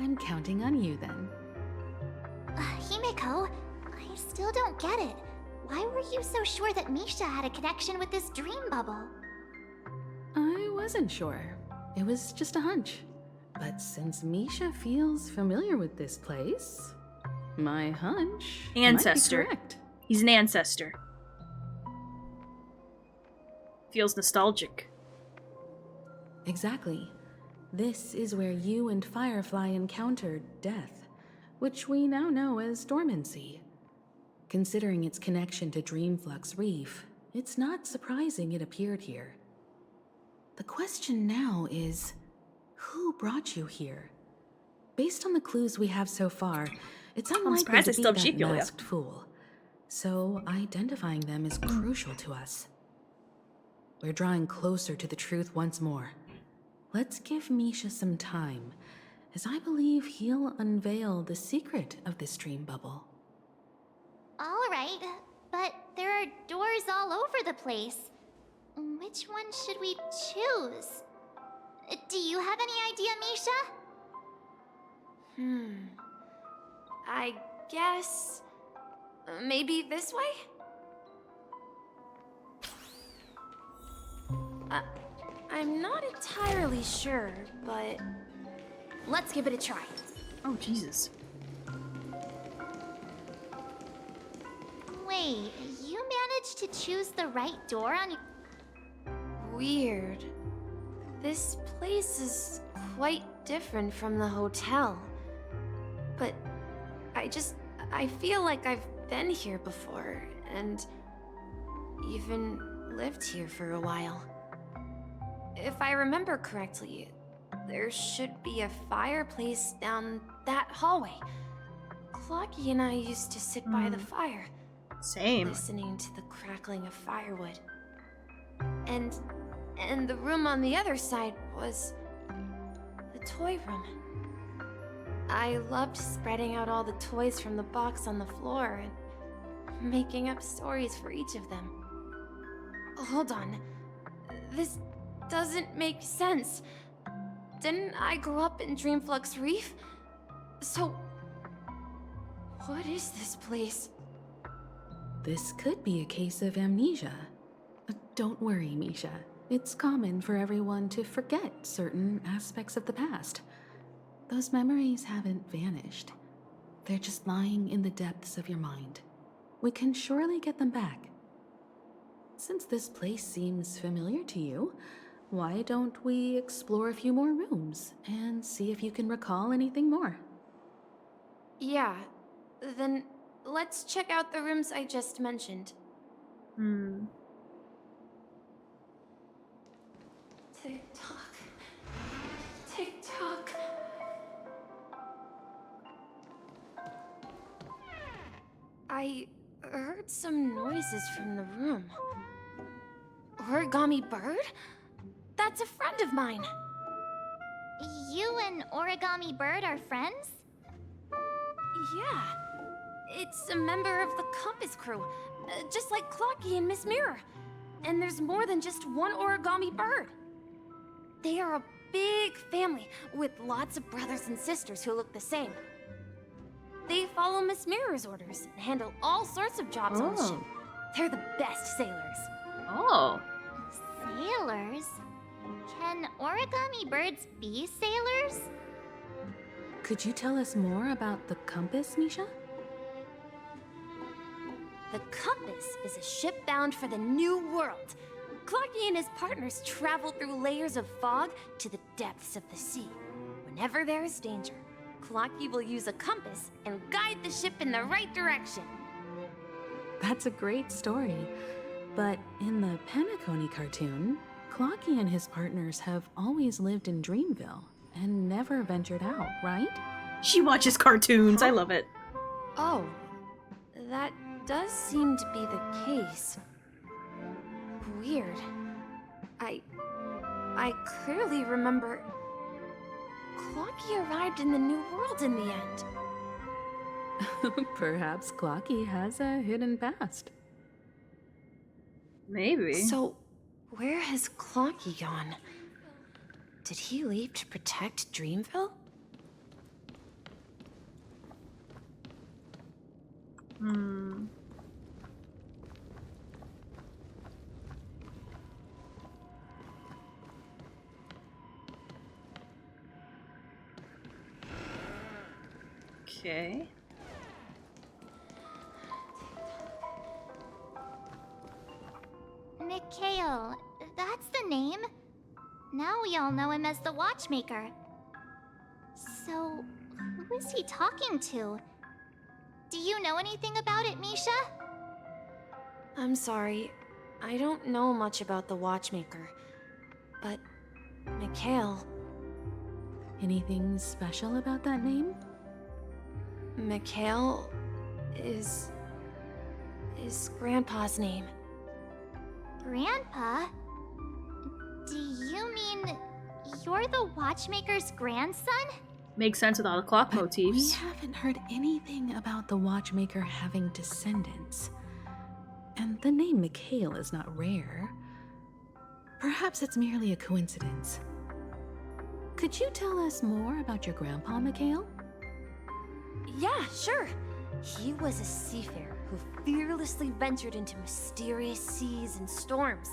I'm counting on you then. Himeko, I still don't get it. Why were you so sure that Misha had a connection with this dream bubble? I wasn't sure. It was just a hunch. But since Misha feels familiar with this place, my hunch Ancestor. might be correct. He's an ancestor. Feels nostalgic. Exactly. This is where you and Firefly encountered death, which we now know as dormancy. Considering its connection to Dreamflux Reef, it's not surprising it appeared here. The question now is, who brought you here? Based on the clues we have so far, it's unlikely to be that masked fool. So identifying them is crucial to us. We're drawing closer to the truth once more. Let's give Misha some time, as I believe he'll unveil the secret of this dream bubble. All right, but there are doors all over the place. Which one should we choose? Do you have any idea, Misha? I guess... maybe this way? I'm not entirely sure, but... let's give it a try. Oh, Jesus. Wait, you managed to choose the right door on your... Weird. This place is quite different from the hotel. But I feel like I've been here before, and even lived here for a while. If I remember correctly, there should be a fireplace down that hallway. Clocky and I used to sit by the fire. Same. Listening to the crackling of firewood. And the room on the other side was the toy room. I loved spreading out all the toys from the box on the floor and making up stories for each of them. Hold on. This doesn't make sense. Didn't I grow up in Dreamflux Reef? So, what is this place? This could be a case of amnesia. Don't worry, Misha. It's common for everyone to forget certain aspects of the past. Those memories haven't vanished. They're just lying in the depths of your mind. We can surely get them back. Since this place seems familiar to you, why don't we explore a few more rooms and see if you can recall anything more? Yeah, then let's check out the rooms I just mentioned. Tick-tock. Tick-tock. I heard some noises from the room. Origami bird? That's a friend of mine. you and Origami Bird are friends? Yeah. It's a member of the Compass crew, just like Clocky and Miss Mirror. And there's more than just one Origami Bird. They are a big family with lots of brothers and sisters who look the same. They follow Miss Mirror's orders and handle all sorts of jobs on the ship. They're the best sailors. Oh. Sailors? Can Origami Birds be sailors? Could you tell us more about the compass, Misha? The Compass is a ship bound for the New World. Clocky and his partners travel through layers of fog to the depths of the sea. Whenever there is danger, Clocky will use a compass and guide the ship in the right direction. That's a great story. But in the Penacony cartoon, Clocky and his partners have always lived in Dreamville and never ventured out, right? She watches cartoons. I love it. Oh, that does seem to be the case. Weird. I clearly remember Clocky arrived in the New World in the end. Perhaps Clocky has a hidden past. Maybe. So, where has Clocky gone? Did he leave to protect Dreamville? Okay. Mikhail, that's the name. Now we all know him as the Watchmaker. So, who is he talking to? Do you know anything about it, Misha? I'm sorry. I don't know much about the Watchmaker. But, Mikhail... Anything special about that name? Mikhail is Grandpa's name. Grandpa? Do you mean you're the Watchmaker's grandson? Makes sense with all the clock motifs. We haven't heard anything about the Watchmaker having descendants. And the name Mikhail is not rare. Perhaps it's merely a coincidence. Could you tell us more about your grandpa, Mikhail? Yeah, sure. He was a seafarer who fearlessly ventured into mysterious seas and storms.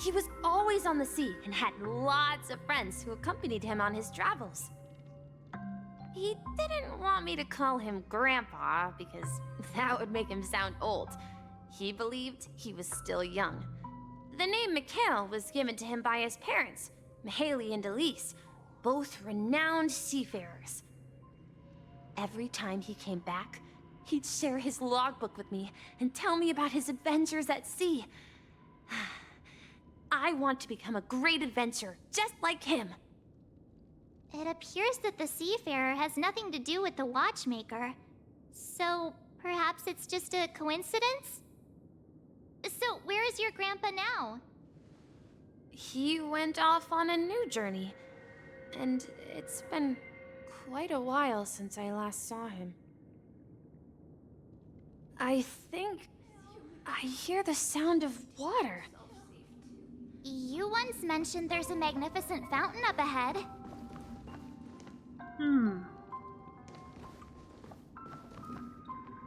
He was always on the sea and had lots of friends who accompanied him on his travels. He didn't want me to call him Grandpa because that would make him sound old. He believed he was still young. The name Mikhail was given to him by his parents, Mihaly and Elise, both renowned seafarers. Every time he came back, he'd share his logbook with me and tell me about his adventures at sea. I want to become a great adventurer, just like him. It appears that the Seafarer has nothing to do with the Watchmaker. So, perhaps it's just a coincidence? So, where is your grandpa now? He went off on a new journey, and it's been quite a while since I last saw him. I think I hear the sound of water. You once mentioned there's a magnificent fountain up ahead.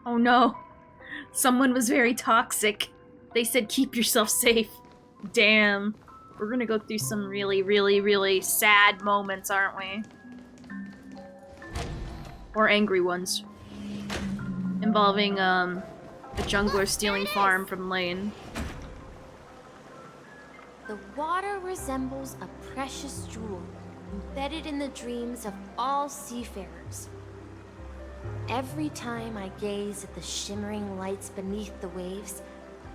Oh no. Someone was very toxic. They said keep yourself safe. Damn. We're gonna go through some really, really, really sad moments, aren't we? Or angry ones. Involving, the jungler stealing farm from Lane. The water resembles a precious jewel embedded in the dreams of all seafarers. Every time I gaze at the shimmering lights beneath the waves,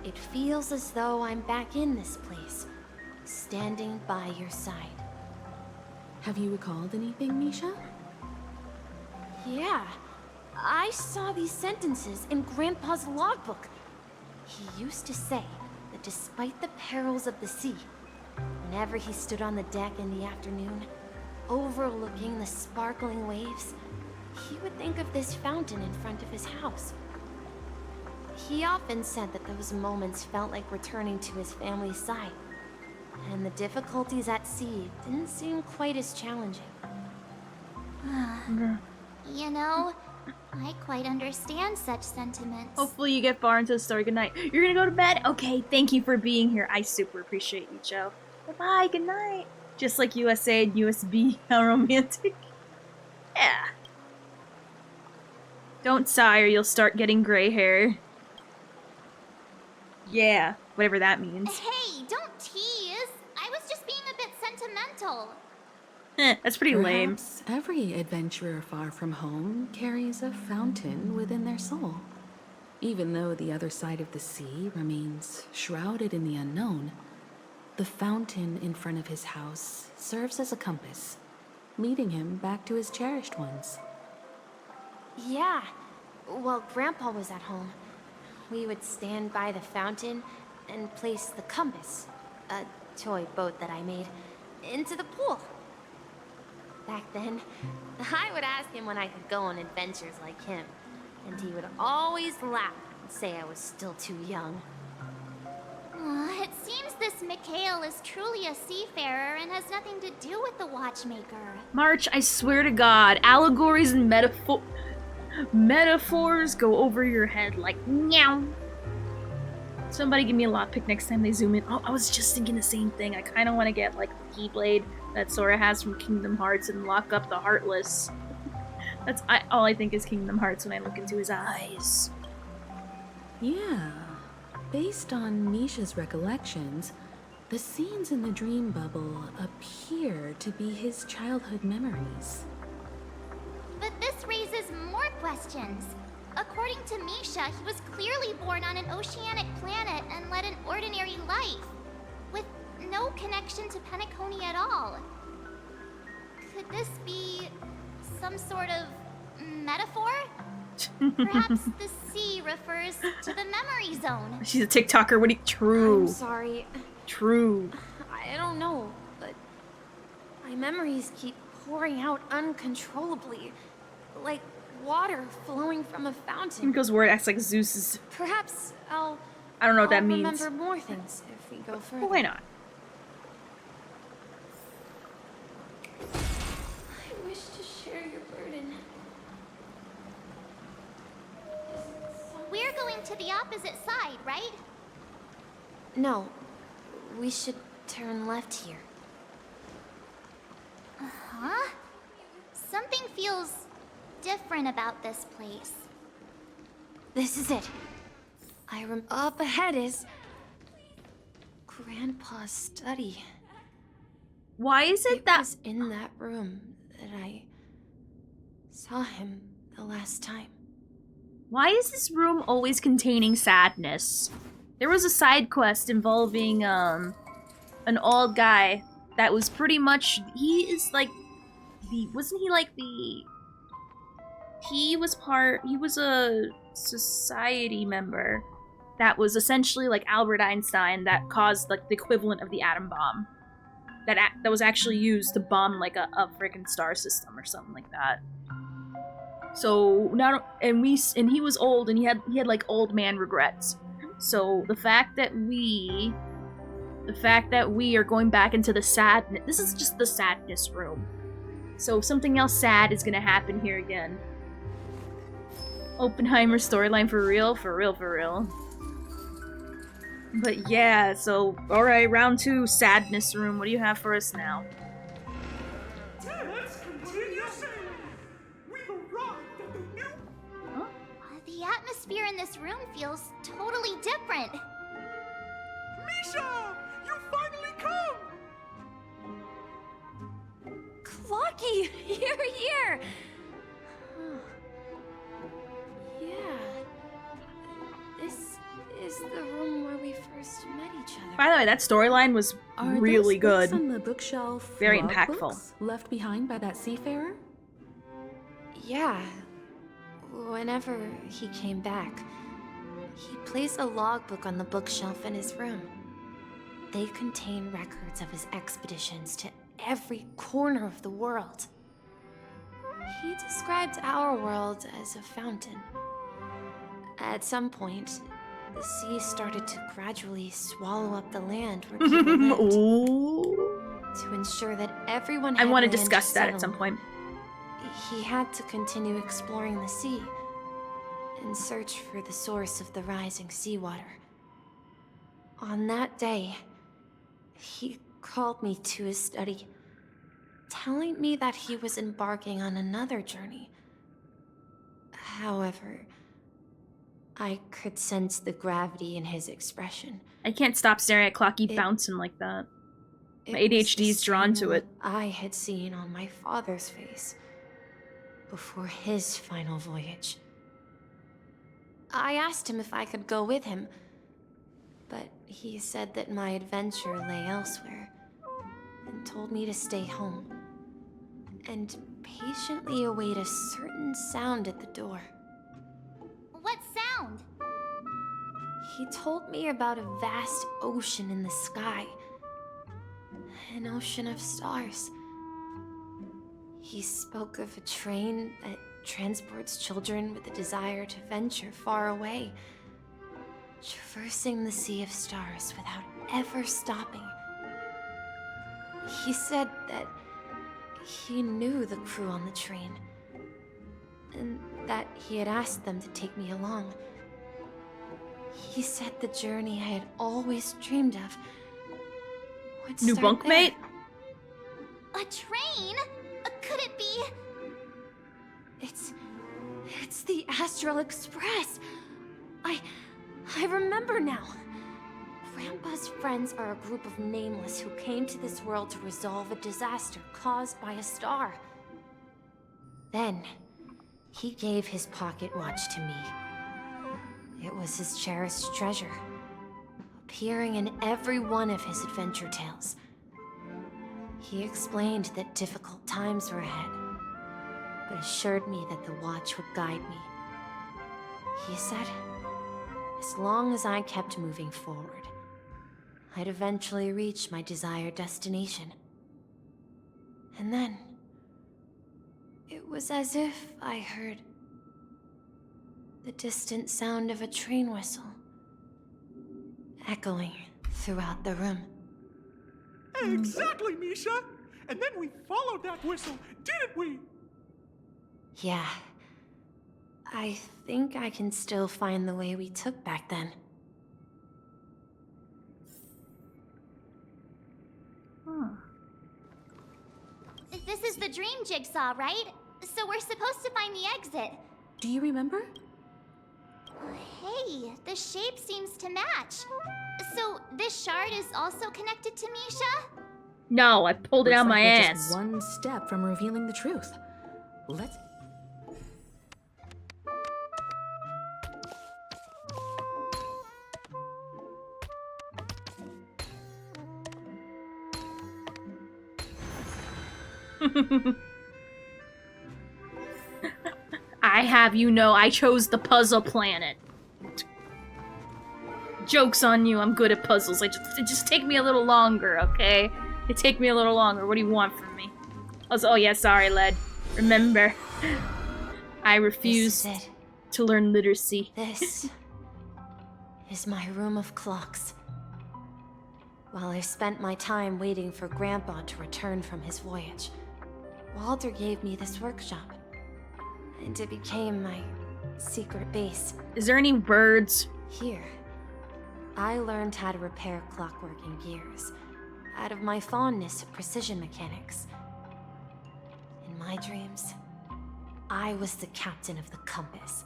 it feels as though I'm back in this place, standing by your side. Have you recalled anything, Misha? Yeah, I saw these sentences in Grandpa's logbook. He used to say that despite the perils of the sea, whenever he stood on the deck in the afternoon, overlooking the sparkling waves, he would think of this fountain in front of his house. He often said that those moments felt like returning to his family's side, and the difficulties at sea didn't seem quite as challenging. You know, I quite understand such sentiments. Hopefully you get far into the story. Good night. You're gonna go to bed? Okay, thank you for being here. I super appreciate you, Joe. Bye-bye, good night. Just like USA and USB, how romantic. Yeah. Don't sigh or you'll start getting gray hair. Yeah, whatever that means. Hey, don't tease. I was just being a bit sentimental. That's pretty lame. Perhaps every adventurer far from home carries a fountain within their soul. Even though the other side of the sea remains shrouded in the unknown, the fountain in front of his house serves as a compass, leading him back to his cherished ones. Yeah, while Grandpa was at home, we would stand by the fountain and place the compass, a toy boat that I made, into the pool. Back then, I would ask him when I could go on adventures like him, and he would always laugh and say I was still too young. It seems this Mikhail is truly a seafarer and has nothing to do with the watchmaker. March, I swear to God, allegories and metaphors go over your head like meow. Somebody give me a lockpick next time they zoom in. Oh, I was just thinking the same thing. I kind of want to get like the keyblade that Sora has from Kingdom Hearts and lock up the Heartless. That's all I think is Kingdom Hearts when I look into his eyes. Yeah. Based on Misha's recollections, the scenes in the dream bubble appear to be his childhood memories. But this raises more questions. According to Misha, he was clearly born on an oceanic planet and led an ordinary life, with no connection to Penacony at all. Could this be some sort of metaphor? Perhaps the sea refers to the memory zone. She's a TikToker. What do you... True. I'm sorry. True. I don't know, but my memories keep pouring out uncontrollably, like water flowing from a fountain. Because word acts like Zeus is... Perhaps I don't know what that means. Remember more things if we go further. Why not? I wish to share your burden. We're going to the opposite side, right? No, we should turn left here. Huh? Something feels different about this place. This is it. Up ahead is Grandpa's study. Why is it that... It was in that room that I saw him the last time. Why is this room always containing sadness? There was a side quest involving, an old guy that was pretty much... He is like the... Wasn't he like the... He was a society member that was essentially like Albert Einstein that caused like the equivalent of the atom bomb. That was actually used to bomb like a freaking star system or something like that. So he was old and he had like old man regrets. So the fact that we are going back into the sadness, this is just the sadness room. So something else sad is gonna happen here again. Oppenheimer storyline for real, for real, for real. But yeah, so alright, round 2, sadness room. What do you have for us now? Let's continue sailing. We've arrived at the new... Huh? The atmosphere in this room feels totally different. Misha! You finally come! Clocky, you're here! Yeah. This is the room where we first met each other. By the way, that storyline was really good. Are those books on the bookshelf very log impactful. Books left behind by that seafarer? Yeah. Whenever he came back, he placed a logbook on the bookshelf in his room. They contain records of his expeditions to every corner of the world. He described our world as a fountain. At some point, the sea started to gradually swallow up the land where people lived. Ooh. To ensure that everyone I had want to land discuss that settle at some point. He had to continue exploring the sea and search for the source of the rising seawater. On that day, he called me to his study, telling me that he was embarking on another journey. However, I could sense the gravity in his expression. I can't stop staring at Clocky bouncing like that. My ADHD is drawn to it. I had seen on my father's face before his final voyage. I asked him if I could go with him, but he said that my adventure lay elsewhere and told me to stay home and patiently await a certain sound at the door. What sound? He told me about a vast ocean in the sky. An ocean of stars. He spoke of a train that transports children with a desire to venture far away, traversing the sea of stars without ever stopping. He said that he knew the crew on the train, and that he had asked them to take me along. He said the journey I had always dreamed of would New start bunkmate? A train? Could it be? It's the Astral Express. I remember now. Grandpa's friends are a group of nameless who came to this world to resolve a disaster caused by a star. Then, he gave his pocket watch to me. It was his cherished treasure, appearing in every one of his adventure tales. He explained that difficult times were ahead, but assured me that the watch would guide me. He said, as long as I kept moving forward, I'd eventually reach my desired destination. And then, it was as if I heard the distant sound of a train whistle, echoing throughout the room. Exactly, Misha! And then we followed that whistle, didn't we? Yeah. I think I can still find the way we took back then. This is the dream jigsaw, right? So we're supposed to find the exit. Do you remember? Hey, the shape seems to match. So this shard is also connected to Misha? No, I pulled it out my We're ass. just one step from revealing the truth. Let's... I have you know I chose the puzzle planet. Joke's on you, I'm good at puzzles. It just take me a little longer, okay? It take me a little longer. What do you want from me? Oh yeah, sorry, lad. Remember, I refuse to learn literacy. This is my room of clocks. While I spent my time waiting for Grandpa to return from his voyage, Walter gave me this workshop, and it became my secret base. Is there any birds? Here, I learned how to repair clockwork and gears out of my fondness of precision mechanics. In my dreams, I was the captain of the compass,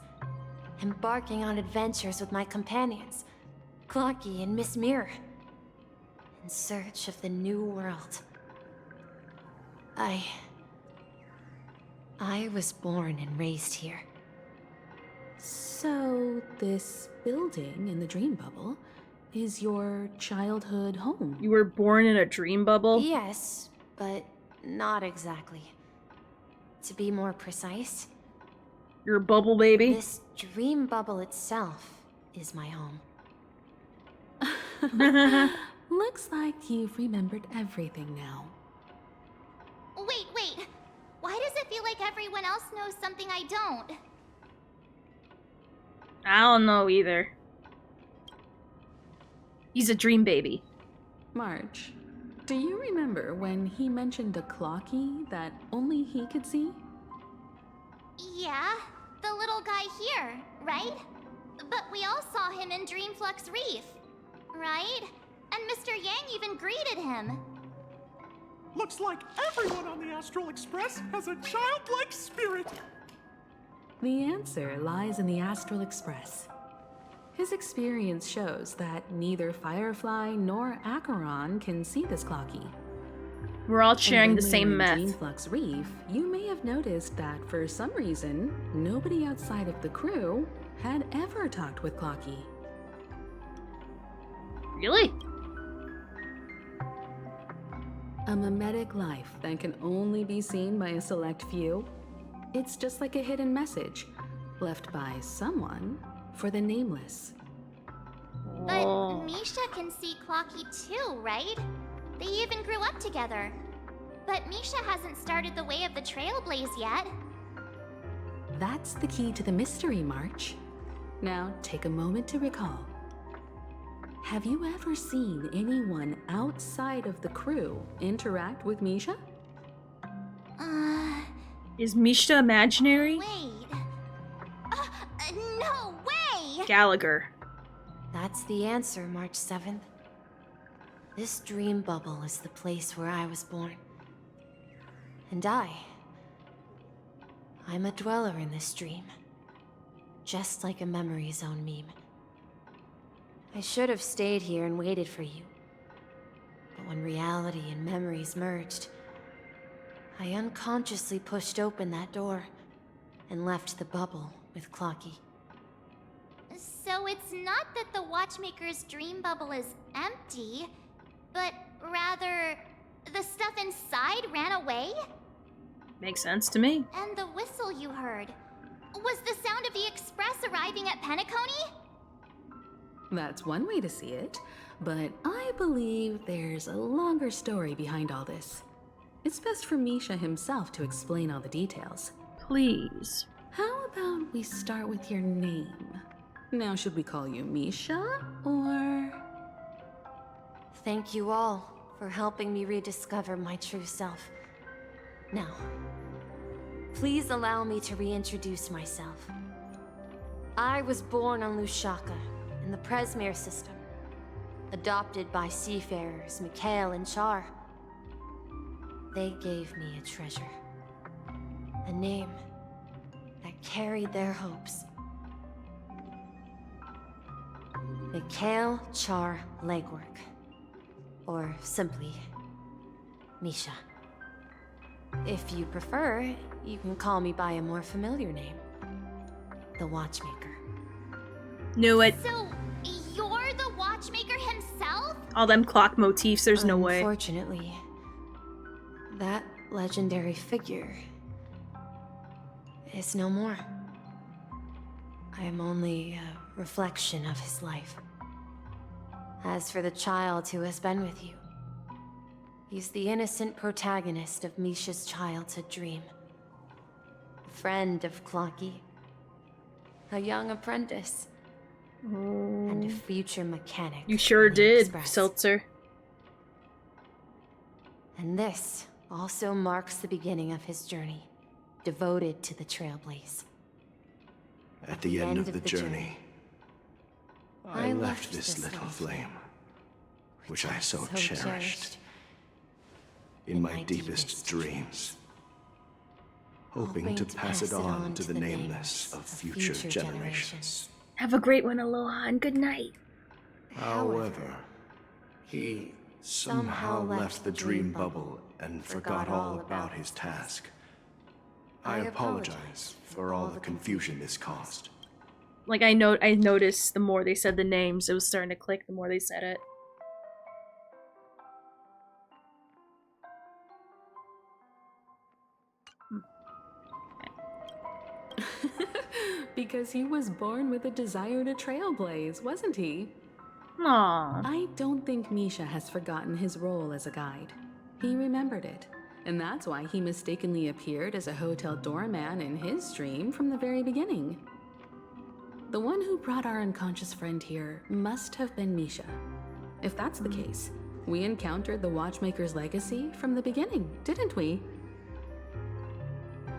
embarking on adventures with my companions, Clocky and Miss Mirror, in search of the new world. I was born and raised here. So, this building in the dream bubble is your childhood home? You were born in a dream bubble? Yes, but not exactly. To be more precise, you're a bubble baby? This dream bubble itself is my home. Looks like you've remembered everything now. Wait, why does it feel like everyone else knows something I don't? I don't know either. He's a dream baby. March, do you remember when he mentioned a clocky that only he could see? Yeah, the little guy here, right? But we all saw him in Dreamflux Reef, right? And Mr. Yang even greeted him. Looks like everyone on the Astral Express has a childlike spirit. The answer lies in the Astral Express. His experience shows that neither Firefly nor Acheron can see this clocky. We're all sharing And the when same we were in myth. Dreamflux Reef, you may have noticed that for some reason, nobody outside of the crew had ever talked with Clocky. Really? A mimetic life that can only be seen by a select few. It's just like a hidden message left by someone for the nameless. But Misha can see Clocky too, right? They even grew up together. But Misha hasn't started the way of the Trailblaze yet. That's the key to the mystery, March. Now, take a moment to recall. Have you ever seen anyone outside of the crew interact with Misha? Is Misha imaginary? Wait. No way! Gallagher. That's the answer, March 7th. This dream bubble is the place where I was born. And I'm a dweller in this dream. Just like a memory zone meme. I should have stayed here and waited for you. But when reality and memories merged, I unconsciously pushed open that door and left the bubble with Clocky. So it's not that the Watchmaker's dream bubble is empty, but rather the stuff inside ran away? Makes sense to me. And the whistle you heard was the sound of the express arriving at Penacony? That's one way to see it, but I believe there's a longer story behind all this. It's best for Misha himself to explain all the details. Please. How about we start with your name? Now, should we call you Misha, or...? Thank you all for helping me rediscover my true self. Now, please allow me to reintroduce myself. I was born on Lushaka, in the Presmere system, adopted by seafarers Mikhail and Char. They gave me a treasure, a name that carried their hopes. Mikhail Char Legwork, or simply, Misha. If you prefer, you can call me by a more familiar name, the Watchmaker. Knew it. So, you're the Watchmaker himself? All them clock motifs, there's no way. Unfortunately, that legendary figure is no more. I am only a reflection of his life. As for the child who has been with you, he's the innocent protagonist of Misha's childhood dream. A friend of Clocky, a young apprentice, and a future mechanic. You sure on the did, Express. Seltzer. And this also marks the beginning of his journey, devoted to the Trailblaze. At the end of the journey, I left this little flame, which I so cherished, in my deepest dreams, hoping to pass it on to the nameless of future generations. Have a great one, Aloha, and good night. However, he somehow left the dream bubble and forgot all about his task. I apologize for all the confusion this caused. Like, I noticed the more they said the names, it was starting to click the more they said it. Because he was born with a desire to trailblaze, wasn't he? Aww. I don't think Misha has forgotten his role as a guide. He remembered it, And that's why he mistakenly appeared as a hotel doorman in his dream from the very beginning. The one who brought our unconscious friend here must have been Misha. If that's the case, we encountered the Watchmaker's legacy from the beginning, didn't we?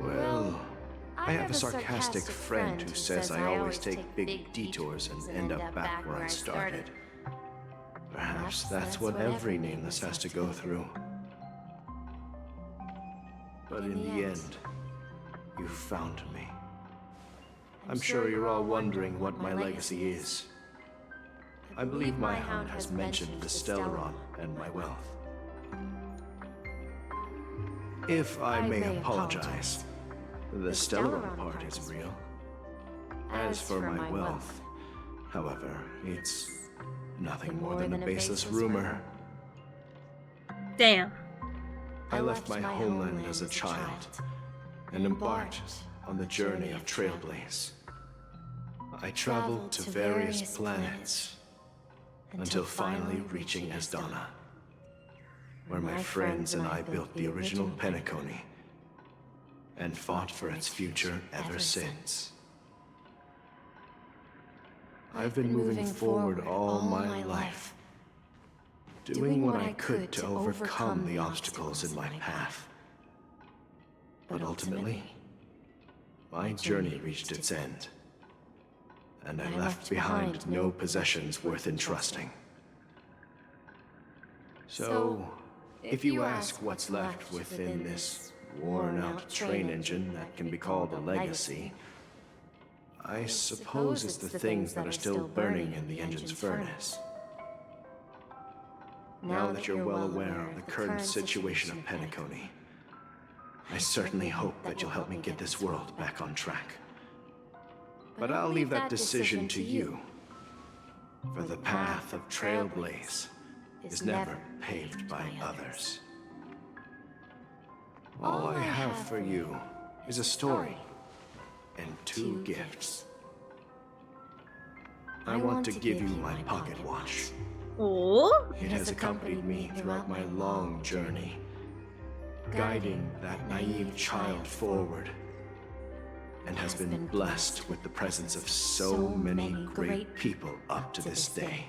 Well, I have a sarcastic friend who says I always take big detours and end up back where I started. Perhaps that's what every nameless has to go through. But in the end, you found me. I'm sure you're all wondering what my legacy is. I believe my hound has mentioned the Stellaron and my wealth. If I may apologize, the Stellaron part is real. As for my wealth, however, it's nothing more than a baseless rumor. Damn. I left my homeland as a child and embarked on the journey of Trailblaze. I traveled to various planets until finally reaching Asdana, where my friends and I built the original Penacony and fought for its future ever since. I've been moving forward all my life, doing what I could to overcome the obstacles in my path. But ultimately, my journey reached its end, and I left behind no possessions worth entrusting. So, if you ask what's left within this worn-out train engine that can be called a legacy, I suppose it's the things that are still burning in the engine's furnace. Now that you're well aware of the current situation of Penacony, I certainly hope that you'll help me get this world back on track. But I'll leave that decision to you, for the path of Trailblaze is never paved by others. All I have for you is a story and 2 gifts. I want to give you my pocket watch. Oh? It has accompanied me throughout my long journey, guiding that naive child forward, and has been blessed with the presence of so many great people up to this day.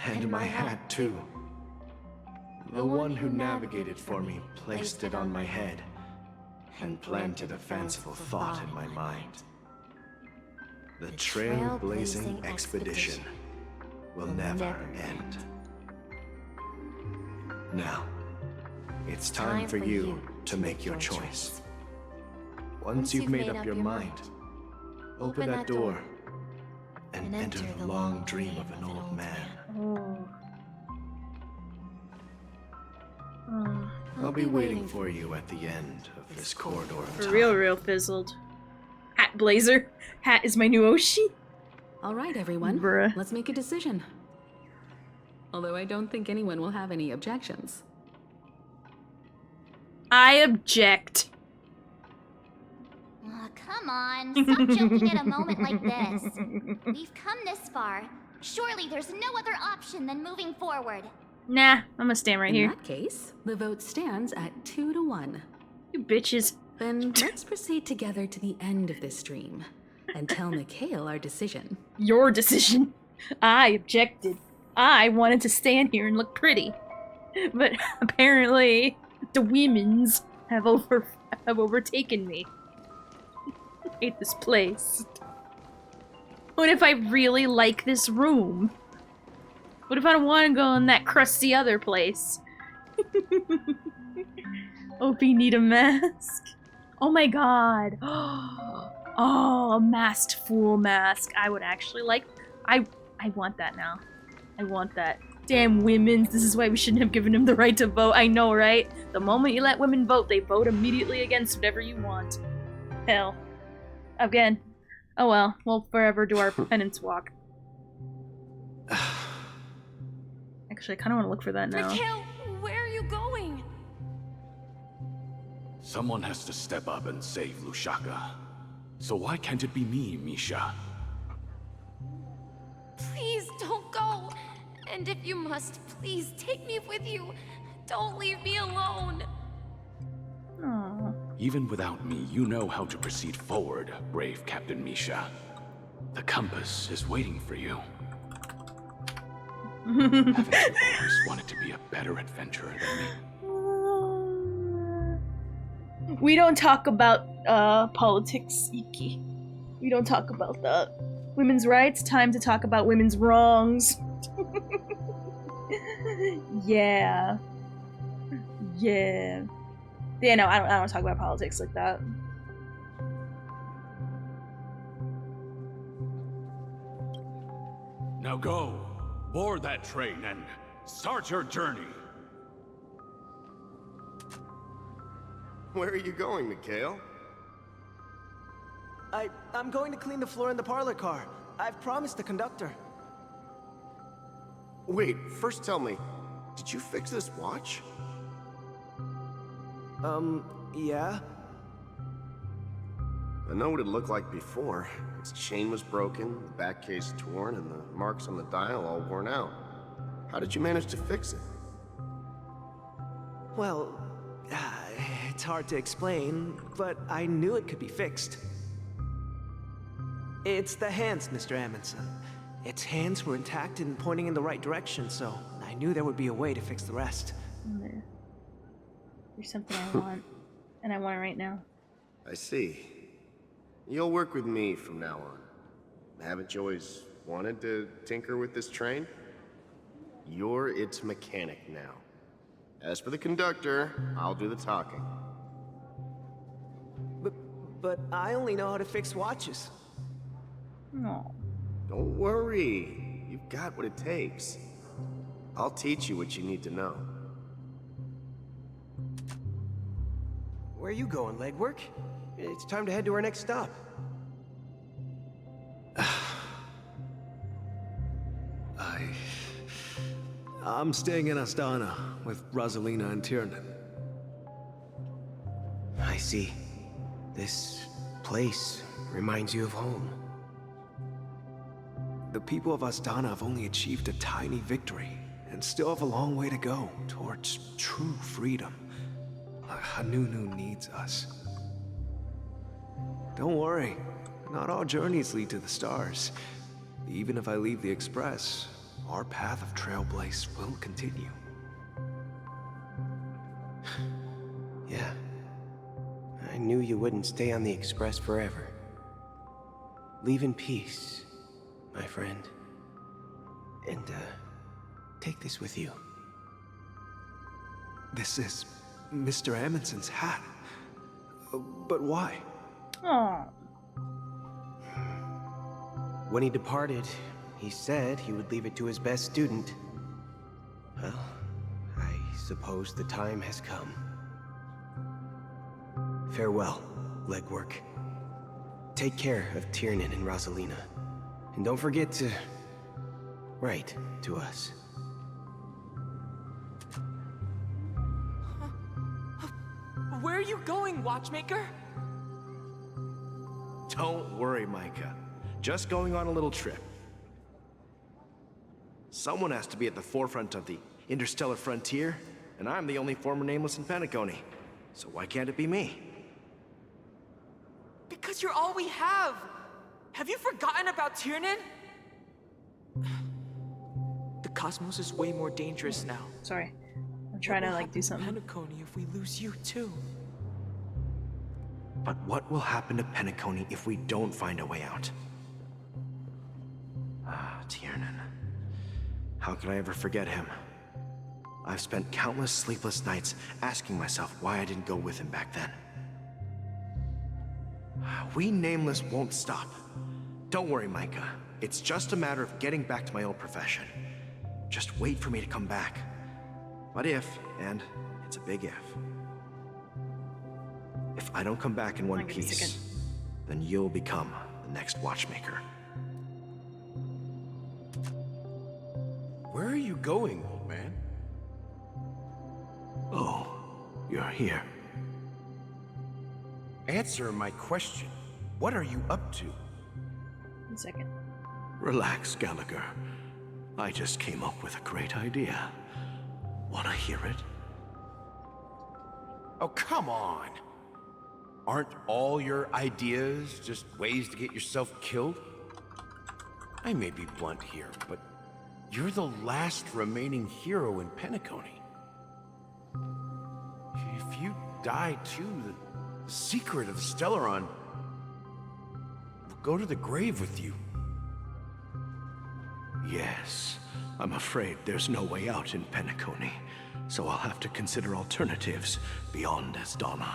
And my hat, too. The one who navigated for me placed it on my head and planted a fanciful thought in my mind. The trailblazing expedition will never end. Now, it's time for you to make your choice. Once you've made up your mind, open that door and enter the long dream of an old man. I'll be waiting for you at the end of this corridor of For time. real fizzled. Hat blazer. Hat is my new Oshi. All right, everyone. Bruh. Let's make a decision. Although I don't think anyone will have any objections. I object. Oh, come on, stop joking at a moment like this. We've come this far. Surely there's no other option than moving forward. Nah, I'm gonna stand right here. In that case, the vote stands at 2-1. You bitches. Then let's proceed together to the end of this dream and tell Mikhail our decision. Your decision. I objected. I wanted to stand here and look pretty. But apparently, the women's have overtaken me. I hate this place. What if I really like this room? What if I don't want to go in that crusty other place? Opie need a mask. Oh my god. Oh, a masked fool mask. I would actually like... I want that now. I want that. Damn women. This is why we shouldn't have given them the right to vote. I know, right? The moment you let women vote, they vote immediately against whatever you want. Hell. Again. Oh well. We'll forever do our penance walk. Actually, I kind of want to look for that now. Mikhail, where are you going? Someone has to step up and save Lushaka. So why can't it be me, Misha? Please don't go. And if you must, please take me with you. Don't leave me alone. Aww. Even without me, you know how to proceed forward, brave Captain Misha. The compass is waiting for you. Haven't you always wanted to be a better adventurer than me? We don't talk about politics, Iki. We don't talk about that. Women's rights, time to talk about women's wrongs. Yeah. Yeah. Yeah, no, I don't talk about politics like that. Now go, board that train and start your journey. Where are you going, Mikhail? I'm going to clean the floor in the parlor car. I've promised the conductor. Wait, first tell me, did you fix this watch? Yeah? I know what it looked like before. Its chain was broken, the back case torn, and the marks on the dial all worn out. How did you manage to fix it? Well, it's hard to explain, but I knew it could be fixed. It's the hands, Mr. Amundsen. Its hands were intact and pointing in the right direction, so I knew there would be a way to fix the rest. There's something I want, and I want it right now. I see. You'll work with me from now on. Haven't you always wanted to tinker with this train? You're its mechanic now. As for the conductor, I'll do the talking. But I only know how to fix watches. No. Don't worry. You've got what it takes. I'll teach you what you need to know. Where are you going, legwork? It's time to head to our next stop. I'm staying in Astana with Rosalina and Tiernan. I see. This place reminds you of home. The people of Astana have only achieved a tiny victory, and still have a long way to go towards true freedom. Hanunu needs us. Don't worry, not all journeys lead to the stars. Even if I leave the Express, our path of trailblaze will continue. Yeah. I knew you wouldn't stay on the Express forever. Leave in peace, my friend. And, take this with you. This is Mr. Amundsen's hat. But why? Aww. When he departed, he said he would leave it to his best student. Well, I suppose the time has come. Farewell, legwork. Take care of Tiernan and Rosalina. And don't forget to write to us. Where are you going, watchmaker? Don't worry, Micah. Just going on a little trip. Someone has to be at the forefront of the interstellar frontier, and I'm the only former nameless in Penacony. So why can't it be me? Because you're all we have. Have you forgotten about Tiernan? The cosmos is way more dangerous now. Sorry. I'm trying to, do something. Penacony if we lose you, too. But what will happen to Penacony if we don't find a way out? Tiernan. How could I ever forget him? I've spent countless sleepless nights asking myself why I didn't go with him back then. We Nameless won't stop. Don't worry, Micah. It's just a matter of getting back to my old profession. Just wait for me to come back. But if, and it's a big if I don't come back in one piece, then you'll become the next watchmaker. Where are you going, old man? Oh, you're here. Answer my question. What are you up to? 1 second. Relax, Gallagher. I just came up with a great idea. Wanna hear it? Oh, come on. Aren't all your ideas just ways to get yourself killed? I may be blunt here, but you're the last remaining hero in Penacony. If you die too, the secret of Stellaron will go to the grave with you. Yes, I'm afraid there's no way out in Penacony, so I'll have to consider alternatives beyond Asdana.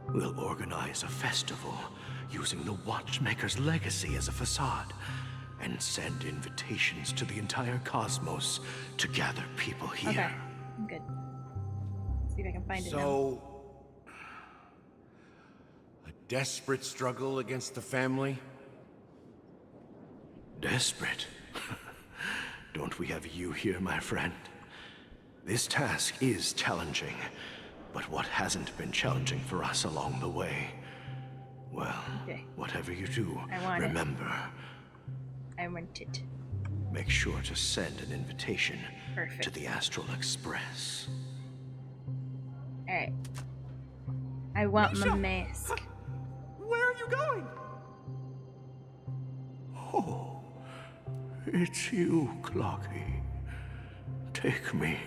We'll organize a festival using the Watchmaker's legacy as a facade, and send invitations to the entire cosmos to gather people here. Okay, I'm good. See if I can find it now. So, a desperate struggle against the family? Desperate? Don't we have you here, my friend? This task is challenging, but what hasn't been challenging for us along the way? Well, whatever you do, remember. I want it. Make sure to send an invitation Perfect. to the Astral Express. Alright. I want my mask. Where are you going? Oh, it's you, Clocky. Take me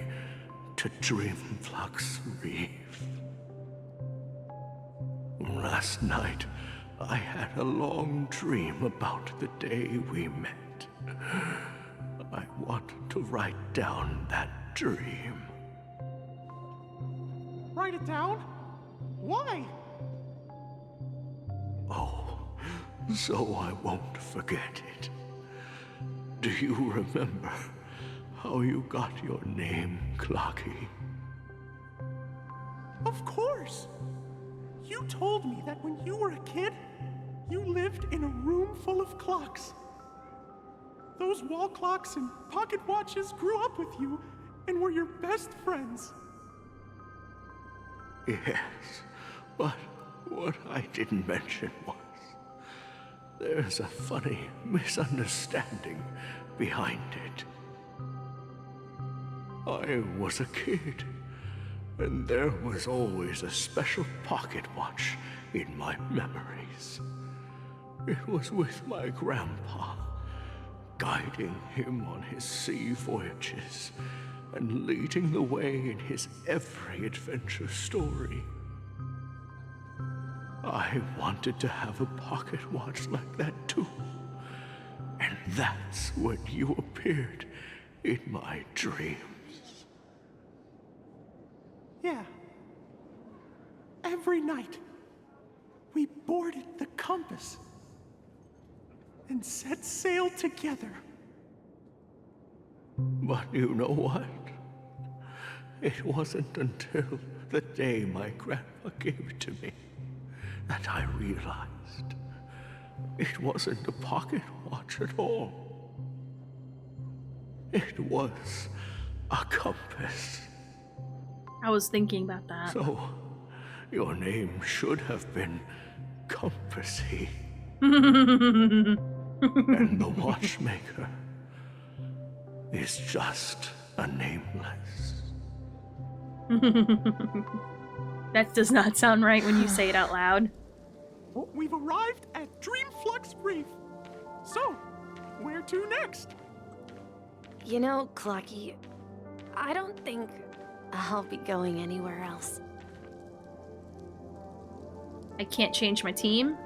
to Dreamflux Reef. Last night, I had a long dream about the day we met. I want to write down that dream. Write it down? Why? Oh, so I won't forget it. Do you remember how you got your name, Clocky? Of course! You told me that when you were a kid, you lived in a room full of clocks. Those wall clocks and pocket watches grew up with you and were your best friends. Yes, but what I didn't mention was there's a funny misunderstanding behind it. I was a kid, and there was always a special pocket watch in my memories. It was with my grandpa, guiding him on his sea voyages and leading the way in his every adventure story. I wanted to have a pocket watch like that too. And that's when you appeared in my dreams. Yeah. Every night, we boarded the compass and set sail together. But you know what? It wasn't until the day my grandpa gave it to me that I realized it wasn't a pocket watch at all. It was a compass. I was thinking about that. So, your name should have been Compassy. And the Watchmaker is just a nameless. That does not sound right when you say it out loud. We've arrived at Dreamflux Reef. So, where to next? You know, Clocky, I don't think I'll be going anywhere else. I can't change my team.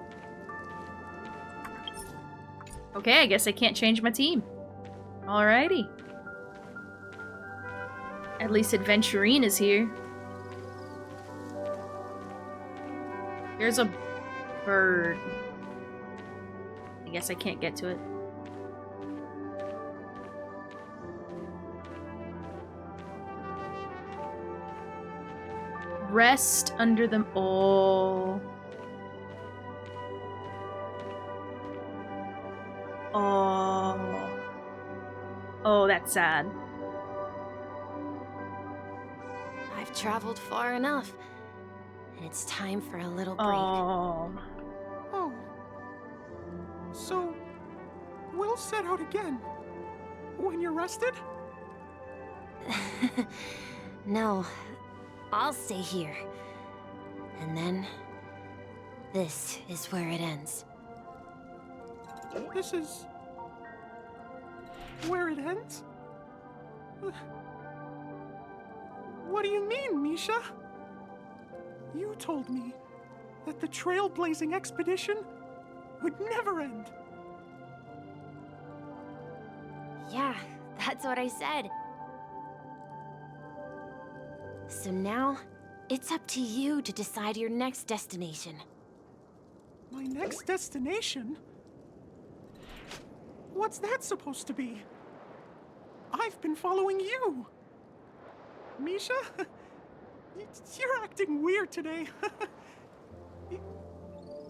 Okay, I guess I can't change my team. Alrighty. At least Adventurine is here. There's a bird. I guess I can't get to it. Rest under them. Oh. Oh. Oh, that's sad. I've traveled far enough. And it's time for a little break. Oh. Oh. So, we'll set out again. When you're rested? No, I'll stay here. And then, this is where it ends. This is... where it ends? What do you mean, Misha? You told me that the trailblazing expedition would never end. Yeah, that's what I said. So now, it's up to you to decide your next destination. My next destination? What's that supposed to be? I've been following you. Misha? You're acting weird today.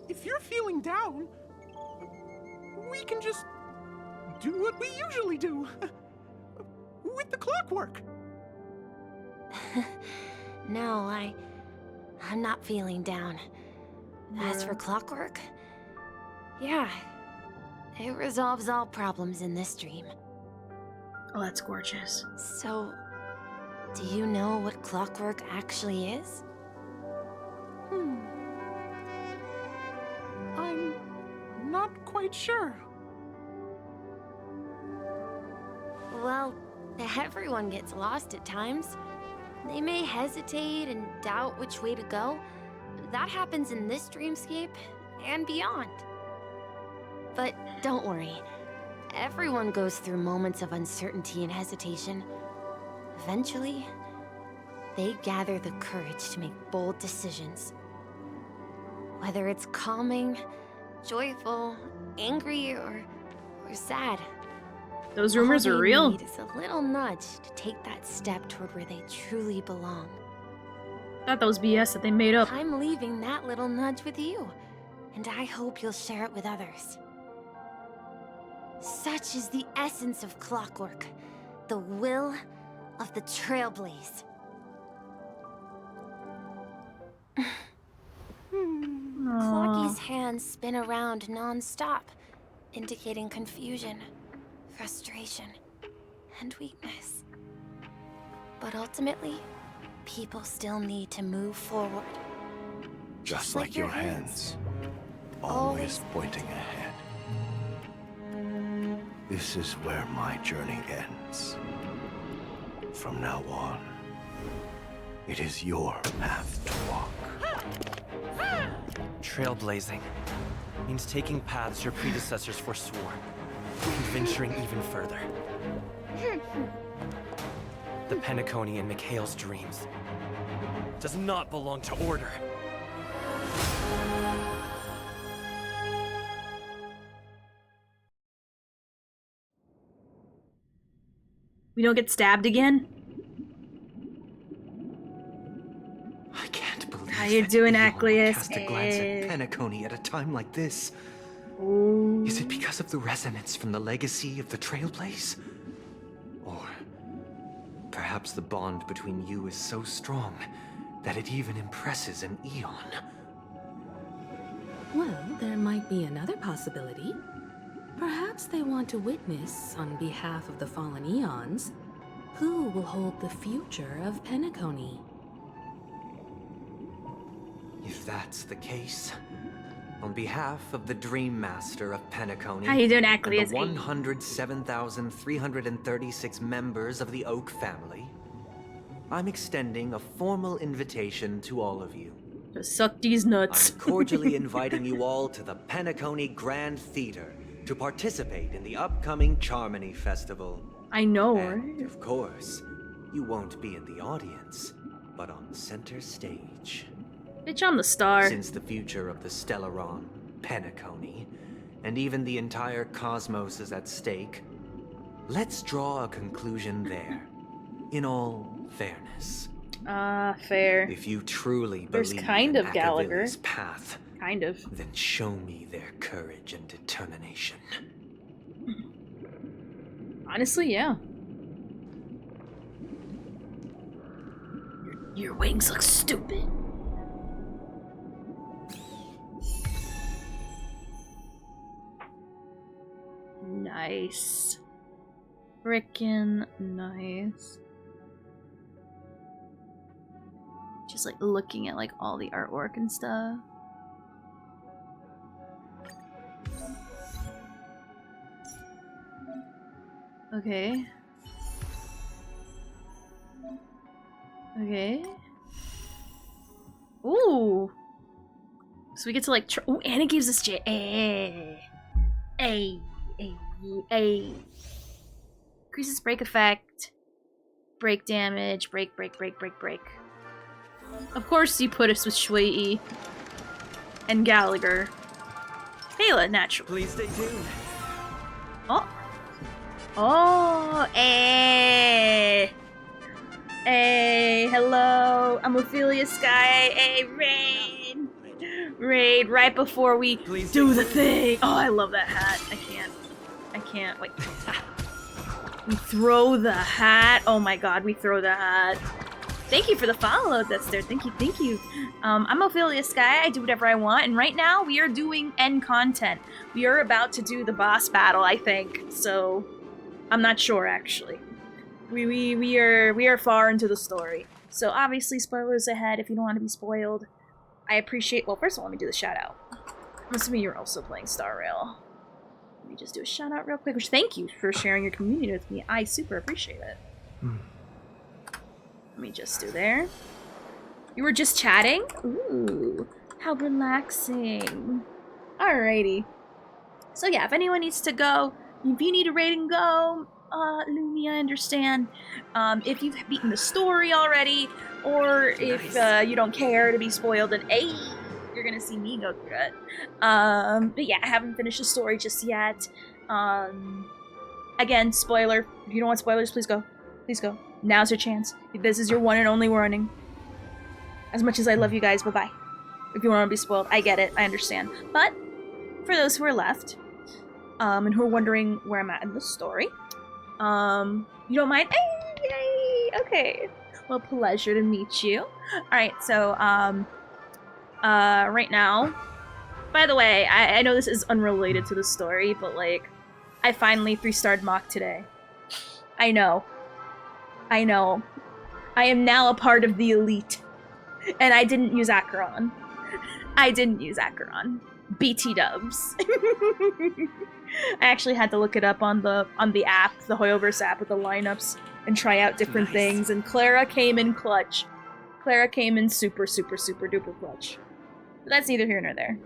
If you're feeling down, we can just do what we usually do. With the clockwork. No, I'm not feeling down. As for clockwork, yeah, it resolves all problems in this dream. Oh, that's gorgeous. So, do you know what clockwork actually is? I'm not quite sure. Well, everyone gets lost at times. They may hesitate and doubt which way to go. That happens in this dreamscape and beyond. But don't worry. Everyone goes through moments of uncertainty and hesitation. Eventually, they gather the courage to make bold decisions. Whether it's calming, joyful, angry, or sad. Those rumors are real. All they need is a little nudge to take that step toward where they truly belong. I thought that was BS that they made up. I'm leaving that little nudge with you, and I hope you'll share it with others. Such is the essence of clockwork, the will of the trailblaze. Clocky's hands spin around non-stop, indicating confusion, frustration, and weakness. But ultimately, people still need to move forward. Just like your hands, always pointing ahead. This is where my journey ends. From now on, it is your path to walk. Trailblazing means taking paths your predecessors forswore, and venturing even further. The Penacony in Mikhail's dreams does not belong to Order. We don't get stabbed again? I can't believe How you doing, Acleus? Cast a glance at Penacony at a time like this. Is it because of the resonance from the legacy of the Trailblaze? Or perhaps the bond between you is so strong that it even impresses an Eon? Well, there might be another possibility. Perhaps they want to witness, on behalf of the fallen Eons, who will hold the future of Penacony. If that's the case, on behalf of the Dream Master of Penacony How you doing, and Acleus? the 107,336 members of the Oak family, I'm extending a formal invitation to all of you. Just suck these nuts. I'm cordially inviting you all to the Penacony Grand Theater to participate in the upcoming Charmony Festival. I know, And, of course, you won't be in the audience, but on the center stage. Bitch, I'm the star. Since the future of the Stellaron, Penacony, and even the entire cosmos is at stake, let's draw a conclusion there, in all fairness. Fair. If you truly There's believe kind in of Gallagher. Akavili's path, Kind of. then show me their courage and determination. Honestly, yeah. Your wings look stupid. Nice. Frickin' nice. Just like looking at like all the artwork and stuff. Okay. Okay. Ooh. So we get to like ooh, and it gives us increases break effect, break damage, break. Of course you put us with Shui and Gallagher. Pela, naturally. Please stay tuned. Oh. Oh, hey, hello, I'm Ophelia Sky, Raid, right before we do the thing. Oh, I love that hat. I can't, wait. We throw the hat. Oh my god, we throw the hat. Thank you for the follow that's there. Thank you. I'm Ophelia Sky. I do whatever I want, and right now we are doing end content. We are about to do the boss battle, I think. So I'm not sure actually. We are far into the story. So obviously spoilers ahead if you don't want to be spoiled. I appreciate, well, first of all, let me do the shout out. I'm assuming you're also playing Star Rail. Let me just do a shout out real quick, which thank you for sharing your community with me. I super appreciate it. Let me just do there. You were just chatting? Ooh, how relaxing. Alrighty. So yeah, if anyone needs to go, if you need a raid and go, Lumi, I understand. If you've beaten the story already, or if you don't care to be spoiled, and you're gonna see me go through it. But yeah, I haven't finished the story just yet. Again, spoiler. If you don't want spoilers, please go. Please go. Now's your chance. This is your one and only warning. As much as I love you guys, bye-bye. If you want to be spoiled, I get it. I understand. But for those who are left, and who are wondering where I'm at in the story, you don't mind? Yay! Okay. Well, pleasure to meet you. Alright, so, right now, by the way, I know this is unrelated to the story, but, like, I finally 3-starred Mach today. I know. I am now a part of the elite. And I didn't use Acheron. BT dubs. I actually had to look it up on the app, the Hoyoverse app with the lineups, and try out different things, and Clara came in clutch. Clara came in super duper clutch. But that's neither here nor there.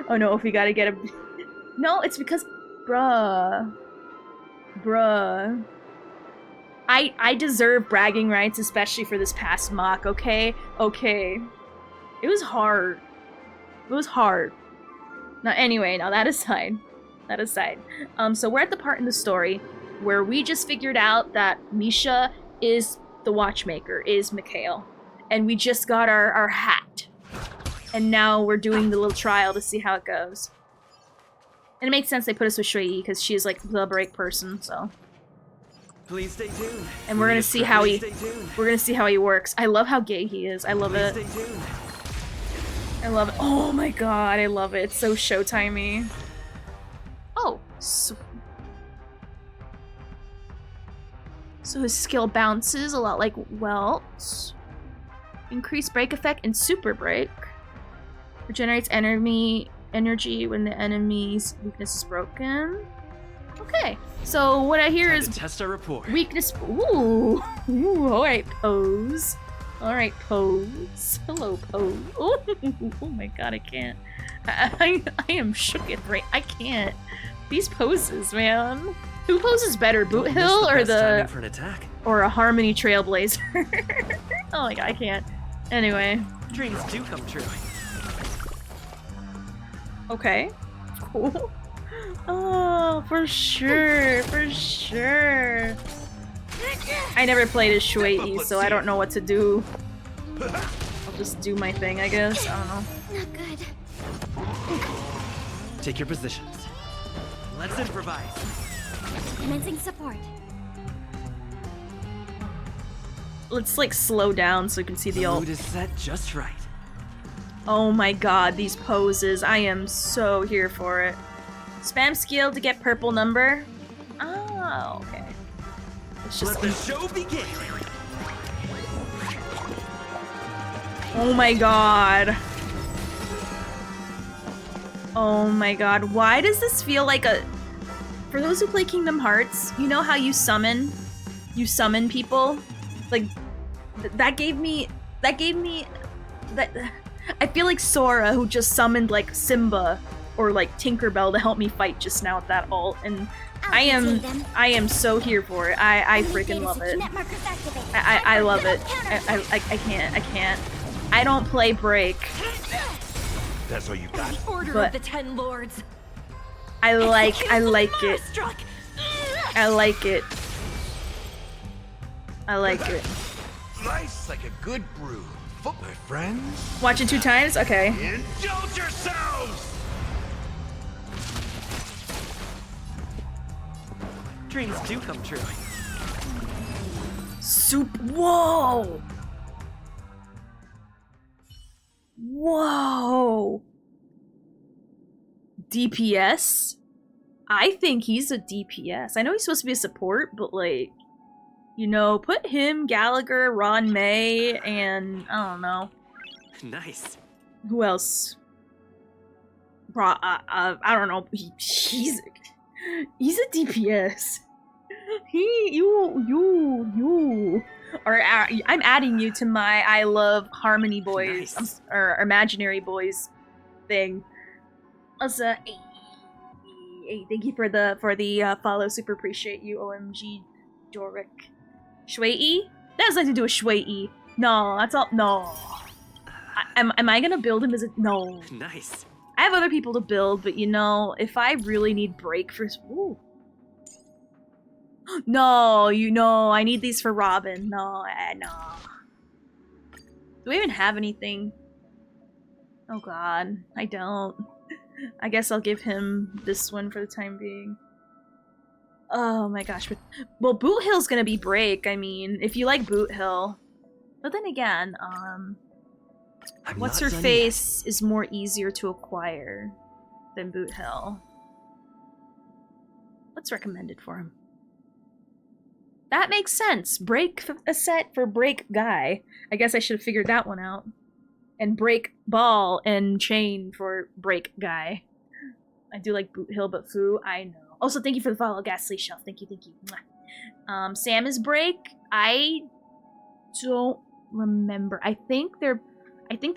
Oh no, if we gotta get a... No, it's because... Bruh. I deserve bragging rights, especially for this past mock, okay? Okay. It was hard. Now, anyway, now that aside. So we're at the part in the story where we just figured out that Misha is the watchmaker, is Mikhail. And we just got our hat. And now we're doing the little trial to see how it goes. And it makes sense they put us with Shui, because she's like the break person, so... Please stay tuned. And we're gonna see how he works. I love how gay he is. I love it. I love it. Oh my god, I love it. It's so showtimey. Oh, so his skill bounces a lot like Welt. Increased break effect and super break. Regenerates energy when the enemy's weakness is broken. Okay, so what I hear is test our rapport. Weakness. Ooh, all right, pose. All right, pose. Hello, pose. Oh my god, I can't. I am shooketh right. I can't. These poses, man. Who poses better, Boot Hill or for an attack. or a Harmony Trailblazer? Oh my god, I can't. Anyway. Dreams do come true. Okay. Cool. Oh, for sure. I never played as Shui, so I don't know what to do. I'll just do my thing, I guess. I don't know. Not good. Take your positions. Let's improvise. Commencing support. Let's like slow down so we can see the ult. Mood is set just right. Oh my god, these poses. I am so here for it. Spam skill to get purple number. Oh, okay. Let's just let the show begin. Oh my god. Oh my god. Why does this feel like a... For those who play Kingdom Hearts, you know how you summon people? Like, that gave me... I feel like Sora, who just summoned, like, Simba or, like, Tinkerbell to help me fight just now with that ult, and I am so here for it. I freaking love it. I love it. I can't. I don't play Break. That's all you got? The Order But of the Ten Lords. I like it. I like it. I like it. Nice like a good brew. Footwear friends. Watch it 2 times? Okay. Indulge yourselves! Dreams do come true. Whoa! Whoa! DPS? I think he's a DPS. I know he's supposed to be a support, but like, you know, put him, Gallagher, Ron May, and I don't know. Nice. Who else? I don't know. He's a DPS. You. Or I'm adding you to my I love Harmony Boys or Imaginary Boys thing. Also, hey, thank you for the follow. Super appreciate you. OMG, Doric. Shui? That has nothing to do with Shui. No, that's all. No. Am I gonna build him as a no? Nice. I have other people to build, but you know, if I really need break for ooh. No, you know, I need these for Robin. No, no. Do we even have anything? Oh god, I don't. I guess I'll give him this one for the time being. Oh my gosh, but well, Boot Hill's gonna be break. I mean, if you like Boot Hill, but then again, what's her face is more easier to acquire than Boot Hill. What's recommended for him? That makes sense. Break a set for break guy. I guess I should have figured that one out. And break ball and chain for break guy. I do like Boot Hill, but Fu, I know. Also, thank you for the follow, Ghastly Shelf. Thank you. Mwah. Sam is break. I don't remember. I think they're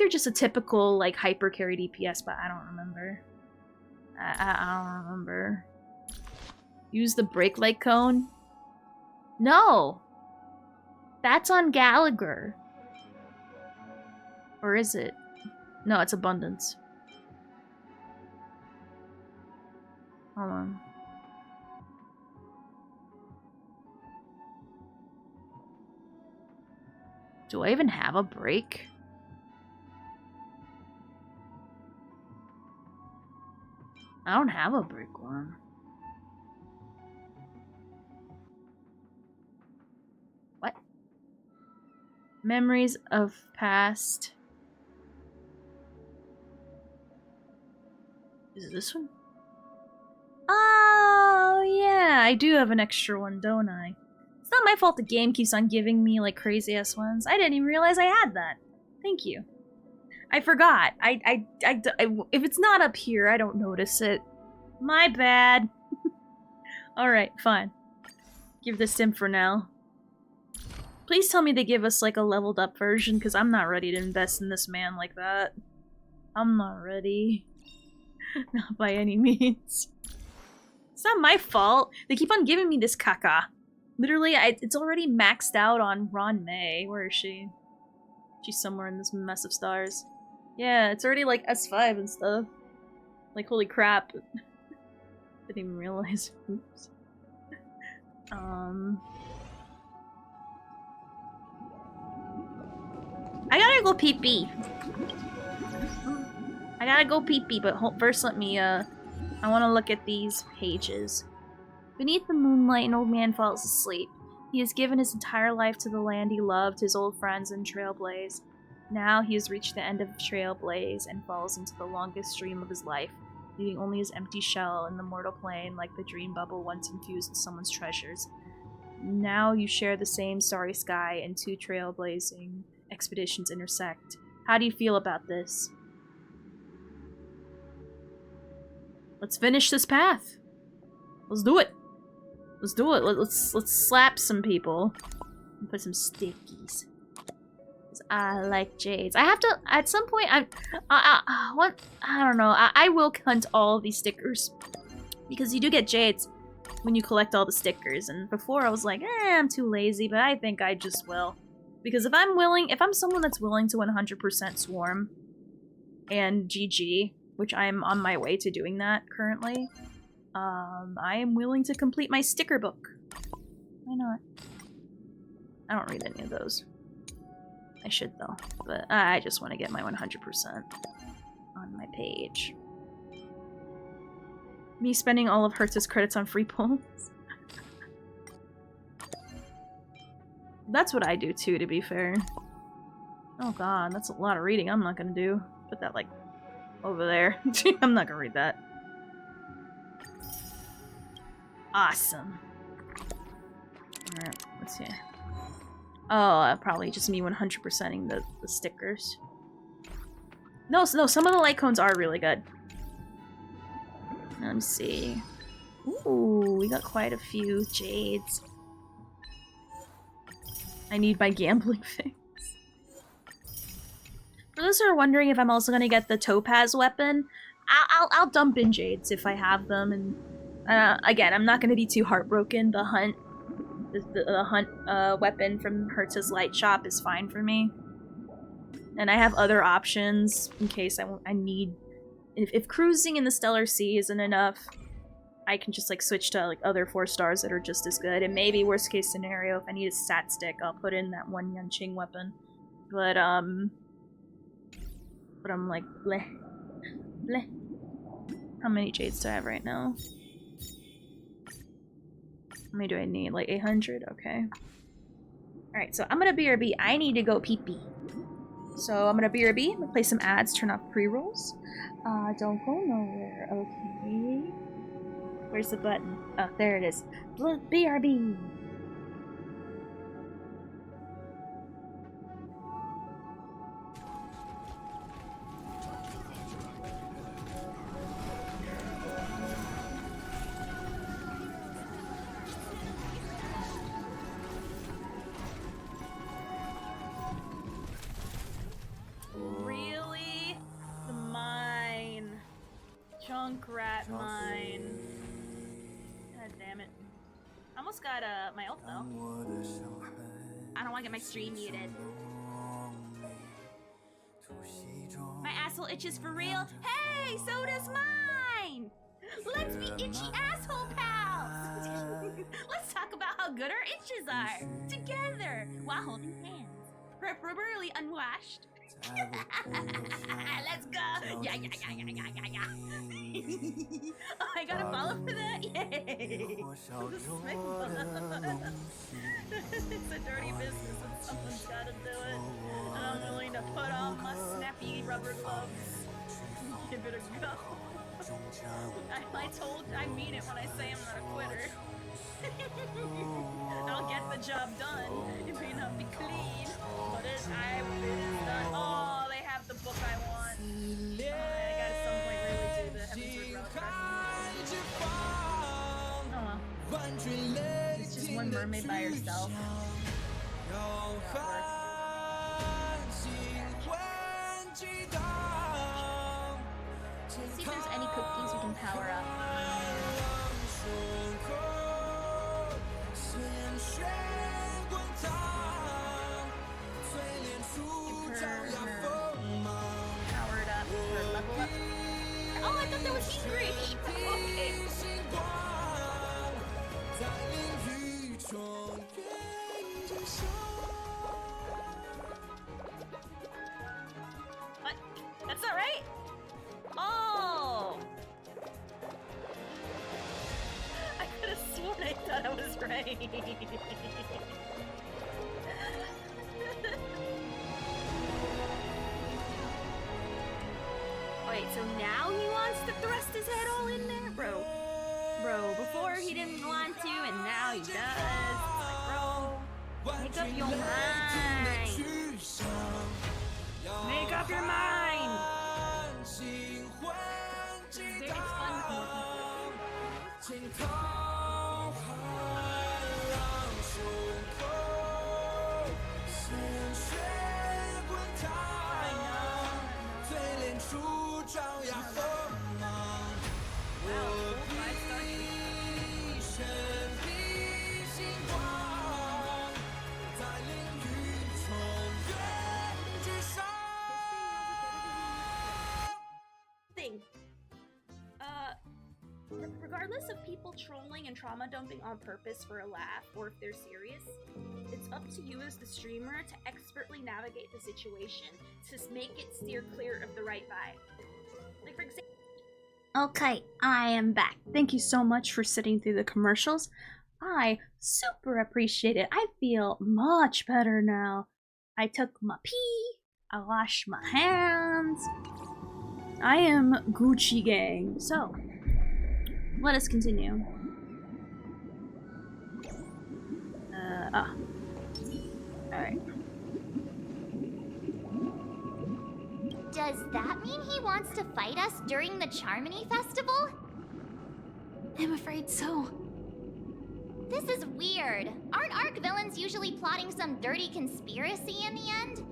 just a typical like hyper carry DPS, but I don't remember. I don't remember. Use the break light cone. No! That's on Gallagher. Or is it? No, it's Abundance. Hold on. Do I even have a break? I don't have a break one. What? Memories of past. Is it this one? Oh, yeah, I do have an extra one, don't I? It's not my fault the game keeps on giving me, like, crazy-ass ones. I didn't even realize I had that. Thank you. I forgot. If it's not up here, I don't notice it. My bad. Alright, fine. Give this to him for now. Please tell me they give us, like, a leveled up version, because I'm not ready to invest in this man like that. I'm not ready. Not by any means. It's not my fault. They keep on giving me this caca. Literally, it's already maxed out on Ron May. Where is she? She's somewhere in this mess of stars. Yeah, it's already like S5 and stuff. Like, holy crap. Didn't even realize. Oops. I gotta go pee-pee. I gotta go pee-pee, but first let me, I want to look at these pages. Beneath the moonlight, an old man falls asleep. He has given his entire life to the land he loved, his old friends, and Trailblaze. Now he has reached the end of Trailblaze and falls into the longest dream of his life, leaving only his empty shell in the mortal plane like the dream bubble once infused with someone's treasures. Now you share the same starry sky, and 2 trailblazing expeditions intersect. How do you feel about this? Let's finish this path. Let's do it. Let's do it. Let's slap some people and put some stickies. 'Cause I like jades. I have to at some point. I don't know. I will hunt all of these stickers because you do get jades when you collect all the stickers. And before I was like, I'm too lazy, but I think I just will. Because if I'm someone that's willing to 100% swarm and GG, which I'm on my way to doing that currently, I am willing to complete my sticker book. Why not? I don't read any of those. I should though, but I just want to get my 100% on my page. Me spending all of Hertz's credits on free pulls. That's what I do too, to be fair. Oh god, that's a lot of reading I'm not gonna do. Put that like over there. I'm not gonna read that. Awesome. Alright, let's see. Oh, probably just me 100%ing the stickers. No, some of the light cones are really good. Let me see. Ooh, we got quite a few jades. I need my gambling things. For those who are wondering if I'm also gonna get the topaz weapon, I'll dump in jades if I have them. And again, I'm not gonna be too heartbroken. The hunt weapon from Hertz's light shop is fine for me. And I have other options in case I need. If cruising in the Stellar Sea isn't enough, I can just like switch to like other 4 stars that are just as good. And maybe worst case scenario, if I need a stat stick, I'll put in that one Yunqing weapon. But I'm like bleh, bleh. How many jades do I have right now? How many do I need? Like 800? Okay. Alright, so I'm gonna BRB. I need to go pee-pee. So I'm gonna BRB, I'm gonna play some ads, turn off pre-rolls. Don't go nowhere, okay? Where's the button? Oh, there it is. BRB! Really? The mine. Junkrat mine. God damn it. I almost got my ult though. I don't want to get my stream muted. My asshole itches for real? Hey, so does mine! Let's be itchy asshole pals! Let's talk about how good our itches are! Together! While holding hands. Preferably unwashed. Let's go! Yeah. Oh, I got a follow for that? Yay! It's a dirty business and someone's gotta do it. And I'm willing to put on my snappy rubber gloves. Give it a go. I mean it when I say I'm not a quitter. I'll get the job done. It may not be clean, but it is done. Oh, they have the book I want. I gotta at some point really do the Heaven's Word Relic. Oh well. It's just one mermaid by herself. Let's see if there's any cookies we can power up. Powered up or level up. Oh, I thought that was Ingrid! Okay. What? That's not right? Oh! I could have sworn I thought I was right. Wait, so now he wants to thrust his head all in there? Bro, before he didn't want to, and now he does. It's like, bro, make up your mind. Make regardless of people trolling and trauma dumping on purpose for a laugh or if they're serious, it's up to you as the streamer to expertly navigate the situation to make it steer clear of the right vibe. Like, for example. Okay, I am back. Thank you so much for sitting through the commercials. I super appreciate it. I feel much better now. I took my pee, I washed my hands. I am Gucci gang. So, let us continue. Alright. Does that mean he wants to fight us during the Charmony Festival? I'm afraid so. This is weird. Aren't Arc villains usually plotting some dirty conspiracy in the end?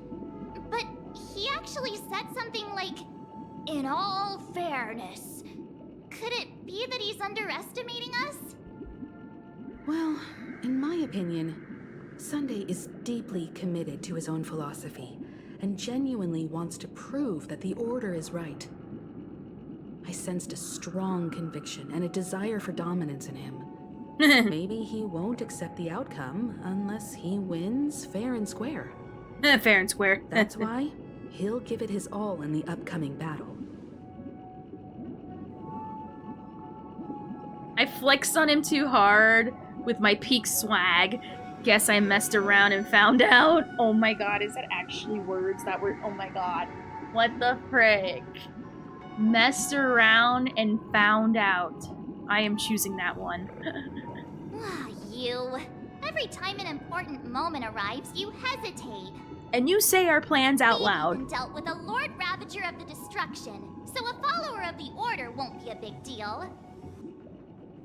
But he actually said something like, "In all fairness." Could it be that he's underestimating us? Well, in my opinion, Sunday is deeply committed to his own philosophy and genuinely wants to prove that the Order is right. I sensed a strong conviction and a desire for dominance in him. Maybe he won't accept the outcome unless he wins fair and square. Fair and square. That's why he'll give it his all in the upcoming battle. I flexed on him too hard with my peak swag. Guess I messed around and found out. Oh my god, is that actually words that were... Oh my god. What the frick? Messed around and found out. I am choosing that one. You. Every time an important moment arrives, you hesitate. And you say our plans out We've loud. even dealt with a Lord Ravager of the Destruction, so a follower of the Order won't be a big deal.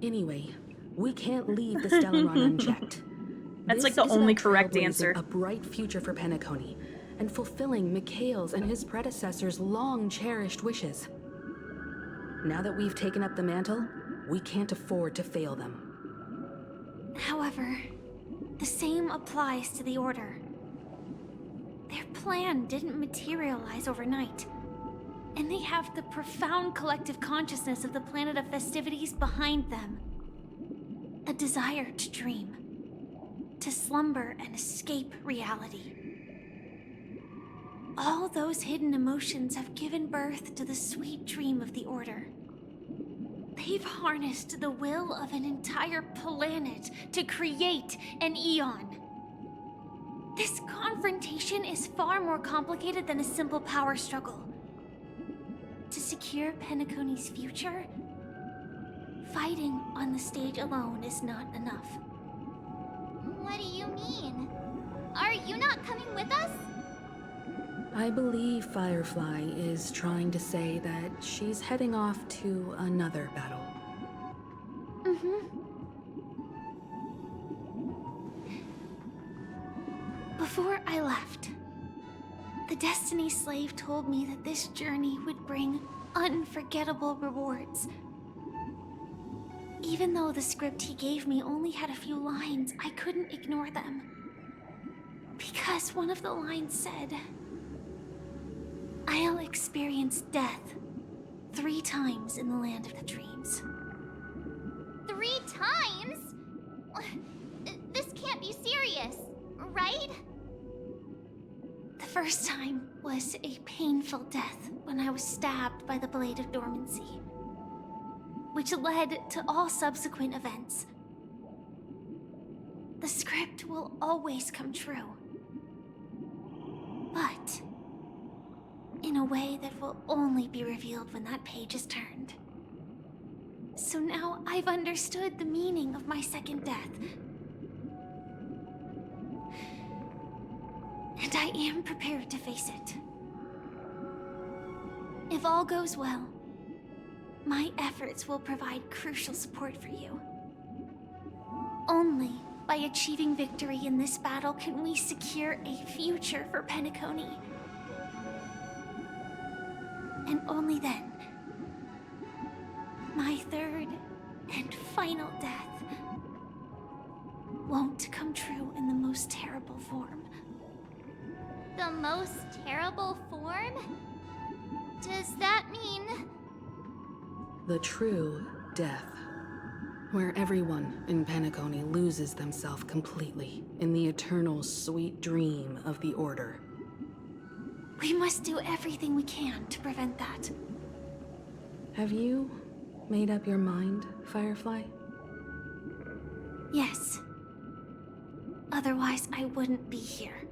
Anyway, we can't leave the Stellaron unchecked. That's This like the is only about correct trailblazing answer. A bright future for Penacony and fulfilling Mikhail's and his predecessors' long-cherished wishes. Now that we've taken up the mantle, we can't afford to fail them. However, the same applies to the Order. Their plan didn't materialize overnight, and they have the profound collective consciousness of the planet of festivities behind them. A desire to dream, to slumber and escape reality. All those hidden emotions have given birth to the sweet dream of the Order. They've harnessed the will of an entire planet to create an Eon. This confrontation is far more complicated than a simple power struggle. To secure Penacony's future, fighting on the stage alone is not enough. What do you mean? Are you not coming with us? I believe Firefly is trying to say that she's heading off to another battle. Before I left, the Destiny Slave told me that this journey would bring unforgettable rewards. Even though the script he gave me only had a few lines, I couldn't ignore them. Because one of the lines said, "I'll experience death 3 times in the land of the dreams." 3 times? This can't be serious, right? The first time was a painful death when I was stabbed by the Blade of Dormancy, which led to all subsequent events. The script will always come true, but in a way that will only be revealed when that page is turned. So now I've understood the meaning of my second death. And I am prepared to face it. If all goes well, my efforts will provide crucial support for you. Only by achieving victory in this battle can we secure a future for Penacony. And only then, my third and final death won't come true in the most terrible form. The most terrible form? Does that mean The true death. Where everyone in Penacony loses themselves completely in the eternal sweet dream of the Order. We must do everything we can to prevent that. Have you made up your mind, Firefly? Yes. Otherwise, I wouldn't be here.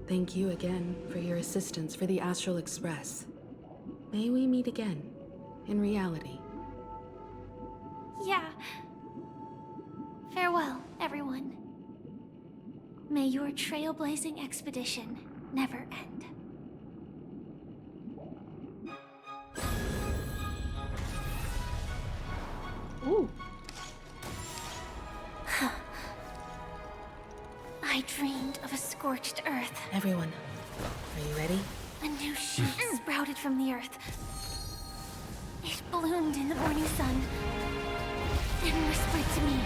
Thank you again for your assistance for the Astral Express. May we meet again, in reality. Yeah. Farewell, everyone. May your trailblazing expedition never end. Ooh. I dreamed of a scorched earth. Everyone, are you ready? A new shoot sprouted from the earth. It bloomed in the morning sun and whispered to me.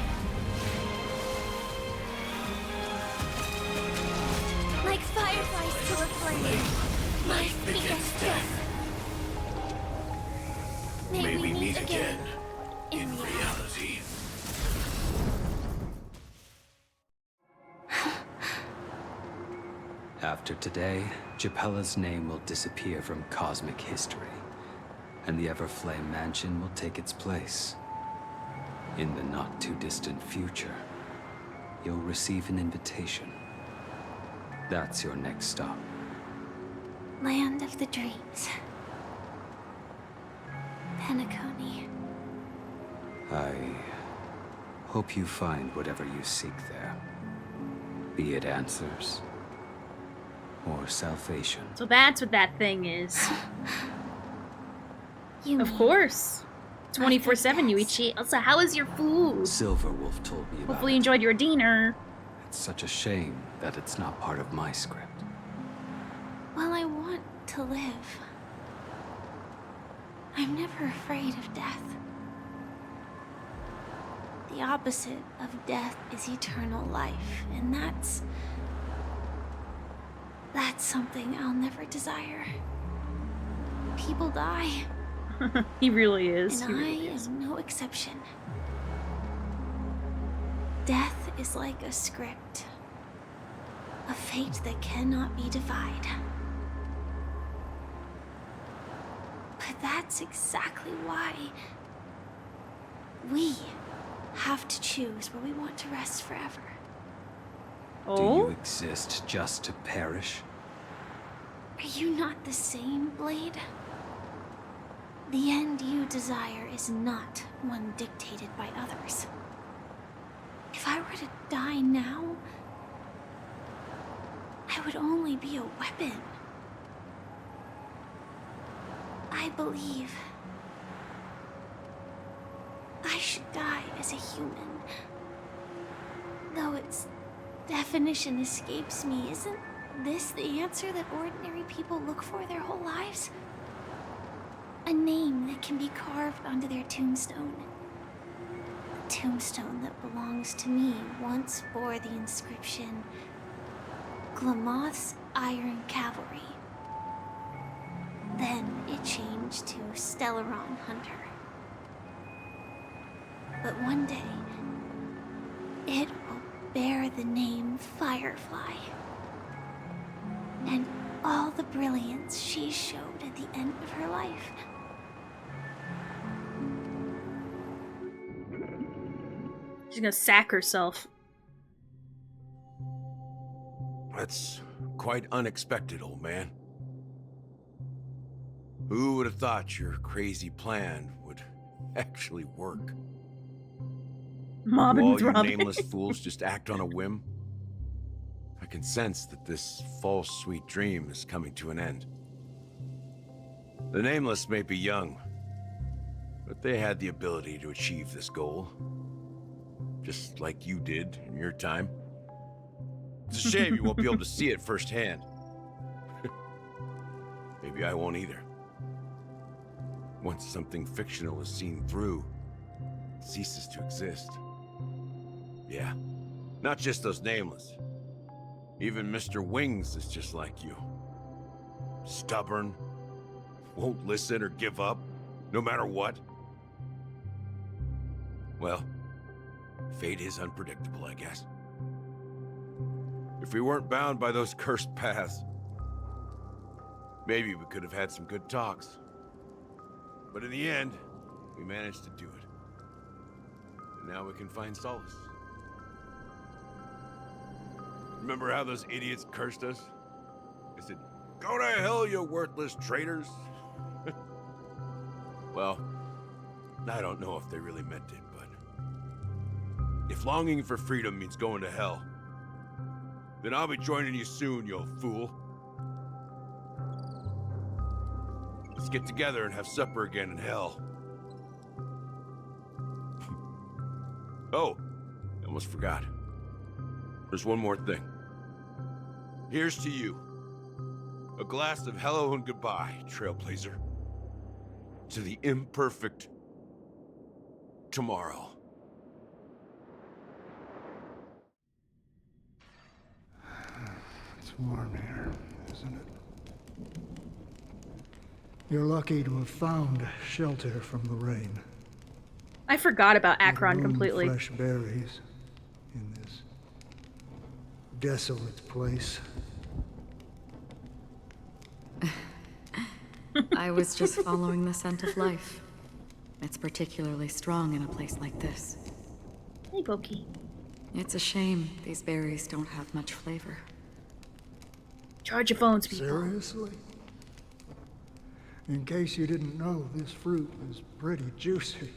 Like fireflies to a flame, my biggest death. May we meet again in reality. After today, Japella's name will disappear from cosmic history, and the Everflame Mansion will take its place. In the not-too-distant future, you'll receive an invitation. That's your next stop. Land of the dreams. Penacony. I hope you find whatever you seek there. Be it answers or salvation. So that's what that thing is. Of course. 24/7 you eat shit. Also, how is your food? Silverwolf told me about Hopefully you it. enjoyed your dinner. It's such a shame that it's not part of my script. While I want to live, I'm never afraid of death. The opposite of death is eternal life, and that's something I'll never desire. People die. He really is. And He really I is. am no exception. Death is like a script. A fate that cannot be defied. But that's exactly why we have to choose where we want to rest forever. Do you exist just to perish? Are you not the same, Blade? The end you desire is not one dictated by others. If I were to die now, I would only be a weapon. I believe I should die as a human. Though its definition escapes me, isn't this the answer that ordinary people look for their whole lives? A name that can be carved onto their tombstone. The tombstone that belongs to me once bore the inscription, Glamoth's Iron Cavalry. Then it changed to Stellaron Hunter. But one day, it will bear the name Firefly. And all the brilliance she showed at the end of her life. She's gonna sack herself. That's quite unexpected, old man. Who would have thought your crazy plan would actually work? Mobbing All with you Robin. nameless fools just act on a whim? I can sense that this false sweet dream is coming to an end. The Nameless may be young, but they had the ability to achieve this goal. Just like you did in your time. It's a shame you won't be able to see it firsthand. Maybe I won't either. Once something fictional is seen through, it ceases to exist. Yeah, not just those Nameless. Even Mr. Wings is just like you. Stubborn, won't listen or give up. No matter what? Well, fate is unpredictable, I guess. If we weren't bound by those cursed paths, maybe we could have had some good talks. But in the end, we managed to do it. And now we can find solace. Remember how those idiots cursed us? They said, "Go to hell, you worthless traitors." Well, I don't know if they really meant it, but if longing for freedom means going to hell, then I'll be joining you soon, you old fool. Let's get together and have supper again in hell. Oh, I almost forgot. There's one more thing. Here's to you. A glass of hello and goodbye, Trailblazer. To the imperfect tomorrow. It's warm here, isn't it? You're lucky to have found shelter from the rain. I forgot about Akron Room completely. Fresh berries in this desolate place. I was just following the scent of life. It's particularly strong in a place like this. Hey, Boki. It's a shame these berries don't have much flavor. Charge your phones, people. Seriously? In case you didn't know, this fruit is pretty juicy.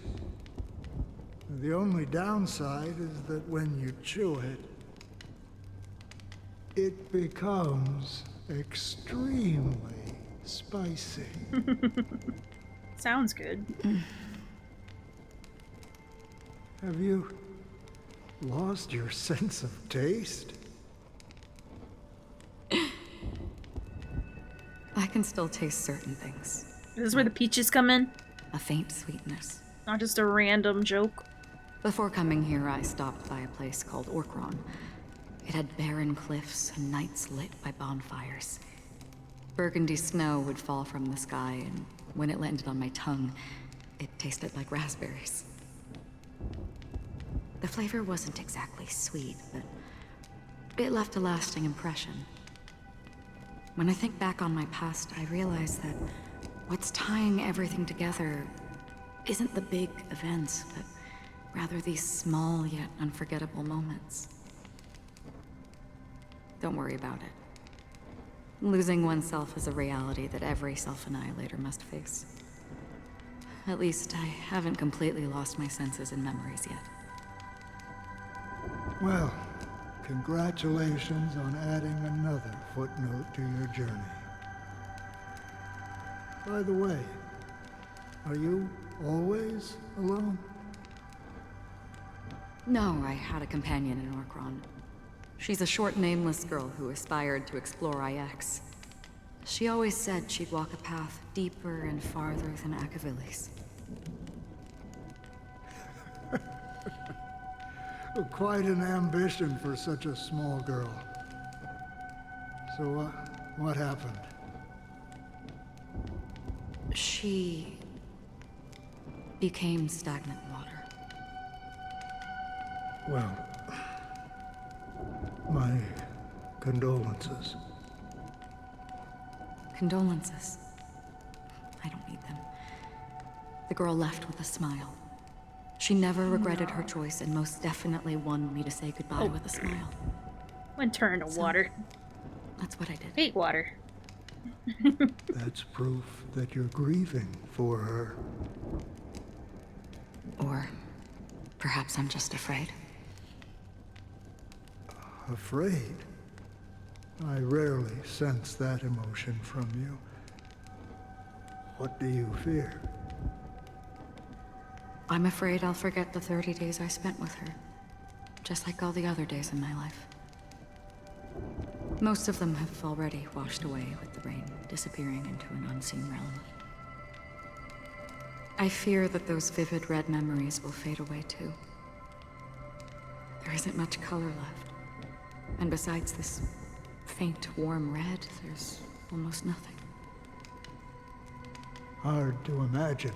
The only downside is that when you chew it, it becomes extremely spicy. Sounds good. Have you lost your sense of taste? I can still taste certain things. This is where the peaches come in? A faint sweetness. Not just a random joke. Before coming here, I stopped by a place called Orkron. It had barren cliffs and nights lit by bonfires. Burgundy snow would fall from the sky, and when it landed on my tongue, it tasted like raspberries. The flavor wasn't exactly sweet, but it left a lasting impression. When I think back on my past, I realize that what's tying everything together isn't the big events, but rather these small yet unforgettable moments. Don't worry about it. Losing oneself is a reality that every self-annihilator must face. At least I haven't completely lost my senses and memories yet. Well, congratulations on adding another footnote to your journey. By the way, are you always alone? No, I had a companion in Orkron. She's a short, nameless girl who aspired to explore IX. She always said she'd walk a path deeper and farther than Akavilis. Quite an ambition for such a small girl. So, what happened? She became stagnant water. Well, my condolences. Condolences. I don't need them. The girl left with a smile. She never regretted her choice and most definitely wanted me to say goodbye with a smile. Went turn to water. That's what I did. Hate water. That's proof that you're grieving for her. Or perhaps I'm just afraid. Afraid? I rarely sense that emotion from you. What do you fear? I'm afraid I'll forget the 30 days I spent with her, just like all the other days in my life. Most of them have already washed away with the rain, disappearing into an unseen realm. I fear that those vivid red memories will fade away too. There isn't much color left, and besides this faint, warm red, there's almost nothing. Hard to imagine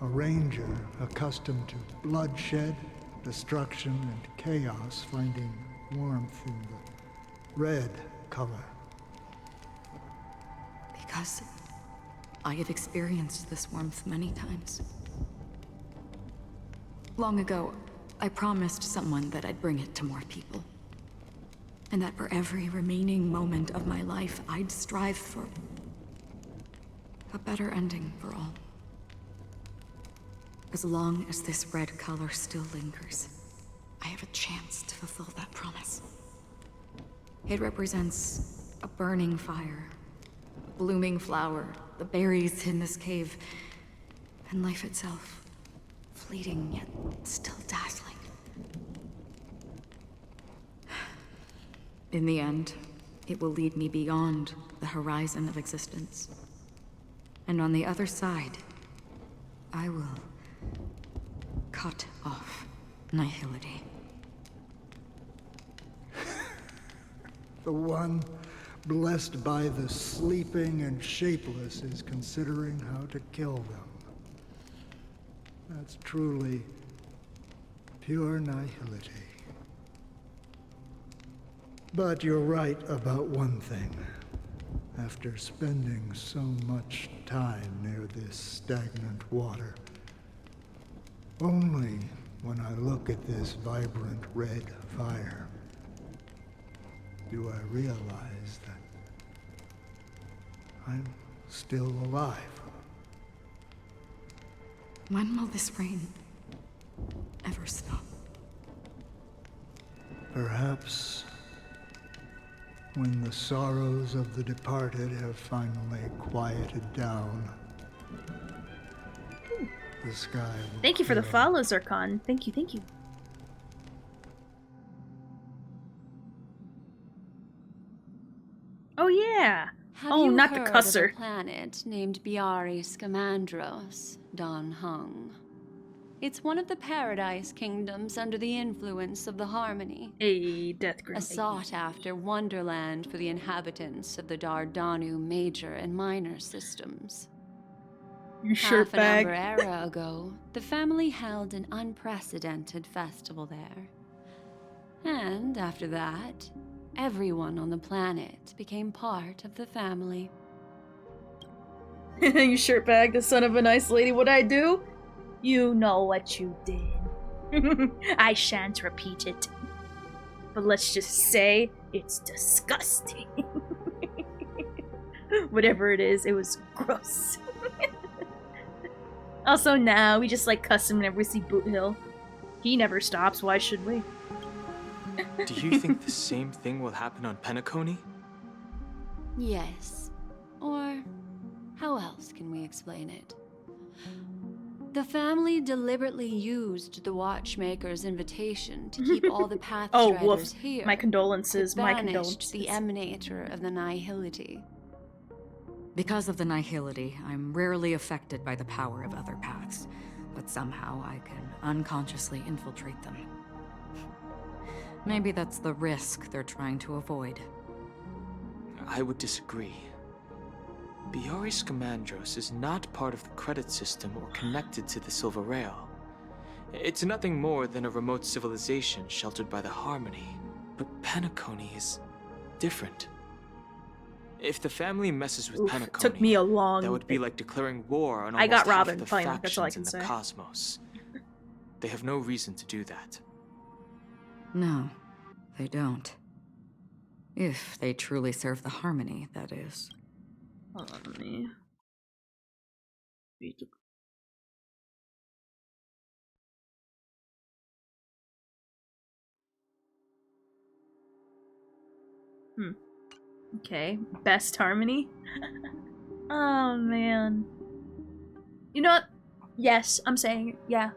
a ranger accustomed to bloodshed, destruction, and chaos, finding warmth in the red color? Because I have experienced this warmth many times. Long ago, I promised someone that I'd bring it to more people. And that for every remaining moment of my life, I'd strive for a better ending for all. As long as this red color still lingers, I have a chance to fulfill that promise. It represents a burning fire, a blooming flower, the berries in this cave, and life itself, fleeting yet still dazzling. In the end, it will lead me beyond the horizon of existence. And on the other side, I will cut off nihility. The one blessed by the sleeping and shapeless is considering how to kill them. That's truly pure nihility. But you're right about one thing. After spending so much time near this stagnant water, only when I look at this vibrant red fire do I realize that I'm still alive. When will this rain ever stop? Perhaps when the sorrows of the departed have finally quieted down, the sky will Thank you for the clear. follow, Zircon. Thank you, thank you. Oh yeah. Have Oh, you not the heard cusser. of a planet named Biari Scamandros, Don Hung? It's one of the Paradise Kingdoms under the influence of the Harmony. A death A grenade. sought-after wonderland for the inhabitants of the Dardanu major and minor systems. You Half an shirtbag. Amber era ago, the family held an unprecedented festival there. And after that, everyone on the planet became part of the family. You shirtbag, the son of a nice lady. What'd I do? You know what you did. I shan't repeat it. But let's just say it's disgusting. Whatever it is, it was gross. Also, now we just like cuss him whenever we see Boot Hill. He never stops. Why should we? Do you think the same thing will happen on Penacony? Yes. Or how else can we explain it? The family deliberately used the Watchmaker's invitation to keep all the Path Oh, Treaders woof. here. My condolences, to my banish condolences. the emanator of the nihility. Because of the nihility, I'm rarely affected by the power of other paths, but somehow I can unconsciously infiltrate them. Maybe that's the risk they're trying to avoid. I would disagree. Biari Scamandros is not part of the credit system or connected to the Silver Rail. It's nothing more than a remote civilization sheltered by the Harmony. But Penacony is different. If the family messes with Oof, Penacony, took me a long... that would be like declaring war on I almost got half Robin, of the finally. That's all I factions can in the say. cosmos. They have no reason to do that. No, they don't. If they truly serve the Harmony, that is. Hold on, let me... Okay, best harmony? Oh, man. You know what? Yes, I'm saying it, yeah.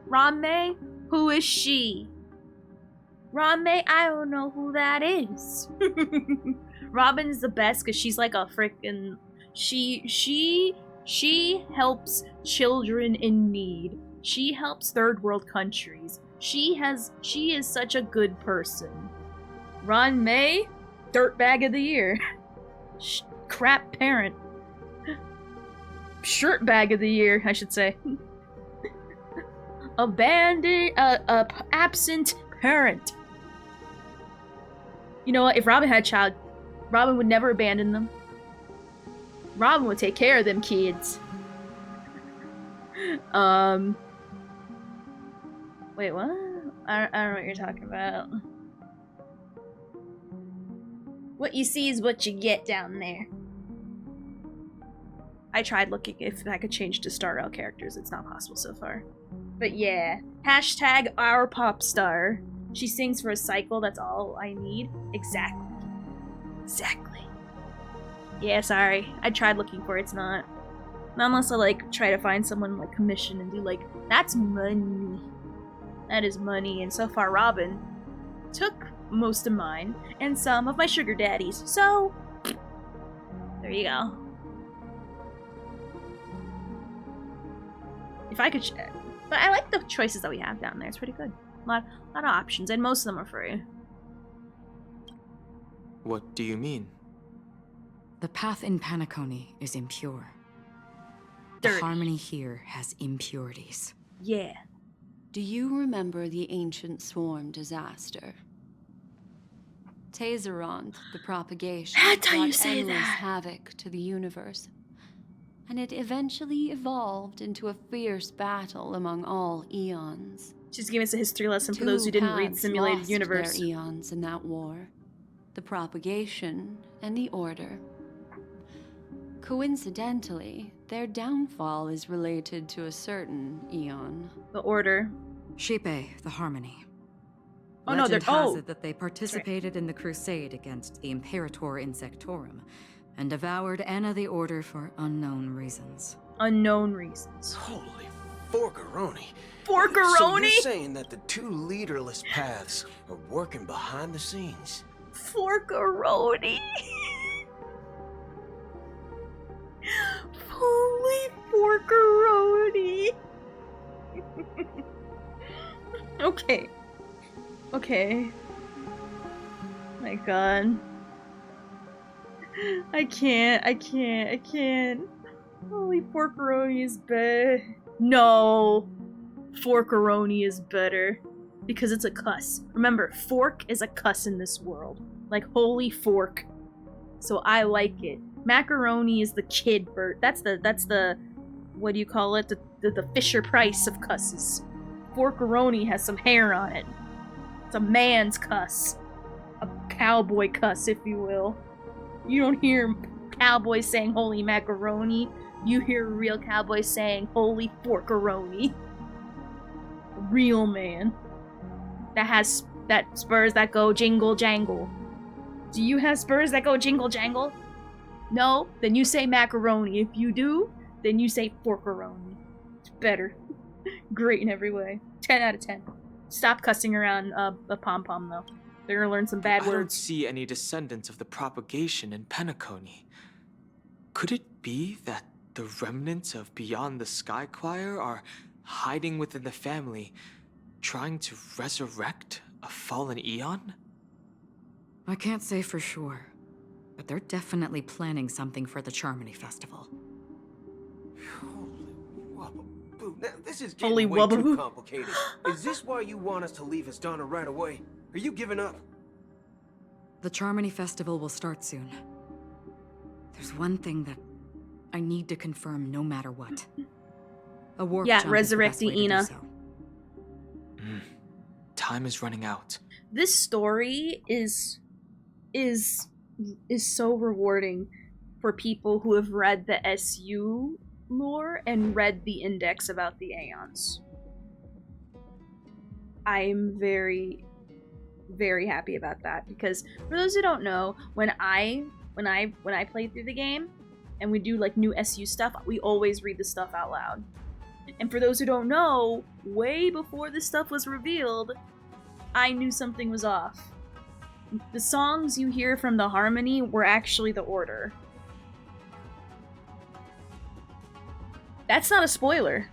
Rame? Who is she? Rame? I don't know who that is. Robin's the best because she's like a freaking... She helps children in need. She helps third world countries. She is such a good person. Ron May, dirtbag of the year. Crap parent. shirt bag of the year, I should say. Abandoned, absent parent. You know what? If Robin had a child, Robin would never abandon them. Robin would take care of them kids. Wait, what? I don't know what you're talking about. What you see is what you get down there. I tried looking if I could change to Star Rail characters. It's not possible so far. But yeah. Hashtag our pop star. She sings for a cycle. That's all I need. Exactly. Exactly. Yeah, sorry. I tried looking for it. It's not. Not unless I, like, try to find someone, like, commission and do, like, that's money. That is money. And so far, Robin took most of mine and some of my sugar daddies. So, there you go. If I could, but I like the choices that we have down there. It's pretty good. A lot of options, and most of them are free. What do you mean? The path in Penacony is impure. Dirty. The harmony here has impurities. Yeah. Do you remember the ancient swarm disaster? Tazeront, the propagation, brought endless havoc to the universe, and it eventually evolved into a fierce battle among all eons. Just give us a history lesson for those who didn't read Simulated lost Universe. Their eons in that war, the propagation and the order. Coincidentally, their downfall is related to a certain eon. The order. Shepe, the harmony. Oh no, Legend they're has it that they participated in the crusade against the Imperator Insectorum and devoured Anna the Order for unknown reasons. Unknown reasons. Holy forkaroni. Forkaroni? So you're saying that the two leaderless paths are working behind the scenes? Forkaroni. Holy forkaroni. Okay. Okay. My god. I can't. Holy forkaroni is better. No. Forkaroni is better. Because it's a cuss. Remember, fork is a cuss in this world. Like, holy fork. So I like it. Macaroni is the kid bird. That's the what do you call it? The Fisher Price of cusses. Forkaroni has some hair on it. It's a man's cuss. A cowboy cuss, if you will. You don't hear cowboys saying holy macaroni. You hear a real cowboy saying holy forkaroni. A real man. That has spurs that go jingle jangle. Do you have spurs that go jingle jangle? No? Then you say macaroni. If you do, then you say forkaroni. It's better. Great in every way. 10 out of 10. Stop cussing around a pom-pom, though. They're gonna learn some bad words. I don't see any descendants of the propagation in Penacony. Could it be that the remnants of Beyond the Sky Choir are hiding within the family, trying to resurrect a fallen eon? I can't say for sure, but they're definitely planning something for the Charmony Festival. Now, this is getting way Wubba-boo. too complicated. Is this why you want us to leave Astana right away? Are you giving up? The Charmony Festival will start soon. There's one thing that I need to confirm no matter what. A warp jump resurrect is the best way to Ina. do so. Time is running out. This story is so rewarding for people who have read the SU lore and read the index about the Aeons. I'm very, very happy about that because for those who don't know, when I play through the game and we do like new SU stuff, we always read the stuff out loud. And for those who don't know, way before this stuff was revealed, I knew something was off. The songs you hear from the Harmony were actually the Order. That's not a spoiler.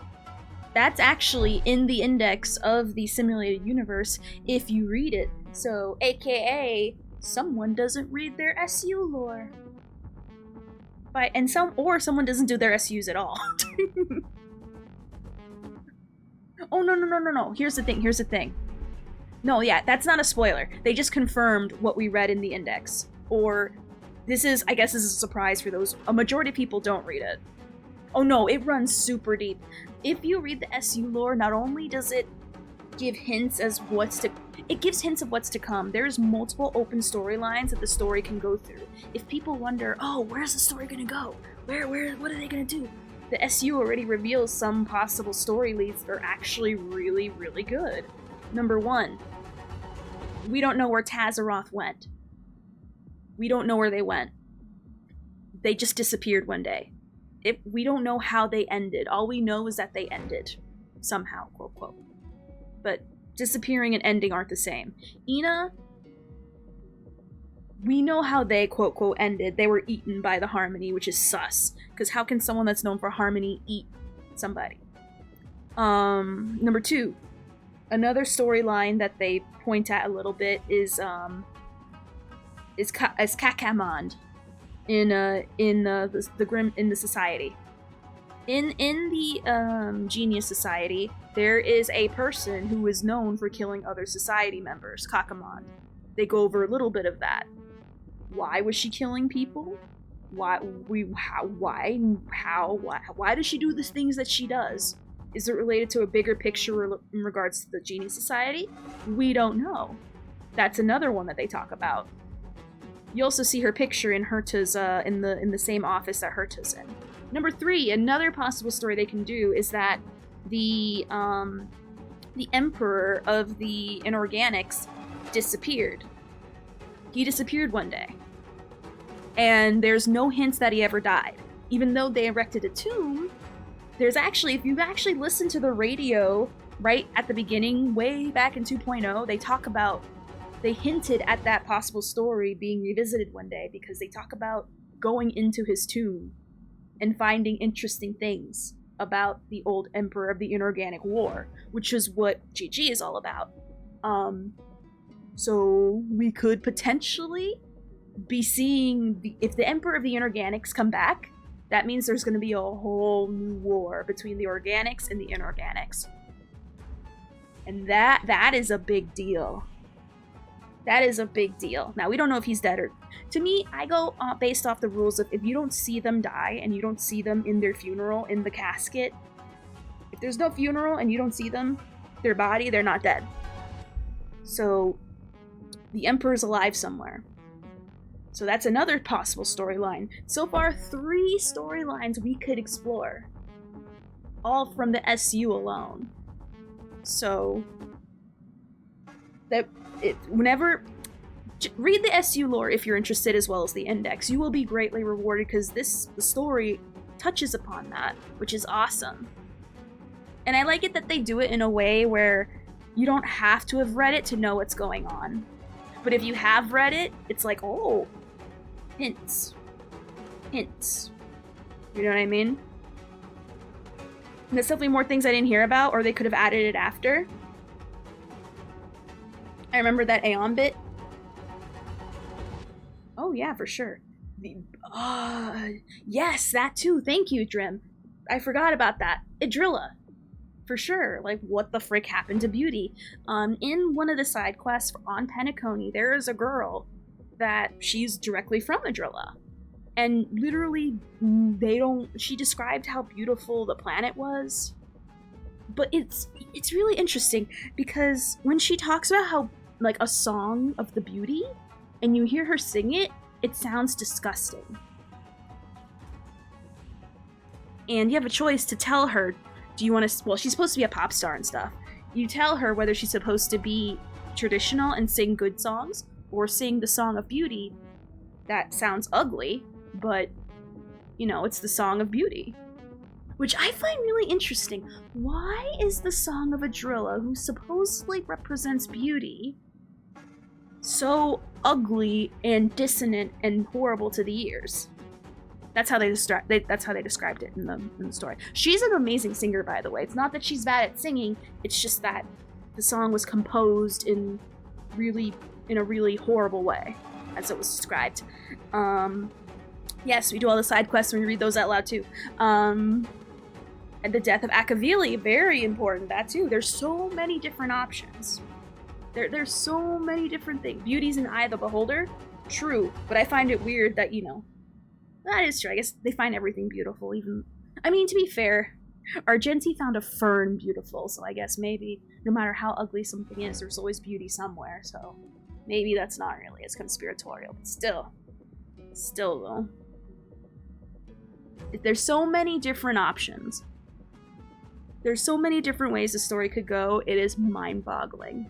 That's actually in the index of the simulated universe if you read it. So, aka, someone doesn't read their SU lore. by, and someone doesn't do their SUs at all. Oh, no. Here's the thing. No, yeah, that's not a spoiler. They just confirmed what we read in the index. Or, I guess this is a surprise for those. A majority of people don't read it. Oh no, it runs super deep. If you read the SU lore, not only does it give hints it gives hints of what's to come. There's multiple open storylines that the story can go through. If people wonder, oh, where's the story gonna go? What are they gonna do? The SU already reveals some possible story leads that are actually really, really good. Number 1, we don't know where Tazaroth went. We don't know where they went. They just disappeared one day. We don't know how they ended. All we know is that they ended. Somehow, quote, quote. But disappearing and ending aren't the same. Ina, we know how they, quote, quote, ended. They were eaten by the Harmony, which is sus. Because how can someone that's known for Harmony eat somebody? Number 2, another storyline that they point at a little bit is Kakamond in the Society. In the Genius Society, there is a person who is known for killing other Society members, Kakamond. They go over a little bit of that. Why was she killing people? Why does she do the things that she does? Is it related to a bigger picture in regards to the Genius Society? We don't know. That's another one that they talk about. You also see her picture in Herta's in the same office that Herta's in. Number 3, another possible story they can do is that the Emperor of the Inorganics disappeared. He disappeared one day. And there's no hints that he ever died. Even though they erected a tomb, there's actually, if you actually listen to the radio right at the beginning, way back in 2.0, they hinted at that possible story being revisited one day because they talk about going into his tomb and finding interesting things about the old Emperor of the Inorganic War, which is what GG is all about. So we could potentially be seeing, if the Emperor of the Inorganics come back, that means there's going to be a whole new war between the Organics and the Inorganics. And that is a big deal. That is a big deal. Now, we don't know if he's dead or... To me, I go based off the rules of if you don't see them die and you don't see them in their funeral, in the casket, if there's no funeral and you don't see them, their body, they're not dead. So, the Emperor's alive somewhere. So that's another possible storyline. So far, 3 storylines we could explore. All from the SU alone. So... read the SU lore if you're interested, as well as the index. You will be greatly rewarded because the story touches upon that, which is awesome. And I like it that they do it in a way where you don't have to have read it to know what's going on. But if you have read it, it's like, oh, hints. You know what I mean? And there's definitely more things I didn't hear about, or they could have added it after. I remember that Aeon bit. Oh yeah, for sure. Yes, that too. Thank you, Drim. I forgot about that. Idrilla. For sure. Like, what the frick happened to Beauty? In one of the side quests on Penacony, there is a girl that she's directly from Idrilla. And literally, she described how beautiful the planet was. But it's really interesting because when she talks about how, like, a song of the beauty, and you hear her sing it, it sounds disgusting. And you have a choice to tell her, do you want to, well, she's supposed to be a pop star and stuff. You tell her whether she's supposed to be traditional and sing good songs, or sing the song of beauty that sounds ugly, but, you know, it's the song of beauty. Which I find really interesting. Why is the Song of Idrilla, who supposedly represents beauty, so ugly and dissonant and horrible to the ears? That's how they described it in the story. She's an amazing singer, by the way. It's not that she's bad at singing, it's just that the song was composed in a really horrible way, as it was described. Yes, we do all the side quests and we read those out loud too. And the death of Akavili, very important, that too. There's so many different options. There's so many different things. Beauty's in the eye of the beholder, true, but I find it weird that, you know, that is true. I guess they find everything beautiful, even, I mean, to be fair, Argenti found a fern beautiful, so I guess maybe no matter how ugly something is, there's always beauty somewhere, so maybe that's not really as conspiratorial, but still though. There's so many different options. There's so many different ways the story could go, it is mind-boggling.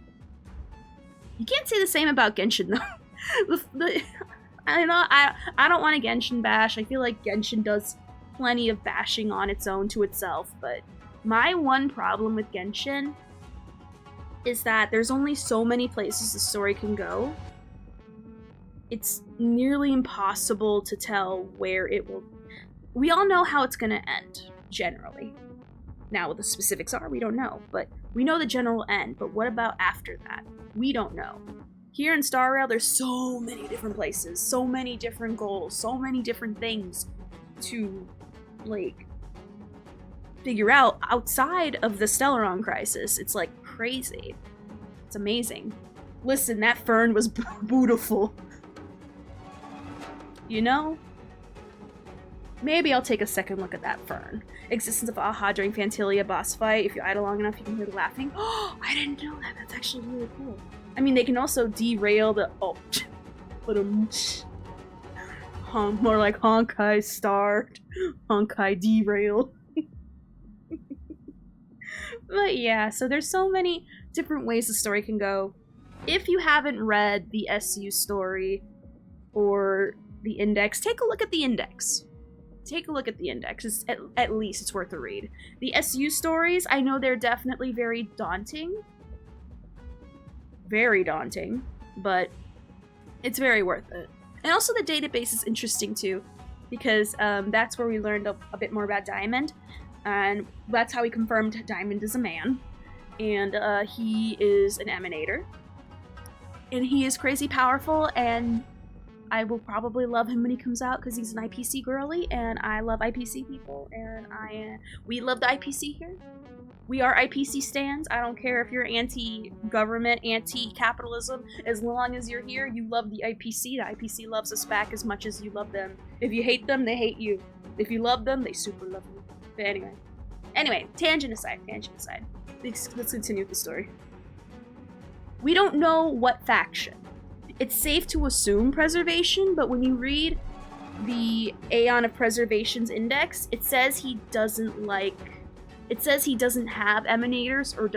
You can't say the same about Genshin, though. I don't want to Genshin bash. I feel like Genshin does plenty of bashing on its own to itself, but my one problem with Genshin is that there's only so many places the story can go. It's nearly impossible to tell where it will... We all know how it's gonna end, generally. Now, what the specifics are, we don't know, but we know the general end, but what about after that? We don't know. Here in Star Rail, there's so many different places, so many different goals, so many different things to, like, figure out outside of the Stellaron crisis. It's, like, crazy. It's amazing. Listen, that fern was beautiful. You know? Maybe I'll take a second look at that fern. Existence of Aha during Phantilia boss fight. If you idle long enough, you can hear the laughing. Oh, I didn't know that. That's actually really cool. I mean, they can also derail the... Oh. But more like Honkai start. Honkai derail. But yeah, so there's so many different ways the story can go. If you haven't read the SU story or the index, take a look at the index. Take a look at the index. It's at least it's worth a read. The SU stories, I know they're definitely very daunting. Very daunting, but it's very worth it. And also the database is interesting too, because that's where we learned a bit more about Diamond, and that's how we confirmed Diamond is a man, and he is an emanator, and he is crazy powerful, and I will probably love him when he comes out because he's an IPC girly, and I love IPC people, and we love the IPC here. We are IPC stans. I don't care if you're anti-government, anti-capitalism. As long as you're here, you love the IPC. The IPC loves us back as much as you love them. If you hate them, they hate you. If you love them, they super love you. But anyway, tangent aside. Let's continue with the story. We don't know what faction. It's safe to assume preservation, but when you read the Aeon of Preservation's index, it says he doesn't have emanators or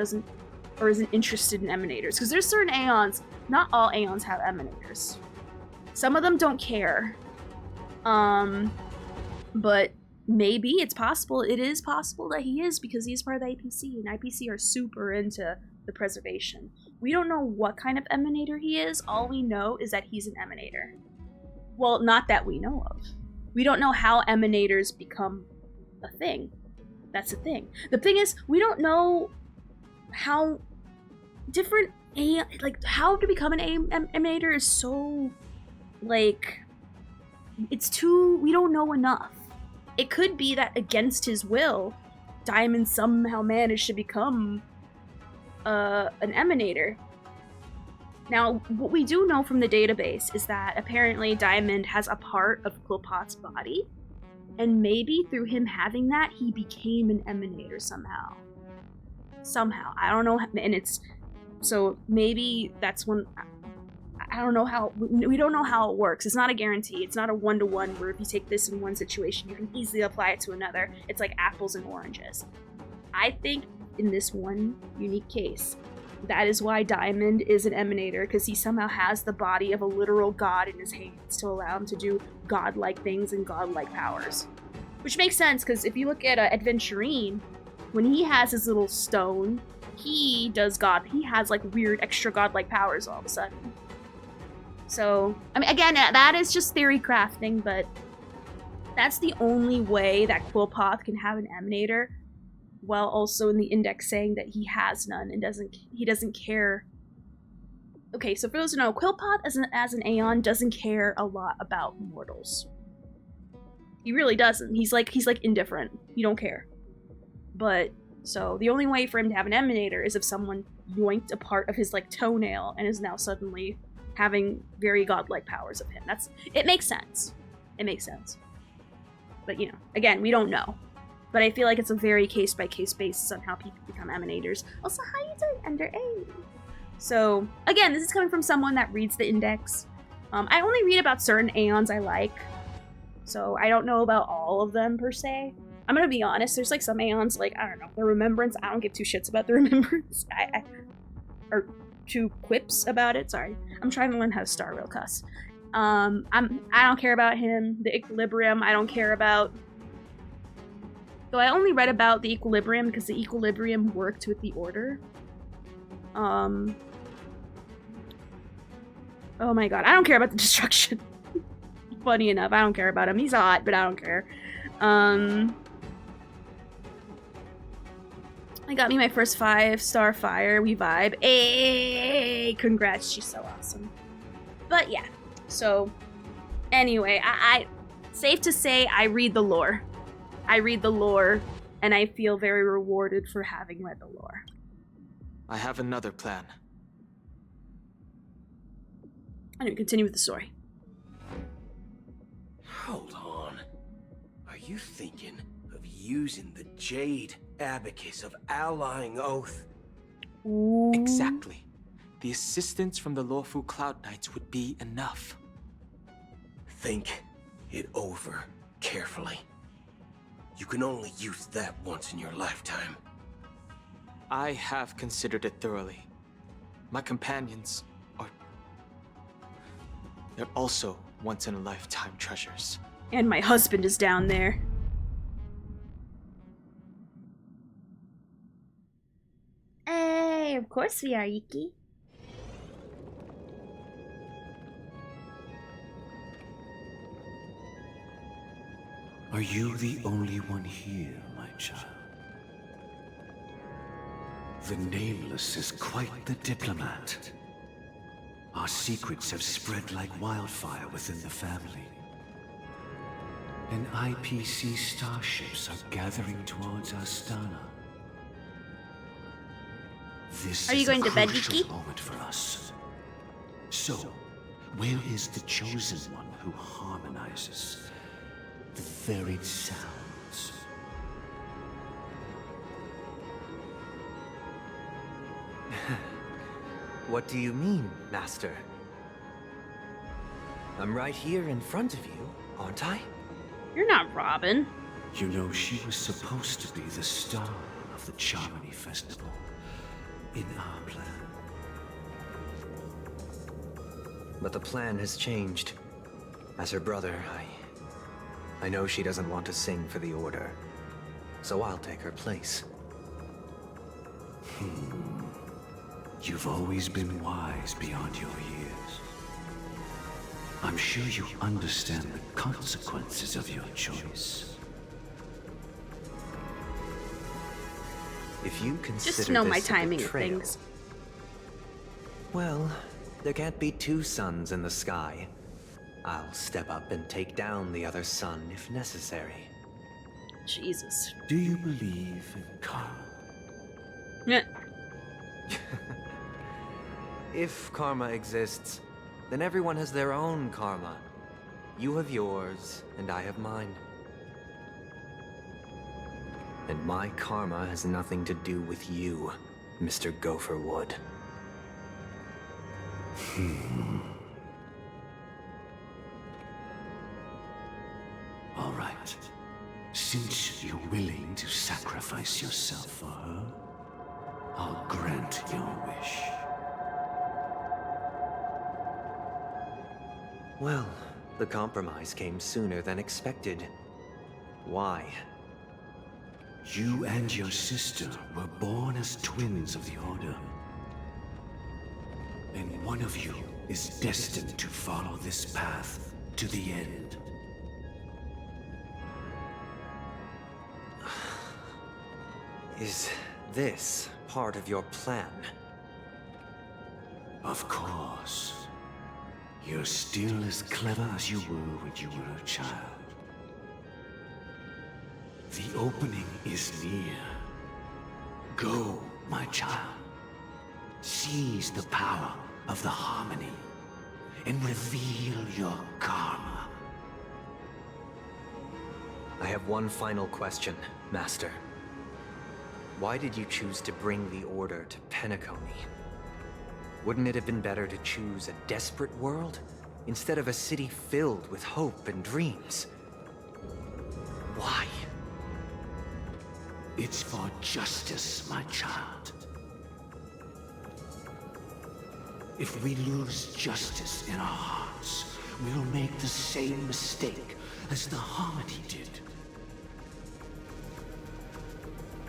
isn't interested in emanators. Because there's certain Aeons, not all Aeons have emanators. Some of them don't care. But maybe it's possible, it is possible that he is, because he's part of the IPC, and IPC are super into the preservation. We don't know what kind of emanator he is. All we know is that he's an emanator. Well, not that we know of. We don't know how emanators become a thing. That's the thing. The thing is, we don't know how different how to become an emanator is so, like, we don't know enough. It could be that against his will, Diamond somehow managed to become an emanator. Now, what we do know from the database is that apparently Diamond has a part of Quillpot's body, and maybe through him having that, he became an emanator somehow. I don't know, and it's... So maybe that's when... I don't know how... We don't know how it works. It's not a guarantee. It's not a one-to-one where if you take this in one situation, you can easily apply it to another. It's like apples and oranges. I think in this one unique case, that is why Diamond is an emanator, because he somehow has the body of a literal god in his hands to allow him to do godlike things and godlike powers. Which makes sense, because if you look at Adventurine, when he has his little stone, he has like weird extra godlike powers all of a sudden. So, I mean, again, that is just theory crafting, but that's the only way that Quillpot can have an emanator, while also in the index saying that he has none and he doesn't care. Okay, so for those who know, Quillpot as an Aeon doesn't care a lot about mortals. He really doesn't. He's like indifferent. He don't care. But so the only way for him to have an emanator is if someone yoinked a part of his like toenail and is now suddenly having very godlike powers of him. It makes sense. It makes sense. But you know, again, we don't know. But I feel like it's a very case-by-case basis on how people become emanators. Also, how you doing, Under A? So, again, this is coming from someone that reads the index. I only read about certain Aeons I like. So, I don't know about all of them, per se. I'm gonna be honest, there's like some Aeons, like, I don't know, the Remembrance. I don't give two shits about the Remembrance. Or two quips about it, sorry. I'm trying to learn how to star real cuss. I don't care about him. The Equilibrium, I don't care about. So I only read about the Equilibrium because the Equilibrium worked with the Order. Oh my god, I don't care about the Destruction. Funny enough, I don't care about him. He's hot, but I don't care. I got me my first 5-star fire. We vibe. Hey, congrats, she's so awesome. But yeah, so anyway, I safe to say I read the lore. I read the lore, and I feel very rewarded for having read the lore. I have another plan. I'm gonna continue with the story. Hold on. Are you thinking of using the Jade Abacus of Allying Oath? Ooh. Exactly. The assistance from the lawful Cloud Knights would be enough. Think it over carefully. You can only use that once in your lifetime. I have considered it thoroughly. My companions are... they're also once-in-a-lifetime treasures. And my husband is down there. Hey, of course we are, Yuki. Are you the only one here, my child? The Nameless is quite the diplomat. Our secrets have spread like wildfire within the family. And IPC starships are gathering towards Astana. This Are you is going a to bed, crucial Yuki? moment for us. So, where is the chosen one who harmonizes the varied sounds? What do you mean, Master? I'm right here in front of you, aren't I? You're not Robin. You know, she was supposed to be the star of the Charmony Festival in our plan. But the plan has changed. As her brother, I know she doesn't want to sing for the Order, so I'll take her place. You've always been wise beyond your years. I'm sure you understand the consequences of your choice. If you consider Just to know this my a timing of betrayal, things. well, there can't be two suns in the sky. I'll step up and take down the other sun if necessary. Jesus. Do you believe in karma? Yeah. If karma exists, then everyone has their own karma. You have yours, and I have mine. And my karma has nothing to do with you, Mr. Gopherwood. All right. Since you're willing to sacrifice yourself for her, I'll grant your wish. Well, the compromise came sooner than expected. Why? You and your sister were born as twins of the Order. And one of you is destined to follow this path to the end. Is this part of your plan? Of course. You're still as clever as you were when you were a child. The opening is near. Go, my child. Seize the power of the harmony and reveal your karma. I have one final question, Master. Why did you choose to bring the Order to Penacony? Wouldn't it have been better to choose a desperate world instead of a city filled with hope and dreams? Why? It's for justice, my child. If we lose justice in our hearts, we'll make the same mistake as the Harmony did.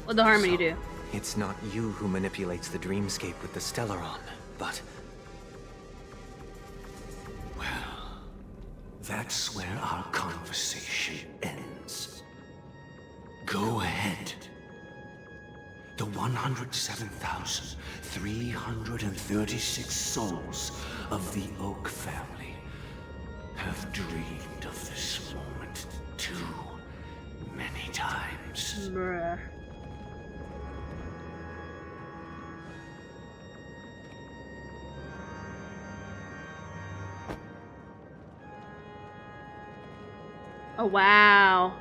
What'd the Harmony do? It's not you who manipulates the dreamscape with the Stellaron, but... Well, that's where our conversation ends. Go ahead. The 107,336 souls of the Oak family have dreamed of this moment too many times. Bruh. Oh, wow.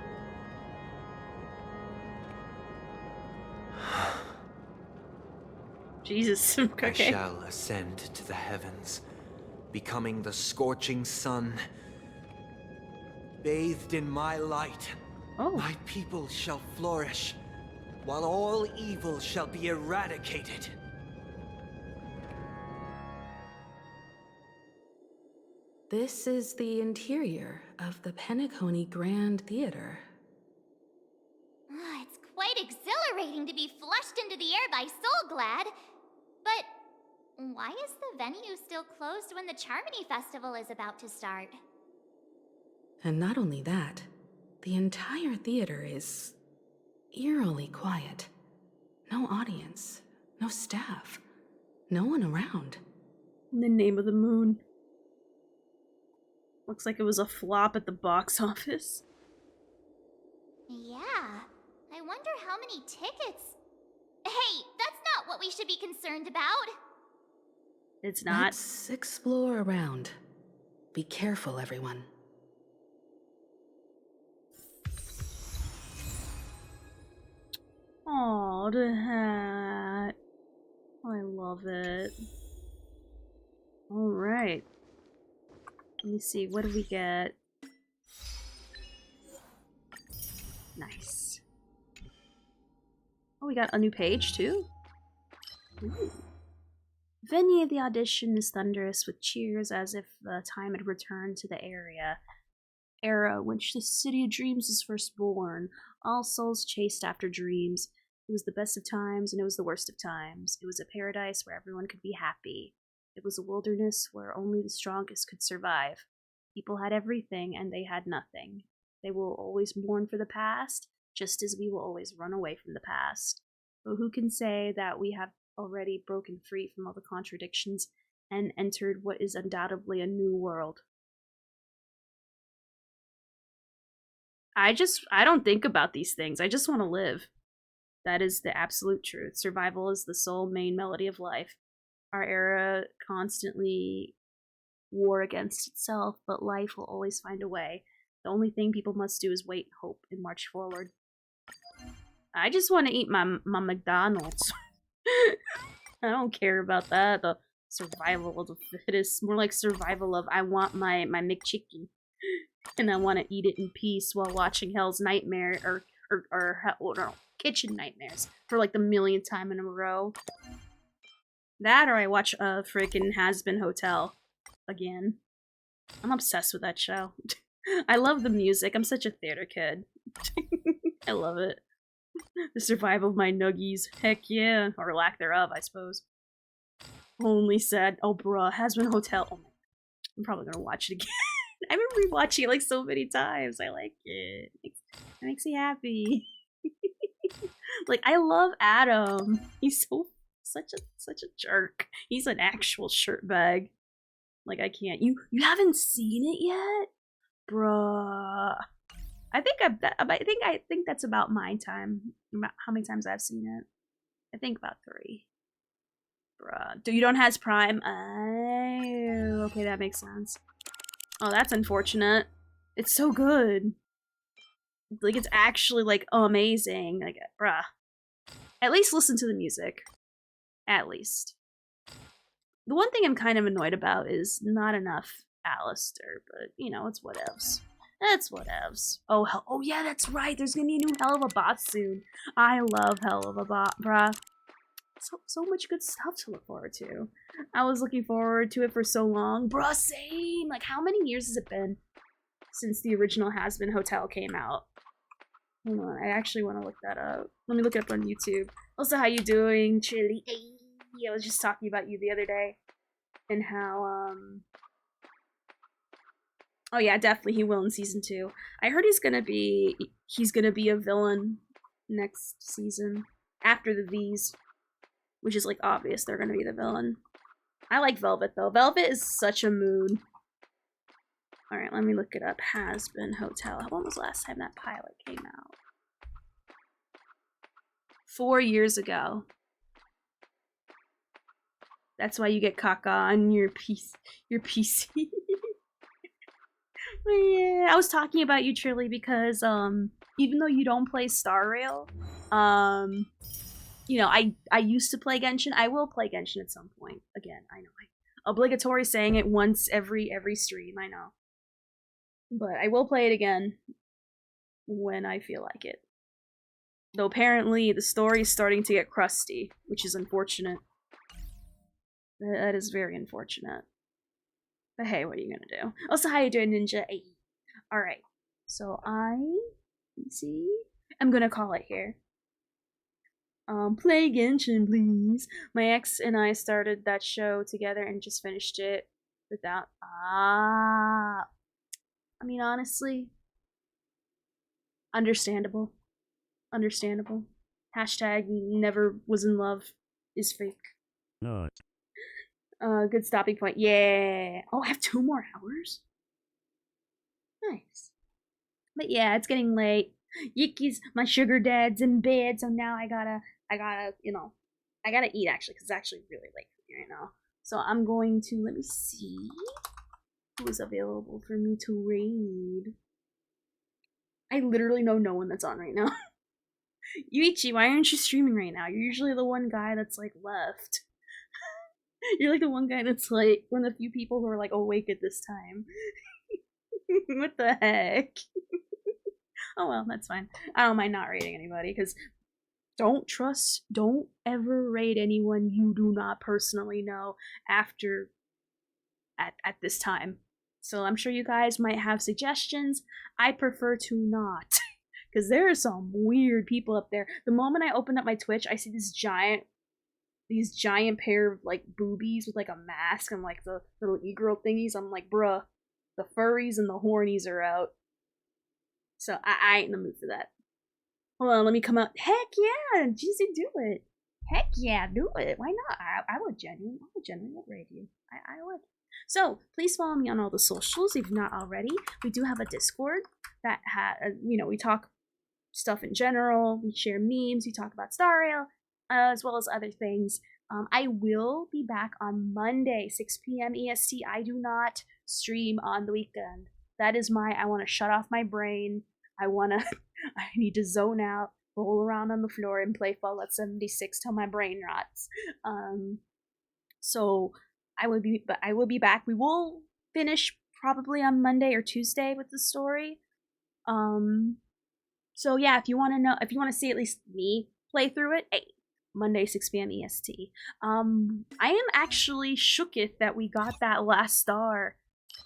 Jesus. Okay. I shall ascend to the heavens, becoming the scorching sun. Bathed in my light, my people shall flourish, while all evil shall be eradicated. This is the interior of the Penacony Grand Theater. It's quite exhilarating to be flushed into the air by Soulglad. But why is the venue still closed when the Charmony Festival is about to start? And not only that, the entire theater is eerily quiet. No audience, no staff, no one around. In the name of the moon. Looks like it was a flop at the box office. Yeah, I wonder how many tickets... Hey, that's not what we should be concerned about! It's not. Let's explore around. Be careful, everyone. Aw, the hat. I love it. Alright. Let me see, what do we get? Nice. Oh, we got a new page too? Ooh. Venue of the audition is thunderous with cheers as if the time had returned to the era which the City of Dreams was first born. All souls chased after dreams. It was the best of times and it was the worst of times. It was a paradise where everyone could be happy. It was a wilderness where only the strongest could survive. People had everything and they had nothing. They will always mourn for the past, just as we will always run away from the past. But who can say that we have already broken free from all the contradictions and entered what is undoubtedly a new world? I don't think about these things. I just want to live. That is the absolute truth. Survival is the sole main melody of life. Our era constantly war against itself, but life will always find a way. The only thing people must do is wait, hope, and march forward. I just want to eat my McDonald's. I don't care about that. The survival of the fittest. More like survival of I want my McChicken. And I want to eat it in peace while watching Hell's Nightmare or Kitchen Nightmares for like the millionth time in a row. That or I watch freaking Has Been Hotel again. I'm obsessed with that show. I love the music. I'm such a theater kid. I love it. The survival of my nuggies. Heck yeah. Or lack thereof, I suppose. Only said, oh bruh, Has Been Hotel. Oh my, I'm probably gonna watch it again. I've been rewatching it like so many times. I like it. It makes me happy. Like, I love Adam. He's such a jerk. He's an actual shirtbag. Like, I can't. You haven't seen it yet? Bruh. I think that's about my time. How many times I've seen it? I think about 3. Bruh. You don't has Prime? Oh, okay, that makes sense. Oh, that's unfortunate. It's so good. Like, it's actually, like, amazing. Like, bruh. At least listen to the music. At least. The one thing I'm kind of annoyed about is not enough Alistair, but, you know, it's whatevs. It's whatevs. Oh, oh yeah, that's right. There's gonna be a new Hell of a Bot soon. I love Hell of a Bot, bruh. So much good stuff to look forward to. I was looking forward to it for so long. Bruh, same! Like, how many years has it been since the original Has-Been Hotel came out? Hold on, I actually want to look that up. Let me look it up on YouTube. Also, how you doing, Chili? Hey, I was just talking about you the other day. And how, oh yeah, definitely he will in season 2. I heard he's gonna be a villain next season. After the V's. Which is, like, obvious they're gonna be the villain. I like Velvet, though. Velvet is such a mood. Alright, let me look it up. Has-Been Hotel. When was the last time that pilot came out? 4 years ago. That's why you get caca on your PC. Yeah, I was talking about you, Trilly, because, even though you don't play Star Rail, you know, I used to play Genshin. I will play Genshin at some point. Again, I know. Obligatory saying it once every stream, I know. But I will play it again when I feel like it. Though apparently the story is starting to get crusty, which is unfortunate. That is very unfortunate. But hey, what are you gonna do? Also, how you doing, Ninja? Hey. Alright. So I'm gonna call it here. Play Genshin, please. My ex and I started that show together and just finished it without. I mean, honestly, understandable. Understandable. Hashtag never was in love is fake. No. Good stopping point. Yeah. Oh, I have 2 more hours? Nice. But yeah, it's getting late. Yiki's, my sugar dad's in bed, so now I gotta, you know, I gotta eat actually, because it's actually really late for me right now. So I'm going to, let me see who is available for me to raid. I literally know no one that's on right now. Yuichi, why aren't you streaming right now? You're usually the one guy that's like left. You're like the one guy that's like one of the few people who are like awake at this time. What the heck? Oh well, that's fine. I don't mind not raiding anybody, because don't ever raid anyone you do not personally know after at this time. So I'm sure you guys might have suggestions. I prefer to not. Because there are some weird people up there. The moment I open up my Twitch, I see these giant pair of like boobies with like a mask and like the little e-girl thingies. I'm like, bruh, the furries and the hornies are out. So I ain't in the mood for that. Hold on, let me come out. Heck yeah, Jeezy, do it. Heck yeah, do it. Why not? I would genuinely rate you. I would. So please follow me on all the socials if not already. We do have a Discord that we talk stuff in general. We share memes. We talk about Star Rail, as well as other things. I will be back on Monday, 6 p.m. EST. I do not stream on the weekend. That is I want to shut off my brain. I need to zone out, roll around on the floor, and play Fallout 76 till my brain rots. So I will be back. We will finish probably on Monday or Tuesday with the story. So yeah, if you want to see at least me play through it, hey, Monday 6 p.m. EST. I am actually shooketh that we got that last star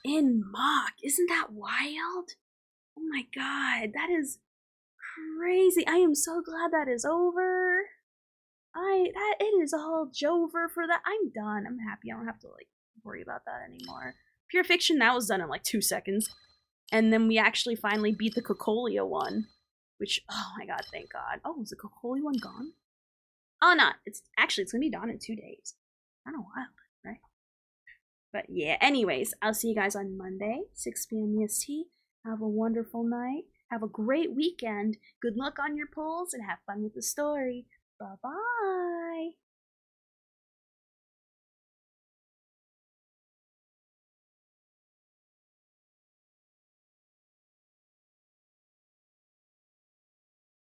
in mock. Isn't that wild? Oh my god, that is crazy. I am so glad that is over. It is all Jover for that. I'm done. I'm happy. I don't have to like worry about that anymore. Pure Fiction, that was done in like 2 seconds. And then we actually finally beat the Cocolia one. Which, oh my god, thank god. Oh, is the Cocolia one gone? Oh, no. It's gonna be done in 2 days. Kind of wild, right? But yeah, anyways, I'll see you guys on Monday, 6 p.m. EST. Have a wonderful night. Have a great weekend. Good luck on your polls and have fun with the story. Bye-bye.